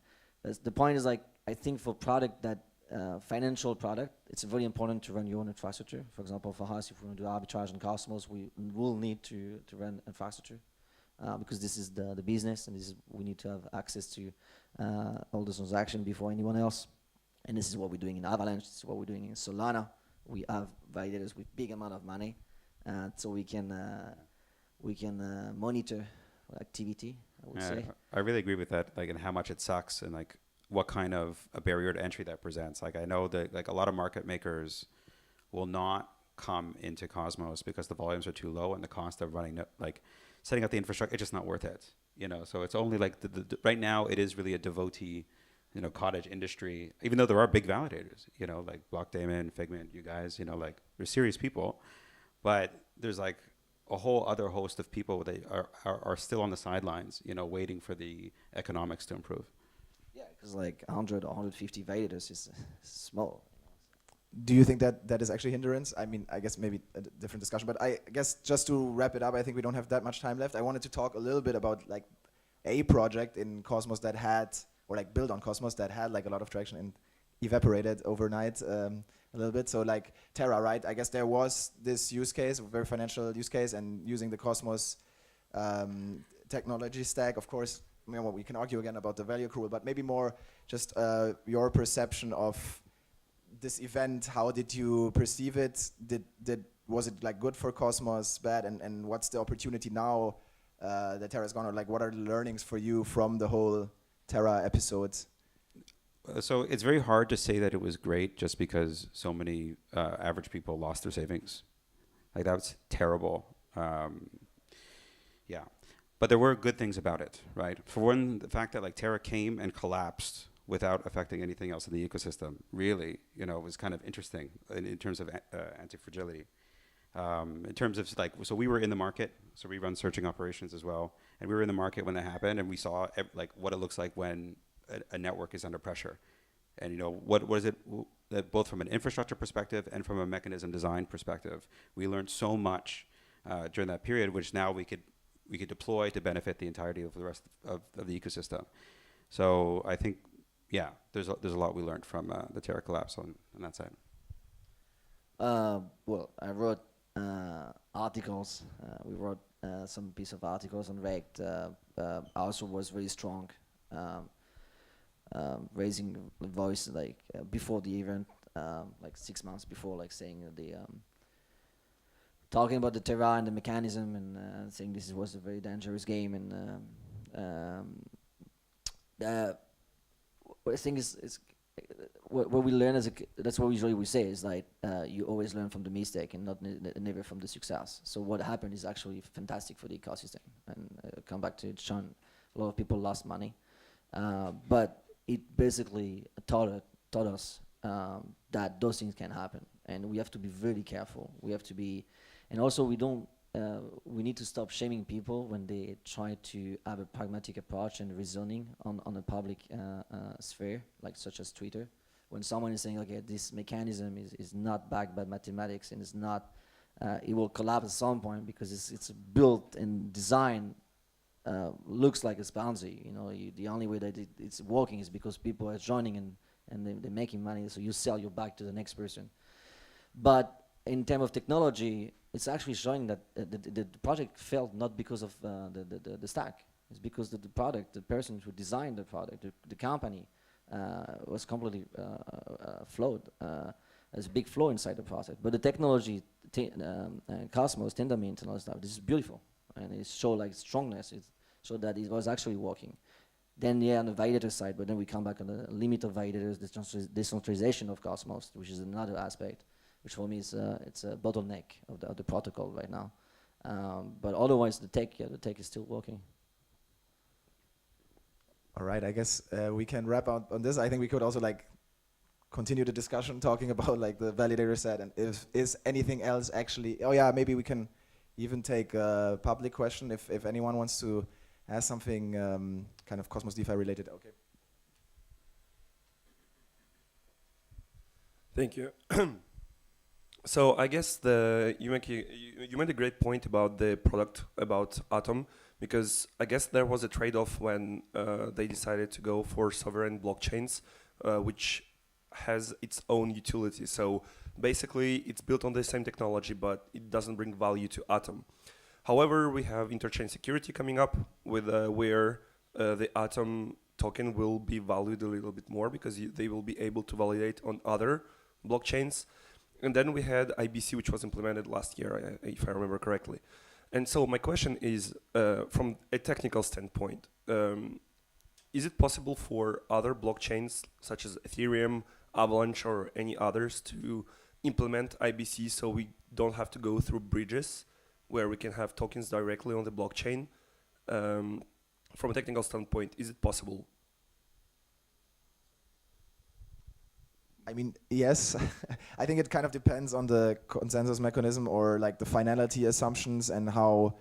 the point is like, I think for product that financial product, it's very important to run your own infrastructure. For example, for us, if we want to do arbitrage in Cosmos, we will need to run infrastructure because this is the business, and we need to have access to all the transactions before anyone else. And this is what we're doing in Avalanche. This is what we're doing in Solana. We have validators with big amount of money, so we can monitor activity, I would say. I really agree with that, like, and how much it sucks, and like what kind of a barrier to entry that presents. Like, I know that like a lot of market makers will not come into Cosmos because the volumes are too low and the cost of running, like setting up the infrastructure, it's just not worth it, you know. So it's only like the right now it is really a devotee, you know, cottage industry, even though there are big validators, you know, like Blockdaemon, Figment, you guys, you know, like they're serious people, but there's like a whole other host of people that are still on the sidelines, you know, waiting for the economics to improve. Yeah, because like 100 or 150 validators is small. Do you think that is actually hindrance? I mean, I guess maybe a different discussion, but I guess just to wrap it up, I think we don't have that much time left. I wanted to talk a little bit about like a project in Cosmos that had, or like built on Cosmos that had like a lot of traction and evaporated overnight a little bit. So like Terra, right? I guess there was this use case, a very financial use case, and using the Cosmos technology stack. Of course, I mean, well, we can argue again about the value accrual, but maybe more just your perception of this event. How did you perceive it? Was it like good for Cosmos, bad, and what's the opportunity now that Terra's gone? Or like, what are the learnings for you from the whole Terra episode? So it's very hard to say that it was great just because so many average people lost their savings. Like, that was terrible. Yeah, but there were good things about it, right? For one, the fact that like Terra came and collapsed without affecting anything else in the ecosystem, really, you know, was kind of interesting in terms of anti-fragility. In terms of like, so we were in the market, so we run searching operations as well, and we were in the market when that happened, and we saw like what it looks like when a network is under pressure. And you know, what is it, both from an infrastructure perspective and from a mechanism design perspective, we learned so much during that period, which now we could deploy to benefit the entirety of the rest of the ecosystem. So I think, yeah, there's a lot we learned from the Terra collapse on that side. Well, I wrote articles. We wrote some piece of articles on Rect. Also was very strong, raising the voice like before the event, like 6 months before, like saying the talking about the Terra and the mechanism, and saying this was a very dangerous game. And what I think is what we learn that's what usually we say is like you always learn from the mistake and not never from the success. So what happened is actually fantastic for the ecosystem. And come back to Sean, a lot of people lost money, but it basically taught us that those things can happen, and we have to be very careful. We have to be, and also we need to stop shaming people when they try to have a pragmatic approach and reasoning on a public sphere, like such as Twitter. When someone is saying, okay, this mechanism is not backed by mathematics and it's not, it will collapse at some point because it's built and designed, looks like it's bouncy. You know, the only way that it's working is because people are joining and they're making money, so you sell your back to the next person. But in terms of technology, it's actually showing that the project failed not because of the stack. It's because the product, the person who designed the product, the company, was completely flawed. There's a big flaw inside the process. But the technology, Cosmos, Tendermint, and all that stuff, this is beautiful. And it showed like strongness. It showed that it was actually working. Then, yeah, on the validator side, but then we come back on the limit of validators, the decentralization of Cosmos, which is another aspect, which for me is it's a bottleneck of the protocol right now. But otherwise, the tech is still working. All right, I guess we can wrap up on this. I think we could also like continue the discussion talking about like the validator set and if is anything else actually. Oh yeah, maybe we can even take a public question if anyone wants to ask something kind of Cosmos DeFi related. Okay. Thank you. So I guess you made a great point about the product, about Atom, because I guess there was a trade-off when they decided to go for sovereign blockchains, which has its own utility. So basically, it's built on the same technology, but it doesn't bring value to Atom. However, we have Interchain security coming up with where the Atom token will be valued a little bit more because they will be able to validate on other blockchains. And then we had IBC, which was implemented last year, if I remember correctly. And so my question is, from a technical standpoint, is it possible for other blockchains, such as Ethereum, Avalanche, or any others, to implement IBC so we don't have to go through bridges where we can have tokens directly on the blockchain? From a technical standpoint, is it possible? I mean, yes. I think it kind of depends on the consensus mechanism or like the finality assumptions and how,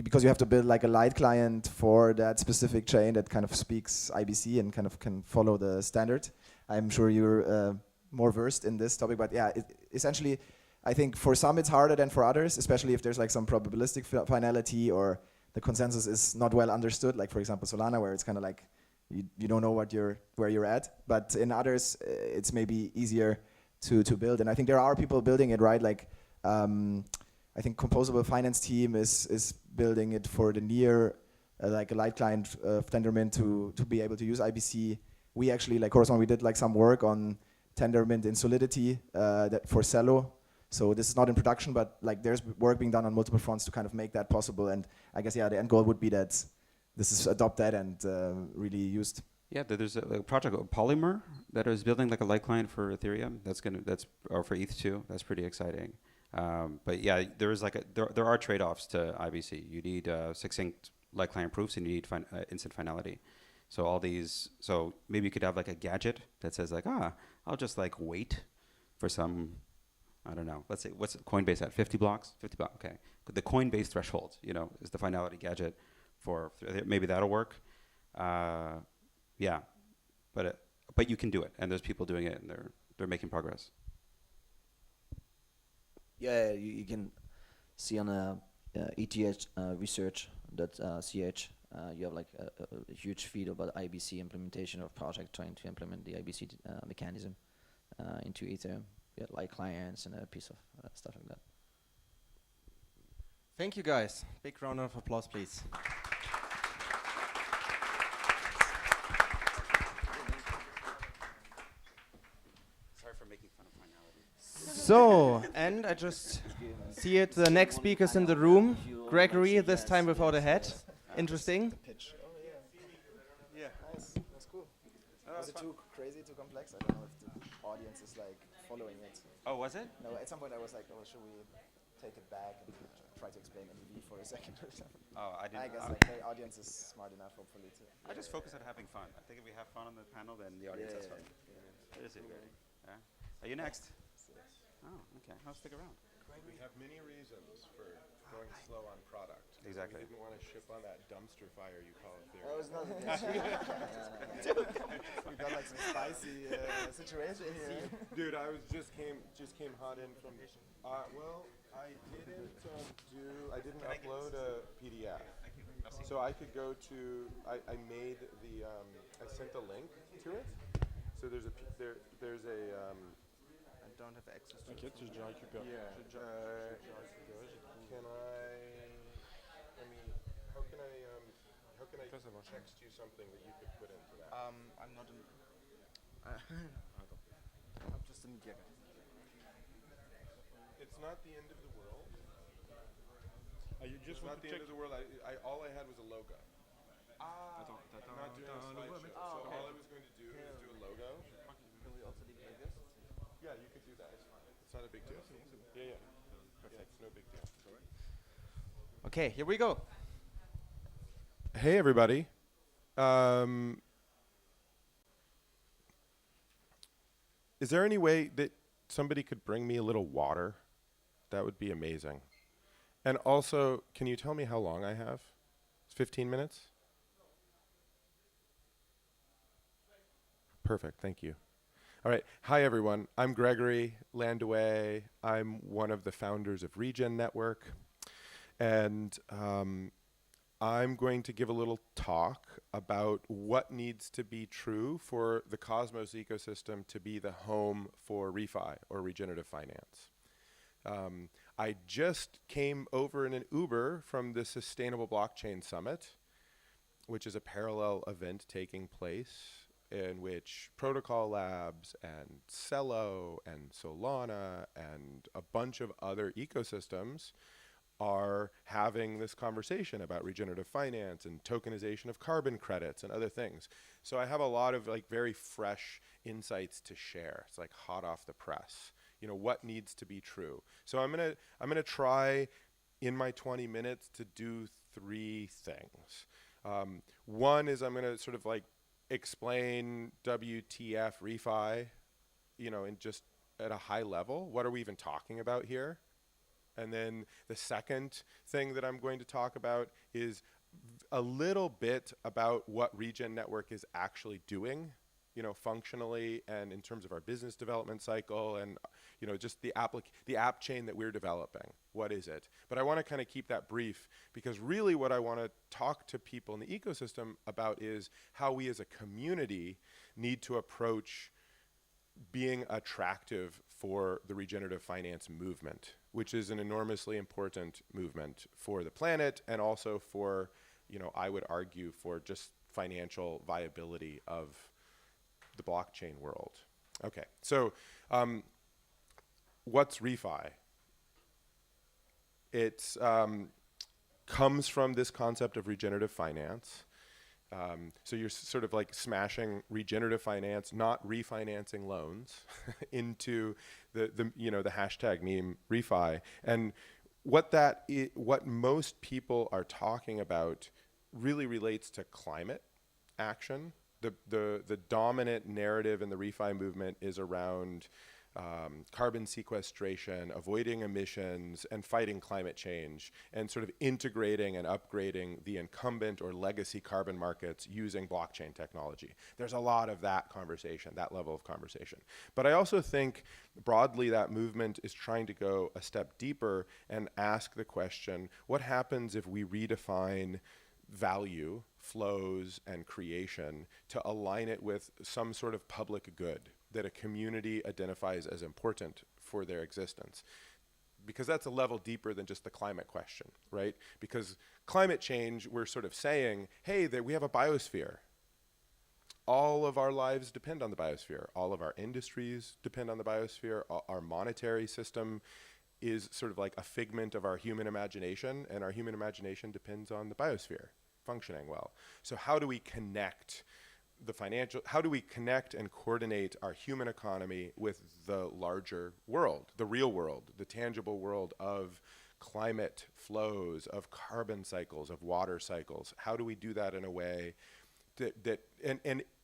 because you have to build like a light client for that specific chain that kind of speaks IBC and kind of can follow the standard. I'm sure you're more versed in this topic, but yeah, essentially, I think for some it's harder than for others, especially if there's like some probabilistic finality or the consensus is not well understood, like for example Solana, where it's kind of like you don't know where you're at, but in others it's maybe easier to build. And I think there are people building it, right? Like I think Composable Finance team is building it for the near like a light client Tendermint to be able to use IBC. We actually, like Chorus One, we did like some work on Tendermint in Solidity that for Celo. So this is not in production, but like there's work being done on multiple fronts to kind of make that possible. And I guess yeah, the end goal would be that this is adopted and really used. Yeah, there's a project called Polymer that is building like a light client for Ethereum. Or for ETH too. That's pretty exciting. But yeah, there are trade-offs to IBC. You need succinct light client proofs and you need instant finality. So all these, so maybe you could have like a gadget that says like, I'll just like wait for some, I don't know, let's say, what's Coinbase at, 50 blocks? 50 blocks, okay. But the Coinbase threshold, is the finality gadget for, maybe that'll work. Yeah, but you can do it, and there's people doing it, and they're making progress. Yeah, you can see on ETH research.ch, you have like a huge feed about IBC implementation of project trying to implement the IBC mechanism into Ethereum. You have like clients and a piece of stuff like that. Thank you, guys. Big round of applause, please. So, and I just see it, the next speakers in the room. Gregory, this time without a hat. Interesting. Yeah, nice. That's cool. Was it too crazy, too complex? I don't know if the audience is like following it. Oh, was it? No, at some point I was like, oh, should we take it back and try to explain MEV for a second or something? Oh, I didn't. I guess like the audience is smart enough, hopefully, to. I just focus on having fun. I think if we have fun on the panel, then the audience has fun. That is it, really. Yeah. Are you next? Oh, okay. I'll stick around. We have many reasons for going slow on product. Exactly. We didn't want to ship on that dumpster fire you call it there. Oh, it's not. We've got like some spicy situation here. Dude, I was just came hot in from. Well, I didn't upload a PDF, so I could go to. I made the. I sent a link to it. So there's a. I don't have access to T'inquiète, j'ai déjà récupéré. Yeah. How can I text you something that you could put into that? I'm not in. I'm just in Giga. It's not the end of the world. You just it's want not to the end check. of the world. All I had was a logo. I'm not doing a slideshow. So all I was going to do is do a logo. Can we also leave Vegas? Yeah, you could do that. It's fine. It's not a big deal. Yeah. Perfect. It's no big deal. Okay, here we go. Hey, everybody. Is there any way that somebody could bring me a little water? That would be amazing. And also, can you tell me how long I have? It's 15 minutes? Perfect, thank you. All right, hi everyone. I'm Gregory Landaway. I'm one of the founders of Regen Network. And I'm going to give a little talk about what needs to be true for the Cosmos ecosystem to be the home for refi or regenerative finance. I just came over in an Uber from the Sustainable Blockchain Summit, which is a parallel event taking place in which Protocol Labs and Cello and Solana and a bunch of other ecosystems are having this conversation about regenerative finance and tokenization of carbon credits and other things. So I have a lot of like very fresh insights to share. It's like hot off the press. You know, what needs to be true. So I'm gonna try in my 20 minutes to do 3 things. One is I'm gonna sort of like explain WTF refi, you know, in just at a high level. What are we even talking about here? And then the second thing that I'm going to talk about is a little bit about what Regen Network is actually doing, you know, functionally and in terms of our business development cycle and, you know, just the app chain that we're developing. What is it? But I want to kind of keep that brief because really what I want to talk to people in the ecosystem about is how we as a community need to approach being attractive for the regenerative finance movement, which is an enormously important movement for the planet and also for, you know, I would argue for just financial viability of the blockchain world. Okay, so what's refi? It comes from this concept of regenerative finance. So you're sort of like smashing regenerative finance, not refinancing loans, into the you know the hashtag meme refi. And what most people are talking about really relates to climate action. The dominant narrative in the refi movement is around carbon sequestration, avoiding emissions, and fighting climate change, and sort of integrating and upgrading the incumbent or legacy carbon markets using blockchain technology. There's a lot of that conversation, that level of conversation. But I also think broadly that movement is trying to go a step deeper and ask the question, what happens if we redefine value, flows, and creation to align it with some sort of public good that a community identifies as important for their existence? Because that's a level deeper than just the climate question, right? Because climate change, we're sort of saying, hey, we have a biosphere. All of our lives depend on the biosphere. All of our industries depend on the biosphere. Our monetary system is sort of like a figment of our human imagination, and our human imagination depends on the biosphere functioning well. So how do we connect the financial, how do we connect and coordinate our human economy with the larger world, the real world, the tangible world of climate flows, of carbon cycles, of water cycles? How do we do that in a way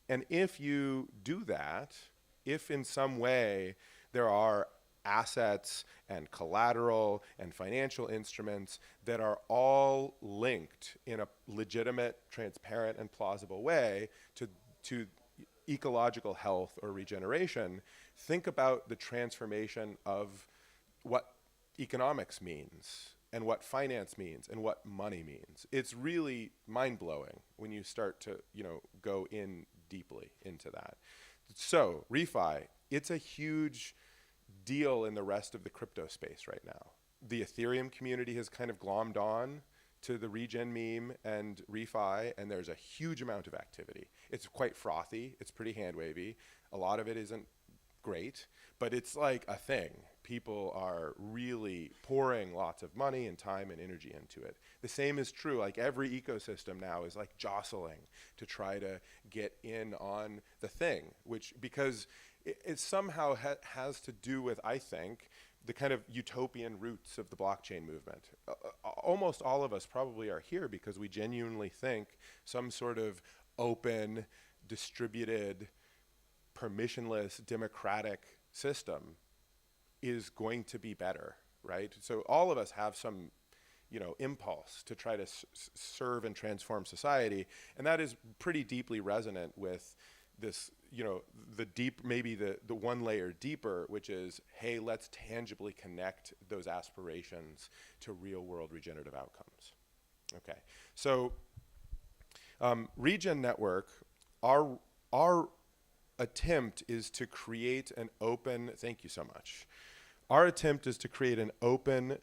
and if you do that, if in some way there are assets and collateral and financial instruments that are all linked in a legitimate, transparent, and plausible way to ecological health or regeneration, think about the transformation of what economics means and what finance means and what money means. It's really mind-blowing when you start to, go in deeply into that. So, refi, it's a huge deal in the rest of the crypto space right now. The Ethereum community has kind of glommed on to the regen meme and refi, and there's a huge amount of activity. It's quite frothy, it's pretty hand-wavy. A lot of it isn't great, but it's like a thing. People are really pouring lots of money and time and energy into it. The same is true, like every ecosystem now is like jostling to try to get in on the thing, because it somehow has to do with, I think, the kind of utopian roots of the blockchain movement. Almost all of us probably are here because we genuinely think some sort of open, distributed, permissionless, democratic system is going to be better, right? So all of us have some, impulse to try to serve and transform society, and that is pretty deeply resonant with this, the one layer deeper, which is, hey, let's tangibly connect those aspirations to real world regenerative outcomes. Okay, so Regen Network, our attempt is to create an open, thank you so much. Our attempt is to create an open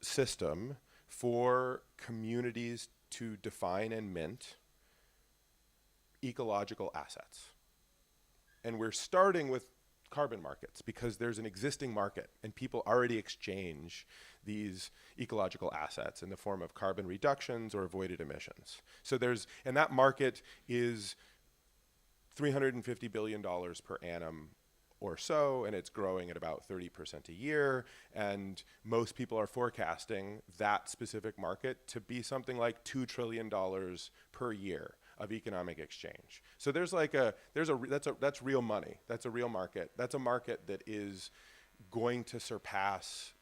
system for communities to define and mint ecological assets. And we're starting with carbon markets because there's an existing market and people already exchange these ecological assets in the form of carbon reductions or avoided emissions. So and that market is $350 billion per annum or so, and it's growing at about 30% a year, and most people are forecasting that specific market to be something like $2 trillion per year of economic exchange. So that's real money. That's a real market. That's a market that is going to surpass,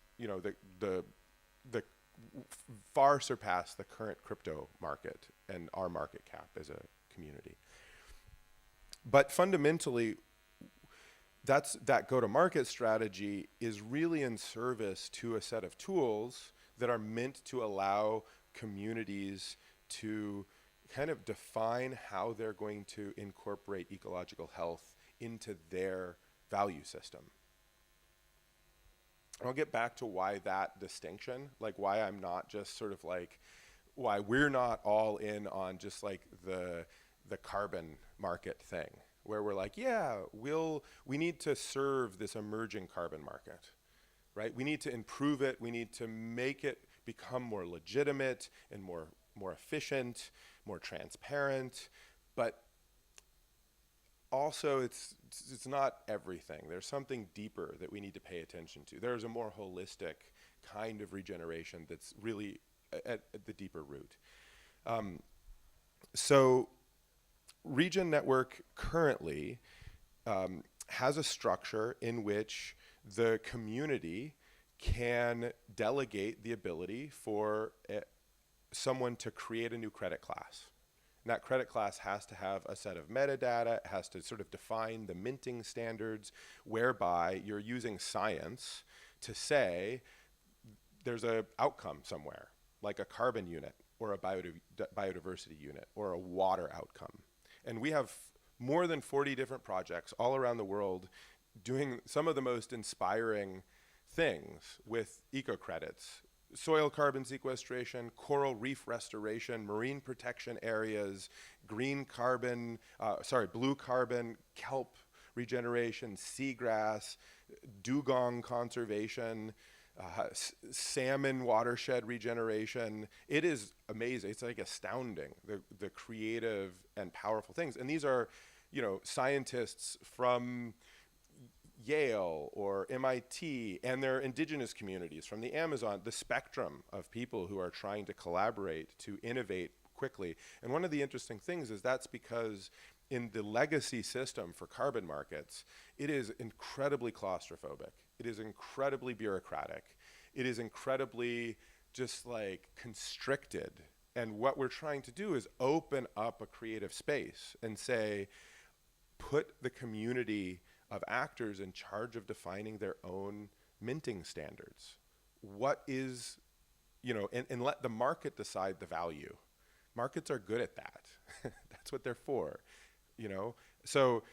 far surpass the current crypto market and our market cap as a community. But fundamentally, that go-to-market strategy is really in service to a set of tools that are meant to allow communities to kind of define how they're going to incorporate ecological health into their value system. I'll get back to why that distinction, like why I'm not just sort of like, why we're not all in on just like the carbon market thing, where we're like, yeah, we need to serve this emerging carbon market, right? We need to improve it. We need to make it become more legitimate and more efficient, more transparent, but also it's not everything. There's something deeper that we need to pay attention to. There's a more holistic kind of regeneration that's really at the deeper root. So Regen Network currently has a structure in which the community can delegate the ability for someone to create a new credit class. And that credit class has to have a set of metadata, it has to sort of define the minting standards, whereby you're using science to say there's an outcome somewhere, like a carbon unit or a biodiversity unit or a water outcome. And we have more than 40 different projects all around the world doing some of the most inspiring things with eco-credits. Soil carbon sequestration, coral reef restoration, marine protection areas, blue carbon, kelp regeneration, seagrass, dugong conservation, salmon watershed regeneration. It is amazing. It's like astounding, the creative and powerful things. And these are, you know, scientists from Yale or MIT and their indigenous communities from the Amazon, the spectrum of people who are trying to collaborate to innovate quickly. And one of the interesting things is that's because in the legacy system for carbon markets, it is incredibly claustrophobic. It is incredibly bureaucratic. It is incredibly just like constricted. And what we're trying to do is open up a creative space and say, put the community of actors in charge of defining their own minting standards. What is, you know, and let the market decide the value. Markets are good at that. That's what they're for, you know? So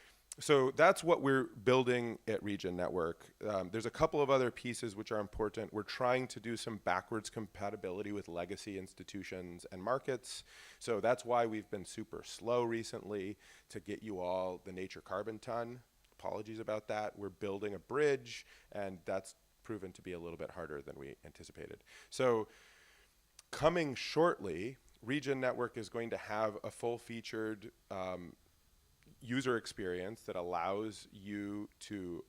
that's what we're building at Regen Network. There's a couple of other pieces which are important. We're trying to do some backwards compatibility with legacy institutions and markets. So that's why we've been super slow recently to get you all the Nature Carbon Ton. Apologies about that. We're building a bridge, and that's proven to be a little bit harder than we anticipated. So coming shortly, Regen Network is going to have a full-featured user experience that allows you to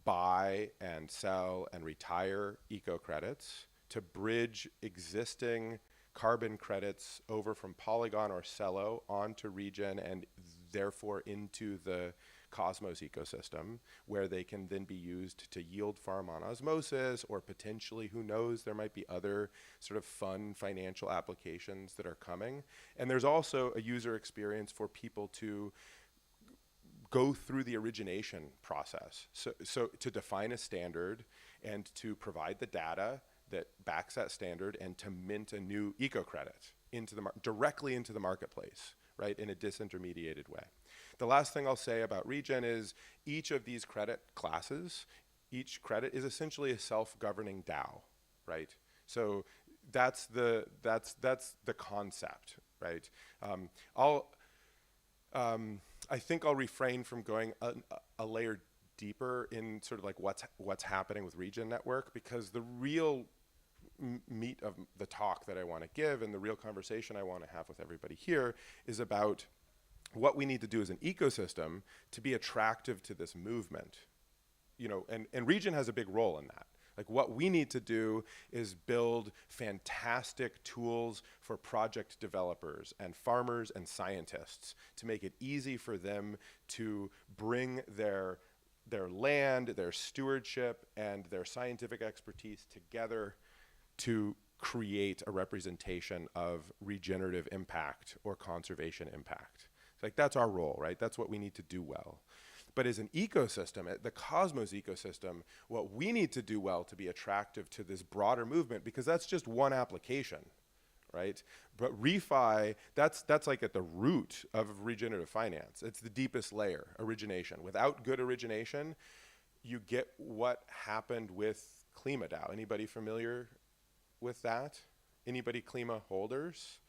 buy and sell and retire eco credits, to bridge existing carbon credits over from Polygon or Cello onto Regen and therefore into the Cosmos ecosystem, where they can then be used to yield farm on osmosis, or potentially, who knows, there might be other sort of fun financial applications that are coming. And there's also a user experience for people to go through the origination process. So to define a standard and to provide the data that backs that standard and to mint a new eco credit into the directly into the marketplace, right, in a disintermediated way. The last thing I'll say about Regen is each of these credit classes, each credit is essentially a self-governing DAO, right? So that's the concept, right? I think I'll refrain from going a layer deeper in sort of like what's happening with Regen Network, because the real meat of the talk that I want to give and the real conversation I want to have with everybody here is about what we need to do as an ecosystem to be attractive to this movement. You know, and Regen has a big role in that. Like, what we need to do is build fantastic tools for project developers and farmers and scientists to make it easy for them to bring their land, their stewardship, and their scientific expertise together to create a representation of regenerative impact or conservation impact. Like, that's our role, right? That's what we need to do well. But as an ecosystem, the Cosmos ecosystem, what we need to do well to be attractive to this broader movement, because that's just one application, right? But refi, that's like at the root of regenerative finance. It's the deepest layer, origination. Without good origination, you get what happened with KlimaDAO. Anybody familiar with that? Anybody Klima holders?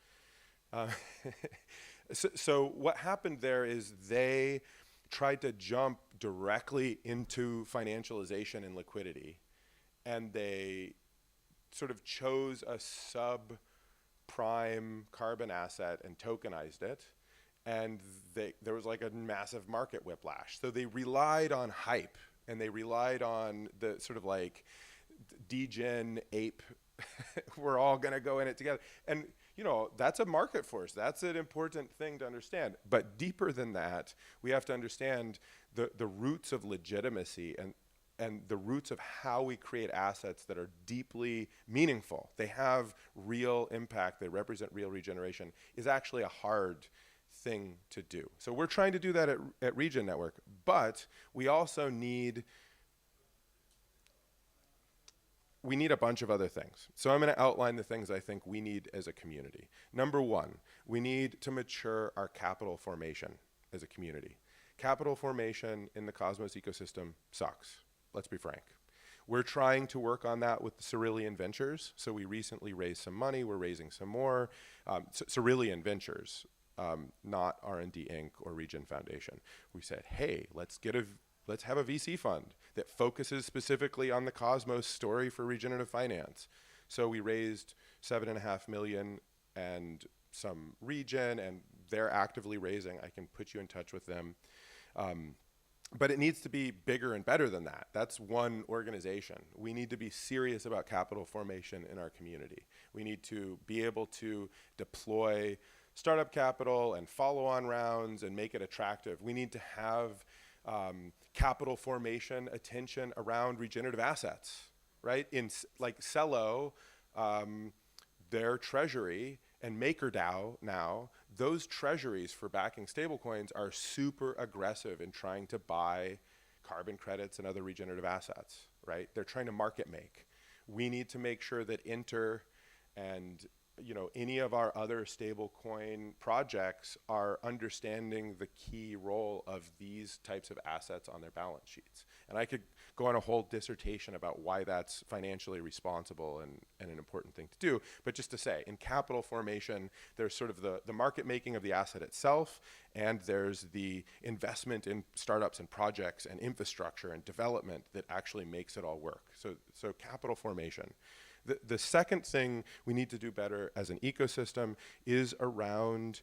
So what happened there is they tried to jump directly into financialization and liquidity, and they sort of chose a subprime carbon asset and tokenized it, and there was like a massive market whiplash. So they relied on hype, and they relied on the sort of like degen ape we're all going to go in it together. And, you know, that's a market force. That's an important thing to understand. But deeper than that, we have to understand the roots of legitimacy and the roots of how we create assets that are deeply meaningful. They have real impact. They represent real regeneration is actually a hard thing to do. So we're trying to do that at Regen Network. But we also need a bunch of other things. So I'm going to outline the things I think we need as a community. Number one, we need to mature our capital formation as a community. Capital formation in the Cosmos ecosystem sucks. Let's be frank. We're trying to work on that with the Cerulean Ventures. So we recently raised some money. We're raising some more. Cerulean Ventures, not R&D Inc. or Regen Foundation. We said, hey, let's get a Let's have a VC fund that focuses specifically on the Cosmos story for regenerative finance. So we raised 7.5 million and some region, and they're actively raising. I can put you in touch with them. But it needs to be bigger and better than that. That's one organization. We need to be serious about capital formation in our community. We need to be able to deploy startup capital and follow-on rounds and make it attractive. We need to have capital formation attention around regenerative assets, right? In like Cello, their treasury, and MakerDAO now, those treasuries for backing stablecoins are super aggressive in trying to buy carbon credits and other regenerative assets, right? They're trying to market make. We need to make sure that Inter and any of our other stablecoin projects are understanding the key role of these types of assets on their balance sheets. And I could go on a whole dissertation about why that's financially responsible and an important thing to do. But just to say, in capital formation, there's sort of the market making of the asset itself, and there's the investment in startups and projects and infrastructure and development that actually makes it all work. So capital formation. The second thing we need to do better as an ecosystem is around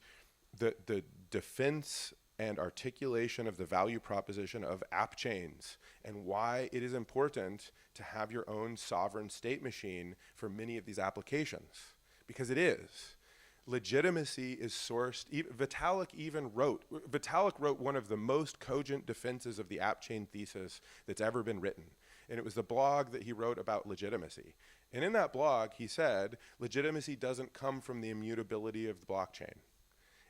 the defense and articulation of the value proposition of app chains and why it is important to have your own sovereign state machine for many of these applications. Because it is. Legitimacy is sourced. Vitalik wrote one of the most cogent defenses of the app chain thesis that's ever been written. And it was the blog that he wrote about legitimacy. And in that blog, he said, legitimacy doesn't come from the immutability of the blockchain.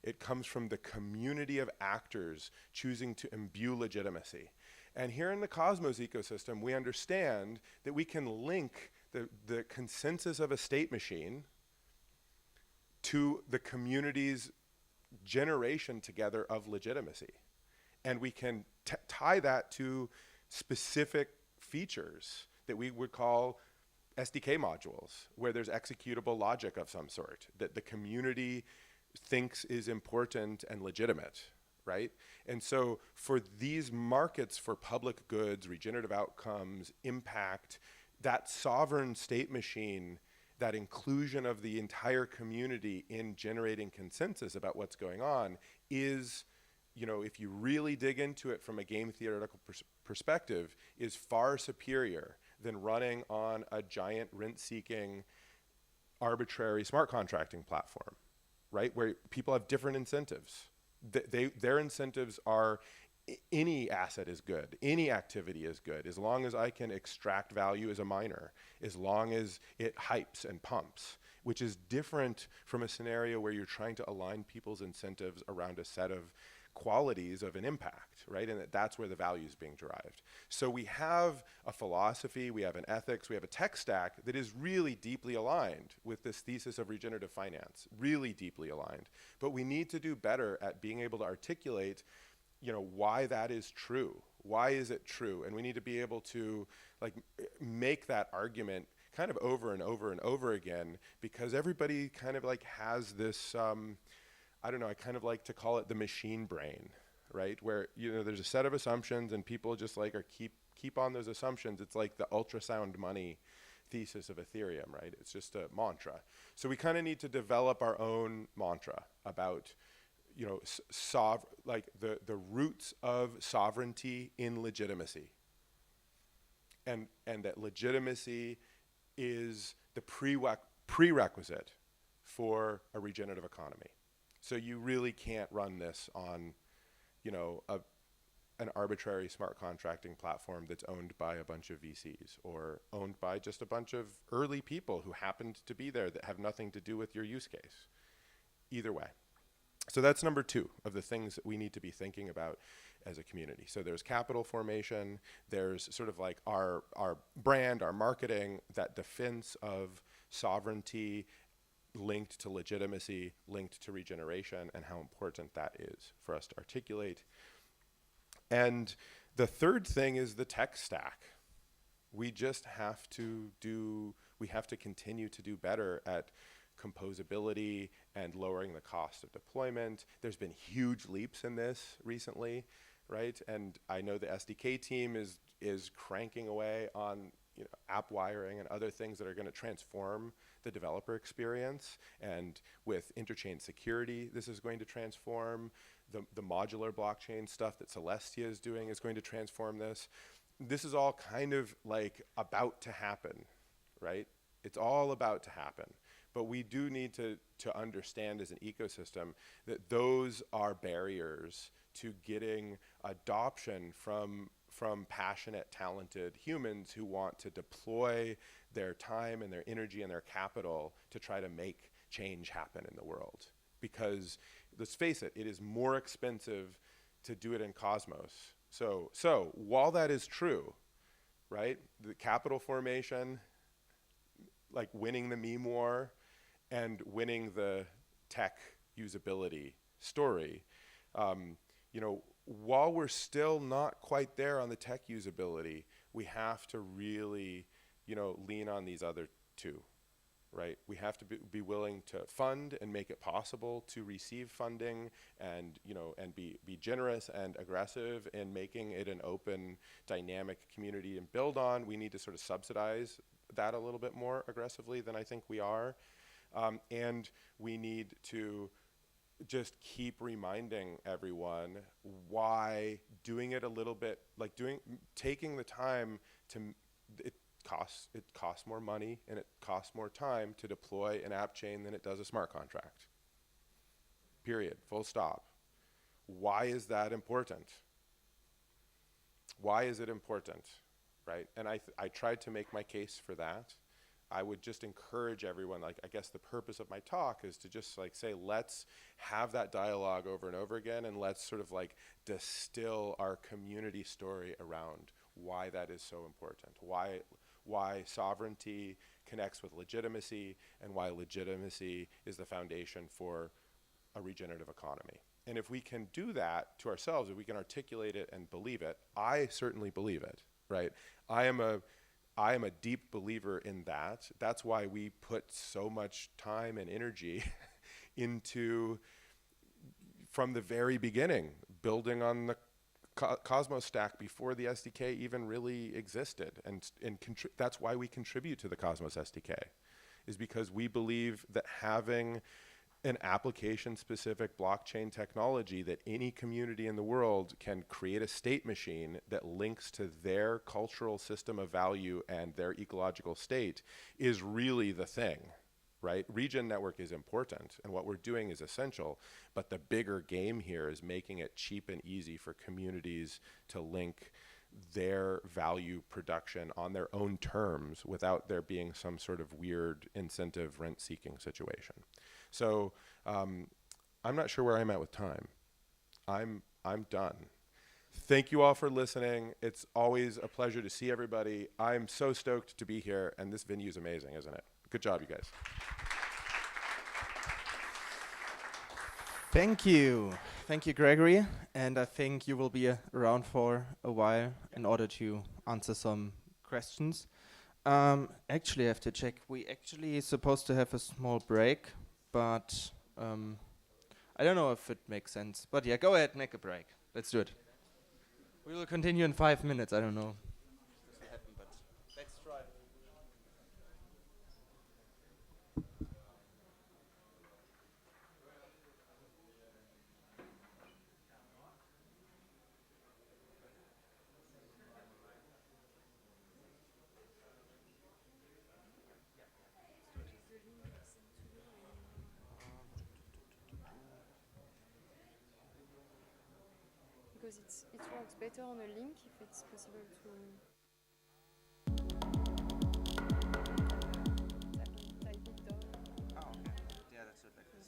It comes from the community of actors choosing to imbue legitimacy. And here in the Cosmos ecosystem, we understand that we can link the consensus of a state machine to the community's generation together of legitimacy. And we can tie that to specific features that we would call SDK modules, where there's executable logic of some sort that the community thinks is important and legitimate, right? And so for these markets for public goods, regenerative outcomes, impact, that sovereign state machine, that inclusion of the entire community in generating consensus about what's going on is, if you really dig into it from a game theoretical perspective, is far superior than running on a giant rent-seeking arbitrary smart contracting platform, right? Where people have different incentives. Their incentives are any asset is good, any activity is good, as long as I can extract value as a miner, as long as it hypes and pumps, which is different from a scenario where you're trying to align people's incentives around a set of qualities of an impact, right? And that's where the value is being derived. So we have a philosophy, we have an ethics, we have a tech stack that is really deeply aligned with this thesis of regenerative finance, really deeply aligned. But we need to do better at being able to articulate, why that is true. Why is it true? And we need to be able to make that argument kind of over and over and over again, because everybody kind of has this, I don't know, I kind of like to call it the machine brain, right? Where, there's a set of assumptions and people just keep on those assumptions. It's like the ultrasound money thesis of Ethereum, right? It's just a mantra. So we kind of need to develop our own mantra about, the roots of sovereignty in legitimacy. And that legitimacy is the prerequisite for a regenerative economy. So you really can't run this on, an arbitrary smart contracting platform that's owned by a bunch of VCs or owned by just a bunch of early people who happened to be there that have nothing to do with your use case. Either way. So that's number 2 of the things that we need to be thinking about as a community. So there's capital formation, there's sort of our brand, our marketing, that defense of sovereignty linked to legitimacy, linked to regeneration, and how important that is for us to articulate. And the third thing is the tech stack. We just have to continue to do better at composability and lowering the cost of deployment. There's been huge leaps in this recently. right? And I know the SDK team is cranking away on app wiring and other things that are going to transform the developer experience. And with interchain security, this is going to transform. The modular blockchain stuff that Celestia is doing is going to transform this. This is all kind of like about to happen, right? It's all about to happen. But we do need to understand as an ecosystem that those are barriers to getting adoption from passionate, talented humans who want to deploy their time and their energy and their capital to try to make change happen in the world. Because let's face it, it is more expensive to do it in Cosmos. So while that is true, right, the capital formation, like winning the meme war and winning the tech usability story, while we're still not quite there on the tech usability, we have to really, lean on these other two, right? We have to be willing to fund and make it possible to receive funding and, and be generous and aggressive in making it an open, dynamic community and build on. We need to sort of subsidize that a little bit more aggressively than I think we are. And we need to just keep reminding everyone why doing it a little bit, like taking the time to, it costs more money and it costs more time to deploy an app chain than it does a smart contract. Period, full stop. Why is that important? Why is it important, right? And I tried to make my case for that. I would just encourage everyone, I guess the purpose of my talk is to just say, let's have that dialogue over and over again, and let's sort of distill our community story around why that is so important, why sovereignty connects with legitimacy, and why legitimacy is the foundation for a regenerative economy. And if we can do that to ourselves, if we can articulate it and believe it, I certainly believe it, right? I am a deep believer in that. That's why we put so much time and energy into, from the very beginning, building on the Cosmos stack before the SDK even really existed. And that's why we contribute to the Cosmos SDK, is because we believe that having an application-specific blockchain technology that any community in the world can create a state machine that links to their cultural system of value and their ecological state is really the thing, right? Regen network is important, and what we're doing is essential, but the bigger game here is making it cheap and easy for communities to link their value production on their own terms without there being some sort of weird incentive rent-seeking situation. So I'm not sure where I'm at with time. I'm done. Thank you all for listening. It's always a pleasure to see everybody. I'm so stoked to be here, and this venue is amazing, isn't it? Good job, you guys. Thank you. Thank you, Gregory. And I think you will be around for a while in order to answer some questions. Actually, I have to check. We actually supposed to have a small break, but I don't know if it makes sense. But yeah, go ahead, make a break. Let's do it. We will continue in 5 minutes. I don't know. Let's try. Because it works better on a link if it's possible to type it down. Oh, okay. Yeah, that's it like this.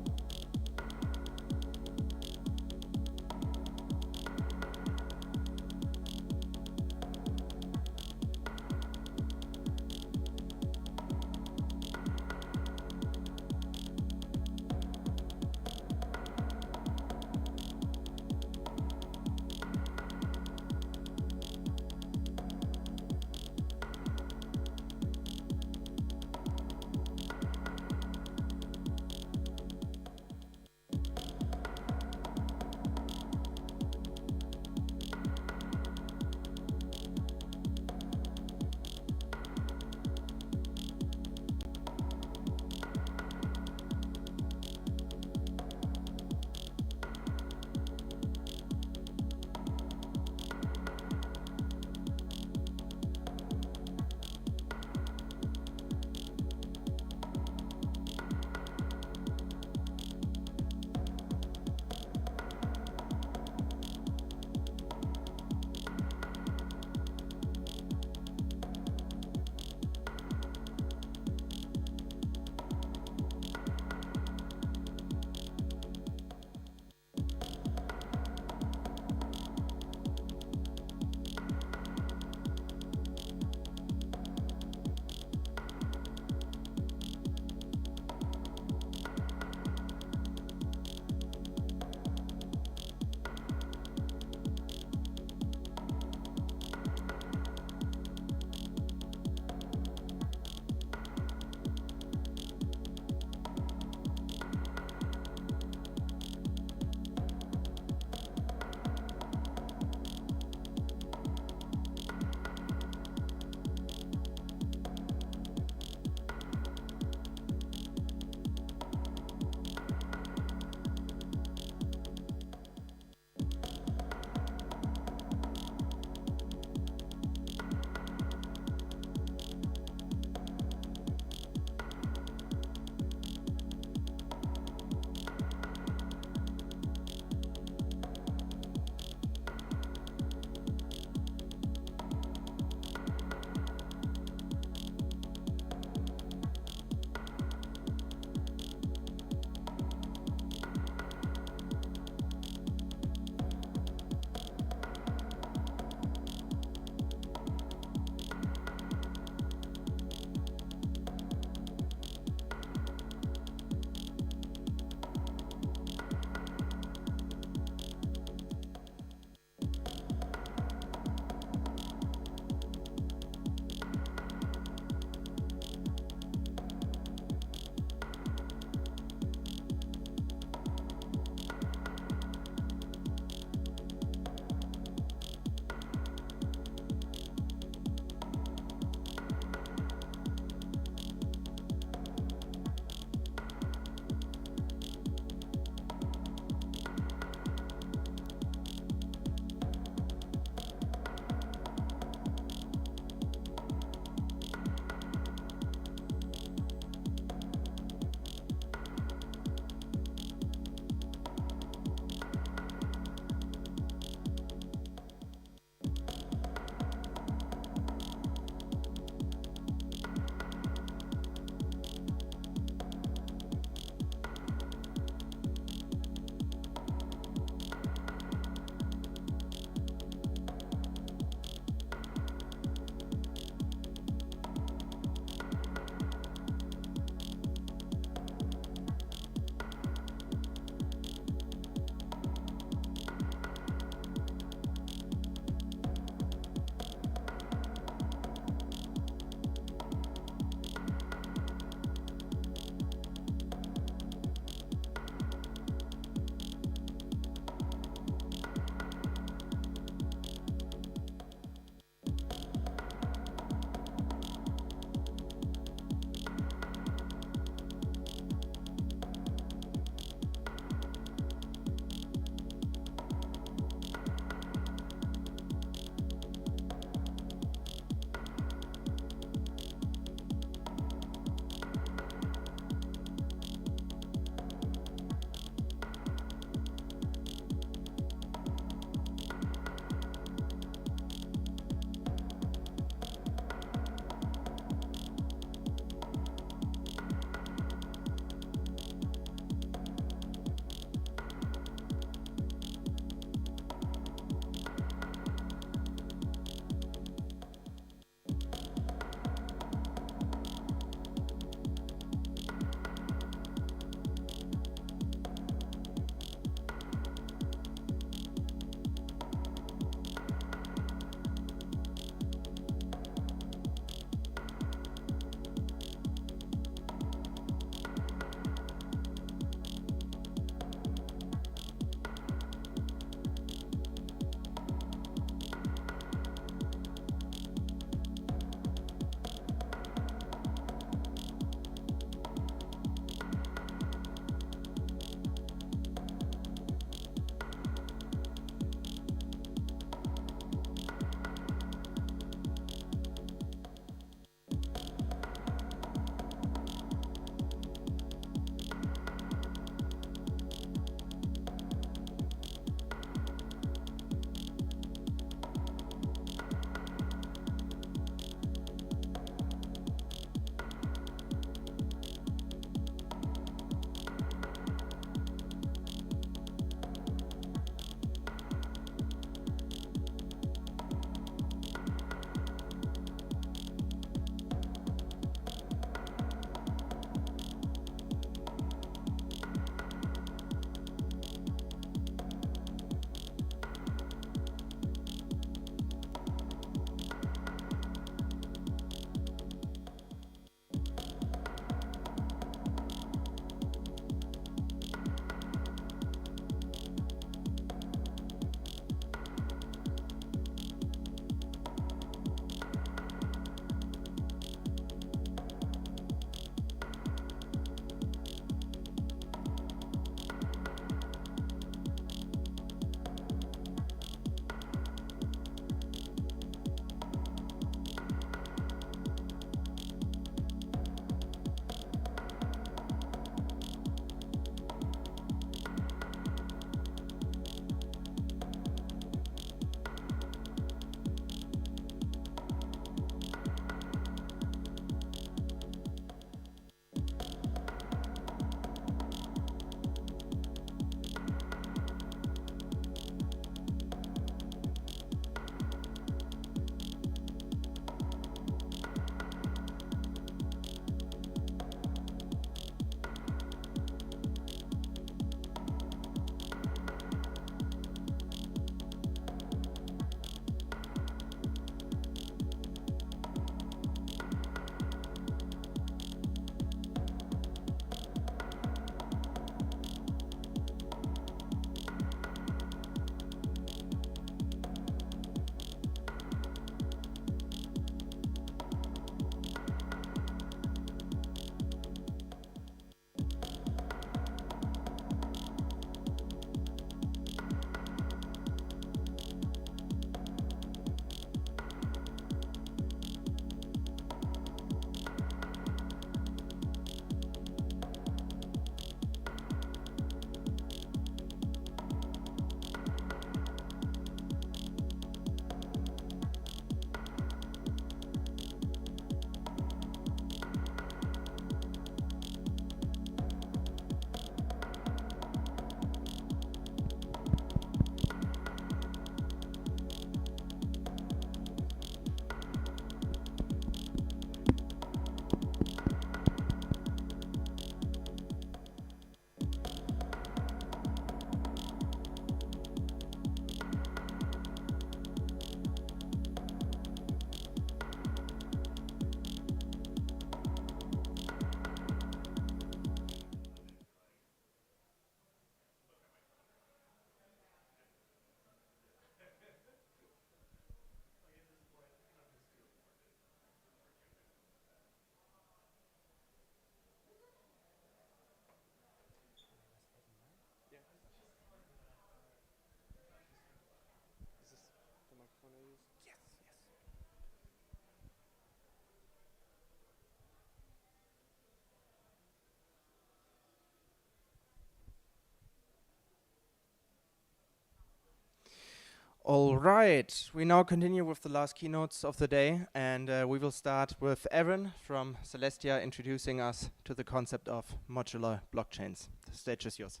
All right, we now continue with the last keynotes of the day, and we will start with Aaron from Celestia introducing us to the concept of modular blockchains. The stage is yours.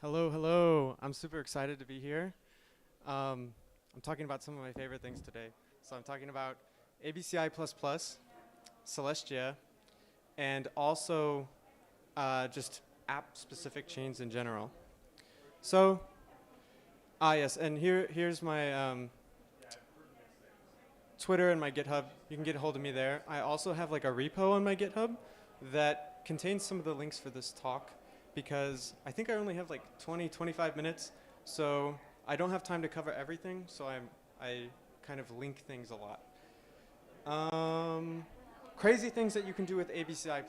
Hello, hello. I'm super excited to be here. I'm talking about some of my favorite things today. So I'm talking about ABCI++, Celestia, and also just app-specific chains in general. So, yes, and here's my Twitter and my GitHub. You can get a hold of me there. I also have like a repo on my GitHub that contains some of the links for this talk, because I think I only have like 20, 25 minutes, so I don't have time to cover everything, so I kind of link things a lot. Crazy things that you can do with ABCI++.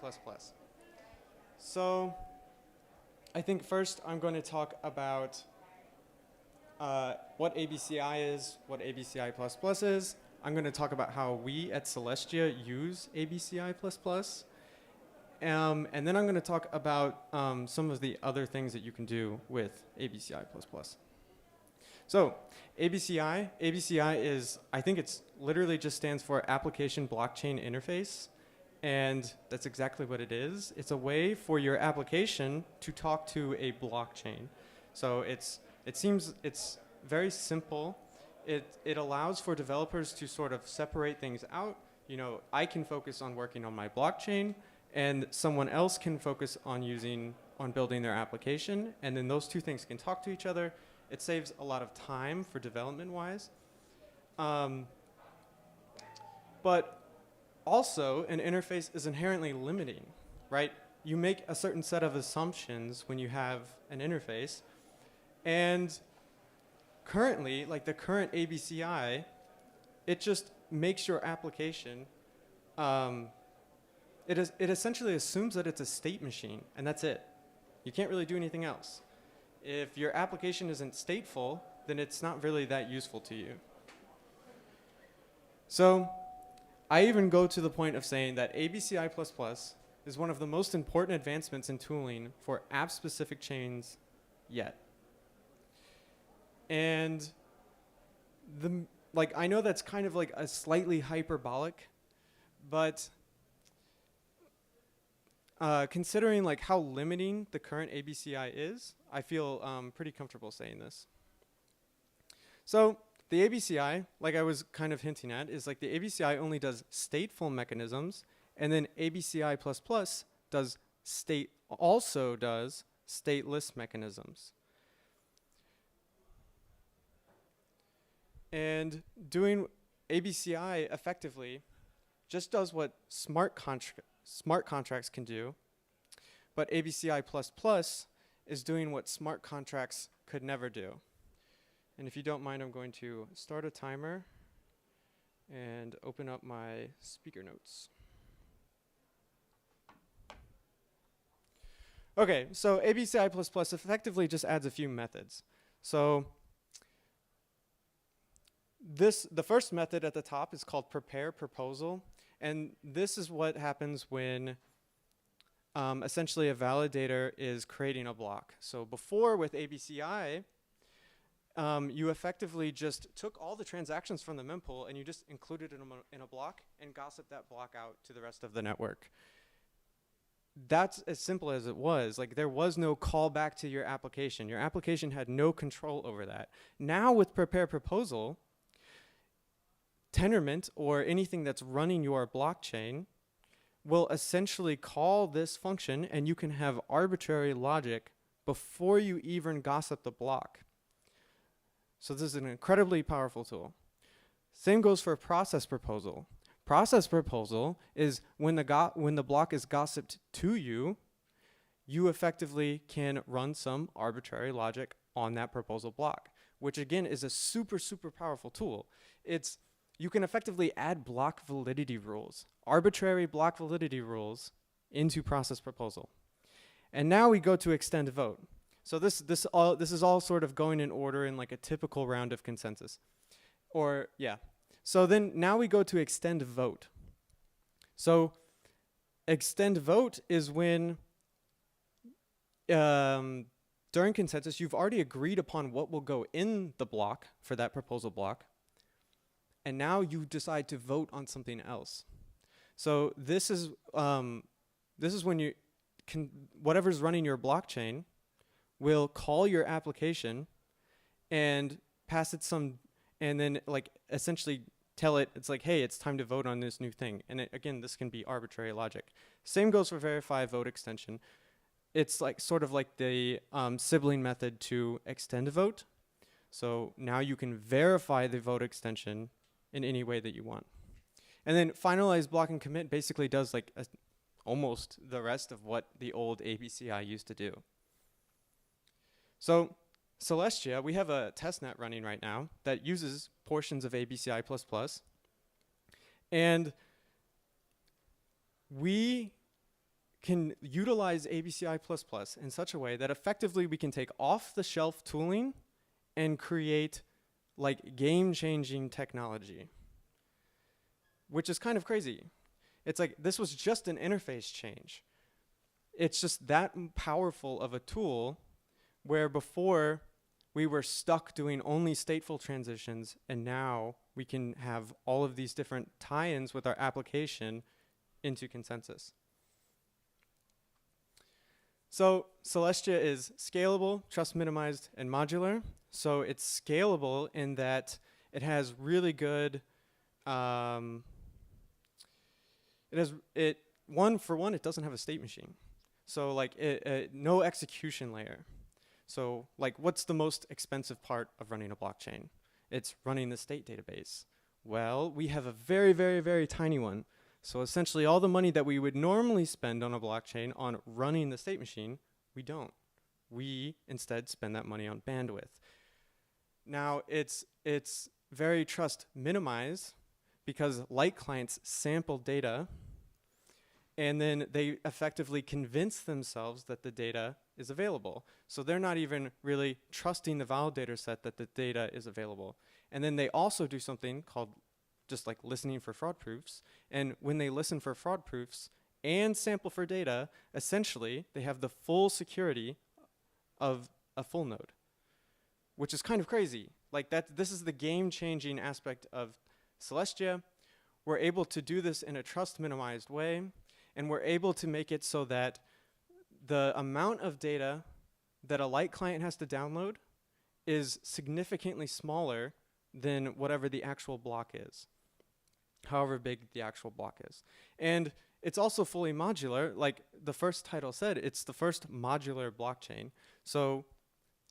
So I think first I'm going to talk about what ABCI is, what ABCI++ is. I'm going to talk about how we at Celestia use ABCI++. And then I'm going to talk about some of the other things that you can do with ABCI++. So ABCI is, I think it's literally just stands for Application Blockchain Interface. And that's exactly what it is. It's a way for your application to talk to a blockchain. So it seems it's very simple. It allows for developers to sort of separate things out. You know, I can focus on working on my blockchain, and someone else can focus on building their application, and then those two things can talk to each other. It saves a lot of time for development-wise. But also, an interface is inherently limiting, right? You make a certain set of assumptions when you have an interface, and currently, like the current ABCI, it just makes your application, it essentially assumes that it's a state machine, and that's it. You can't really do anything else. If your application isn't stateful, then it's not really that useful to you. So I even go to the point of saying that ABCI++ is one of the most important advancements in tooling for app-specific chains yet. And I know that's kind of like a slightly hyperbolic, but considering like how limiting the current ABCI is, I feel pretty comfortable saying this. So the ABCI, like I was kind of hinting at, is like the ABCI only does stateful mechanisms, and then ABCI++ also does stateless mechanisms. And doing ABCI effectively just does what smart contracts can do, but ABCI++ is doing what smart contracts could never do. And if you don't mind, I'm going to start a timer and open up my speaker notes. Okay, so ABCI++ effectively just adds a few methods. So the first method at the top is called prepare proposal. And this is what happens when essentially a validator is creating a block. So before with ABCI, you effectively just took all the transactions from the mempool and you just included it in a block and gossiped that block out to the rest of the network. That's as simple as it was. Like there was no callback to your application. Your application had no control over that. Now with prepare proposal, Tendermint or anything that's running your blockchain will essentially call this function, and you can have arbitrary logic before you even gossip the block. So this is an incredibly powerful tool. Same goes for process proposal. Process proposal is when the block is gossiped to you, you effectively can run some arbitrary logic on that proposal block, which again is a super, super powerful tool. You can effectively add block validity rules, arbitrary block validity rules into process proposal. And now we go to extend vote. So this is all sort of going in order in like a typical round of consensus. Or yeah. So then now we go to extend vote. So extend vote is when during consensus, you've already agreed upon what will go in the block for that proposal block. And now you decide to vote on something else. So this is when you can, whatever's running your blockchain will call your application and pass it some, and then like essentially tell it, it's like, hey, it's time to vote on this new thing. And again, this can be arbitrary logic. Same goes for verify vote extension. It's like sort of like the sibling method to extend a vote. So now you can verify the vote extension in any way that you want. And then finalize block and commit basically does like almost the rest of what the old ABCI used to do. So Celestia, we have a testnet running right now that uses portions of ABCI++. And we can utilize ABCI++ in such a way that effectively we can take off-the-shelf tooling and create like game-changing technology, which is kind of crazy. It's like this was just an interface change. It's just that powerful of a tool where before we were stuck doing only stateful transitions, and now we can have all of these different tie-ins with our application into consensus. So Celestia is scalable, trust minimized, and modular. So it's scalable in that it has really good, it doesn't have a state machine. So like no execution layer. So like what's the most expensive part of running a blockchain? It's running the state database. Well, we have a very, very, very tiny one. So essentially all the money that we would normally spend on a blockchain on running the state machine, we don't. We instead spend that money on bandwidth. Now it's very trust minimized because light clients sample data and then they effectively convince themselves that the data is available. So they're not even really trusting the validator set that the data is available. And then they also do something called just like listening for fraud proofs. And when they listen for fraud proofs and sample for data, essentially they have the full security of a full node, which is kind of crazy. Like this is the game-changing aspect of Celestia. We're able to do this in a trust minimized way, and we're able to make it so that the amount of data that a light client has to download is significantly smaller than whatever the actual block is, however big the actual block is. And it's also fully modular. Like the first title said, it's the first modular blockchain. So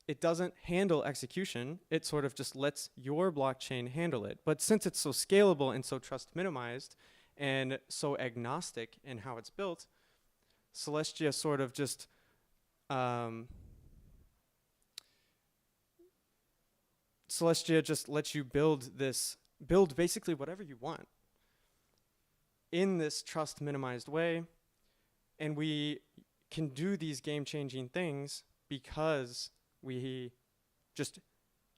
it doesn't handle execution. It sort of just lets your blockchain handle it. But since it's so scalable and so trust minimized and so agnostic in how it's built, Celestia sort of just Celestia just lets you build basically whatever you want in this trust minimized way. And we can do these game-changing things because we just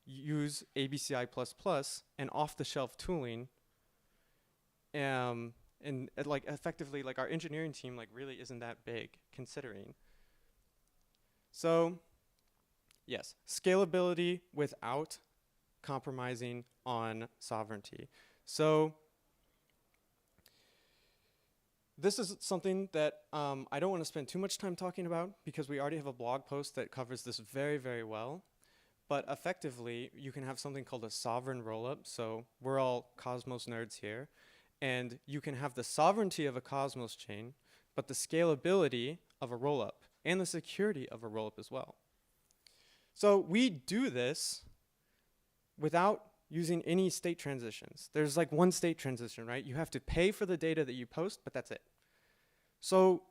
use ABCI++ and off-the-shelf tooling, and like effectively, like our engineering team like really isn't that big considering. So yes, scalability without compromising on sovereignty. So this is something that I don't want to spend too much time talking about because we already have a blog post that covers this very, very well. But effectively, you can have something called a sovereign rollup. So we're all Cosmos nerds here. And you can have the sovereignty of a Cosmos chain, but the scalability of a rollup and the security of a rollup as well. So we do this without using any state transitions. There's like one state transition, right? You have to pay for the data that you post, but that's it. So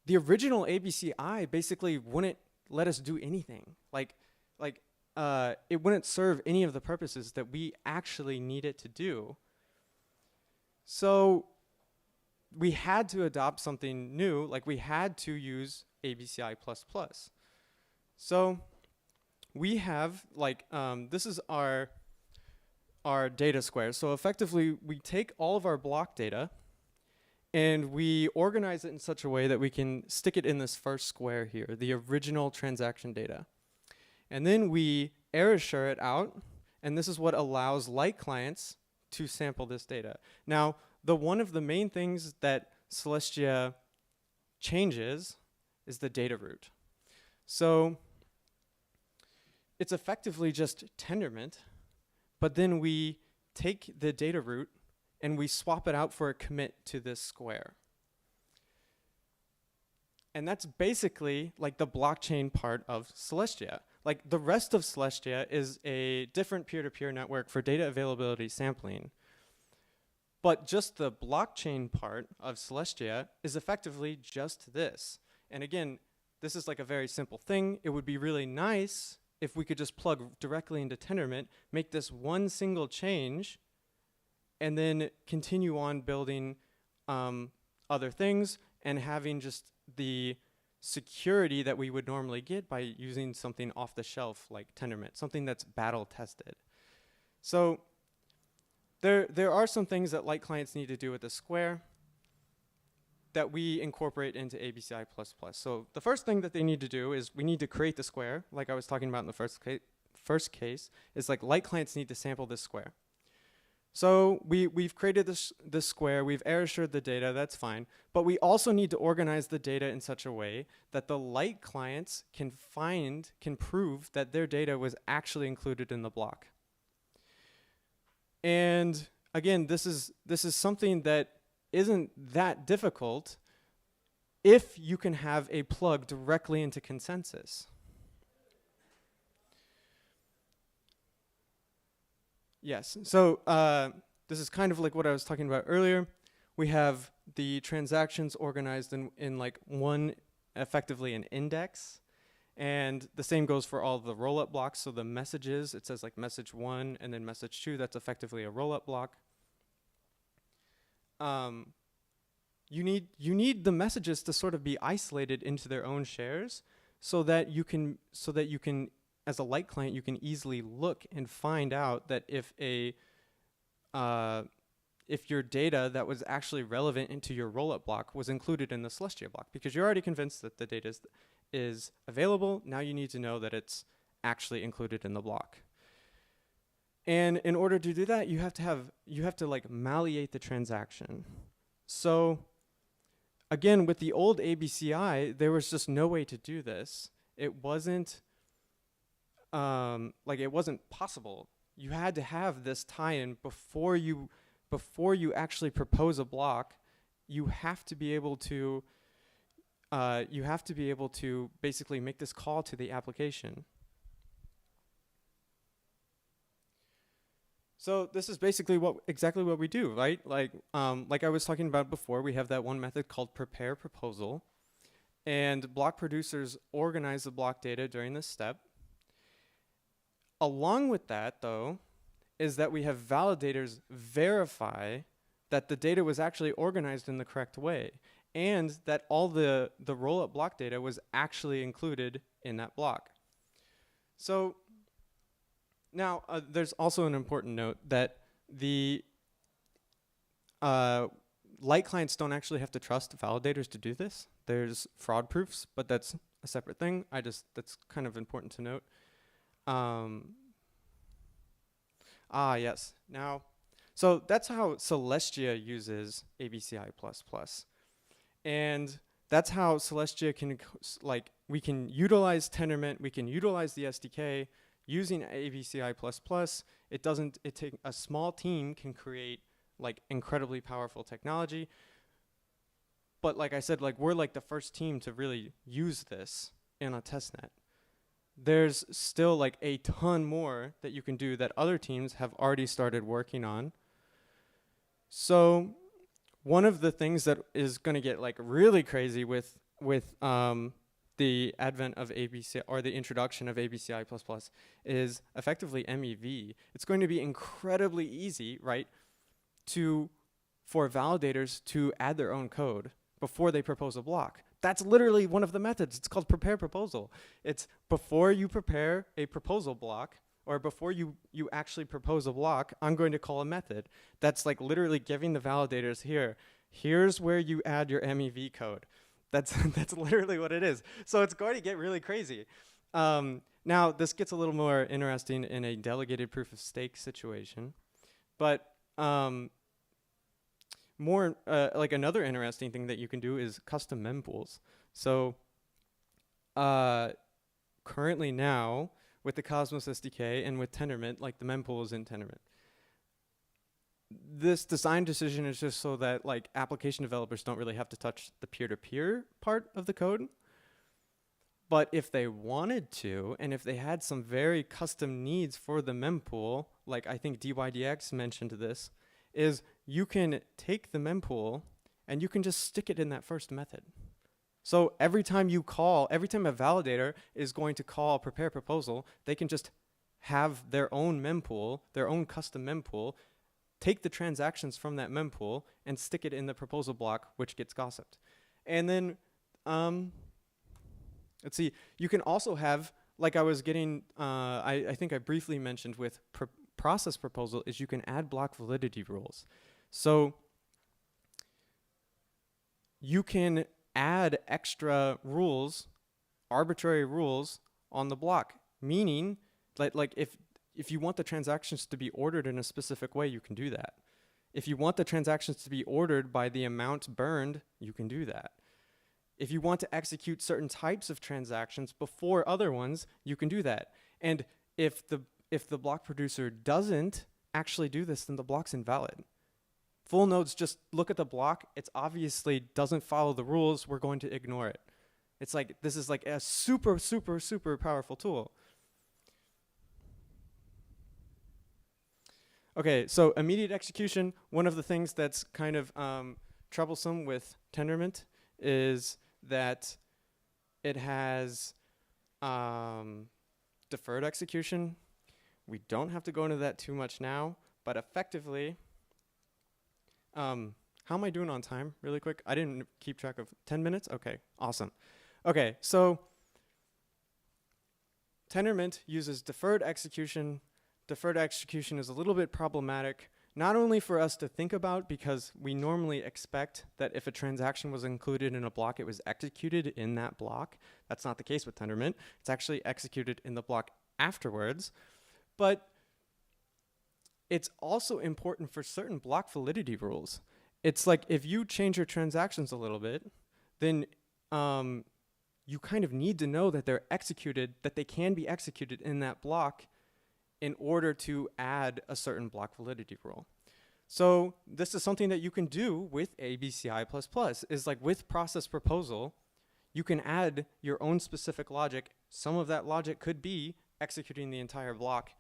the original ABCI basically wouldn't let us do anything. It wouldn't serve any of the purposes that we actually need it to do. So we had to adopt something new, like we had to use ABCI++. So we have this is our data square. So effectively, we take all of our block data and we organize it in such a way that we can stick it in this first square here, the original transaction data. And then we error share it out, and this is what allows light clients to sample this data. Now, one of the main things that Celestia changes is the data route. So it's effectively just Tendermint, but then we take the data route and we swap it out for a commit to this square. And that's basically like the blockchain part of Celestia. Like the rest of Celestia is a different peer-to-peer network for data availability sampling. But just the blockchain part of Celestia is effectively just this. And again, this is like a very simple thing. It would be really nice if we could just plug directly into Tendermint, make this one single change, and then continue on building other things and having just the security that we would normally get by using something off the shelf like Tendermint, something that's battle tested. So there are some things that light clients need to do with the square that we incorporate into ABCI++. So the first thing that they need to do is we need to create the square, like I was talking about in the first case, is like light clients need to sample this square. So we've created this square, we've error shared the data, that's fine. But we also need to organize the data in such a way that the light clients can prove that their data was actually included in the block. And again, this is something that isn't that difficult if you can have a plug directly into consensus. Yes, so this is kind of like what I was talking about earlier. We have the transactions organized in like one, effectively an index. And the same goes for all the rollup blocks. So the messages, it says like message 1 and then message 2, that's effectively a rollup block. You need the messages to sort of be isolated into their own shares so that you can, as a light client, you can easily look and find out that if your data that was actually relevant into your rollup block was included in the Celestia block, because you're already convinced that the data is available. Now you need to know that it's actually included in the block. And in order to do that, you have to like malleate the transaction. So again, with the old ABCI, there was just no way to do this. It wasn't it wasn't possible. You had to have this tie-in before you actually propose a block. You have to be able to basically make this call to the application. So this is basically exactly what we do, right? Like I was talking about before, we have that one method called prepare proposal, and block producers organize the block data during this step. Along with that, though, is that we have validators verify that the data was actually organized in the correct way, and that all the rollup block data was actually included in that block. So now there's also an important note that the light clients don't actually have to trust validators to do this. There's fraud proofs, but that's a separate thing. That's kind of important to note. Yes. Now, so that's how Celestia uses ABCI++. And that's how Celestia can, we can utilize Tendermint, we can utilize the SDK using ABCI++. A small team can create like incredibly powerful technology. But like I said, we're like the first team to really use this in a testnet. There's still like a ton more that you can do that other teams have already started working on. So one of the things that is going to get like really crazy with the advent of ABC or the introduction of ABCI++ is effectively MEV. It's going to be incredibly easy, right, for validators to add their own code before they propose a block. That's literally one of the methods. It's called prepare proposal. It's before you prepare a proposal block, or before you actually propose a block, I'm going to call a method. That's like literally giving the validators here's where you add your MEV code. That's literally what it is. So it's going to get really crazy. Now Now, this gets a little more interesting in a delegated proof of stake situation, but more like another interesting thing that you can do is custom mempools. So currently now with the Cosmos SDK and with Tendermint, like the mempool is in Tendermint. This design decision is just so that like application developers don't really have to touch the peer-to-peer part of the code. But if they wanted to, and if they had some very custom needs for the mempool, like I think DYDX mentioned this, is you can take the mempool and you can just stick it in that first method. So every time a validator is going to call prepare proposal, they can just have their own mempool, their own custom mempool, take the transactions from that mempool and stick it in the proposal block, which gets gossiped. And then, let's see, you can also have, like I was getting, I think I briefly mentioned with process proposal, is you can add block validity rules. So you can add extra rules, arbitrary rules on the block, meaning like if you want the transactions to be ordered in a specific way, you can do that. If you want the transactions to be ordered by the amount burned, you can do that. If you want to execute certain types of transactions before other ones, you can do that. And if the block producer doesn't actually do this, then the block's invalid. Full nodes just look at the block. It obviously doesn't follow the rules. We're going to ignore it. It's like, this is like a super, super, super powerful tool. Okay, so immediate execution, one of the things that's kind of troublesome with Tendermint is that it has deferred execution. We don't have to go into that too much now, but effectively, how am I doing on time? Really quick, I didn't keep track of 10 minutes? Okay, awesome. Okay, so Tendermint uses deferred execution. Deferred execution is a little bit problematic, not only for us to think about, because we normally expect that if a transaction was included in a block, it was executed in that block. That's not the case with Tendermint. It's actually executed in the block afterwards. But it's also important for certain block validity rules. It's like if you change your transactions a little bit, then you kind of need to know that they're executed, that they can be executed in that block in order to add a certain block validity rule. So this is something that you can do with ABCI++, is like with process proposal, you can add your own specific logic. Some of that logic could be executing the entire block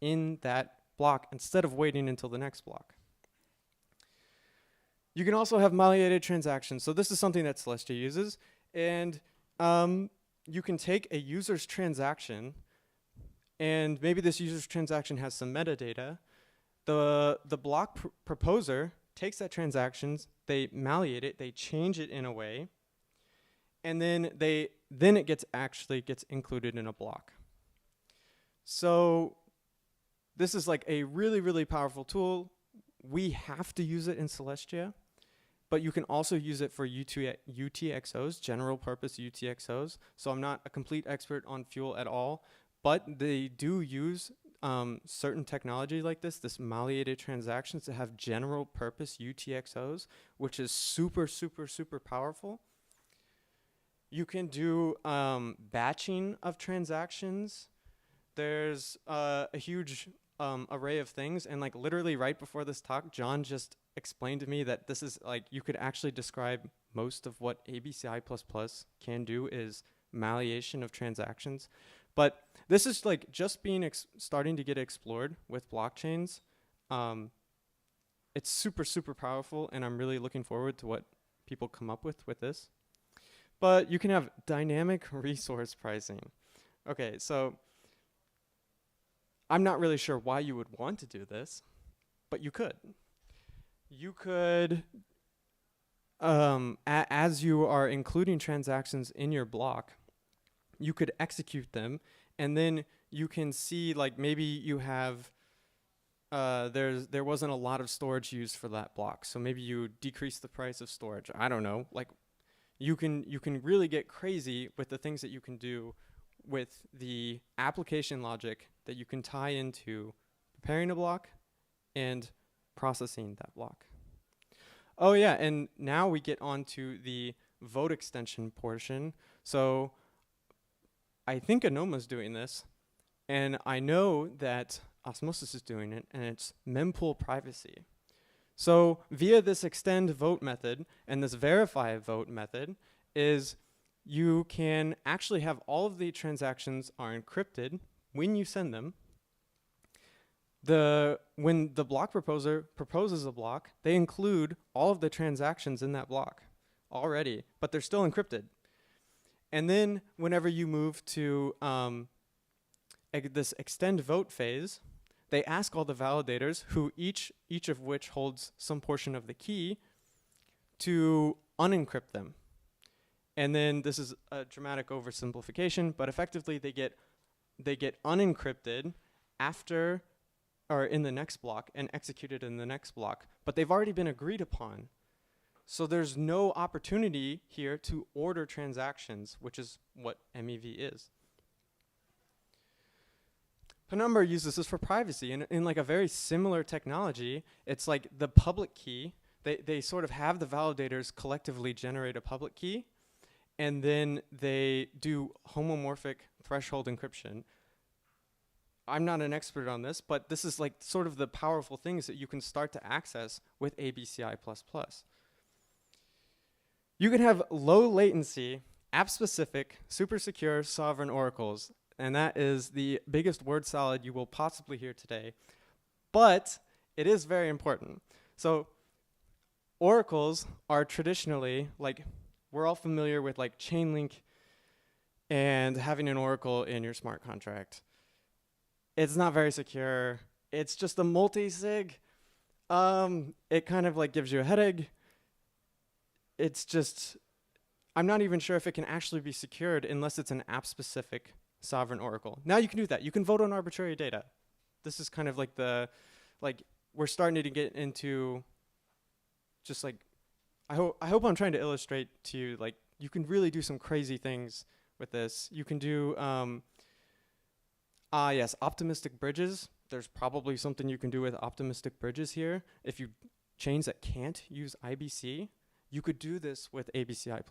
in that block instead of waiting until the next block. You can also have malleated transactions. So this is something that Celestia uses. And you can take a user's transaction, and maybe this user's transaction has some metadata. The block proposer takes that transactions, they malleate it, they change it in a way, and then it gets included in a block. So this is like a really, really powerful tool. We have to use it in Celestia, but you can also use it for UTXOs, general purpose UTXOs. So I'm not a complete expert on Fuel at all, but they do use certain technology like this malleated transactions to have general purpose UTXOs, which is super, super, super powerful. You can do batching of transactions. There's a huge array of things, and like literally right before this talk, John just explained to me that this is like, you could actually describe most of what ABCI++ can do is malleation of transactions. But this is like just being starting to get explored with blockchains. It's super, super powerful, and I'm really looking forward to what people come up with this. But you can have dynamic resource pricing. Okay, so I'm not really sure why you would want to do this, but you could. You could, as you are including transactions in your block, you could execute them, and then you can see, like, maybe you have, there wasn't a lot of storage used for that block, so maybe you decrease the price of storage. I don't know. Like, you can really get crazy with the things that you can do with the application logic that you can tie into preparing a block and processing that block. Oh yeah, and now we get on to the vote extension portion. So I think Anoma's doing this, and I know that Osmosis is doing it, and it's mempool privacy. So via this extend vote method and this verify vote method is you can actually have all of the transactions are encrypted when you send them. When the block proposer proposes a block, they include all of the transactions in that block already, but they're still encrypted. And then whenever you move to this extend vote phase, they ask all the validators, who each of which holds some portion of the key, to unencrypt them. And then this is a dramatic oversimplification, but effectively they get unencrypted after or in the next block and executed in the next block, but they've already been agreed upon. So there's no opportunity here to order transactions, which is what MEV is. Penumbra uses this for privacy, and in like a very similar technology, it's like the public key. They sort of have the validators collectively generate a public key, and then they do homomorphic threshold encryption. I'm not an expert on this, but this is like sort of the powerful things that you can start to access with ABCI++. You can have low latency, app-specific, super secure, sovereign oracles, and that is the biggest word salad you will possibly hear today. But it is very important. So oracles are traditionally, like, we're all familiar with like Chainlink and having an oracle in your smart contract. It's not very secure. It's just a multi-sig. It kind of like gives you a headache. It's just, I'm not even sure if it can actually be secured unless it's an app-specific sovereign oracle. Now you can do that. You can vote on arbitrary data. This is kind of like we're starting to get into just like, I hope I'm trying to illustrate to you, like, you can really do some crazy things with this. You can do, yes, optimistic bridges. There's probably something you can do with optimistic bridges here. If you chains that can't use IBC, you could do this with ABCI++.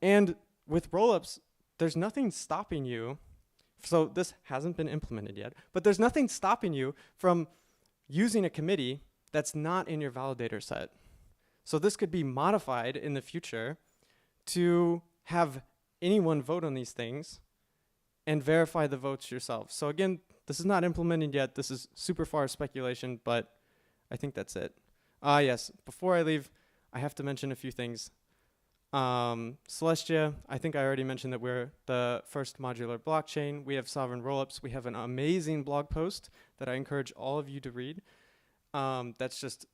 And with rollups, there's nothing stopping you. So this hasn't been implemented yet, but there's nothing stopping you from using a committee that's not in your validator set. So this could be modified in the future to have anyone vote on these things and verify the votes yourself. So again, this is not implemented yet. This is super far speculation, but I think that's it. Yes, before I leave, I have to mention a few things. Celestia, I think I already mentioned that we're the first modular blockchain. We have sovereign rollups. We have an amazing blog post that I encourage all of you to read. That's just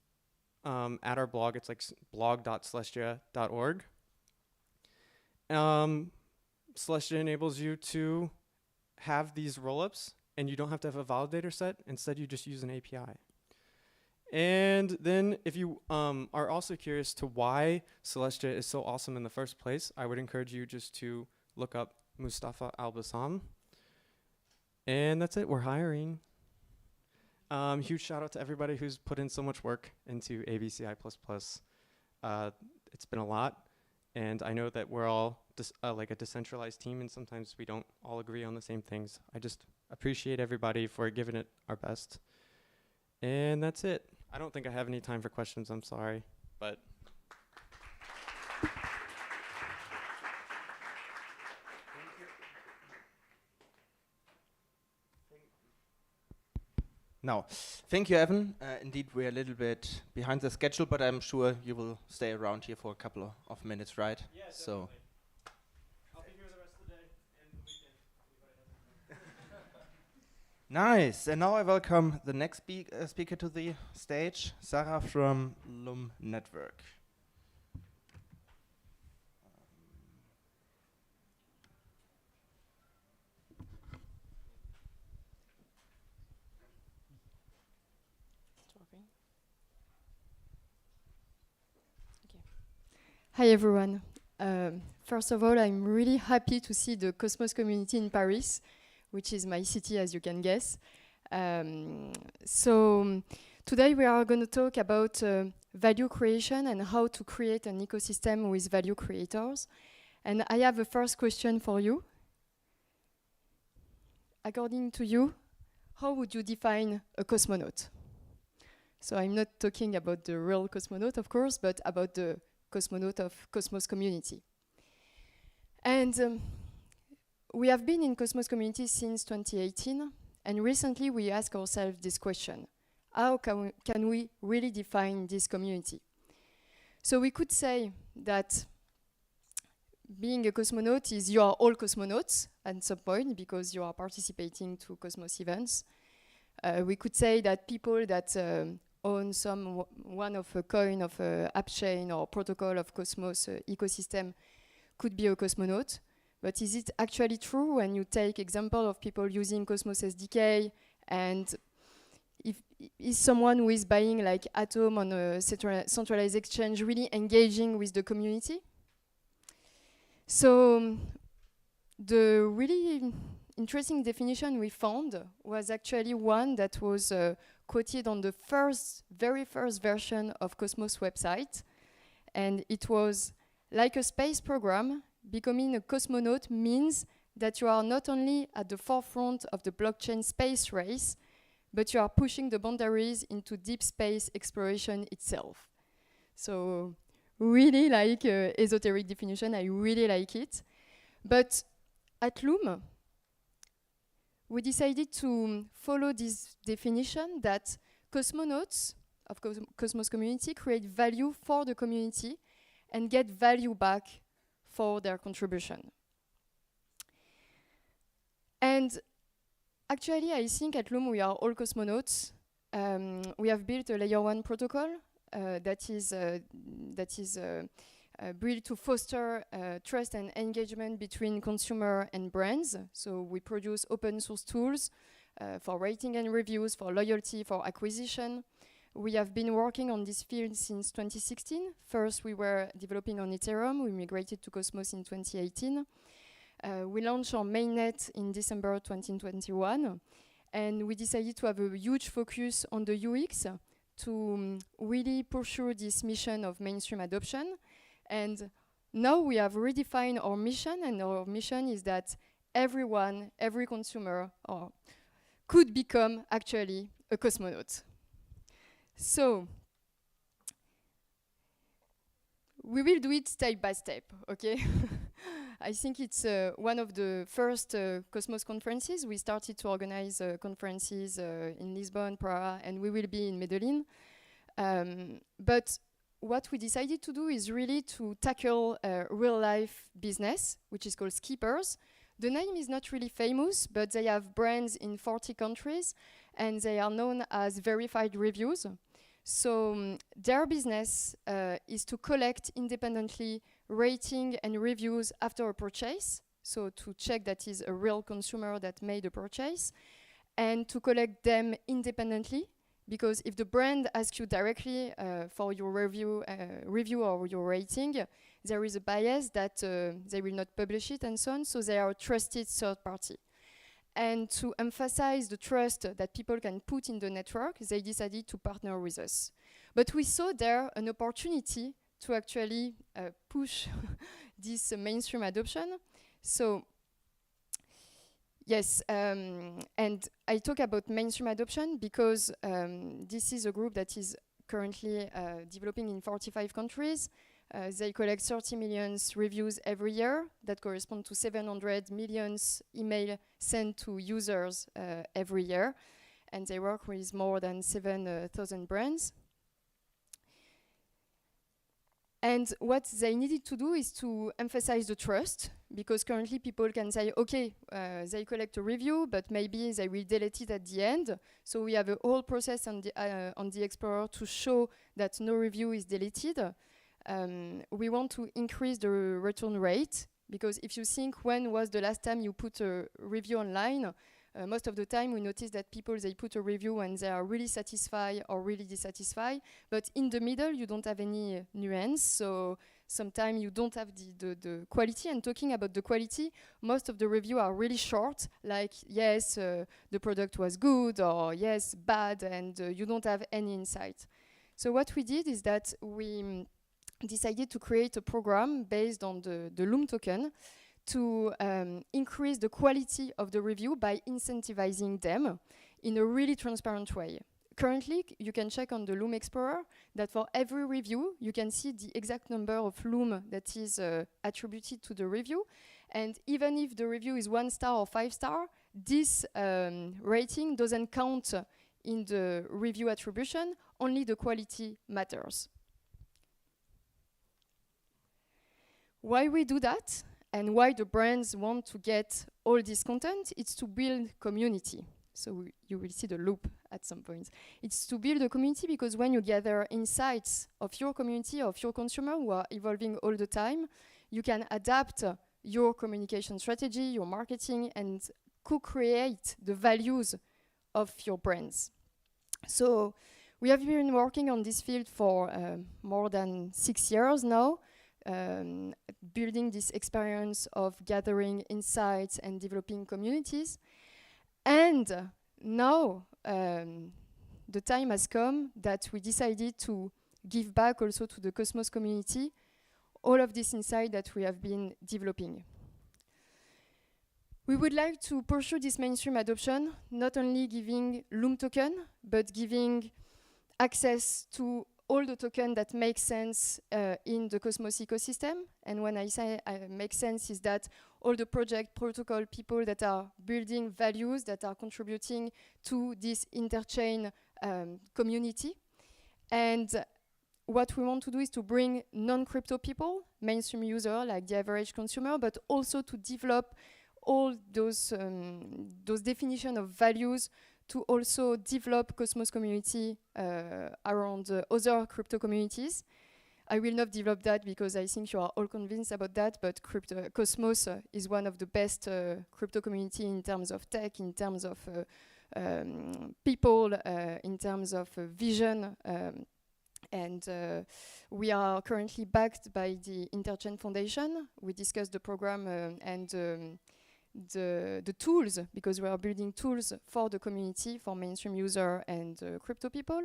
at our blog. It's like blog.celestia.org. Celestia enables you to have these rollups, and you don't have to have a validator set. Instead, you just use an API. And then if you are also curious to why Celestia is so awesome in the first place, I would encourage you just to look up Mustafa Al-Bassam. And that's it. We're hiring. Huge shout out to everybody who's put in so much work into ABCI++. It's been a lot. And I know that we're all like a decentralized team, and sometimes we don't all agree on the same things. I just appreciate everybody for giving it our best. And that's it. I don't think I have any time for questions. I'm sorry, but. Now, thank you, Evan. Indeed, we're a little bit behind the schedule, but I'm sure you will stay around here for a couple of minutes, right? Yeah, so. I'll be here the rest of the day and the weekend. Nice. And now I welcome the next speaker to the stage, Sarah from Lum Network. Hi everyone. First of all, I'm really happy to see the Cosmos community in Paris, which is my city, as you can guess. So today we are going to talk about value creation and how to create an ecosystem with value creators. And I have a first question for you. According to you, how would you define a cosmonaut? So I'm not talking about the real cosmonaut, of course, but about the cosmonaut of Cosmos community. And we have been in Cosmos community since 2018, and recently we asked ourselves this question: how can we really define this community? So we could say that being a cosmonaut is you are all cosmonauts at some point because you are participating to Cosmos events. We could say that people that own one of a coin of a app chain or protocol of Cosmos ecosystem could be a cosmonaut. But is it actually true when you take example of people using Cosmos SDK, and is someone who is buying like Atom on a centralized exchange really engaging with the community? So the really interesting definition we found was actually one that was quoted on the very first version of Cosmos website. And it was, like a space program, becoming a cosmonaut means that you are not only at the forefront of the blockchain space race, but you are pushing the boundaries into deep space exploration itself. So really like esoteric definition, I really like it. But at Loom, we decided to follow this definition that cosmonauts of Cosmos community create value for the community and get value back for their contribution. And actually, I think at Loom we are all cosmonauts. We have built a layer 1 protocol that is built to foster trust and engagement between consumer and brands. So we produce open source tools for rating and reviews, for loyalty, for acquisition. We have been working on this field since 2016. First, we were developing on Ethereum. We migrated to Cosmos in 2018. We launched our mainnet in December 2021. And we decided to have a huge focus on the UX to really pursue this mission of mainstream adoption. And now we have redefined our mission, and our mission is that everyone, every consumer, could become actually a cosmonaut. So we will do it step by step, okay? I think it's one of the first Cosmos conferences. We started to organize conferences in Lisbon, Prague, and we will be in Medellin. But what we decided to do is really to tackle real-life business, which is called Skippers. The name is not really famous, but they have brands in 40 countries, and they are known as verified reviews. So their business is to collect independently rating and reviews after a purchase, so to check that is a real consumer that made a purchase, and to collect them independently, because if the brand asks you directly for your review or your rating, there is a bias that they will not publish it and so on, so they are a trusted third party. And to emphasize the trust that people can put in the network, they decided to partner with us. But we saw there an opportunity to actually push this mainstream adoption. So yes, and I talk about mainstream adoption because this is a group that is currently developing in 45 countries. They collect 30 million reviews every year. That correspond to 700 million emails sent to users every year. And they work with more than 7,000 brands. And what they needed to do is to emphasize the trust, because currently people can say, okay, they collect a review, but maybe they will delete it at the end. So we have a whole process on the Explorer to show that no review is deleted. We want to increase the return rate, because if you think when was the last time you put a review online, most of the time we notice that people, they put a review and they are really satisfied or really dissatisfied, but in the middle you don't have any nuance, so sometimes you don't have the quality. And talking about the quality, most of the reviews are really short, like yes, the product was good, or yes, bad, and you don't have any insight. So what we did is that we decided to create a program based on the Loom token to increase the quality of the review by incentivizing them in a really transparent way. Currently, you can check on the Loom Explorer that for every review, you can see the exact number of Loom that is attributed to the review. And even if the review is 1 star or 5 star, this rating doesn't count in the review attribution, only the quality matters. Why we do that and why the brands want to get all this content, it's to build community. So you will see the loop at some point. It's to build a community because when you gather insights of your community, of your consumer who are evolving all the time, you can adapt your communication strategy, your marketing, and co-create the values of your brands. So we have been working on this field for more than 6 years now, building this experience of gathering insights and developing communities. And now the time has come that we decided to give back also to the Cosmos community all of this insight that we have been developing. We would like to pursue this mainstream adoption, not only giving Loom token, but giving access to all the tokens that make sense in the Cosmos ecosystem. And when I say make sense, is that all the project protocol people that are building values, that are contributing to this Interchain community. And what we want to do is to bring non-crypto people, mainstream users like the average consumer, but also to develop all those definition of values to also develop Cosmos community around other crypto communities. I will not develop that because I think you are all convinced about that, but Cosmos is one of the best crypto community in terms of tech, in terms of people, in terms of vision. And we are currently backed by the Interchain Foundation. We discussed the program and the tools, because we are building tools for the community, for mainstream user and crypto people.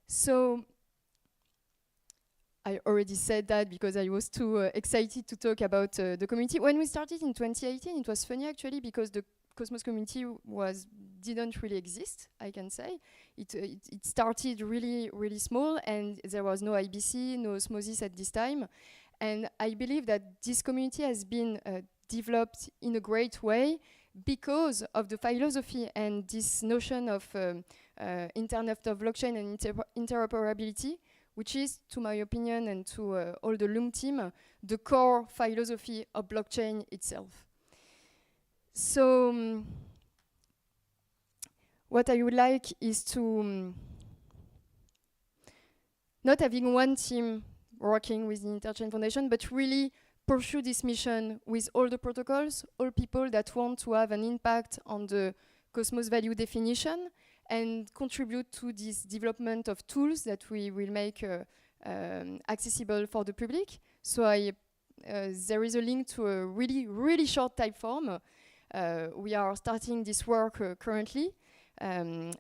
So I already said that because I was too excited to talk about the community. When we started in 2018, it was funny actually because the Cosmos community didn't really exist, I can say. It started really, really small, and there was no IBC, no osmosis at this time. And I believe that this community has been developed in a great way because of the philosophy and this notion of Internet of Blockchain and interoperability, which is, to my opinion and to all the Loom team, the core philosophy of blockchain itself. So what I would like is to not having one team working with the Interchain Foundation, but really pursue this mission with all the protocols, all people that want to have an impact on the Cosmos value definition and contribute to this development of tools that we will make accessible for the public. So there is a link to a really, really short type form. We are starting this work currently, and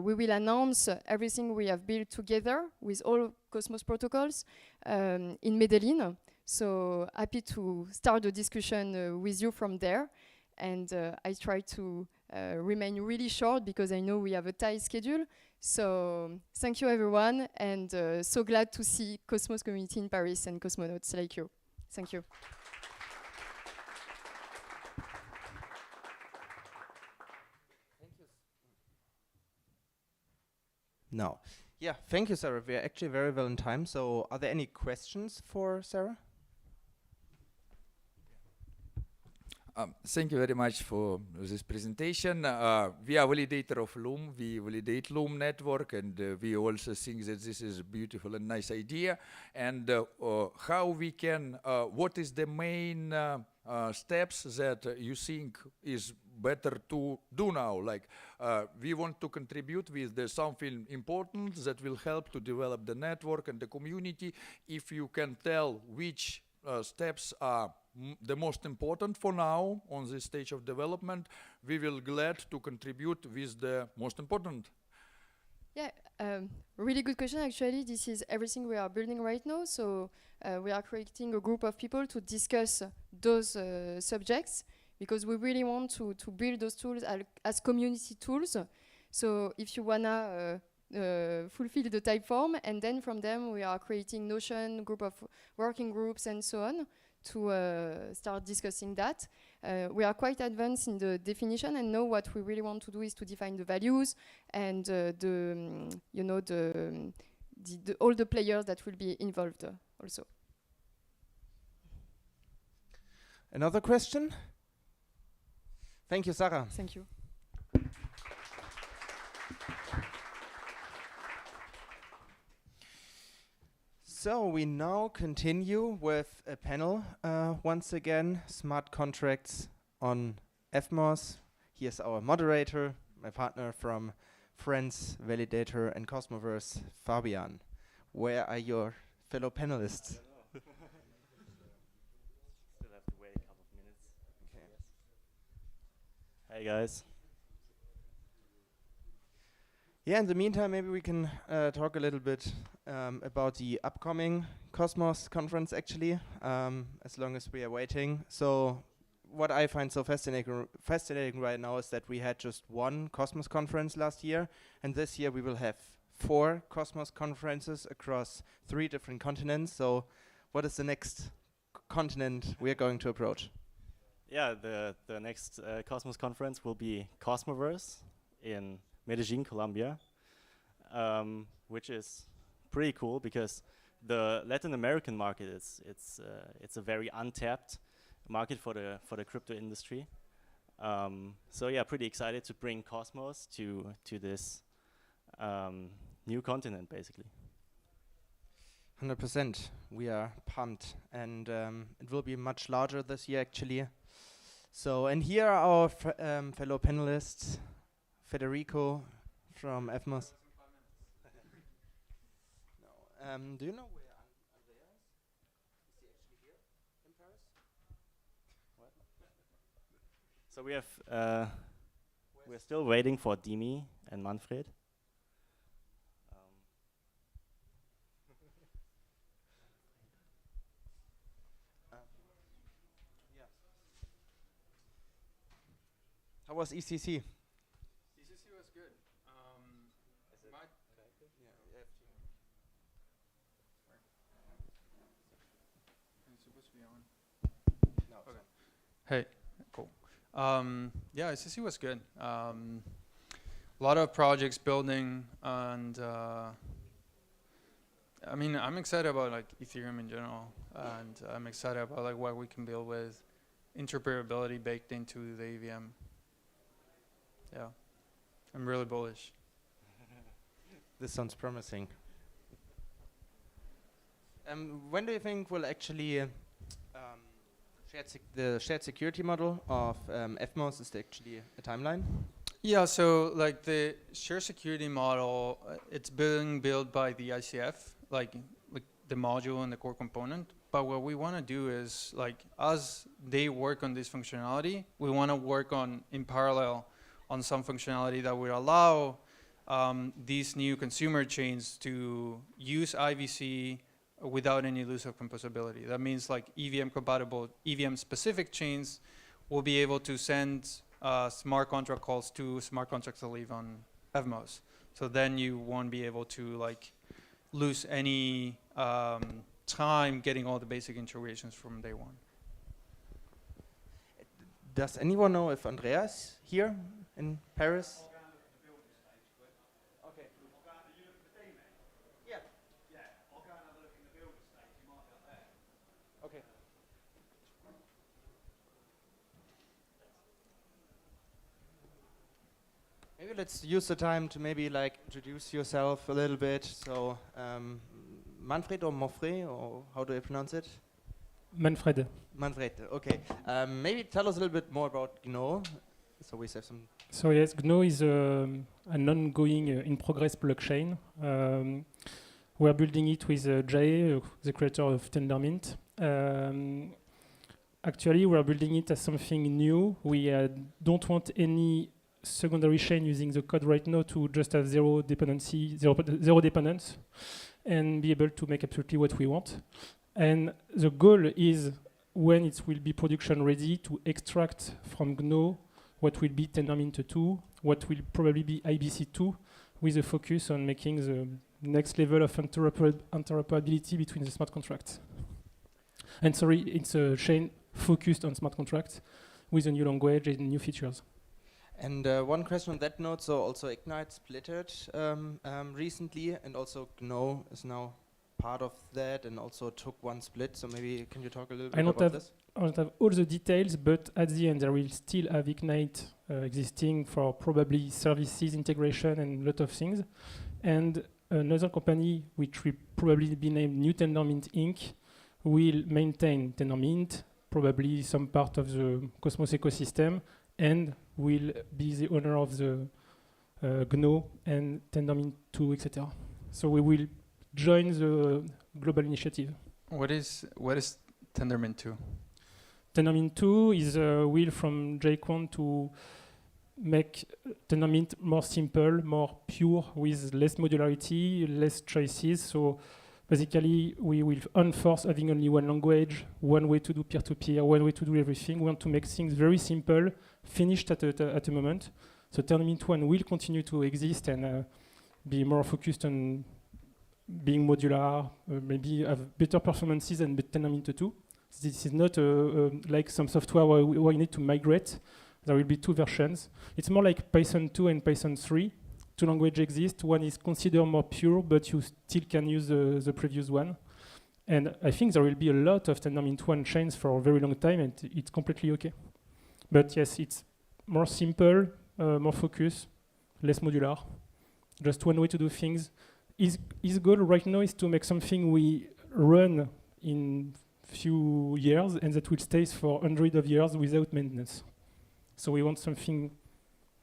we will announce everything we have built together with all Cosmos protocols in Medellin. So happy to start the discussion with you from there. And I try to remain really short because I know we have a tight schedule. So thank you everyone, and so glad to see Cosmos community in Paris and cosmonauts like you. Thank you. No. Yeah, thank you, Sarah. We are actually very well in time. So are there any questions for Sarah? Thank you very much for this presentation. We are validator of Loom. We validate Loom network, and we also think that this is a beautiful and nice idea. And how we can, what is the main steps that you think is better to do now? Like we want to contribute with something important that will help to develop the network and the community. If you can tell which steps are the most important for now on this stage of development, we will glad to contribute with the most important. Yeah, really good question. Actually, this is everything we are building right now. So we are creating a group of people to discuss those subjects because we really want to build those tools as community tools. So if you wanna fulfill the type form, and then from them we are creating Notion, group of working groups and so on to start discussing that. We are quite advanced in the definition, and now what we really want to do is to define the values and all the players that will be involved also. Another question? Thank you, Sarah. Thank you. So we now continue with a panel once again, smart contracts on Evmos. Here's our moderator, my partner from Friends, Validator and Cosmoverse, Fabian. Where are your fellow panelists? Still have to wait a couple of minutes. Okay. Hey guys. Yeah, in the meantime, maybe we can talk a little bit about the upcoming Cosmos conference, actually, as long as we are waiting. So what I find so fascinating right now is that we had just one Cosmos conference last year, and this year we will have 4 Cosmos conferences across 3 different continents. So what is the next continent we are going to approach? Yeah, the next Cosmos conference will be Cosmoverse in Medellin, Colombia, which is pretty cool because the Latin American market it's a very untapped market for the crypto industry. So yeah, pretty excited to bring Cosmos to this new continent, basically. 100%. We are pumped, and it will be much larger this year, actually. So, and here are our fellow panelists. Federico from Evmos. No. Do you know where Andreas is? Is he actually here in Paris? What? So we have we're still waiting for Dimi and Manfred. Yeah. How was ECC? ECC was good. It's supposed to be on. No. Okay. Hey, cool. Yeah, ECC was good. A lot of projects building, and I mean, I'm excited about like Ethereum in general, and I'm excited about like what we can build with interoperability baked into the EVM. Yeah, I'm really bullish. This sounds promising. When do you think will actually the shared security model of Evmos is actually a timeline? Yeah, so like the shared security model, it's being built by the ICF, like the module and the core component. But what we want to do is like as they work on this functionality, we want to work on in parallel on some functionality that would allow these new consumer chains to use IVC without any loss of composability. That means like EVM compatible, EVM specific chains will be able to send smart contract calls to smart contracts that live on Evmos. So then you won't be able to like lose any time getting all the basic integrations from day one. Does anyone know if Andreas here in Paris? Okay. Yeah. Okay. Maybe let's use the time to maybe like introduce yourself a little bit. So, Manfred or Moffret, or how do I pronounce it? Manfred. Manfred, okay. Maybe tell us a little bit more about GNO. So we have some. So yes, GNO is an ongoing in-progress blockchain. We're building it with Jay, the creator of Tendermint. Actually, we're building it as something new. We don't want any secondary chain using the code right now to just have zero dependence, and be able to make absolutely what we want. And the goal is, when it will be production ready, to extract from GNO what will be Tendermint 2, what will probably be IBC2, with a focus on making the next level of interoperability between the smart contracts. And sorry, it's a chain focused on smart contracts with a new language and new features. And one question on that note, so also Ignite splitted recently, and also GNO is now part of that and also took one split, so maybe can you talk a little bit about this? I don't have all the details, but at the end there will still have Ignite existing for probably services integration and a lot of things. And another company, which will probably be named New Tendermint Inc., will maintain Tendermint, probably some part of the Cosmos ecosystem, and will be the owner of the GNO and Tendermint 2, etc. So we will join the global initiative. What is Tendermint 2? Tendermint 2 is a will from Jayquan to make Tendermint more simple, more pure, with less modularity, less choices. So basically, we will enforce having only one language, one way to do peer-to-peer, one way to do everything. We want to make things very simple, finished at a moment. So Tendermint 1 will continue to exist and be more focused on being modular, maybe have better performances than Tendermint 2. This is not like some software where you need to migrate. There will be two versions. It's more like Python 2 and Python 3. Two languages exist. One is considered more pure, but you still can use the previous one. And I think there will be a lot of Tendermint 1 chains for a very long time, and it's completely okay. But yes, it's more simple, more focused, less modular. Just one way to do things. His goal right now is to make something we run in few years and that will stay for hundreds of years without maintenance. So we want something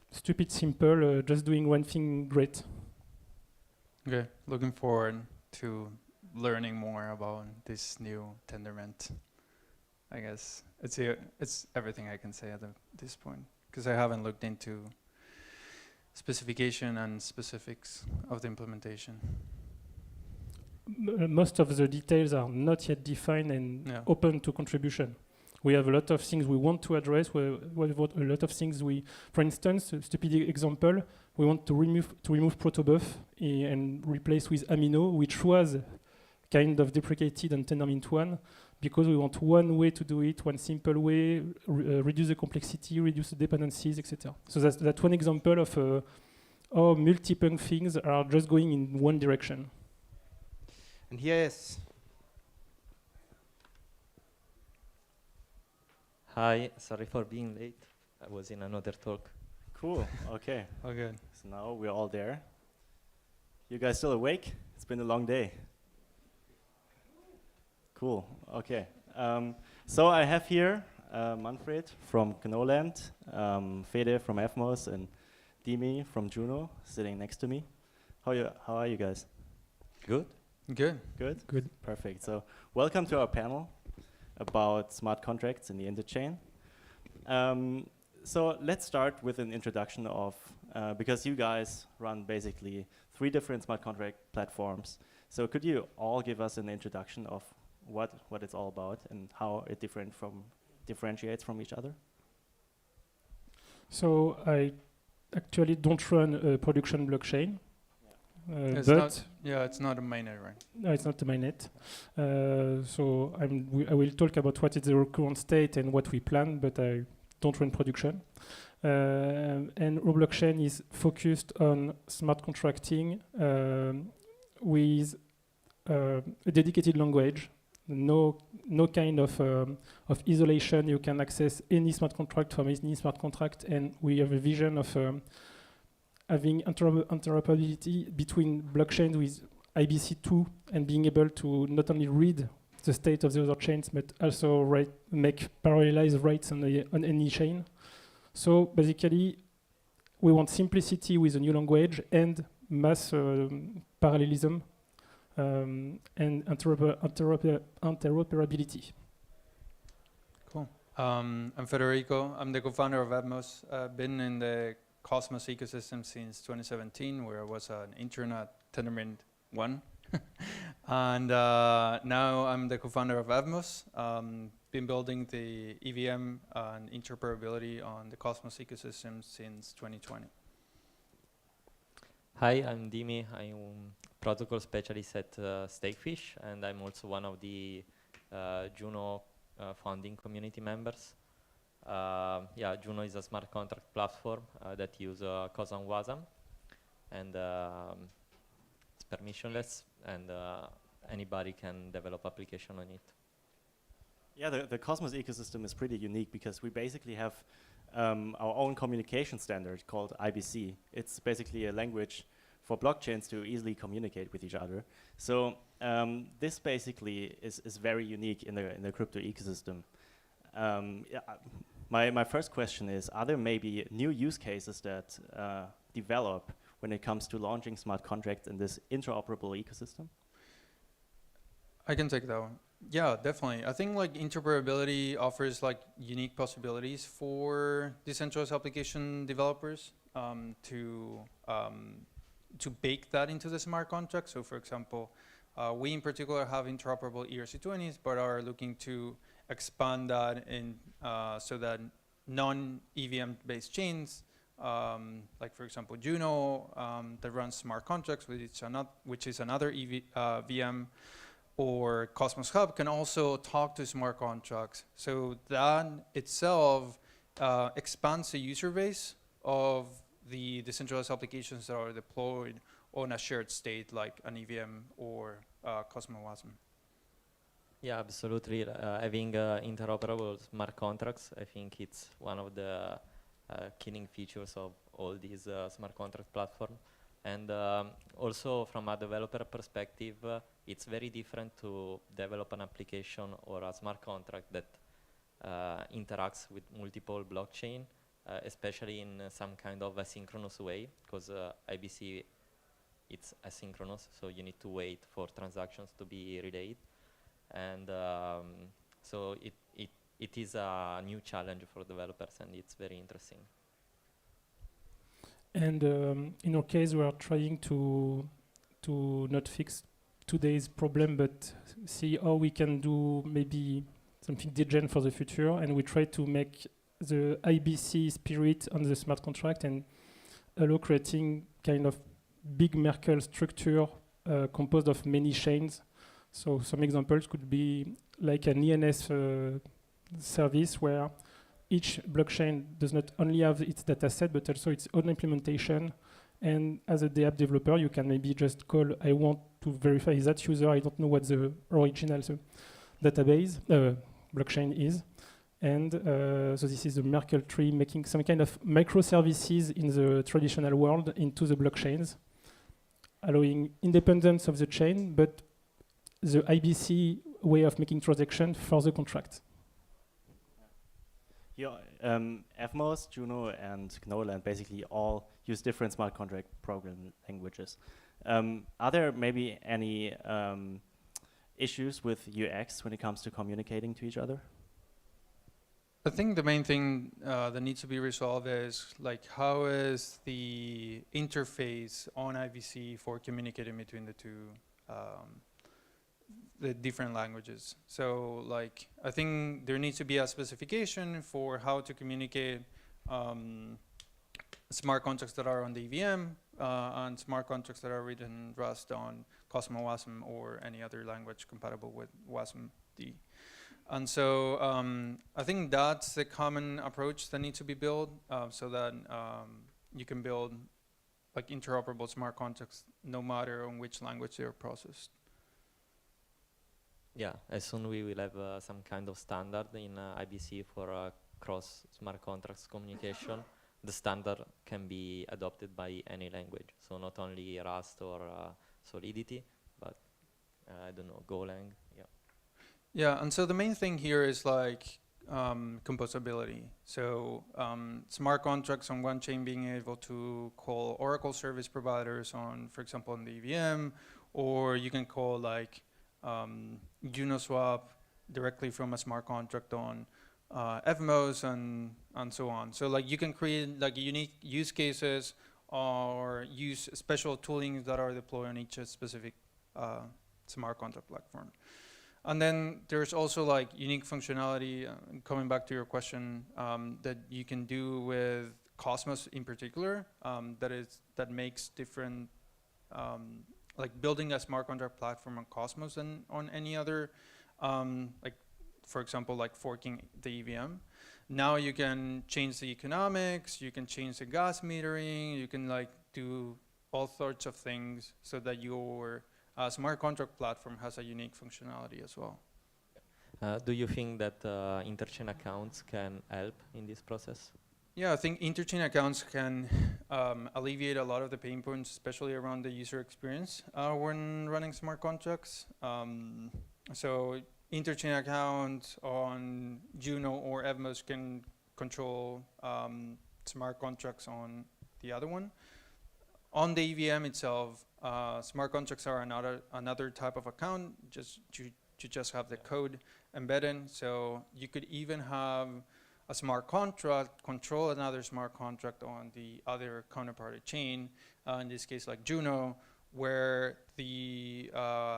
stupid, simple, just doing one thing great. Okay, looking forward to learning more about this new Tendermint. I guess it's everything I can say at this point, because I haven't looked into specification and specifics of the implementation. Most of the details are not yet defined and open to contribution. We have a lot of things we want to address. We have a lot of things for instance, a stupid example, we want to remove protobuf and replace with Amino, which was kind of deprecated on Tendermint 1, because we want one way to do it, one simple way, reduce the complexity, reduce the dependencies, etc. So that's one example of how multiple things are just going in one direction. And here is. Hi, sorry for being late. I was in another talk. Cool, okay. Okay. So now we're all there. You guys still awake? It's been a long day. Cool, okay. So I have here Manfred from Gnoland, Fede from Evmos, and Dimi from Juno sitting next to me. How are you guys? Good. Good. Good? Good. Perfect. So welcome to our panel about smart contracts in the Interchain. So let's start with an introduction of, because you guys run basically 3 different smart contract platforms. So could you all give us an introduction of what it's all about and how it differentiates from each other? So I actually don't run a production blockchain. It's not a mainnet, right? No, it's not a mainnet. So I will talk about what is the current state and what we plan, but I don't run production. And our blockchain is focused on smart contracting with a dedicated language. No kind of isolation. You can access any smart contract from any smart contract, and we have a vision of having interoperability between blockchains with IBC2 and being able to not only read the state of the other chains, but also make parallelized rates on any chain. So basically, we want simplicity with a new language and mass parallelism and interoperability. Cool. I'm Federico. I'm the co-founder of Evmos. I've been in the Cosmos ecosystem since 2017, where I was an intern at Tendermint 1. And now I'm the co-founder of Evmos. Been building the EVM and interoperability on the Cosmos ecosystem since 2020. Hi, I'm Dimi. I'm protocol specialist at Stakefish, and I'm also one of the Juno founding community members. Yeah, Juno is a smart contract platform that uses COSM WASM, and it's permissionless, and anybody can develop application on it. Yeah, the Cosmos ecosystem is pretty unique because we basically have our own communication standard called IBC. It's basically a language for blockchains to easily communicate with each other. So this basically is very unique in the crypto ecosystem. Yeah, my first question is, are there maybe new use cases that develop when it comes to launching smart contracts in this interoperable ecosystem? I can take that one. Yeah, definitely. I think like interoperability offers like unique possibilities for decentralized application developers to bake that into the smart contract. So for example, we in particular have interoperable ERC20s, but are looking to expand that in so that non-EVM based chains, like for example Juno, that runs smart contracts, which is another VM, or Cosmos Hub can also talk to smart contracts. So that itself expands the user base of the decentralized applications that are deployed on a shared state like an EVM or Cosmos WASM. Yeah, absolutely. Having interoperable smart contracts, I think it's one of the killing features of all these smart contract platforms. And also from a developer perspective, it's very different to develop an application or a smart contract that interacts with multiple blockchain, especially in some kind of asynchronous way, because IBC, it's asynchronous, so you need to wait for transactions to be relayed. And so it is a new challenge for developers, and it's very interesting. And in our case, we are trying to not fix today's problem, but see how we can do maybe something degen for the future. And we try to make the IBC spirit on the smart contract and allow creating kind of big Merkle structure composed of many chains. So some examples could be like an ENS service where each blockchain does not only have its data set, but also its own implementation. And as a dApp developer, you can maybe just call, I want to verify that user, I don't know what the original database blockchain is. And so this is the Merkle tree making some kind of microservices in the traditional world into the blockchains, allowing independence of the chain, but the IBC way of making transaction for the contract. Yeah, Evmos, Juno, and Gnoland basically all use different smart contract program languages. Are there maybe any issues with UX when it comes to communicating to each other? I think the main thing that needs to be resolved is like how is the interface on IBC for communicating between the two the different languages. So like I think there needs to be a specification for how to communicate smart contracts that are on the EVM and smart contracts that are written in Rust on Cosmos WASM or any other language compatible with WASM-D. And so I think that's the common approach that needs to be built so that you can build like interoperable smart contracts no matter on which language they're processed. Yeah, as soon we will have some kind of standard in IBC for cross smart contracts communication. The standard can be adopted by any language, so not only Rust or Solidity, but I don't know, Golang. Yeah. Yeah, and so the main thing here is like composability. So smart contracts on one chain being able to call Oracle service providers on, for example, on the EVM, or you can call like Uniswap directly from a smart contract on Evmos and so on. So like you can create like unique use cases or use special toolings that are deployed on each specific smart contract platform. And then there's also like unique functionality, coming back to your question, that you can do with Cosmos in particular, that makes different, like building a smart contract platform on Cosmos than on any other, like for example, like forking the EVM. Now you can change the economics, you can change the gas metering, you can like do all sorts of things so that your smart contract platform has a unique functionality as well. Do you think that interchain accounts can help in this process? Yeah, I think interchain accounts can alleviate a lot of the pain points, especially around the user experience when running smart contracts. So interchain accounts on Juno or Evmos can control smart contracts on the other one. On the EVM itself, smart contracts are another type of account. You just have the code embedded. So you could even have a smart contract control another smart contract on the other counterparty chain. In this case, like Juno, where the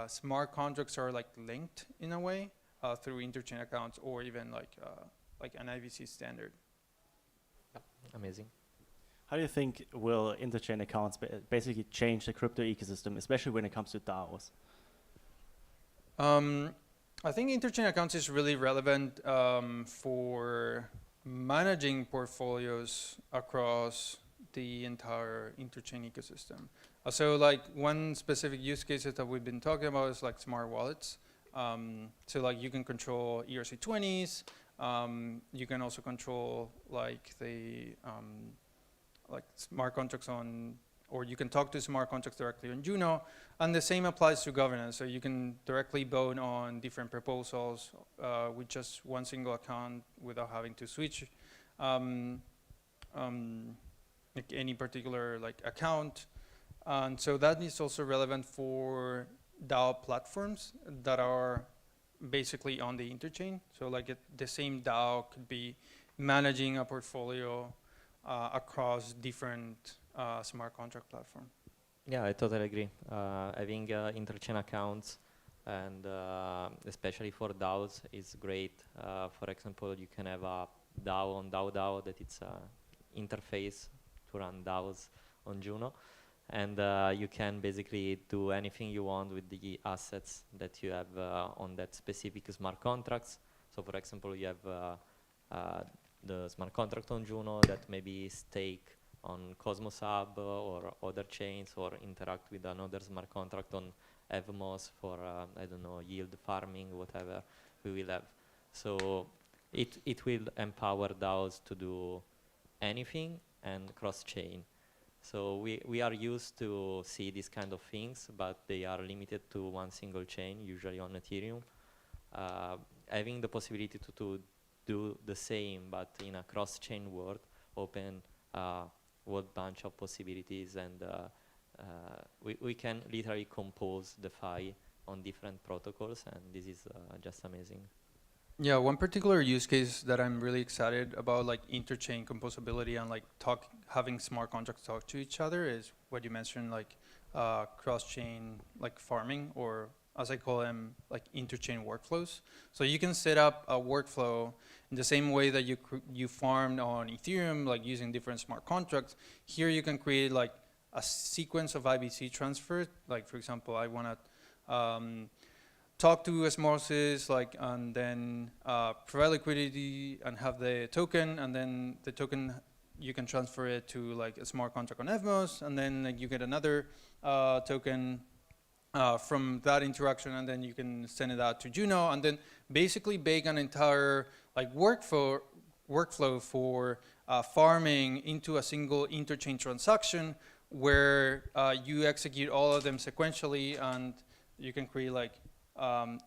smart contracts are like linked in a way through interchain accounts, or even like an IVC standard. Amazing. How do you think will interchain accounts basically change the crypto ecosystem, especially when it comes to DAOs? I think interchain accounts is really relevant for managing portfolios across the entire interchain ecosystem. So like one specific use case that we've been talking about is like smart wallets. So like you can control ERC20s. You can also control like the like smart contracts on, or you can talk to smart contracts directly on Juno, and the same applies to governance. So you can directly vote on different proposals with just one single account without having to switch like any particular like account. And so that is also relevant for DAO platforms that are basically on the interchain. So like the same DAO could be managing a portfolio across different smart contract platform. Yeah, I totally agree. Having interchain accounts and especially for DAOs is great. For example, you can have a DAO on DAO that it's an interface to run DAOs on Juno. And you can basically do anything you want with the assets that you have on that specific smart contracts. So for example, you have the smart contract on Juno that maybe stake on Cosmos Hub or other chains, or interact with another smart contract on Evmos for, I don't know, yield farming, whatever we will have. So it will empower DAOs to do anything and cross-chain. So we are used to see these kind of things, but they are limited to one single chain, usually on Ethereum. Having the possibility to do the same, but in a cross-chain world, open a whole bunch of possibilities, and we can literally compose DeFi on different protocols, and this is just amazing. Yeah, one particular use case that I'm really excited about, like interchain composability and like having smart contracts talk to each other, is what you mentioned, like cross-chain like farming, or as I call them, like interchain workflows. So you can set up a workflow in the same way that you farmed on Ethereum, like using different smart contracts. Here you can create like a sequence of IBC transfers. Like for example, I want to talk to osmosis, like, and then provide liquidity and have the token, and then the token you can transfer it to like a smart contract on Evmos, and then like, you get another token from that interaction, and then you can send it out to Juno, and then basically bake an entire like workflow for farming into a single interchain transaction, where you execute all of them sequentially, and you can create like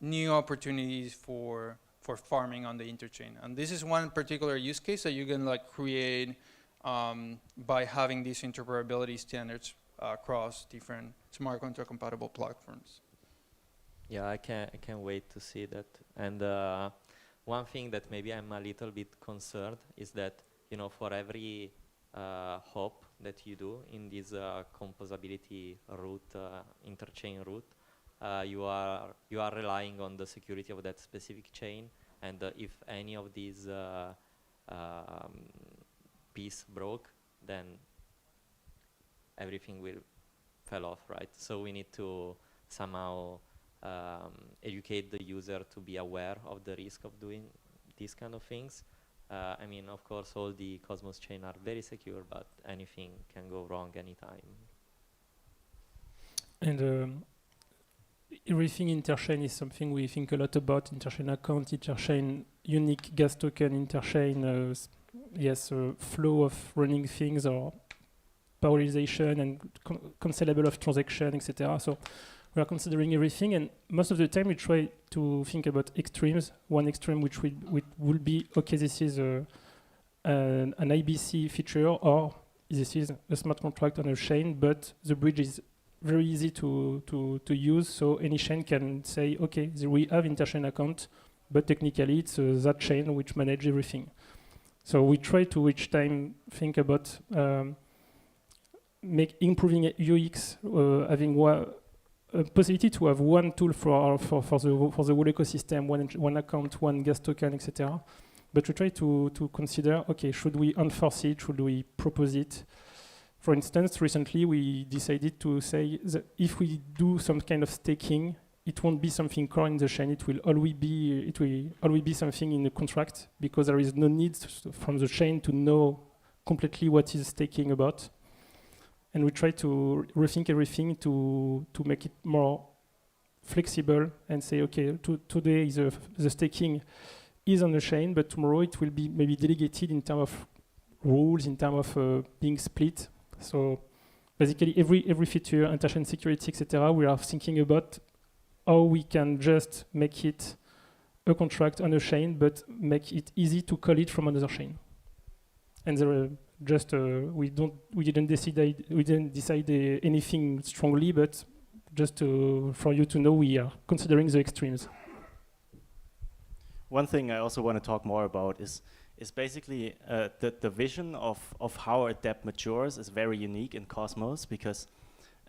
new opportunities for farming on the interchain. And this is one particular use case that you can like create by having these interoperability standards across different smart contract compatible platforms. Yeah, I can't wait to see that. And one thing that maybe I'm a little bit concerned is that, you know, for every hop that you do in this composability route, interchain route, you are relying on the security of that specific chain, and if any of these piece broke, then everything will fall off, right? So we need to somehow educate the user to be aware of the risk of doing these kind of things. I mean, of course, all the Cosmos chain are very secure, but anything can go wrong anytime. And everything interchain is something we think a lot about. Interchain account, interchain unique gas token, interchain flow of running things, or parallelization and cancelable of transaction, etc. So we are considering everything, and most of the time we try to think about extremes. One extreme which will be, okay, this is an IBC feature, or this is a smart contract on a chain, but the bridge is very easy to use, so any chain can say, okay, we have interchain account, but technically it's that chain which manages everything. So we try to each time think about improving UX, having a possibility to have one tool for the whole ecosystem, one account, one gas token, etc. But we try to consider, okay, should we enforce it? Should we propose it? For instance, recently we decided to say that if we do some kind of staking, it won't be something core in the chain. It will always be something in the contract, because there is no need from the chain to know completely what is staking about. And we try to rethink everything to make it more flexible and say, okay, today the staking is on the chain, but tomorrow it will be maybe delegated in terms of rules, in terms of being split. So basically every feature, interchain security, etc., we are thinking about how we can just make it a contract on a chain, but make it easy to call it from another chain. And there are we didn't decide anything strongly, but just for you to know, we are considering the extremes. One thing I also want to talk more about is basically the vision of how a dApp matures is very unique in Cosmos, because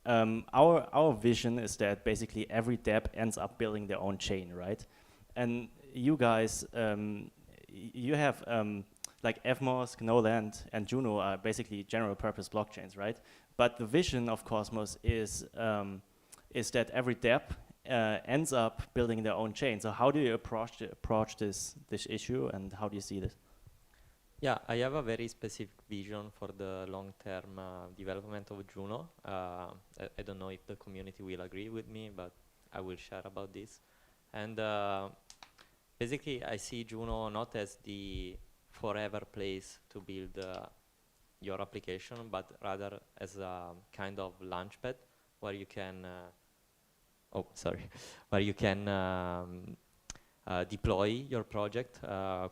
our vision is that basically every dApp ends up building their own chain, right? And you guys, you have like Evmos, Gnoland, and Juno are basically general purpose blockchains, right? But the vision of Cosmos is that every dApp ends up building their own chain. So how do you approach this issue, and how do you see this? Yeah, I have a very specific vision for the long-term development of Juno. I don't know if the community will agree with me, but I will share about this. And basically, I see Juno not as the forever place to build your application, but rather as a kind of launchpad where you can, where you can deploy your project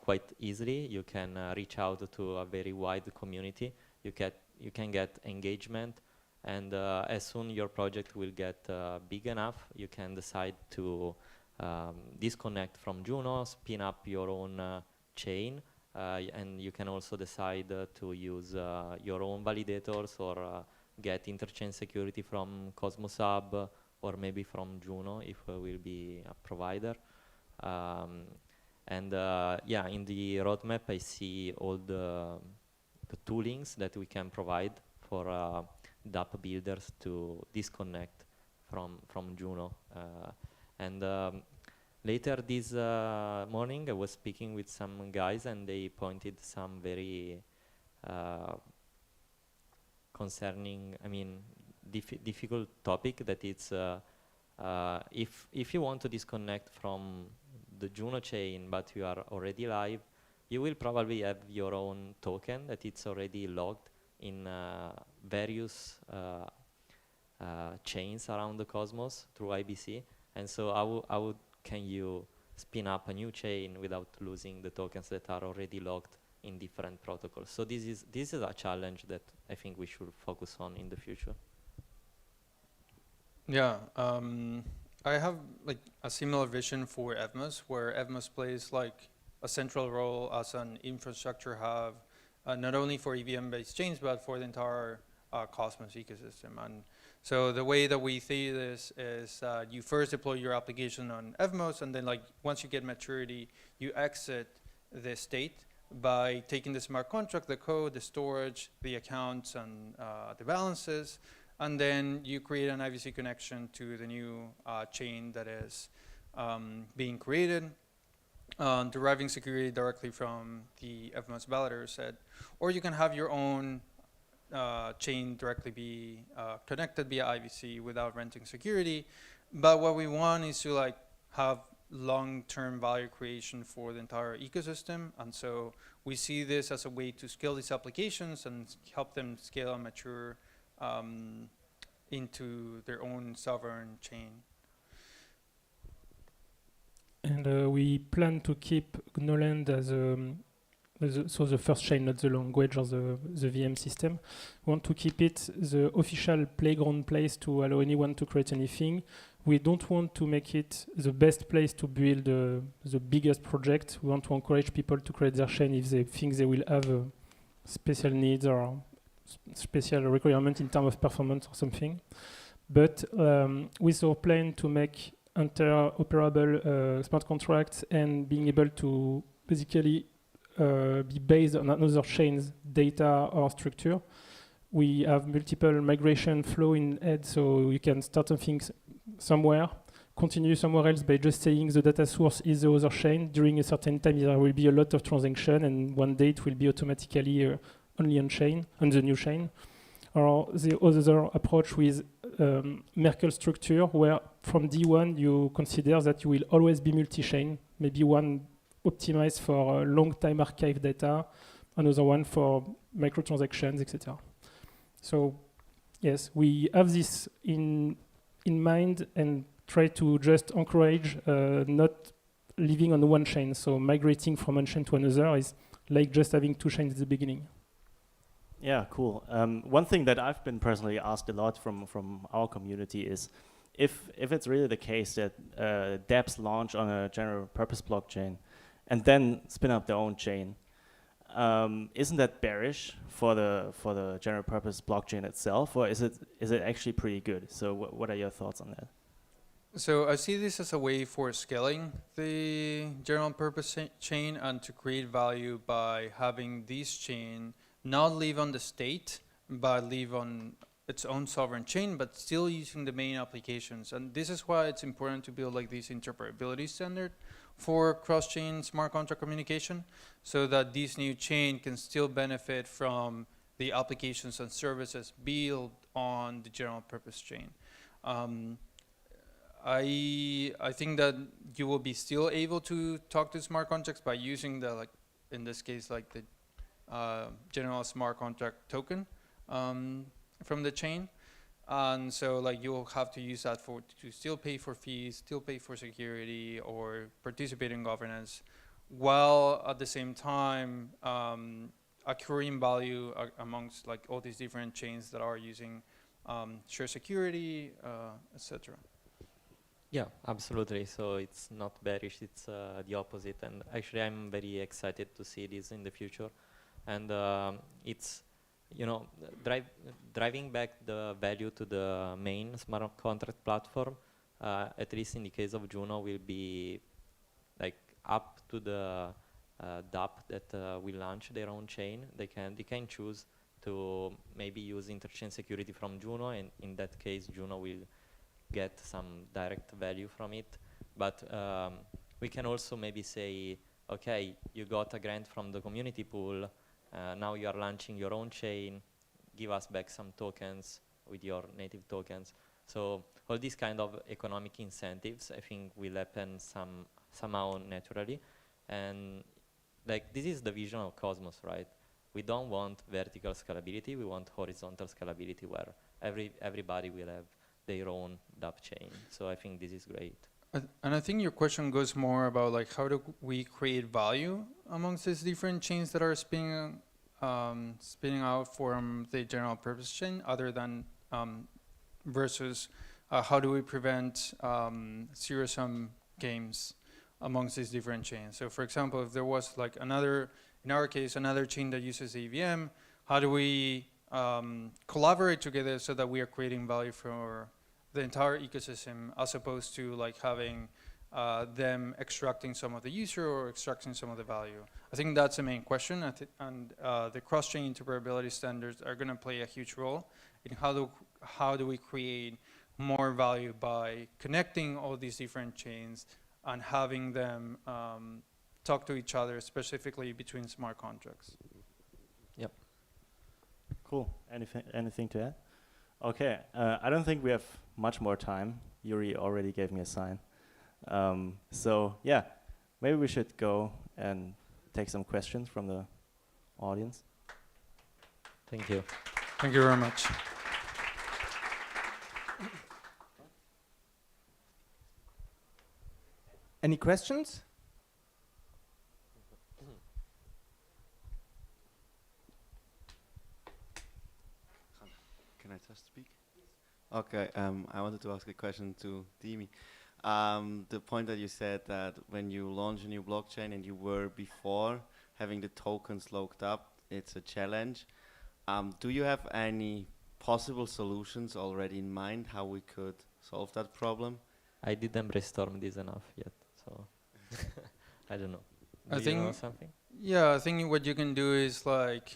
quite easily. You can reach out to a very wide community. You can get engagement, and as soon your project will get big enough, you can decide to disconnect from Juno, spin up your own chain, and you can also decide to use your own validators, or get interchain security from Cosmos Hub, or maybe from Juno if will be a provider. And yeah, in the roadmap I see all the toolings that we can provide for dApp builders to disconnect from Juno. And later this morning I was speaking with some guys, and they pointed some very concerning, I mean, difficult topic, that it's if you want to disconnect from the Juno chain but you are already live, you will probably have your own token that it's already logged in various chains around the Cosmos through IBC, And so how can you spin up a new chain without losing the tokens that are already locked in different protocols? So this is a challenge that I think we should focus on in the future. Yeah, I have like a similar vision for Evmos, where Evmos plays like a central role as an infrastructure hub, not only for EVM-based chains, but for the entire Cosmos ecosystem. And so the way that we see this is you first deploy your application on Evmos, and then like once you get maturity, you exit the state by taking the smart contract, the code, the storage, the accounts, and the balances, and then you create an IVC connection to the new chain that is being created, deriving security directly from the Evmos validator set. Or you can have your own chain directly be connected via IVC without renting security. But what we want is to like have long-term value creation for the entire ecosystem. And so we see this as a way to scale these applications and help them scale and mature into their own sovereign chain. And we plan to keep Gnoland as so the first chain, not the language or the VM system. We want to keep it the official playground place to allow anyone to create anything. We don't want to make it the best place to build the biggest project. We want to encourage people to create their chain if they think they will have special needs or special requirement in terms of performance or something. But with our plan to make interoperable smart contracts and being able to basically be based on another chain's data or structure, we have multiple migration flow in head, so you can start something somewhere, continue somewhere else by just saying the data source is the other chain. During a certain time, there will be a lot of transaction, and one day it will be automatically only on chain, on the new chain. Or the other approach with Merkle structure, where from D1 you consider that you will always be multi-chain, maybe one optimized for long time archive data, another one for microtransactions, etc. So yes, we have this in mind and try to just encourage not living on one chain. So migrating from one chain to another is like just having two chains at the beginning. Yeah, cool. One thing that I've been personally asked a lot from our community is if it's really the case that dApps launch on a general purpose blockchain and then spin up their own chain, isn't that bearish for the general purpose blockchain itself, or is it actually pretty good? So what are your thoughts on that? So I see this as a way for scaling the general purpose chain and to create value by having this chain not live on the state, but live on its own sovereign chain, but still using the main applications. And this is why it's important to build like this interoperability standard for cross-chain smart contract communication, so that this new chain can still benefit from the applications and services built on the general purpose chain. I think that you will be still able to talk to smart contracts by using the, like in this case, like the general smart contract token from the chain. And so like you'll have to use that to still pay for fees, still pay for security or participate in governance, while at the same time accruing value amongst like all these different chains that are using share security, etc. Yeah, absolutely. So it's not bearish, it's the opposite. And actually I'm very excited to see this in the future. And it's, you know, driving back the value to the main smart contract platform, at least in the case of Juno, will be like up to the dApp that will launch their own chain. They can choose to maybe use interchain security from Juno, and in that case, Juno will get some direct value from it. But we can also maybe say, okay, you got a grant from the community pool. Now you are launching your own chain, give us back some tokens with your native tokens. So all these kind of economic incentives, I think, will happen somehow naturally. And like this is the vision of Cosmos, right? We don't want vertical scalability, we want horizontal scalability where everybody will have their own dApp chain. So I think this is great. And I think your question goes more about like how do we create value amongst these different chains that are spinning out from the general purpose chain, other than versus how do we prevent zero-sum games amongst these different chains. So for example, if there was like another, in our case, another chain that uses EVM, how do we collaborate together so that we are creating value for the entire ecosystem, as opposed to like having them extracting some of the user or extracting some of the value? I think that's the main question, and the cross-chain interoperability standards are going to play a huge role in how do we create more value by connecting all these different chains and having them talk to each other, specifically between smart contracts. Yep. Cool. Anything to add? Okay. I don't think we have much more time. Juri already gave me a sign. So yeah, maybe we should go and take some questions from the audience. Thank you. Thank you very much. Any questions? Can I just speak? Okay, I wanted to ask a question to Dimi. The point that you said that when you launch a new blockchain and you were before having the tokens locked up, it's a challenge. Do you have any possible solutions already in mind how we could solve that problem? I didn't brainstorm this enough yet, so I don't know. I Do think you know something? Yeah, I think what you can do is like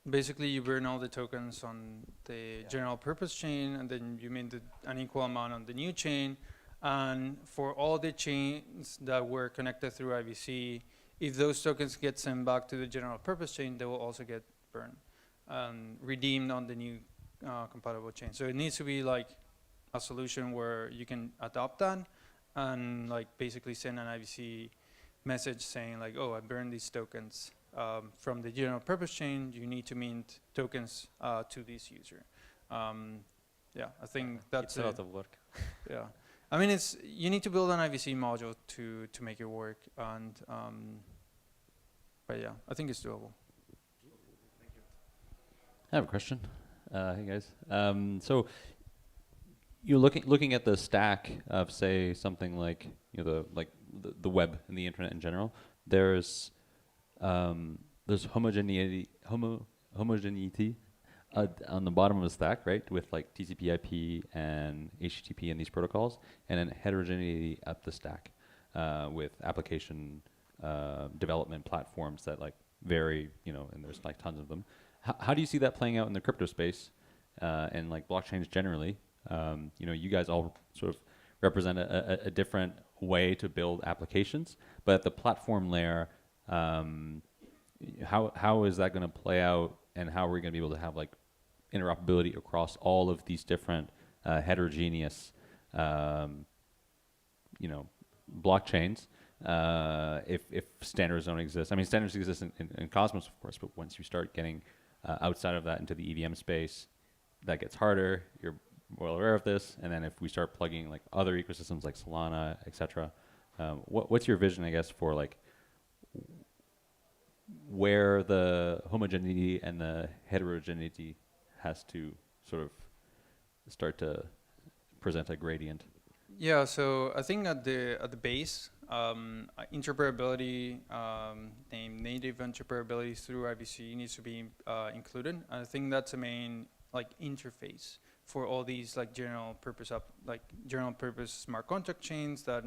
basically you burn all the tokens on the general purpose chain, and then you mint an equal amount on the new chain. And for all the chains that were connected through IBC, if those tokens get sent back to the general purpose chain, they will also get burned and redeemed on the new compatible chain. So it needs to be like a solution where you can adopt that and like basically send an IBC message saying like, oh, I burned these tokens from the general purpose chain. You need to mint tokens to this user. Yeah, I think that's it's a lot of work. Yeah. I mean, you need to build an IVC module to make it work, and but yeah, I think it's doable. I have a question. Hey guys. So you're looking at the stack of, say, something like the web and the internet in general. There's homogeneity on the bottom of the stack, right, with like TCP/IP and HTTP and these protocols, and then heterogeneity up the stack with application development platforms that like vary, and there's like tons of them. How do you see that playing out in the crypto space and like blockchains generally? You guys all sort of represent a different way to build applications, but at the platform layer, how is that going to play out, and how are we going to be able to have like interoperability across all of these different heterogeneous, blockchains? If standards don't exist, I mean, standards exist in Cosmos, of course, but once you start getting outside of that into the EVM space, that gets harder. You're well aware of this. And then if we start plugging like other ecosystems like Solana, etc., what's your vision, I guess, for like where the homogeneity and the heterogeneity has to sort of start to present a gradient? Yeah, so I think at the base, interoperability, native interoperability through IBC needs to be included. I think that's the main like interface for all these like general purpose smart contract chains that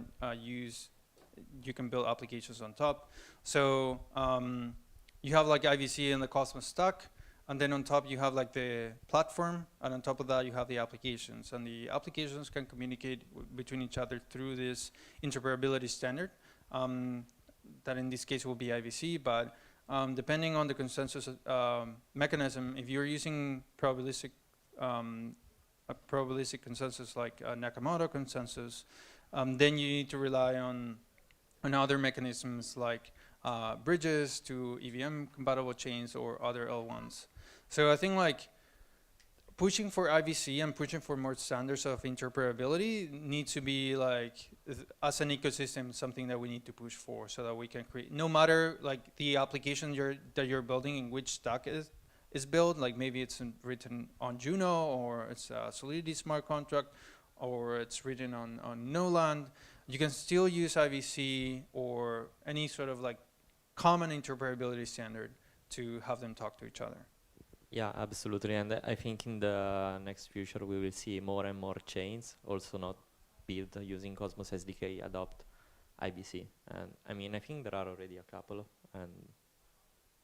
you can build applications on top. So you have like IVC in the Cosmos stack, and then on top you have like the platform, and on top of that you have the applications, and the applications can communicate between each other through this interoperability standard that in this case will be IVC, but depending on the consensus mechanism, if you're using probabilistic a probabilistic consensus like Nakamoto consensus, then you need to rely on other mechanisms like bridges to EVM compatible chains or other L1s. So I think like pushing for IVC and pushing for more standards of interoperability needs to be like, as an ecosystem, something that we need to push for so that we can create, no matter like the application that you're building in which stack is built, like maybe it's written on Juno, or it's a Solidity smart contract, or it's written on Noland, you can still use IVC or any sort of like common interoperability standard to have them talk to each other. Yeah, absolutely. And I think in the next future we will see more and more chains also not built using Cosmos SDK adopt IBC. And I mean, I think there are already a couple, and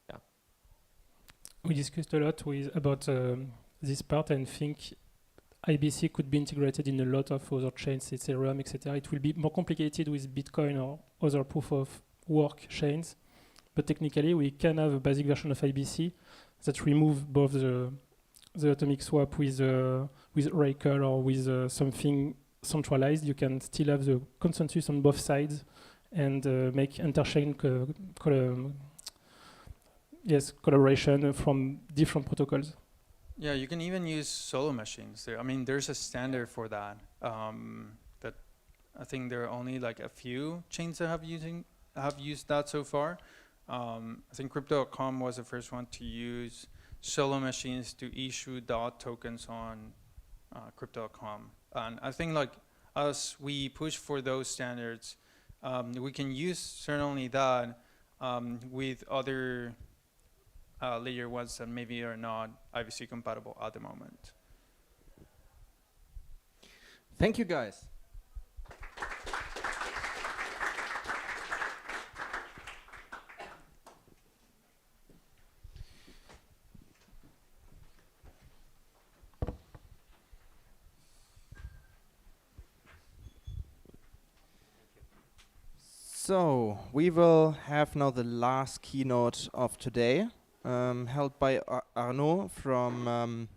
yeah. We discussed a lot about this part and think IBC could be integrated in a lot of other chains, Ethereum, etc. It will be more complicated with Bitcoin or other proof of work chains, but technically we can have a basic version of IBC that remove both the atomic swap with Oracle or with something centralized. You can still have the consensus on both sides and make interchain collaboration from different protocols. Yeah, you can even use solo machines. I mean, there's a standard for that. That I think there are only like a few chains that have used that so far. I think Crypto.com was the first one to use solo machines to issue DOT tokens on Crypto.com. And I think like as we push for those standards, we can use certainly that with other layer ones that maybe are not IVC compatible at the moment. Thank you, guys. So we will have now the last keynote of today, held by Arnaud from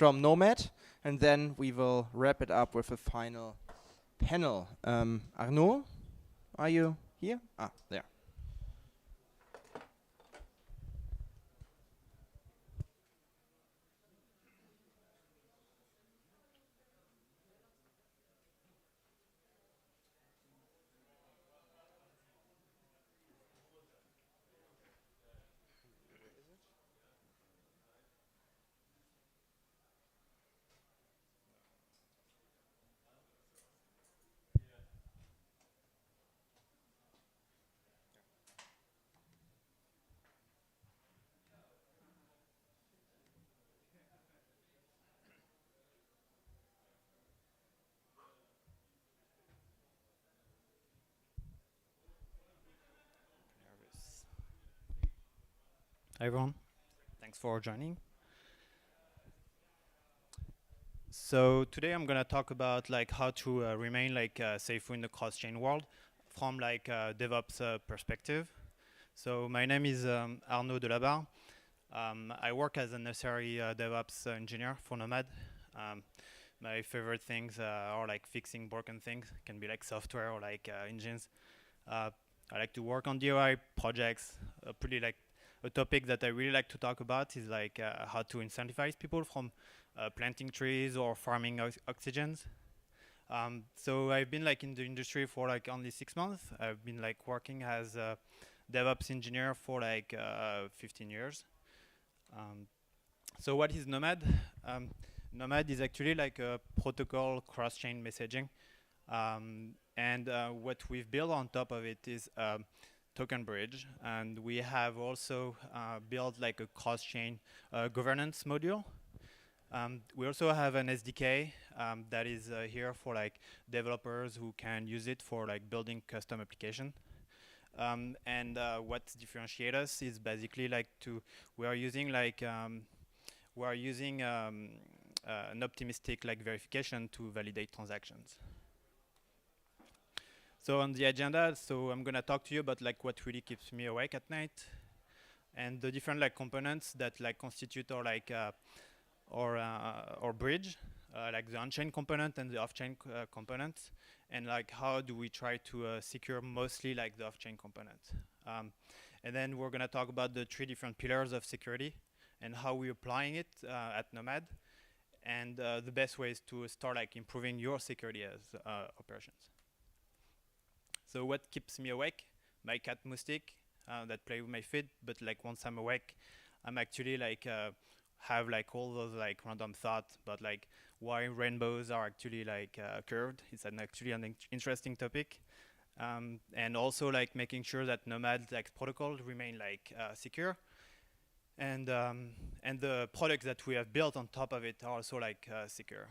Nomad, and then we will wrap it up with a final panel. Arnaud, are you here? Ah, there. Hi everyone, thanks for joining. So today I'm gonna talk about like how to remain like safe in the cross-chain world from like a DevOps perspective. So my name is Arnaud Delabarre. I work as a necessary DevOps engineer for Nomad. My favorite things are like fixing broken things. It can be like software or like engines. I like to work on DIY projects. Pretty like a topic that I really like to talk about is like how to incentivize people from planting trees or farming oxygens. So I've been like in the industry for like only 6 months. I've been like working as a DevOps engineer for like 15 years. So what is Nomad? Nomad is actually like a protocol cross-chain messaging. And what we've built on top of it is token bridge, and we have also built like a cross-chain governance module. We also have an SDK that is here for like developers who can use it for like building custom application. And what differentiates us is basically like we are using an optimistic like verification to validate transactions. So on the agenda, so I'm gonna talk to you about like what really keeps me awake at night, and the different like components that like constitute or like or bridge, like the on-chain component and the off-chain component, and like how do we try to secure mostly like the off-chain component. And then we're gonna talk about the 3 different pillars of security and how we're applying it at Nomad. And the best way is to start like improving your security as operations. So what keeps me awake? My cat Moustique that play with my feet, but like once I'm awake, I'm actually like have like all those like random thoughts about like why rainbows are actually like curved. It's actually an interesting topic. And also like making sure that Nomad like protocols remain like secure. And the products that we have built on top of it are also like secure.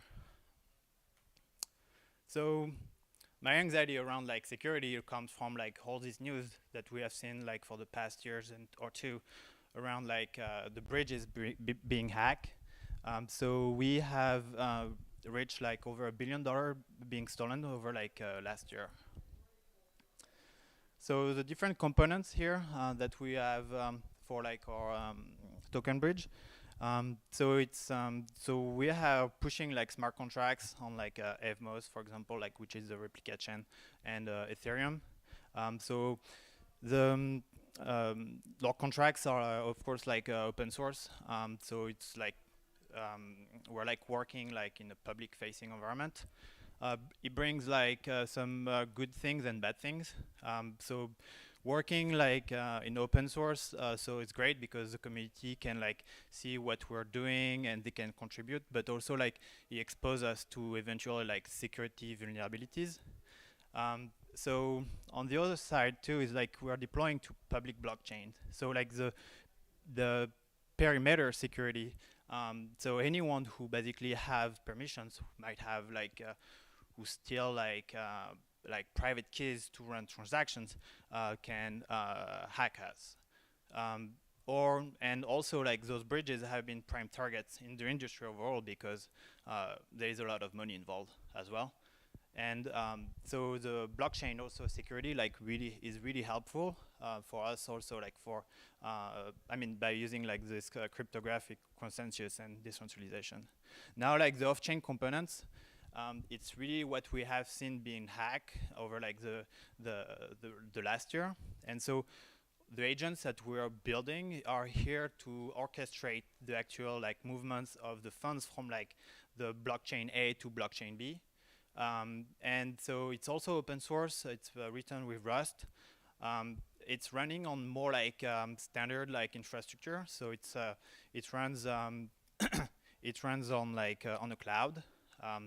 So my anxiety around like security comes from like all this news that we have seen like for the past years or two around like the bridges being hacked. So we have reached like over $1 billion being stolen over like last year. So the different components here that we have for like our token bridge. So it's so we are pushing like smart contracts on like Evmos, for example, like which is the replica chain, and Ethereum. So the our contracts are of course like open source. So it's like we're like working like in a public facing environment. It brings like some good things and bad things. So working like in open source, so it's great because the community can like see what we're doing and they can contribute, but also like it exposes us to eventually like security vulnerabilities. So on the other side too is like we're deploying to public blockchain. So like the perimeter security. So anyone who basically have permissions might have like who still like private keys to run transactions can hack us. And also like those bridges have been prime targets in the industry overall because there is a lot of money involved as well. And so the blockchain also security like is really helpful for us also like for I mean by using like this cryptographic consensus and decentralization. Now like the off-chain components, it's really what we have seen being hacked over like the last year. And so the agents that we are building are here to orchestrate the actual like movements of the funds from like the blockchain A to blockchain B. And so it's also open source. It's written with Rust. It's running on more like standard like infrastructure. So it runs it runs on like on a cloud.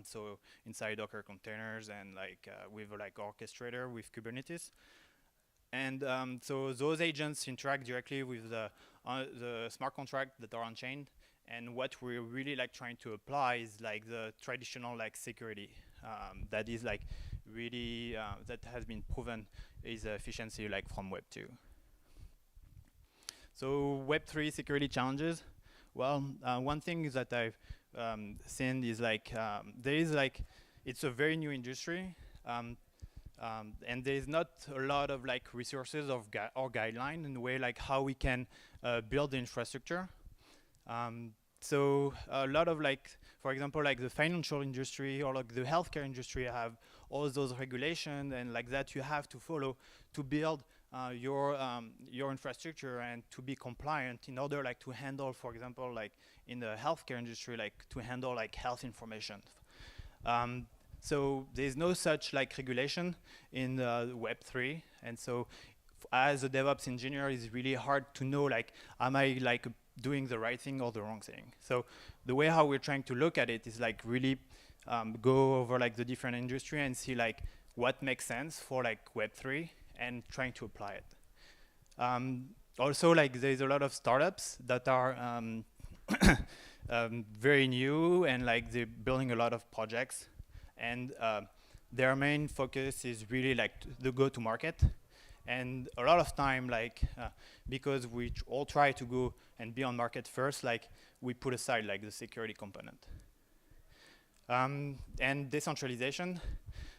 So inside Docker containers and like with like orchestrator with Kubernetes. And so those agents interact directly with the smart contract that are on-chain. And what we're really like trying to apply is like the traditional like security that is like really that has been proven is efficiency like from Web 2. So Web 3 security challenges. Well, one thing is that I've seen is like there is like it's a very new industry. And there's not a lot of like resources or guideline in the way like how we can build the infrastructure. So a lot of like, for example, like the financial industry or like the healthcare industry have all those regulations and like that you have to follow to build your infrastructure and to be compliant in order like to handle, for example, like in the healthcare industry, like to handle like health information. So there's no such like regulation in Web3, and so as a DevOps engineer, it's really hard to know like, am I like doing the right thing or the wrong thing? So the way how we're trying to look at it is like really go over like the different industry and see like what makes sense for like Web3 and trying to apply it. Also, like there's a lot of startups that are very new and like they're building a lot of projects. And their main focus is really like the go-to-market. And a lot of time, like, because we all try to go and be on market first, like, we put aside like the security component. And decentralization.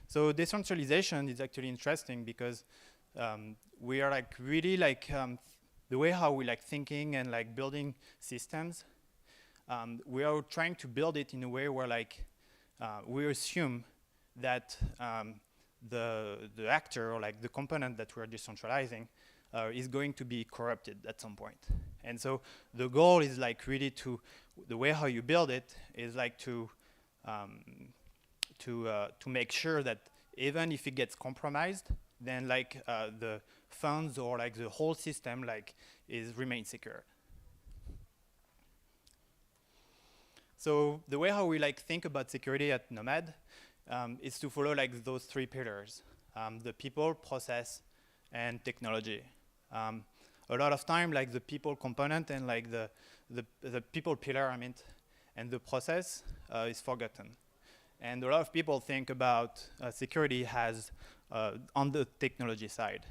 So decentralization is actually interesting because we are like really like the way how we like thinking and like building systems. We are trying to build it in a way where like we assume that the actor or like the component that we're decentralizing is going to be corrupted at some point. And so the goal is like really the way how you build it is like to make sure that even if it gets compromised, then like the funds or like the whole system like remains secure. So the way how we like think about security at Nomad is to follow like those three pillars: the people, process, and technology. A lot of time, like the people component and like the people pillar, and the process is forgotten. And a lot of people think about security as on the technology side.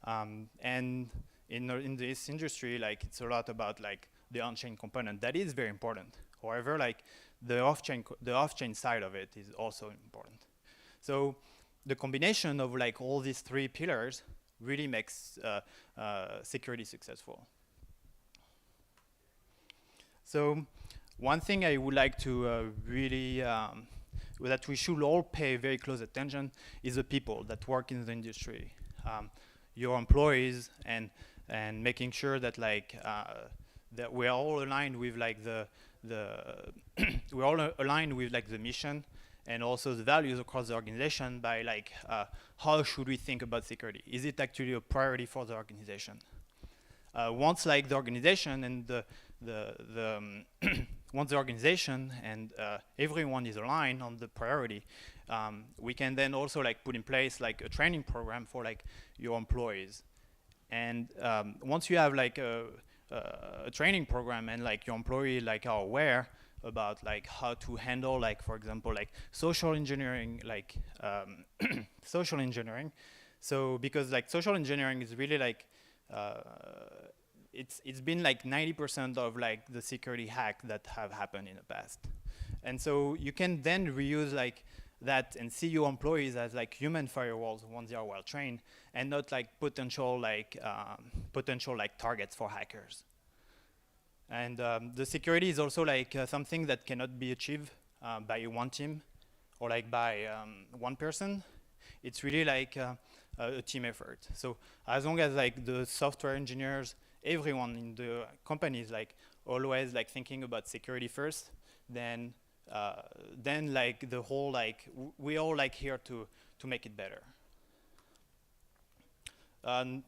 And in this industry, like it's a lot about like the on-chain component. That is very important. However, like the off-chain side of it is also important. So the combination of like all these three pillars really makes security successful. So one thing I would like to really that we should all pay very close attention is the people that work in the industry, your employees, and making sure that like that we're all aligned with like we're all aligned with like the mission and also the values across the organization by like how should we think about security? Is it actually a priority for the organization? Once like the organization and once the organization and everyone is aligned on the priority, we can then also like put in place like a training program for like your employees. And once you have like a training program and like your employee like are aware about like how to handle like, for example, like social engineering, like social engineering. So because like social engineering is really like it's been like 90% of like the security hack that have happened in the past. And so you can then reuse like that and see your employees as like human firewalls once they are well trained and not like potential like targets for hackers. And the security is also like something that cannot be achieved by one team or like by one person. It's really like a team effort. So as long as like the software engineers, everyone in the company is like always like thinking about security first, then like the whole like we all like here to make it better.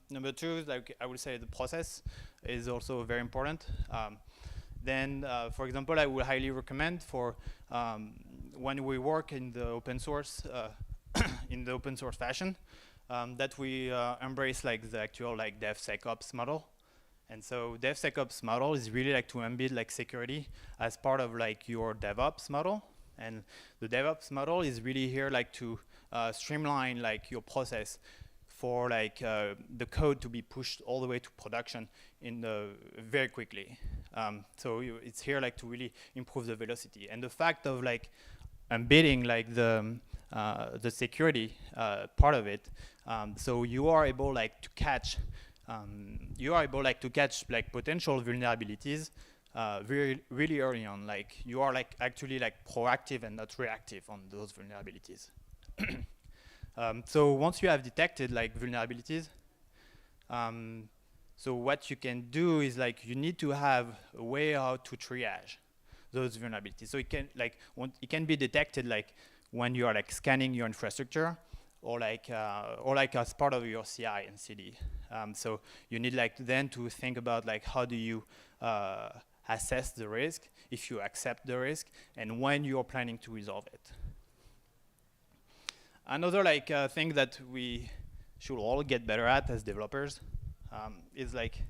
Number two, like I would say the process is also very important. Then, for example, I would highly recommend for when we work in the open source fashion, that we embrace like the actual like DevSecOps model. And so DevSecOps model is really like to embed like security as part of like your DevOps model. And the DevOps model is really here like to streamline like your process for like the code to be pushed all the way to production in very quickly. So it's here like to really improve the velocity. And the fact of like embedding like the security part of it, so you are able like to catch like potential vulnerabilities really early on. Like you are like actually like proactive and not reactive on those vulnerabilities. So once you have detected like vulnerabilities, so what you can do is like you need to have a way how to triage those vulnerabilities. So it can like it can be detected like when you are like scanning your infrastructure or like as part of your CI and CD. So you need like then to think about like how do you assess the risk, if you accept the risk, and when you're planning to resolve it. Another like thing that we should all get better at as developers is like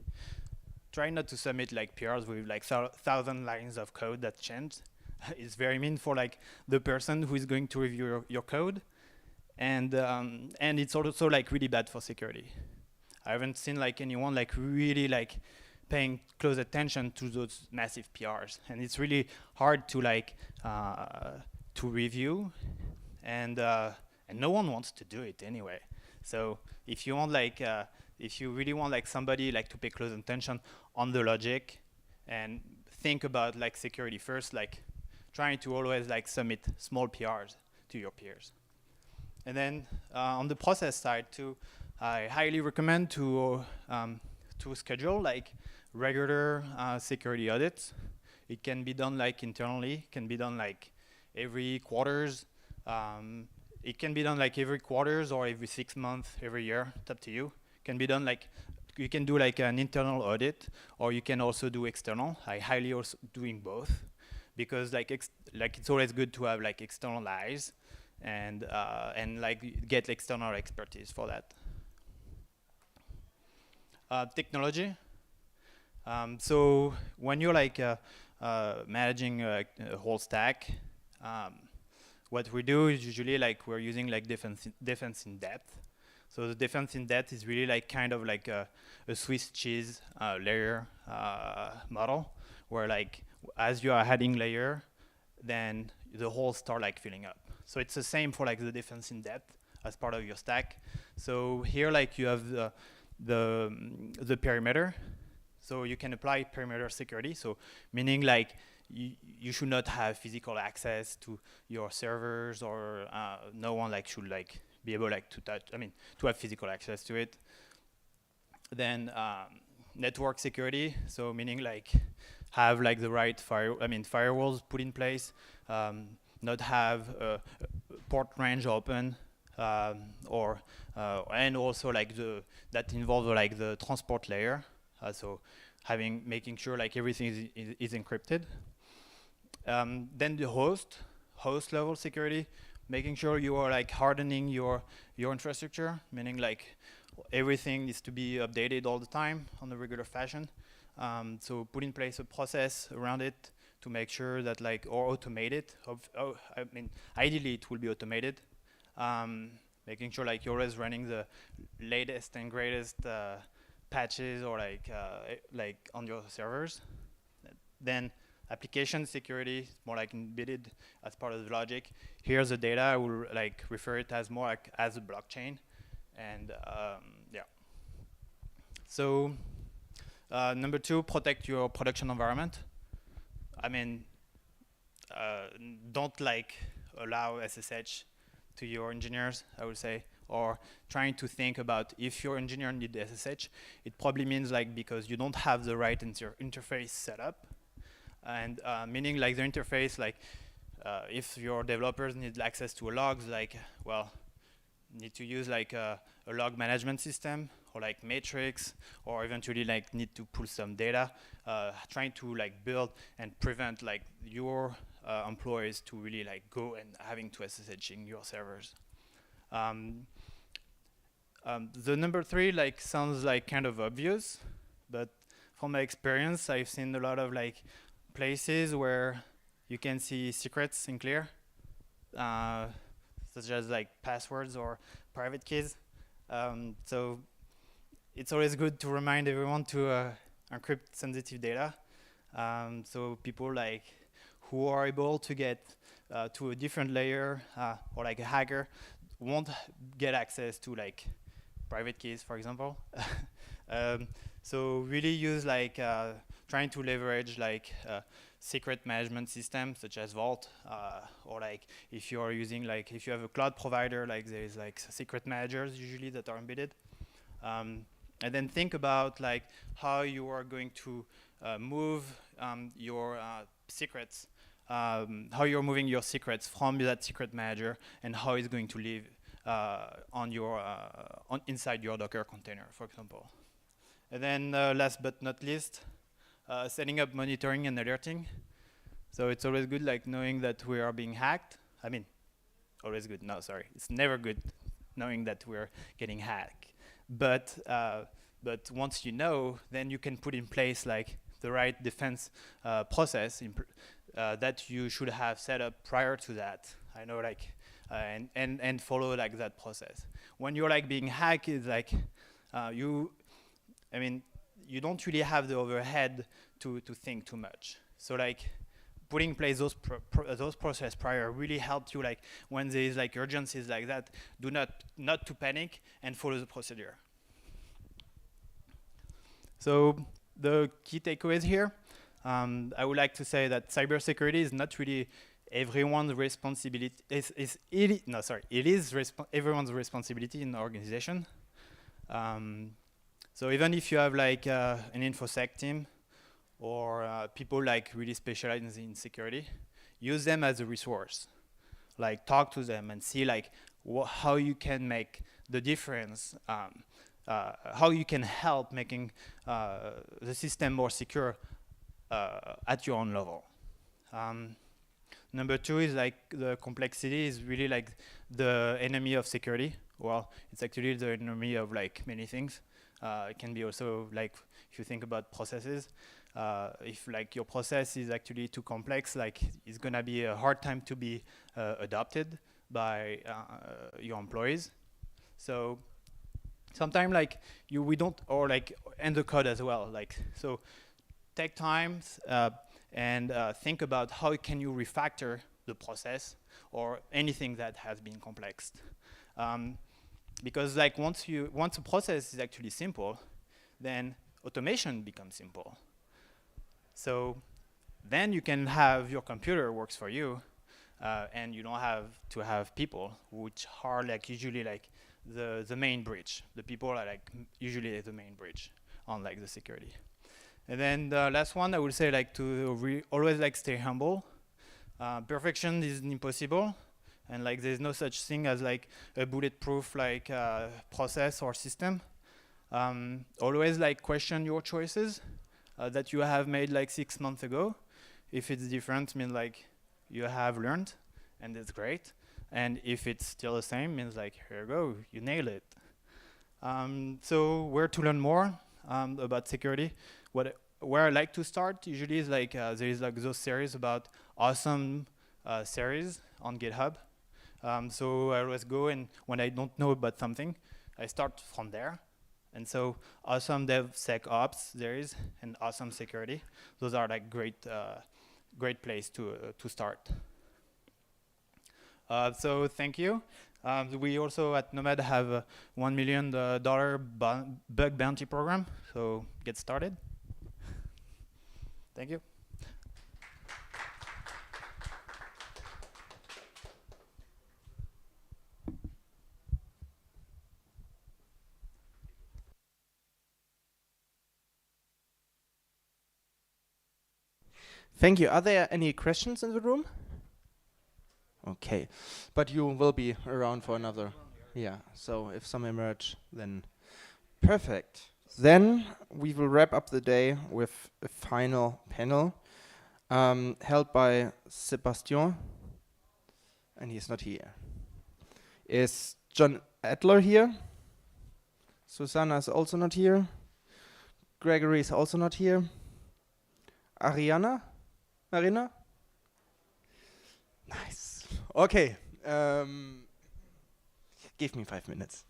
try not to submit like PRs with like 1,000 lines of code that changed. It's very mean for like the person who is going to review your code, and it's also like really bad for security. I haven't seen like anyone like really like paying close attention to those massive PRs, and it's really hard to like to review, and no one wants to do it anyway. So if you want like if you really want like somebody like to pay close attention on the logic and think about like security first, like trying to always like submit small PRs to your peers. And then on the process side too, I highly recommend to schedule like regular security audits. It can be done like internally, can be done like every quarters. It can be done like every quarters or every 6 months, every year. It's up to you. Can be done like, you can do like an internal audit, or you can also do external. I highly also doing both, because like it's always good to have like external eyes and like get external expertise for that. Technology. So when you're like managing a whole stack, what we do is usually like we're using like defense in depth. So the defense in depth is really like kind of like a Swiss cheese layer model, where like as you are adding layer, then the holes start like filling up. So it's the same for like the defense in depth as part of your stack. So here like you have the perimeter. So you can apply perimeter security. So meaning like you should not have physical access to your servers, or no one like should like be able like to touch, to have physical access to it. Then network security, so meaning like have like the right firewalls put in place, not have port range open, and also like that involves like the transport layer, so making sure like everything is encrypted. Then the host level security, making sure you are like hardening your infrastructure, meaning like everything needs to be updated all the time on a regular fashion. So put in place a process around it to make sure that like, or automate it. Ideally it will be automated. Making sure like you're always running the latest and greatest patches, or like on your servers. Then application security, more like embedded as part of the logic. Here's the data. I will like refer it as more like as a blockchain, and yeah. So number 2, protect your production environment. Don't like allow SSH to your engineers, I would say, or trying to think about if your engineer needs SSH, it probably means like because you don't have the right interface set up. And meaning like the interface, like if your developers need access to logs, like, well, need to use like a log management system, or like Matrix, or eventually like need to pull some data, trying to like build and prevent like your employees to really like go and having to SSHing your servers. The number 3 like sounds like kind of obvious, but from my experience, I've seen a lot of like places where you can see secrets in clear, such as like passwords or private keys. So it's always good to remind everyone to encrypt sensitive data. So people like who are able to get to a different layer, or like a hacker, won't get access to like private keys, for example. So really use like trying to leverage like secret management systems such as Vault, or like if you're using like, if you have a cloud provider, like there's like secret managers usually that are embedded. And then think about like how you are going to move your secrets, how you're moving your secrets from that secret manager, and how it's going to live on your inside your Docker container, for example. And then last but not least, setting up monitoring and alerting. So it's always good like knowing that we are being hacked. Always good, no, sorry. It's never good knowing that we're getting hacked. But once you know, then you can put in place like the right defense process that you should have set up prior to that. I know like, and follow like that process. When you're like being hacked, it's like you don't really have the overhead to think too much. So like putting in place those process prior really helps you like when there is like urgencies like that, do not to panic and follow the procedure. So the key takeaways here, I would like to say that cybersecurity is not really everyone's responsibility. It is everyone's responsibility in the organization. So even if you have like an InfoSec team or people like really specialized in security, use them as a resource. Like talk to them and see like how you can make the difference, how you can help making the system more secure at your own level. Number two is like the complexity is really like the enemy of security. Well, it's actually the enemy of like many things. It can be also like, if you think about processes, if like your process is actually too complex, like it's gonna be a hard time to be adopted by your employees. So sometimes like we don't, or like, and the code as well. Like, so take time and think about how can you refactor the process or anything that has been complex. Because like once a process is actually simple, then automation becomes simple. So then you can have your computer works for you, and you don't have to have people, which are like usually like the main bridge. The people are like usually the main bridge on like the security. And then the last one, I would say like to always like stay humble. Perfection is impossible, and like there's no such thing as like a bulletproof like process or system. Always like question your choices that you have made like 6 months ago. If it's different, means like you have learned, and it's great. And if it's still the same, means like here you go, you nail it. So where to learn more about security? Where I like to start usually is like there is like those series about awesome series on GitHub. So I always go, and when I don't know about something, I start from there. And so awesome DevSecOps there is, and awesome security. Those are like great place to start. So thank you. We also at Nomad have a $1 million bug bounty program. So get started. Thank you. Thank you. Are there any questions in the room? Okay, but you will be around for another. Yeah, so if some emerge, then perfect. Then we will wrap up the day with a final panel held by Sebastien, and he's not here. Is John Adler here? Susanna is also not here. Gregory is also not here. Ariana? Marina? Nice. Okay. Give me 5 minutes.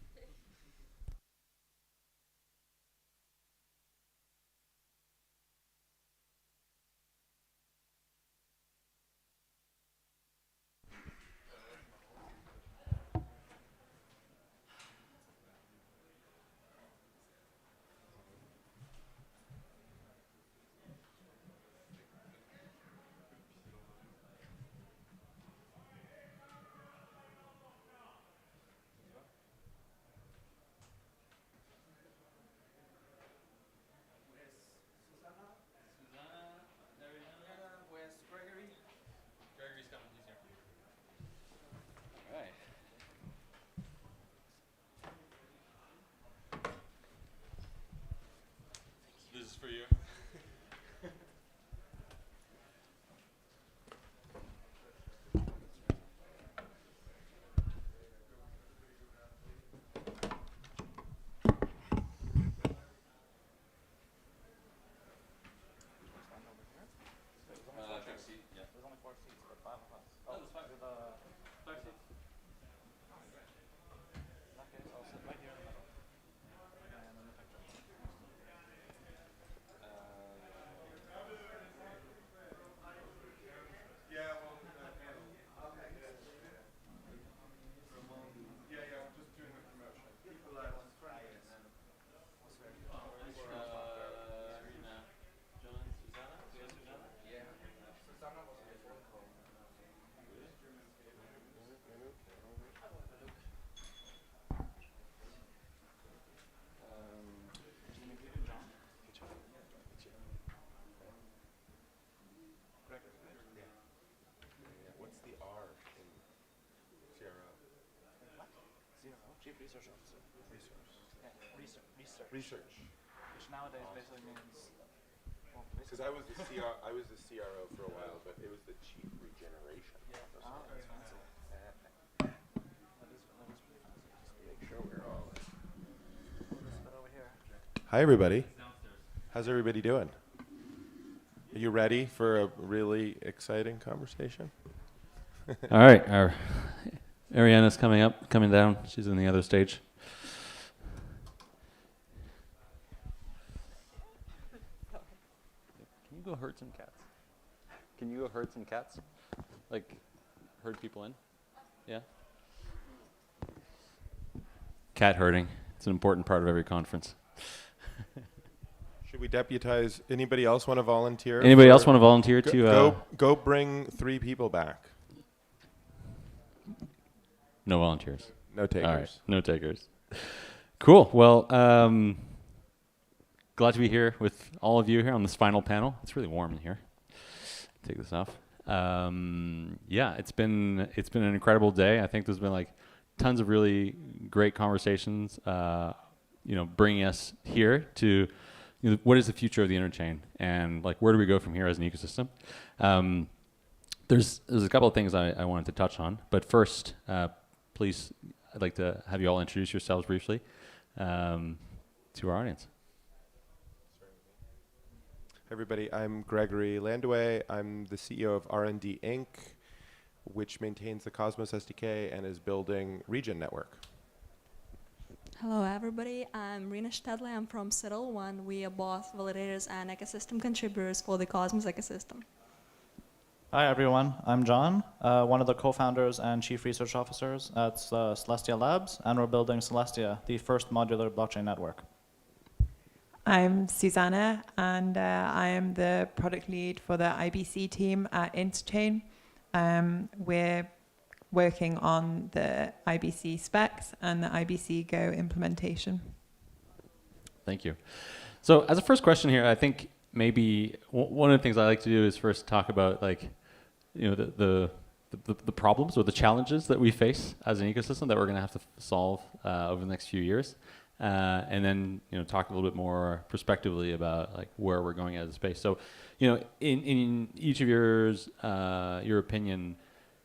This is for you. Chief Research Officer. Research. Which nowadays basically means. Because I was the CRO for a while, but it was the Chief Regeneration. Yeah. That's fancy. Make sure we're all. Hi, everybody. How's everybody doing? Are you ready for a really exciting conversation? All right, our Ariana's coming down. She's in the other stage. Can you go herd some cats? Can you go herd some cats? Like, herd people in? Yeah? Cat herding. It's an important part of every conference. Should we deputize? Anybody else want to volunteer? Anybody else want to volunteer to... Go bring 3 people back. No volunteers. No takers. All right, no takers. Cool. Well, glad to be here with all of you here on this final panel. It's really warm in here. Take this off. Yeah, it's been an incredible day. I think there's been like tons of really great conversations. Bringing us here to what is the future of the Interchain and like where do we go from here as an ecosystem. There's a couple of things I wanted to touch on, but first, please, I'd like to have you all introduce yourselves briefly to our audience. Everybody, I'm Gregory Landaway. I'm the CEO of R&D Inc., which maintains the Cosmos SDK and is building Region Network. Hello, everybody. I'm Rena Stadler. I'm from Sethuram. We are both validators and ecosystem contributors for the Cosmos ecosystem. Hi, everyone. I'm John, one of the co-founders and chief research officers at Celestia Labs, and we're building Celestia, the first modular blockchain network. I'm Susanna, and I am the product lead for the IBC team at Interchain. We're working on the IBC specs and the IBC Go implementation. Thank you. So as a first question here, I think maybe one of the things I like to do is first talk about like, the problems or the challenges that we face as an ecosystem that we're going to have to solve over the next few years. And then talk a little bit more prospectively about like where we're going as a space. So, in each of your opinion,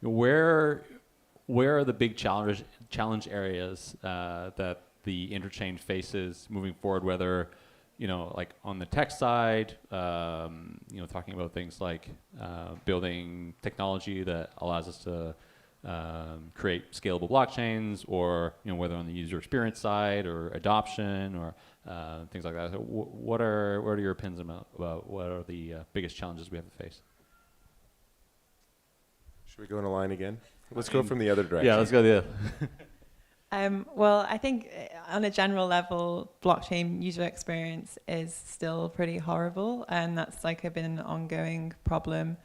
where are the big challenge areas that the Interchain faces moving forward? Whether like on the tech side, talking about things like building technology that allows us to create scalable blockchains, or whether on the user experience side or adoption or things like that. So what are your opinions about what are the biggest challenges we have to face? Should we go in a line again? Let's go from the other direction. Yeah, let's go the other. Well, I think on a general level, blockchain user experience is still pretty horrible, and that's like been an ongoing problem.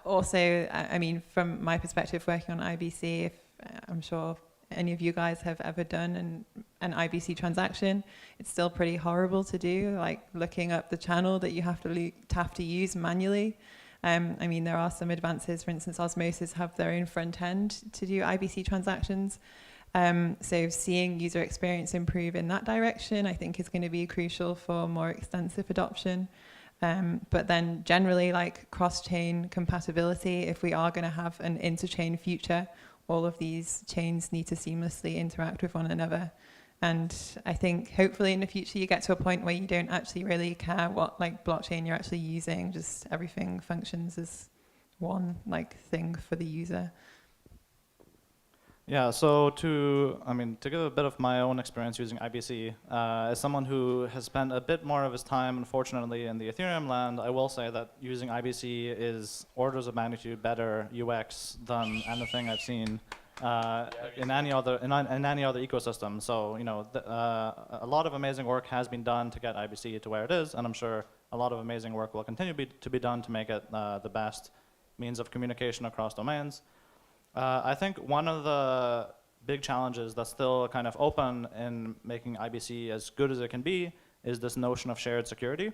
Also, I mean, from my perspective, working on IBC, I'm sure any of you guys have ever done an IBC transaction, it's still pretty horrible to do, like looking up the channel that you have to use manually. I mean, there are some advances. For instance, Osmosis have their own front end to do IBC transactions. So seeing user experience improve in that direction, I think is going to be crucial for more extensive adoption. But then generally, like cross-chain compatibility, if we are going to have an interchain future, all of these chains need to seamlessly interact with one another. And I think hopefully in the future you get to a point where you don't actually really care what like blockchain you're actually using, just everything functions as one like thing for the user. Yeah, so to give a bit of my own experience using IBC, as someone who has spent a bit more of his time, unfortunately, in the Ethereum land, I will say that using IBC is orders of magnitude better UX than anything I've seen in any other ecosystem. So a lot of amazing work has been done to get IBC to where it is, and I'm sure a lot of amazing work will continue to be done to make it the best means of communication across domains. I think one of the big challenges that's still kind of open in making IBC as good as it can be is this notion of shared security.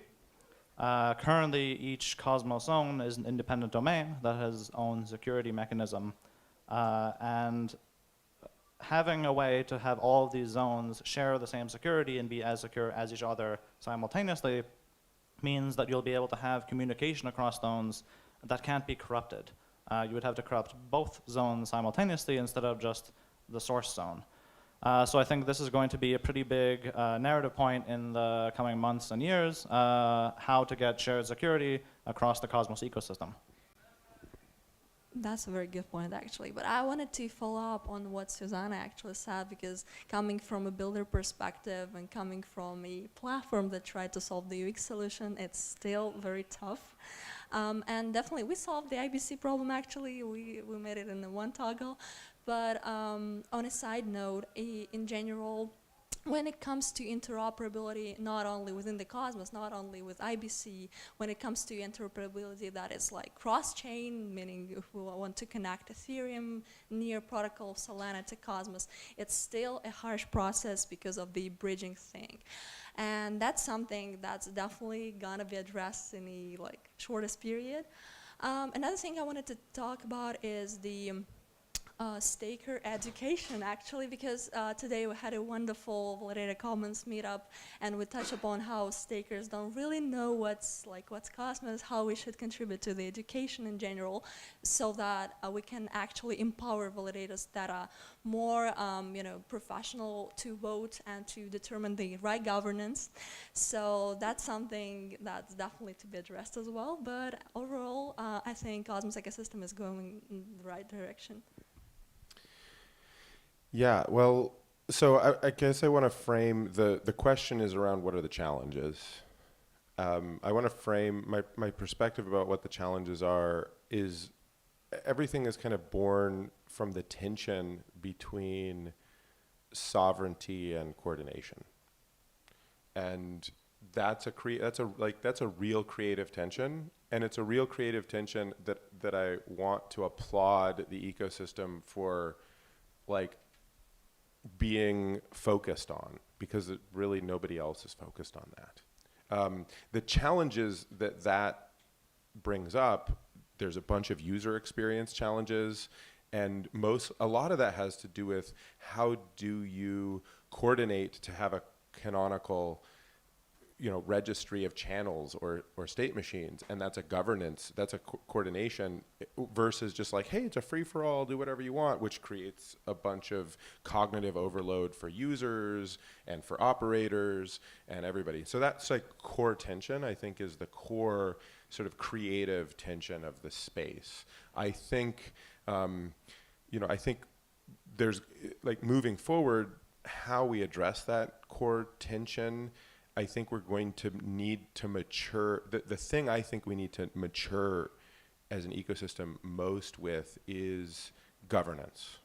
Currently, each Cosmos zone is an independent domain that has its own security mechanism. And having a way to have all of these zones share the same security and be as secure as each other simultaneously means that you'll be able to have communication across zones that can't be corrupted. You would have to corrupt both zones simultaneously instead of just the source zone. So I think this is going to be a pretty big narrative point in the coming months and years, how to get shared security across the Cosmos ecosystem. That's a very good point, actually. But I wanted to follow up on what Susanna actually said, because coming from a builder perspective and coming from a platform that tried to solve the UX solution, it's still very tough. And definitely, we solved the IBC problem, actually. We made it in the one toggle. But on a side note, in general, when it comes to interoperability, not only within the Cosmos, not only with IBC, when it comes to interoperability that is like cross-chain, meaning if we want to connect Ethereum near protocol Solana to Cosmos, it's still a harsh process because of the bridging thing. And that's something that's definitely gonna be addressed in the shortest period. Another thing I wanted to talk about is the staker education, actually, because today we had a wonderful Reda Commons meetup, and we touched upon how stakers don't really know what's Cosmos, how we should contribute to the education in general, so that we can actually empower validators that are more professional to vote and to determine the right governance. So that's something that's definitely to be addressed as well. But overall, I think Cosmos ecosystem is going in the right direction. Yeah, well, so I guess I want to frame the question is around what are the challenges. I want to frame my perspective about what the challenges are is everything is kind of born from the tension between sovereignty and coordination. And that's a real creative tension, and it's a real creative tension that I want to applaud the ecosystem for being focused on, because really nobody else is focused on that. The challenges that brings up, there's a bunch of user experience challenges, and a lot of that has to do with how do you coordinate to have a canonical registry of channels or state machines, and that's a governance, that's a coordination, versus just like, hey, it's a free-for-all, do whatever you want, which creates a bunch of cognitive overload for users and for operators and everybody. So that's core tension, I think, is the core sort of creative tension of the space. I think, I think there's moving forward, how we address that core tension, I think we're going to need to mature. The thing I think we need to mature as an ecosystem most with is governance,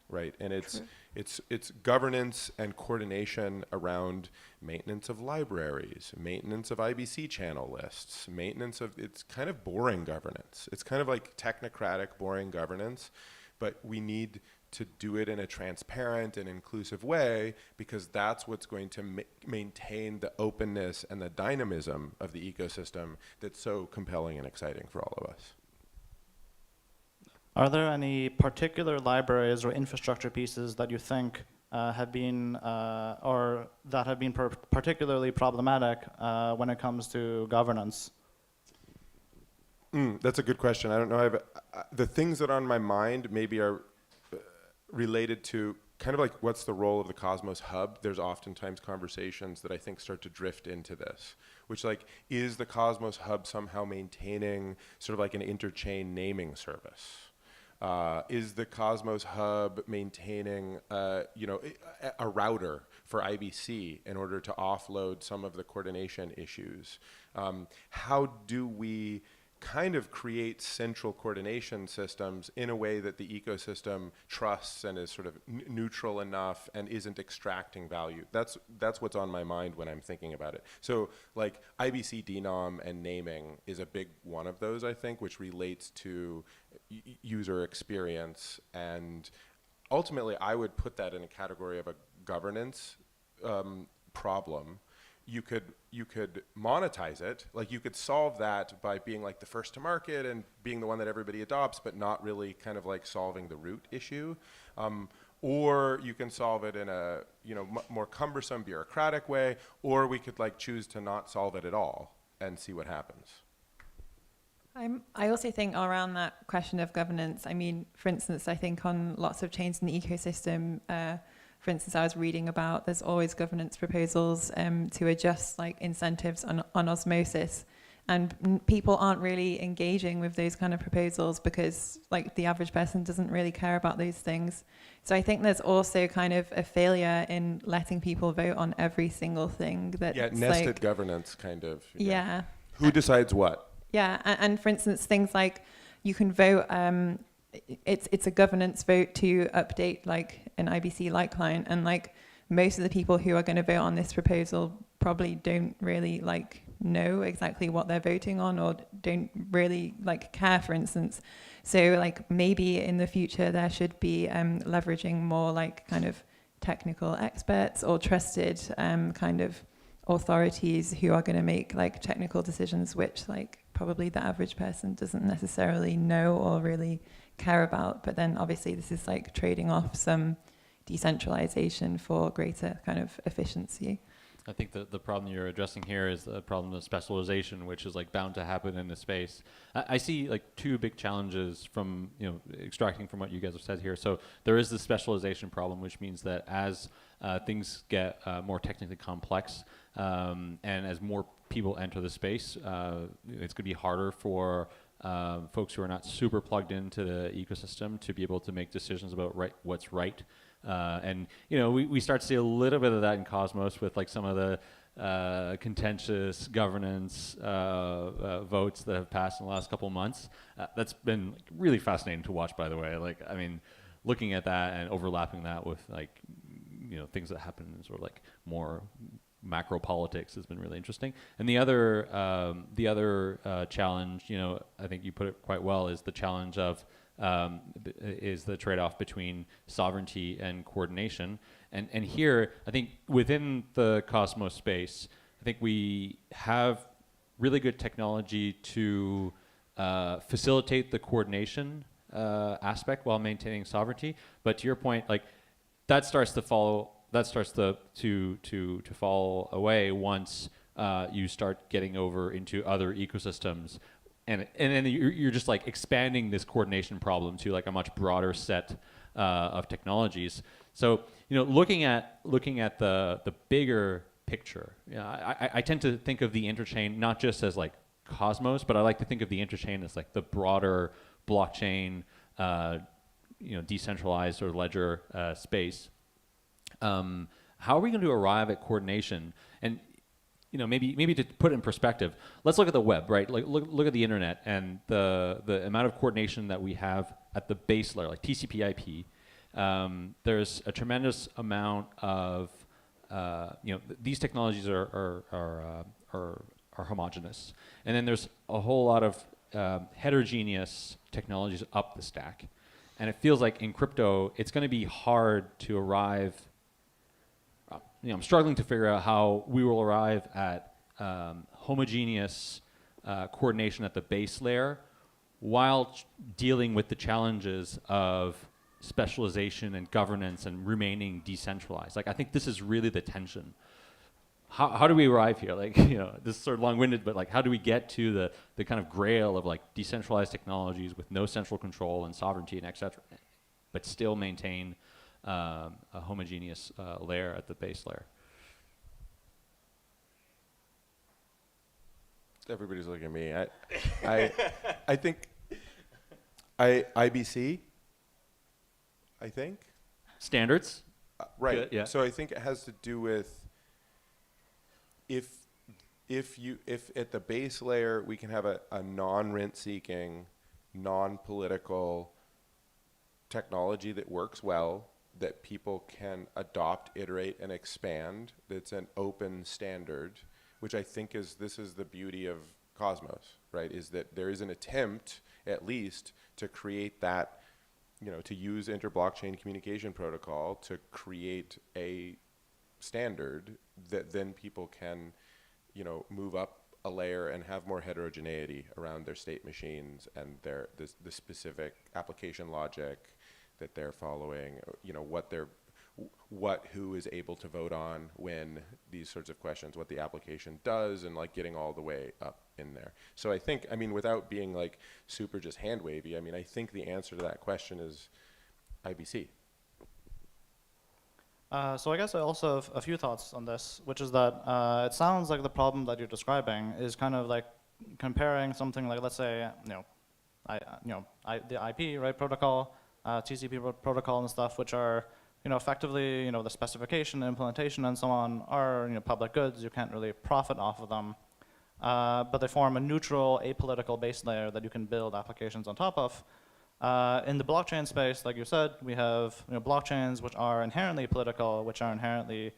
right? And it's governance and coordination around maintenance of libraries, maintenance of IBC channel lists, it's kind of boring governance. It's kind of like technocratic, boring governance, but we need to do it in a transparent and inclusive way, because that's what's going to maintain the openness and the dynamism of the ecosystem that's so compelling and exciting for all of us. Are there any particular libraries or infrastructure pieces that you think have been, or that have been particularly problematic when it comes to governance? That's a good question. I don't know. The things that are on my mind maybe are related to kind of like what's the role of the Cosmos Hub. There's oftentimes conversations that I think start to drift into this, which is the Cosmos Hub somehow maintaining sort of like an interchain naming service? Is the Cosmos Hub maintaining a router for IBC in order to offload some of the coordination issues? How do we kind of create central coordination systems in a way that the ecosystem trusts and is sort of neutral enough and isn't extracting value? That's what's on my mind when I'm thinking about it. So IBC denom and naming is a big one of those, I think, which relates to user experience, and ultimately I would put that in a category of a governance problem. You could monetize it, you could solve that by being the first to market and being the one that everybody adopts, but not really kind of solving the root issue. or you can solve it in a more cumbersome bureaucratic way, or we could like choose to not solve it at all and see what happens. I also think around that question of governance, I mean, for instance, I think on lots of chains in the ecosystem, for instance, I was reading about there's always governance proposals to adjust like incentives on osmosis. And people aren't really engaging with those kind of proposals because like the average person doesn't really care about those things. So I think there's also kind of a failure in letting people vote on every single thing that nested like, governance kind of. Yeah. Who decides what? Yeah, and for instance, things like you can vote, it's a governance vote to update like an IBC-like client, and like most of the people who are going to vote on this proposal probably don't really like know exactly what they're voting on or don't really like care, for instance. So like maybe in the future there should be leveraging more like kind of technical experts or trusted kind of authorities who are going to make like technical decisions which like probably the average person doesn't necessarily know or really care about. But then obviously this is like trading off some decentralization for greater kind of efficiency. I think the problem you're addressing here is the problem of specialization, which is like bound to happen in the space. I see like two big challenges from, extracting from what you guys have said here. So there is the specialization problem, which means that as things get more technically complex and as more people enter the space, it's going to be harder for folks who are not super plugged into the ecosystem to be able to make decisions about what's right. And we start to see a little bit of that in Cosmos with like some of the contentious governance votes that have passed in the last couple of months. That's been like, really fascinating to watch, by the way. Like, I mean, looking at that and overlapping that with like, things that happen in sort of like more macro politics has been really interesting. And the other challenge, I think you put it quite well, is the challenge of is the trade-off between sovereignty and coordination. And here, I think within the Cosmos space, I think we have really good technology to facilitate the coordination aspect while maintaining sovereignty. But to your point, like that starts to fall away once you start getting over into other ecosystems. And then you're just like expanding this coordination problem to like a much broader set of technologies. So looking at the bigger picture, I tend to think of the Interchain not just as like Cosmos, but I like to think of the Interchain as like the broader blockchain, decentralized or ledger space. How are we going to arrive at coordination? And maybe to put it in perspective, let's look at the web, right? Like look at the internet and the amount of coordination that we have at the base layer, like TCP/IP. There's a tremendous amount of these technologies are homogeneous, and then there's a whole lot of heterogeneous technologies up the stack, and it feels like in crypto it's going to be hard to arrive. I'm struggling to figure out how we will arrive at homogeneous coordination at the base layer while dealing with the challenges of specialization and governance and remaining decentralized. Like, I think this is really the tension. How do we arrive here? Like, this is sort of long-winded, but like, how do we get to the kind of grail of like decentralized technologies with no central control and sovereignty and et cetera, but still maintain a homogeneous layer at the base layer? Everybody's looking at me. I think IBC. I think standards. Right. Good, yeah. So I think it has to do with if at the base layer we can have a non-rent seeking, non-political technology that works well, that people can adopt, iterate, and expand, that's an open standard, which I think is the beauty of Cosmos, right? Is that there is an attempt, at least, to create that, to use inter-blockchain communication protocol to create a standard that then people can, move up a layer and have more heterogeneity around their state machines and the specific application logic, that they're following, who is able to vote on when these sorts of questions, what the application does, and like getting all the way up in there. So I think, without being like super just hand wavy, I think the answer to that question is IBC. So I guess I also have a few thoughts on this, which is that it sounds like the problem that you're describing is kind of like comparing something like, let's say, the IP, right, protocol, TCP protocol and stuff, which are, effectively, the specification, implementation, and so on are, public goods. You can't really profit off of them, but they form a neutral, apolitical base layer that you can build applications on top of. In the blockchain space, like you said, we have blockchains which are inherently political, which are inherently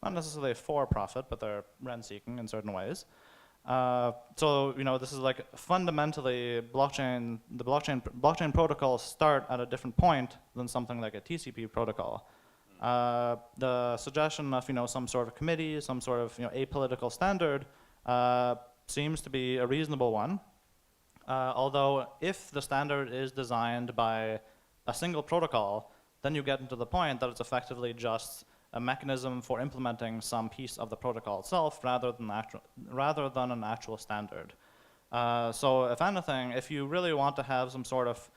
not necessarily for profit, but they're rent-seeking in certain ways. So this is like fundamentally the blockchain protocols start at a different point than something like a TCP protocol. The suggestion of some sort of committee, some sort of apolitical standard seems to be a reasonable one. Although if the standard is designed by a single protocol, then you get into the point that it's effectively just a mechanism for implementing some piece of the protocol itself rather than an actual standard. So if anything, if you really want to have some sort of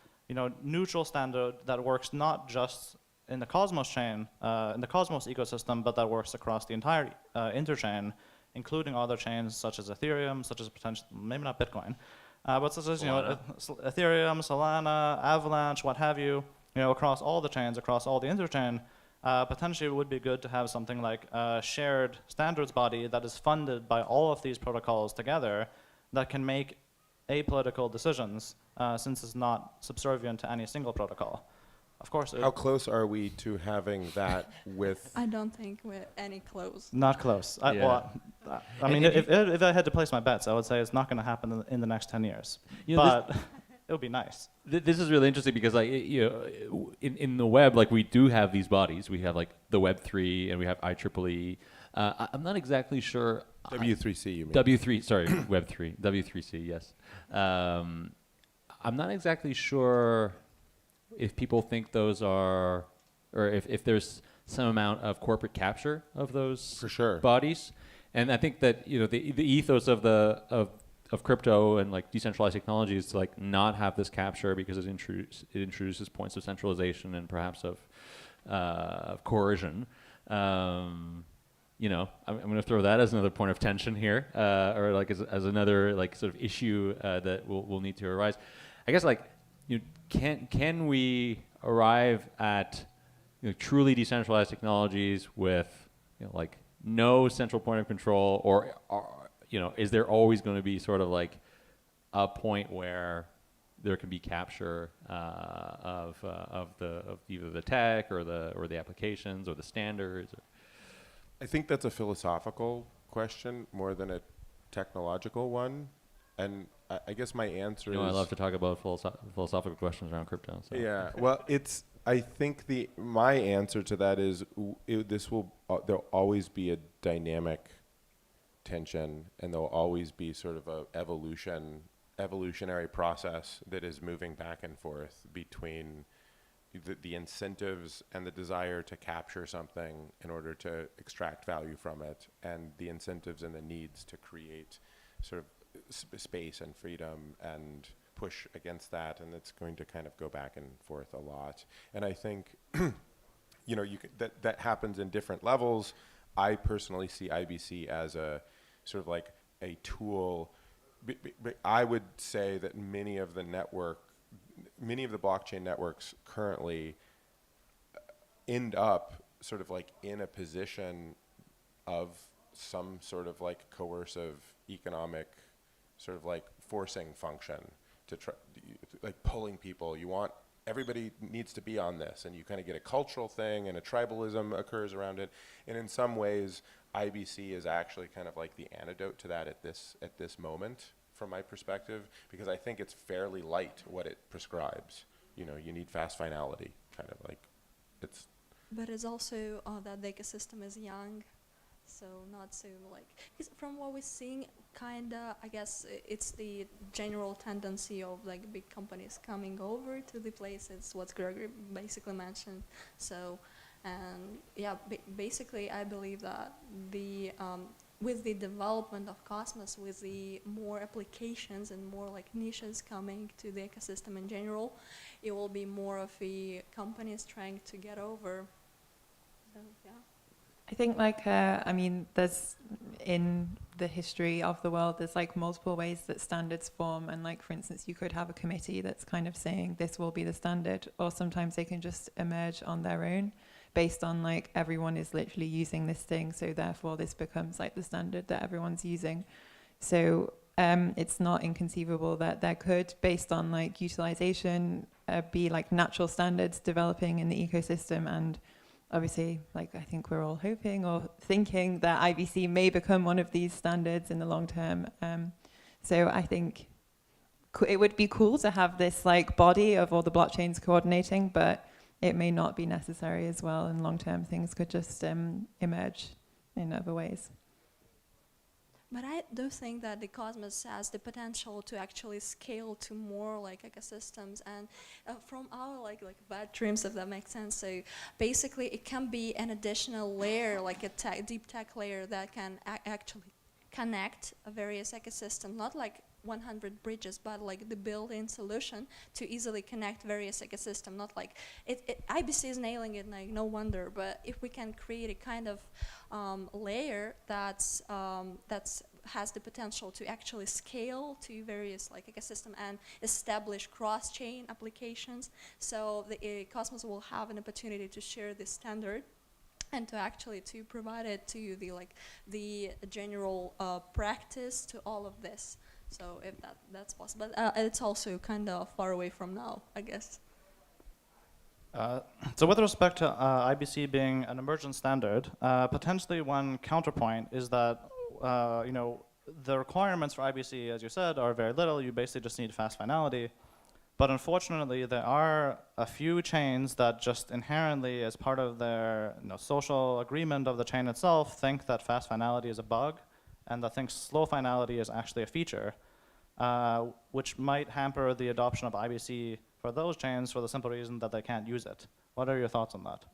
neutral standard that works not just in the Cosmos chain, in the Cosmos ecosystem, but that works across the entire interchain, including other chains such as Ethereum, such as maybe not Bitcoin, but such as Ethereum, Solana, Avalanche, what have you, across all the chains, across all the interchain, potentially it would be good to have something like a shared standards body that is funded by all of these protocols together that can make apolitical decisions, since it's not subservient to any single protocol. Of course. How close are we to having that with? I don't think we're any close. Not close. If I had to place my bets, I would say it's not going to happen in the next 10 years. But it would be nice. This is really interesting because, like, in the web, like, we do have these bodies. We have like the Web3 and we have IEEE. I'm not exactly sure. W3C, you mean? W3, sorry, Web3, W3C, yes. I'm not exactly sure if people think those are, or if there's some amount of corporate capture of those for sure bodies. And I think that the ethos of crypto and like decentralized technology is to like not have this capture because it introduces points of centralization and perhaps of coercion. I'm going to throw that as another point of tension here, or like as another like sort of issue that will need to arise. I guess like can we arrive at truly decentralized technologies with like no central point of control, or is there always going to be sort of like a point where there can be capture of either the tech or the applications or the standards? I think that's a philosophical question more than a technological one, and I guess my answer is. I love to talk about philosophical questions around crypto. So. Yeah, well, I think my answer to that is there'll always be a dynamic tension, and there'll always be sort of a evolutionary process that is moving back and forth between the incentives and the desire to capture something in order to extract value from it, and the incentives and the needs to create sort of space and freedom and push against that, and it's going to kind of go back and forth a lot. And I think that happens in different levels. I personally see IBC as a sort of like a tool. I would say that many of the blockchain networks currently end up sort of like in a position of some sort of like coercive economic sort of like forcing function to try, like pulling people. Everybody needs to be on this, and you kind of get a cultural thing, and a tribalism occurs around it. And in some ways, IBC is actually kind of like the antidote to that at this moment, from my perspective, because I think it's fairly light what it prescribes. You need fast finality, kind of like it's. But it's also that the ecosystem is young. So not so like, because from what we're seeing, kinda, I guess it's the general tendency of like big companies coming over to the places, what Gregory basically mentioned. So, and yeah, basically I believe that the, with the development of Cosmos, with the more applications and more like niches coming to the ecosystem in general, it will be more of the companies trying to get over. So, yeah. I think like, I mean, there's in the history of the world, there's like multiple ways that standards form. And like, for instance, you could have a committee that's kind of saying this will be the standard, or sometimes they can just emerge on their own based on like everyone is literally using this thing. So therefore this becomes like the standard that everyone's using. So it's not inconceivable that there could, based on like utilization, be like natural standards developing in the ecosystem. And obviously, like I think we're all hoping or thinking that IBC may become one of these standards in the long term. So I think it would be cool to have this like body of all the blockchains coordinating, but it may not be necessary as well. And long term things could just emerge in other ways. But I do think that the Cosmos has the potential to actually scale to more like ecosystems, and from our like bad dreams, if that makes sense. So basically, it can be an additional layer, like a deep tech layer that can actually connect various ecosystems, not like 100 bridges, but like the built-in solution to easily connect various ecosystems. Not like IBC is nailing it, like no wonder. But if we can create a kind of layer that's has the potential to actually scale to various like ecosystem and establish cross-chain applications, so the Cosmos will have an opportunity to share this standard and to actually to provide it to the like the general practice to all of this. So if that's possible, but it's also kind of far away from now, I guess. So with respect to IBC being an emergent standard, potentially one counterpoint is that you know, the requirements for IBC, as you said, are very little. You basically just need fast finality. But unfortunately, there are a few chains that just inherently, as part of their social agreement of the chain itself, think that fast finality is a bug, and that think slow finality is actually a feature, which might hamper the adoption of IBC for those chains for the simple reason that they can't use it. What are your thoughts on that?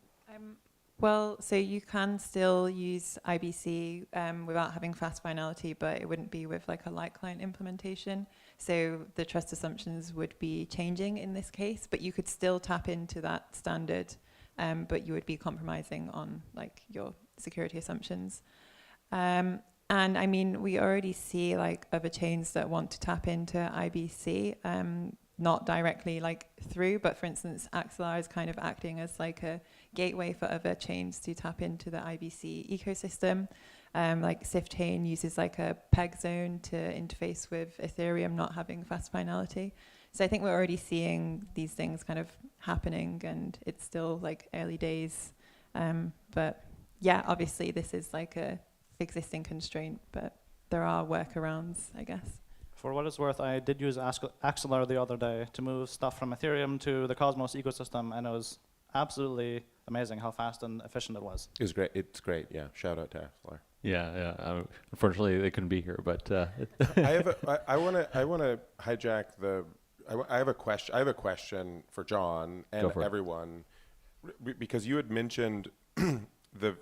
Well, so you can still use IBC without having fast finality, but it wouldn't be with like a light client implementation. So the trust assumptions would be changing in this case, but you could still tap into that standard, but you would be compromising on like your security assumptions. And I mean, we already see like other chains that want to tap into IBC, not directly like through, but for instance, Axelar is kind of acting as like a gateway for other chains to tap into the IBC ecosystem. Like Chain uses like a peg zone to interface with Ethereum not having fast finality. So I think we're already seeing these things kind of happening, and it's still like early days. But yeah, obviously this is like a existing constraint, but there are workarounds, I guess. For what it's worth, I did use Axelar the other day to move stuff from Ethereum to the Cosmos ecosystem, and it was absolutely amazing how fast and efficient it was. It was great. It's great. Yeah. Shout out to Axelar. Yeah. Unfortunately, they couldn't be here, but I want to hijack the. I have a question. I have a question for John and everyone, because you had mentioned the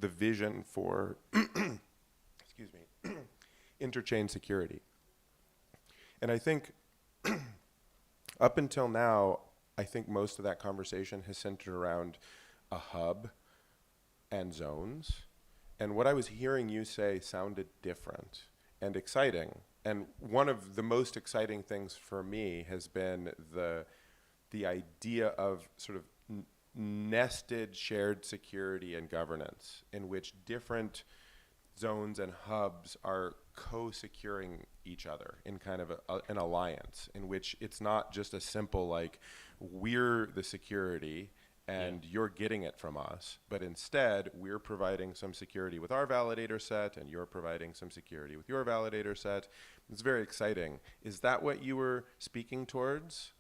vision for excuse me, interchain security. And I think up until now, I think most of that conversation has centered around a hub and zones. And what I was hearing you say sounded different and exciting. And one of the most exciting things for me has been the idea of sort of nested shared security and governance, in which different zones and hubs are co-securing each other in kind of an alliance, in which it's not just a simple like we're the security and you're getting it from us, but instead we're providing some security with our validator set and you're providing some security with your validator set. It's very exciting. Is that what you were speaking towards?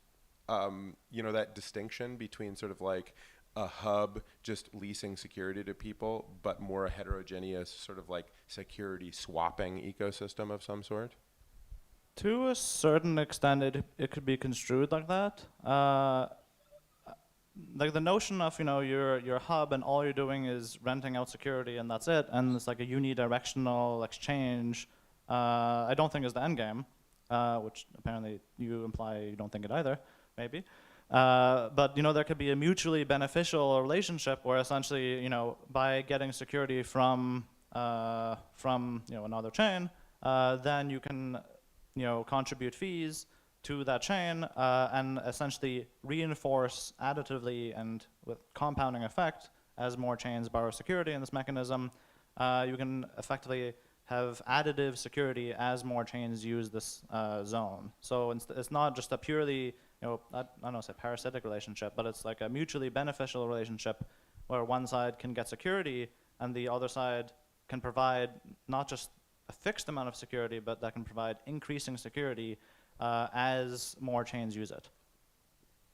You know, that distinction between sort of like a hub just leasing security to people, but more a heterogeneous sort of like security swapping ecosystem of some sort? To a certain extent, it could be construed like that. Like the notion of your hub and all you're doing is renting out security and that's it, and it's like a unidirectional exchange. I don't think is the end game, which apparently you imply you don't think it either, maybe. But there could be a mutually beneficial relationship where essentially by getting security from another chain, then you can contribute fees to that chain and essentially reinforce additively and with compounding effect as more chains borrow security in this mechanism. You can effectively have additive security as more chains use this zone. So it's not just a purely, I don't know, say parasitic relationship, but it's like a mutually beneficial relationship where one side can get security and the other side can provide not just a fixed amount of security, but that can provide increasing security as more chains use it.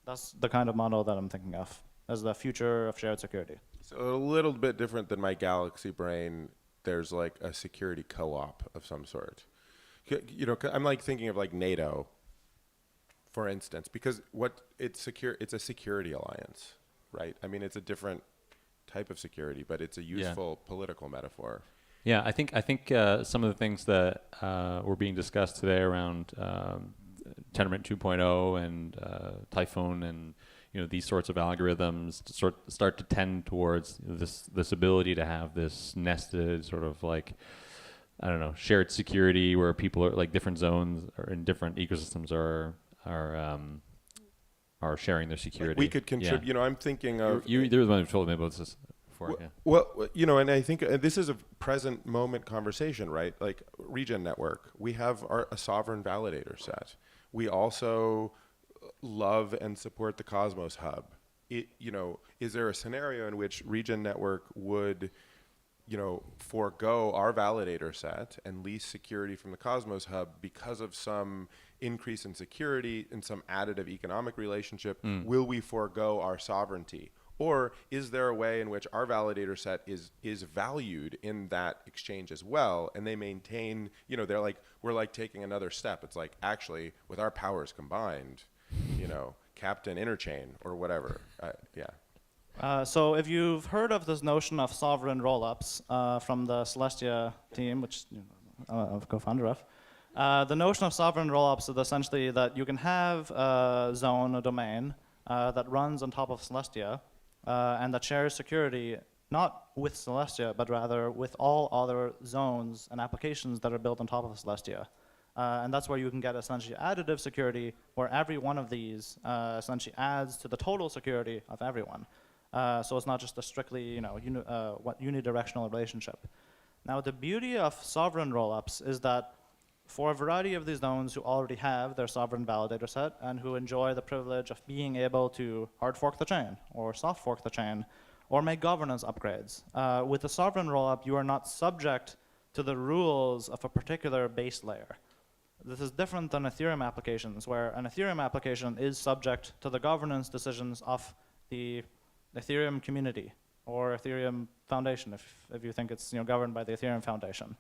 That's the kind of model that I'm thinking of as the future of shared security. So a little bit different than my galaxy brain. There's like a security co-op of some sort. I'm like thinking of like NATO, for instance, because it's a security alliance, right? I mean, it's a different type of security, but it's a useful political metaphor. Yeah, I think some of the things that were being discussed today around Tendermint 2.0 and Typhoon and these sorts of algorithms start to tend towards this ability to have this nested sort of like, I don't know, shared security where people are like different zones or in different ecosystems are sharing their security. Like we could contribute. Yeah. I'm thinking of you're the one who told me about this. Well, and I think this is a present moment conversation, right? Like Regen Network, we have a sovereign validator set. We also love and support the Cosmos Hub. Is there a scenario in which Regen Network would, forego our validator set and lease security from the Cosmos Hub because of some increase in security and some additive economic relationship? Will we forego our sovereignty? Or is there a way in which our validator set is valued in that exchange as well, and they maintain, they're like, we're like taking another step. It's like, actually, with our powers combined, Captain Interchain or whatever. So if you've heard of this notion of sovereign rollups from the Celestia team, which I'm a co-founder of, the notion of sovereign rollups is essentially that you can have a zone, a domain, that runs on top of Celestia, and that shares security not with Celestia, but rather with all other zones and applications that are built on top of Celestia. And that's where you can get essentially additive security, where every one of these essentially adds to the total security of everyone. So it's not just a strictly unidirectional relationship. Now the beauty of sovereign rollups is that for a variety of these zones who already have their sovereign validator set and who enjoy the privilege of being able to hard fork the chain or soft fork the chain or make governance upgrades, with a sovereign rollup, you are not subject to the rules of a particular base layer. This is different than Ethereum applications, where an Ethereum application is subject to the governance decisions of the Ethereum community or Ethereum Foundation, if you think it's governed by the Ethereum Foundation.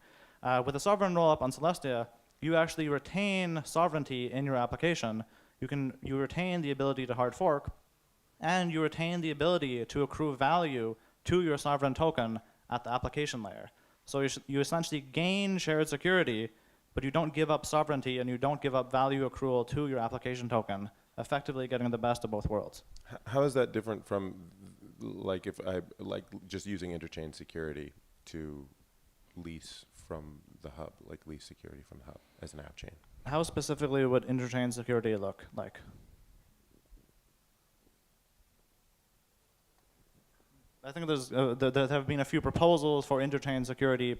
With a sovereign rollup on Celestia, you actually retain sovereignty in your application. You retain the ability to hard fork, and you retain the ability to accrue value to your sovereign token at the application layer. So you essentially gain shared security, but you don't give up sovereignty and you don't give up value accrual to your application token, effectively getting the best of both worlds. How is that different from like if I like just using interchain security to lease from the hub, like lease security from the hub as an app chain? How specifically would interchain security look like? I think there have been a few proposals for interchain security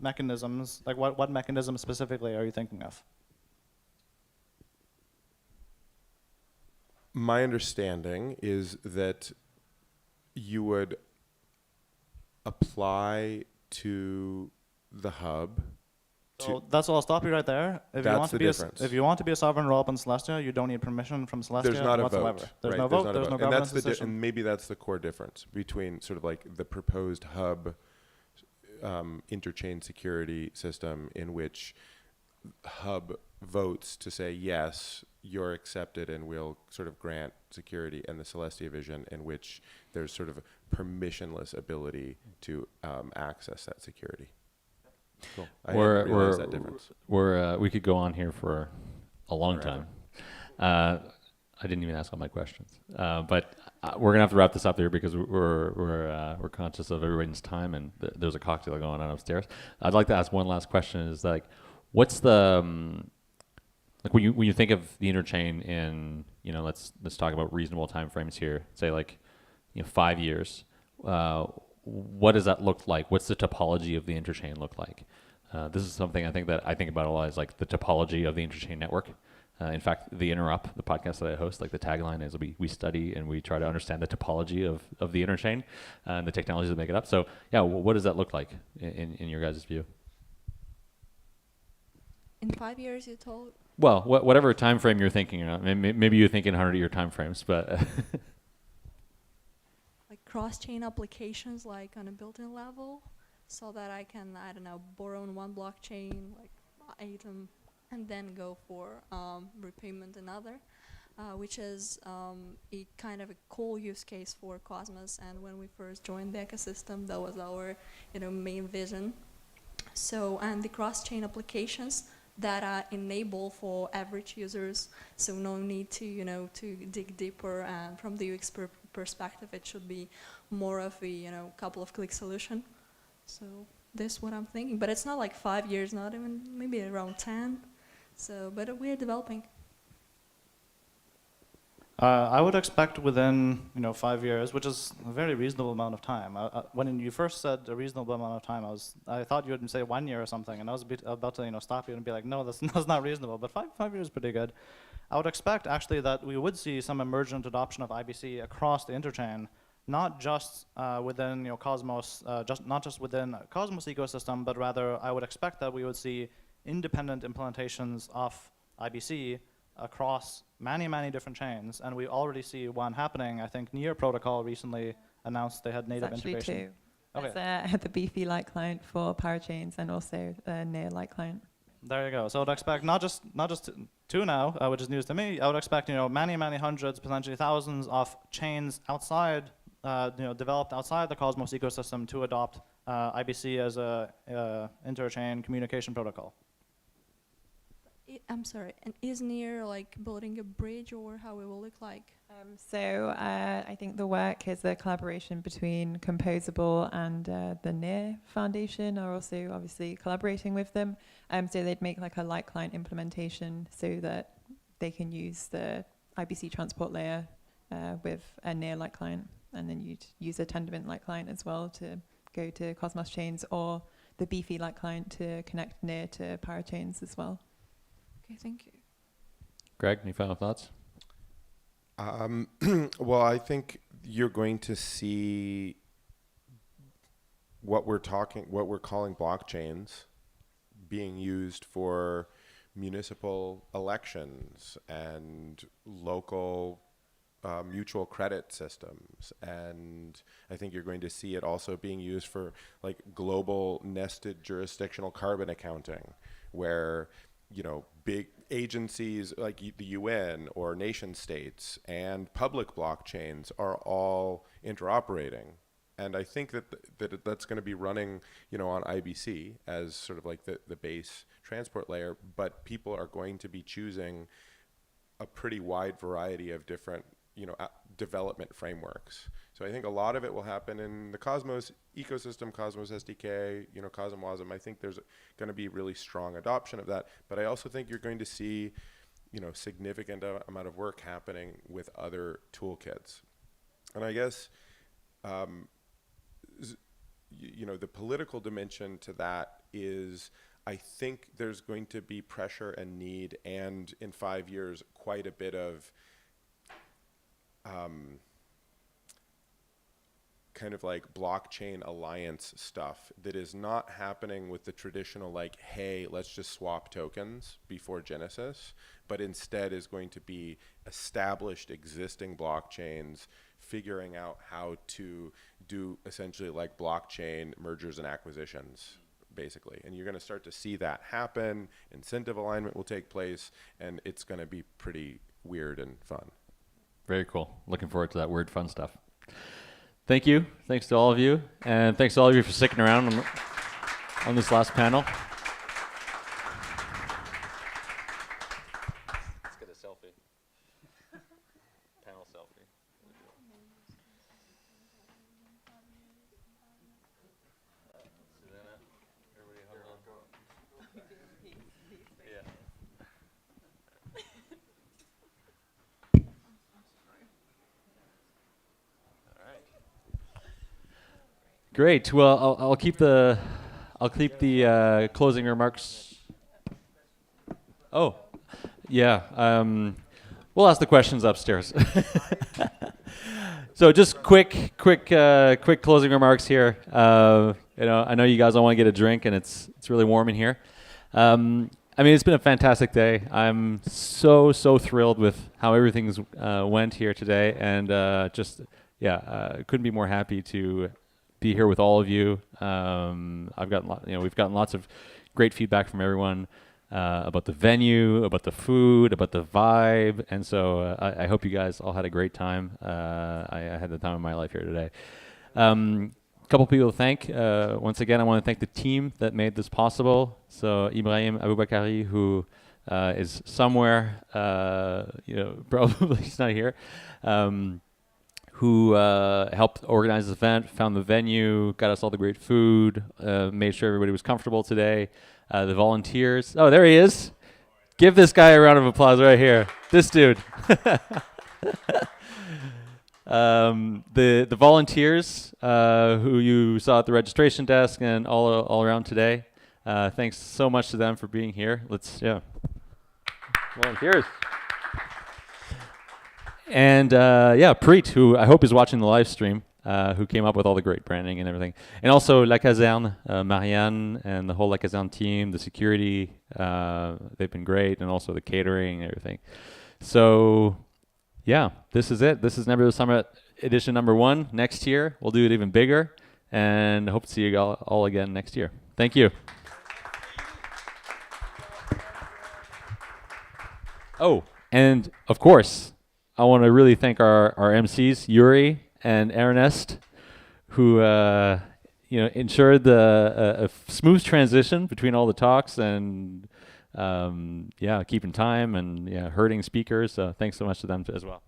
mechanisms. Like what mechanism specifically are you thinking of? My understanding is that you would apply to the hub. So that's all. I'll stop you right there. If you want to be if you want to be a sovereign roll up in Celestia, you don't need permission from Celestia There's not whatsoever. a vote. There's right? no vote. Not There's no and governance that's decision. and maybe that's the core difference between sort of like the proposed hub interchain security system, in which hub votes to say yes, you're accepted and we'll sort of grant security, and the Celestia vision in which there's sort of a permissionless ability to access that security. Cool. I didn't realize that difference. We could go on here for a long time. I didn't even ask all my questions, but we're gonna have to wrap this up here because we're conscious of everyone's time, and there's a cocktail going on upstairs. I'd like to ask one last question: is like, what's the like when you think of the interchain in, you know, let's talk about reasonable timeframes here. Say like, 5 years. What does that look like? What's the topology of the interchain look like? This is something I think about a lot, is like the topology of the interchain network. In fact, the Interrupt, the podcast that I host, like the tagline is we study and we try to understand the topology of the interchain and the technologies that make it up. So yeah, what does that look like in your guys' view? In 5 years, you told? Well, whatever time frame you're thinking. Maybe you're thinking 100-year time frames, but like cross-chain applications, like on a built-in level, so that I can, I don't know, borrow on one blockchain, like item, and then go for repayment another, which is a kind of a cool use case for Cosmos. And when we first joined the ecosystem, that was our main vision. So, and the cross-chain applications that are enable for average users, so no need to to dig deeper. And from the UX perspective, it should be more of a couple of click solution. So this is what I'm thinking, but it's not like 5 years, not even, maybe around 10. So, but we're developing. I would expect within 5 years, which is a very reasonable amount of time. When you first said a reasonable amount of time, I thought you would say 1 year or something, and I was about to stop you and be like, no, that's not reasonable. But 5 years is pretty good. I would expect actually that we would see some emergent adoption of IBC across the interchain, not just within Cosmos, not just within Cosmos ecosystem, but rather I would expect that we would see independent implementations of IBC across many different chains, and we already see one happening. I think Near Protocol recently announced they had native integration. Actually two. That's the Beefy-like client for parachains, and also the Near-like client. There you go. So I would expect not just two now, which is news to me. I would expect many hundreds, potentially thousands of chains outside, developed outside the Cosmos ecosystem to adopt IBC as a interchain communication protocol. I'm sorry, and is Near like building a bridge, or how it will look like? So I think the work is a collaboration between Composable and the Near Foundation are also obviously collaborating with them. So they'd make like a light client implementation so that they can use the IBC transport layer with a Near light client, and then you'd use a Tendermint light client as well to go to Cosmos chains, or the Beefy light client to connect Near to parachains as well. Okay, thank you. Greg, any final thoughts? Well, I think you're going to see what we're calling blockchains being used for municipal elections and local mutual credit systems. And I think you're going to see it also being used for like global nested jurisdictional carbon accounting, where big agencies like the UN or nation states and public blockchains are all interoperating. And I think that's going to be running, on IBC as sort of like the base transport layer, but people are going to be choosing a pretty wide variety of different, development frameworks. So I think a lot of it will happen in the Cosmos ecosystem, Cosmos SDK, CosmWasm. I think there's going to be really strong adoption of that. But I also think you're going to see, significant amount of work happening with other toolkits. And I guess, the political dimension to that is, I think there's going to be pressure and need, and in 5 years, quite a bit of kind of like blockchain alliance stuff that is not happening with the traditional like, hey, let's just swap tokens before Genesis, but instead is going to be established existing blockchains figuring out how to do essentially like blockchain mergers and acquisitions, basically. And you're going to start to see that happen. Incentive alignment will take place, and it's going to be pretty weird and fun. Very cool. Looking forward to that weird fun stuff. Thank you. Thanks to all of you. And thanks to all of you for sticking around on this last panel. Let's get a selfie. Panel selfie. Susanna, everybody hold on. Yeah. Great. Well, I'll keep the closing remarks. Oh, yeah. We'll ask the questions upstairs. So just quick closing remarks here. I know you guys all want to get a drink, and it's really warm in here. I mean, it's been a fantastic day. I'm so thrilled with how everything's went here today, and couldn't be more happy to be here with all of you. We've gotten lots of great feedback from everyone about the venue, about the food, about the vibe, and so I hope you guys all had a great time. I had the time of my life here today. Couple people to thank. Once again, I want to thank the team that made this possible. So Ibrahim Aboubakari, who is somewhere, probably he's not here. Who helped organize this event, found the venue, got us all the great food, made sure everybody was comfortable today. The volunteers. Oh, there he is. Give this guy a round of applause right here. This dude. The volunteers who you saw at the registration desk and all around today. Thanks so much to them for being here. Volunteers. And Preet, who I hope is watching the live stream, who came up with all the great branding and everything. And also La Caserne, Marianne, and the whole La Caserne team, the security, they've been great, and also the catering and everything. So, this is it. This is Never the Summit edition number 1. Next year, we'll do it even bigger, and hope to see you all again next year. Thank you. Oh, and of course, I want to really thank our MCs, Juri and Ernest, who ensured a smooth transition between all the talks and keeping time and herding speakers. So thanks so much to them as well.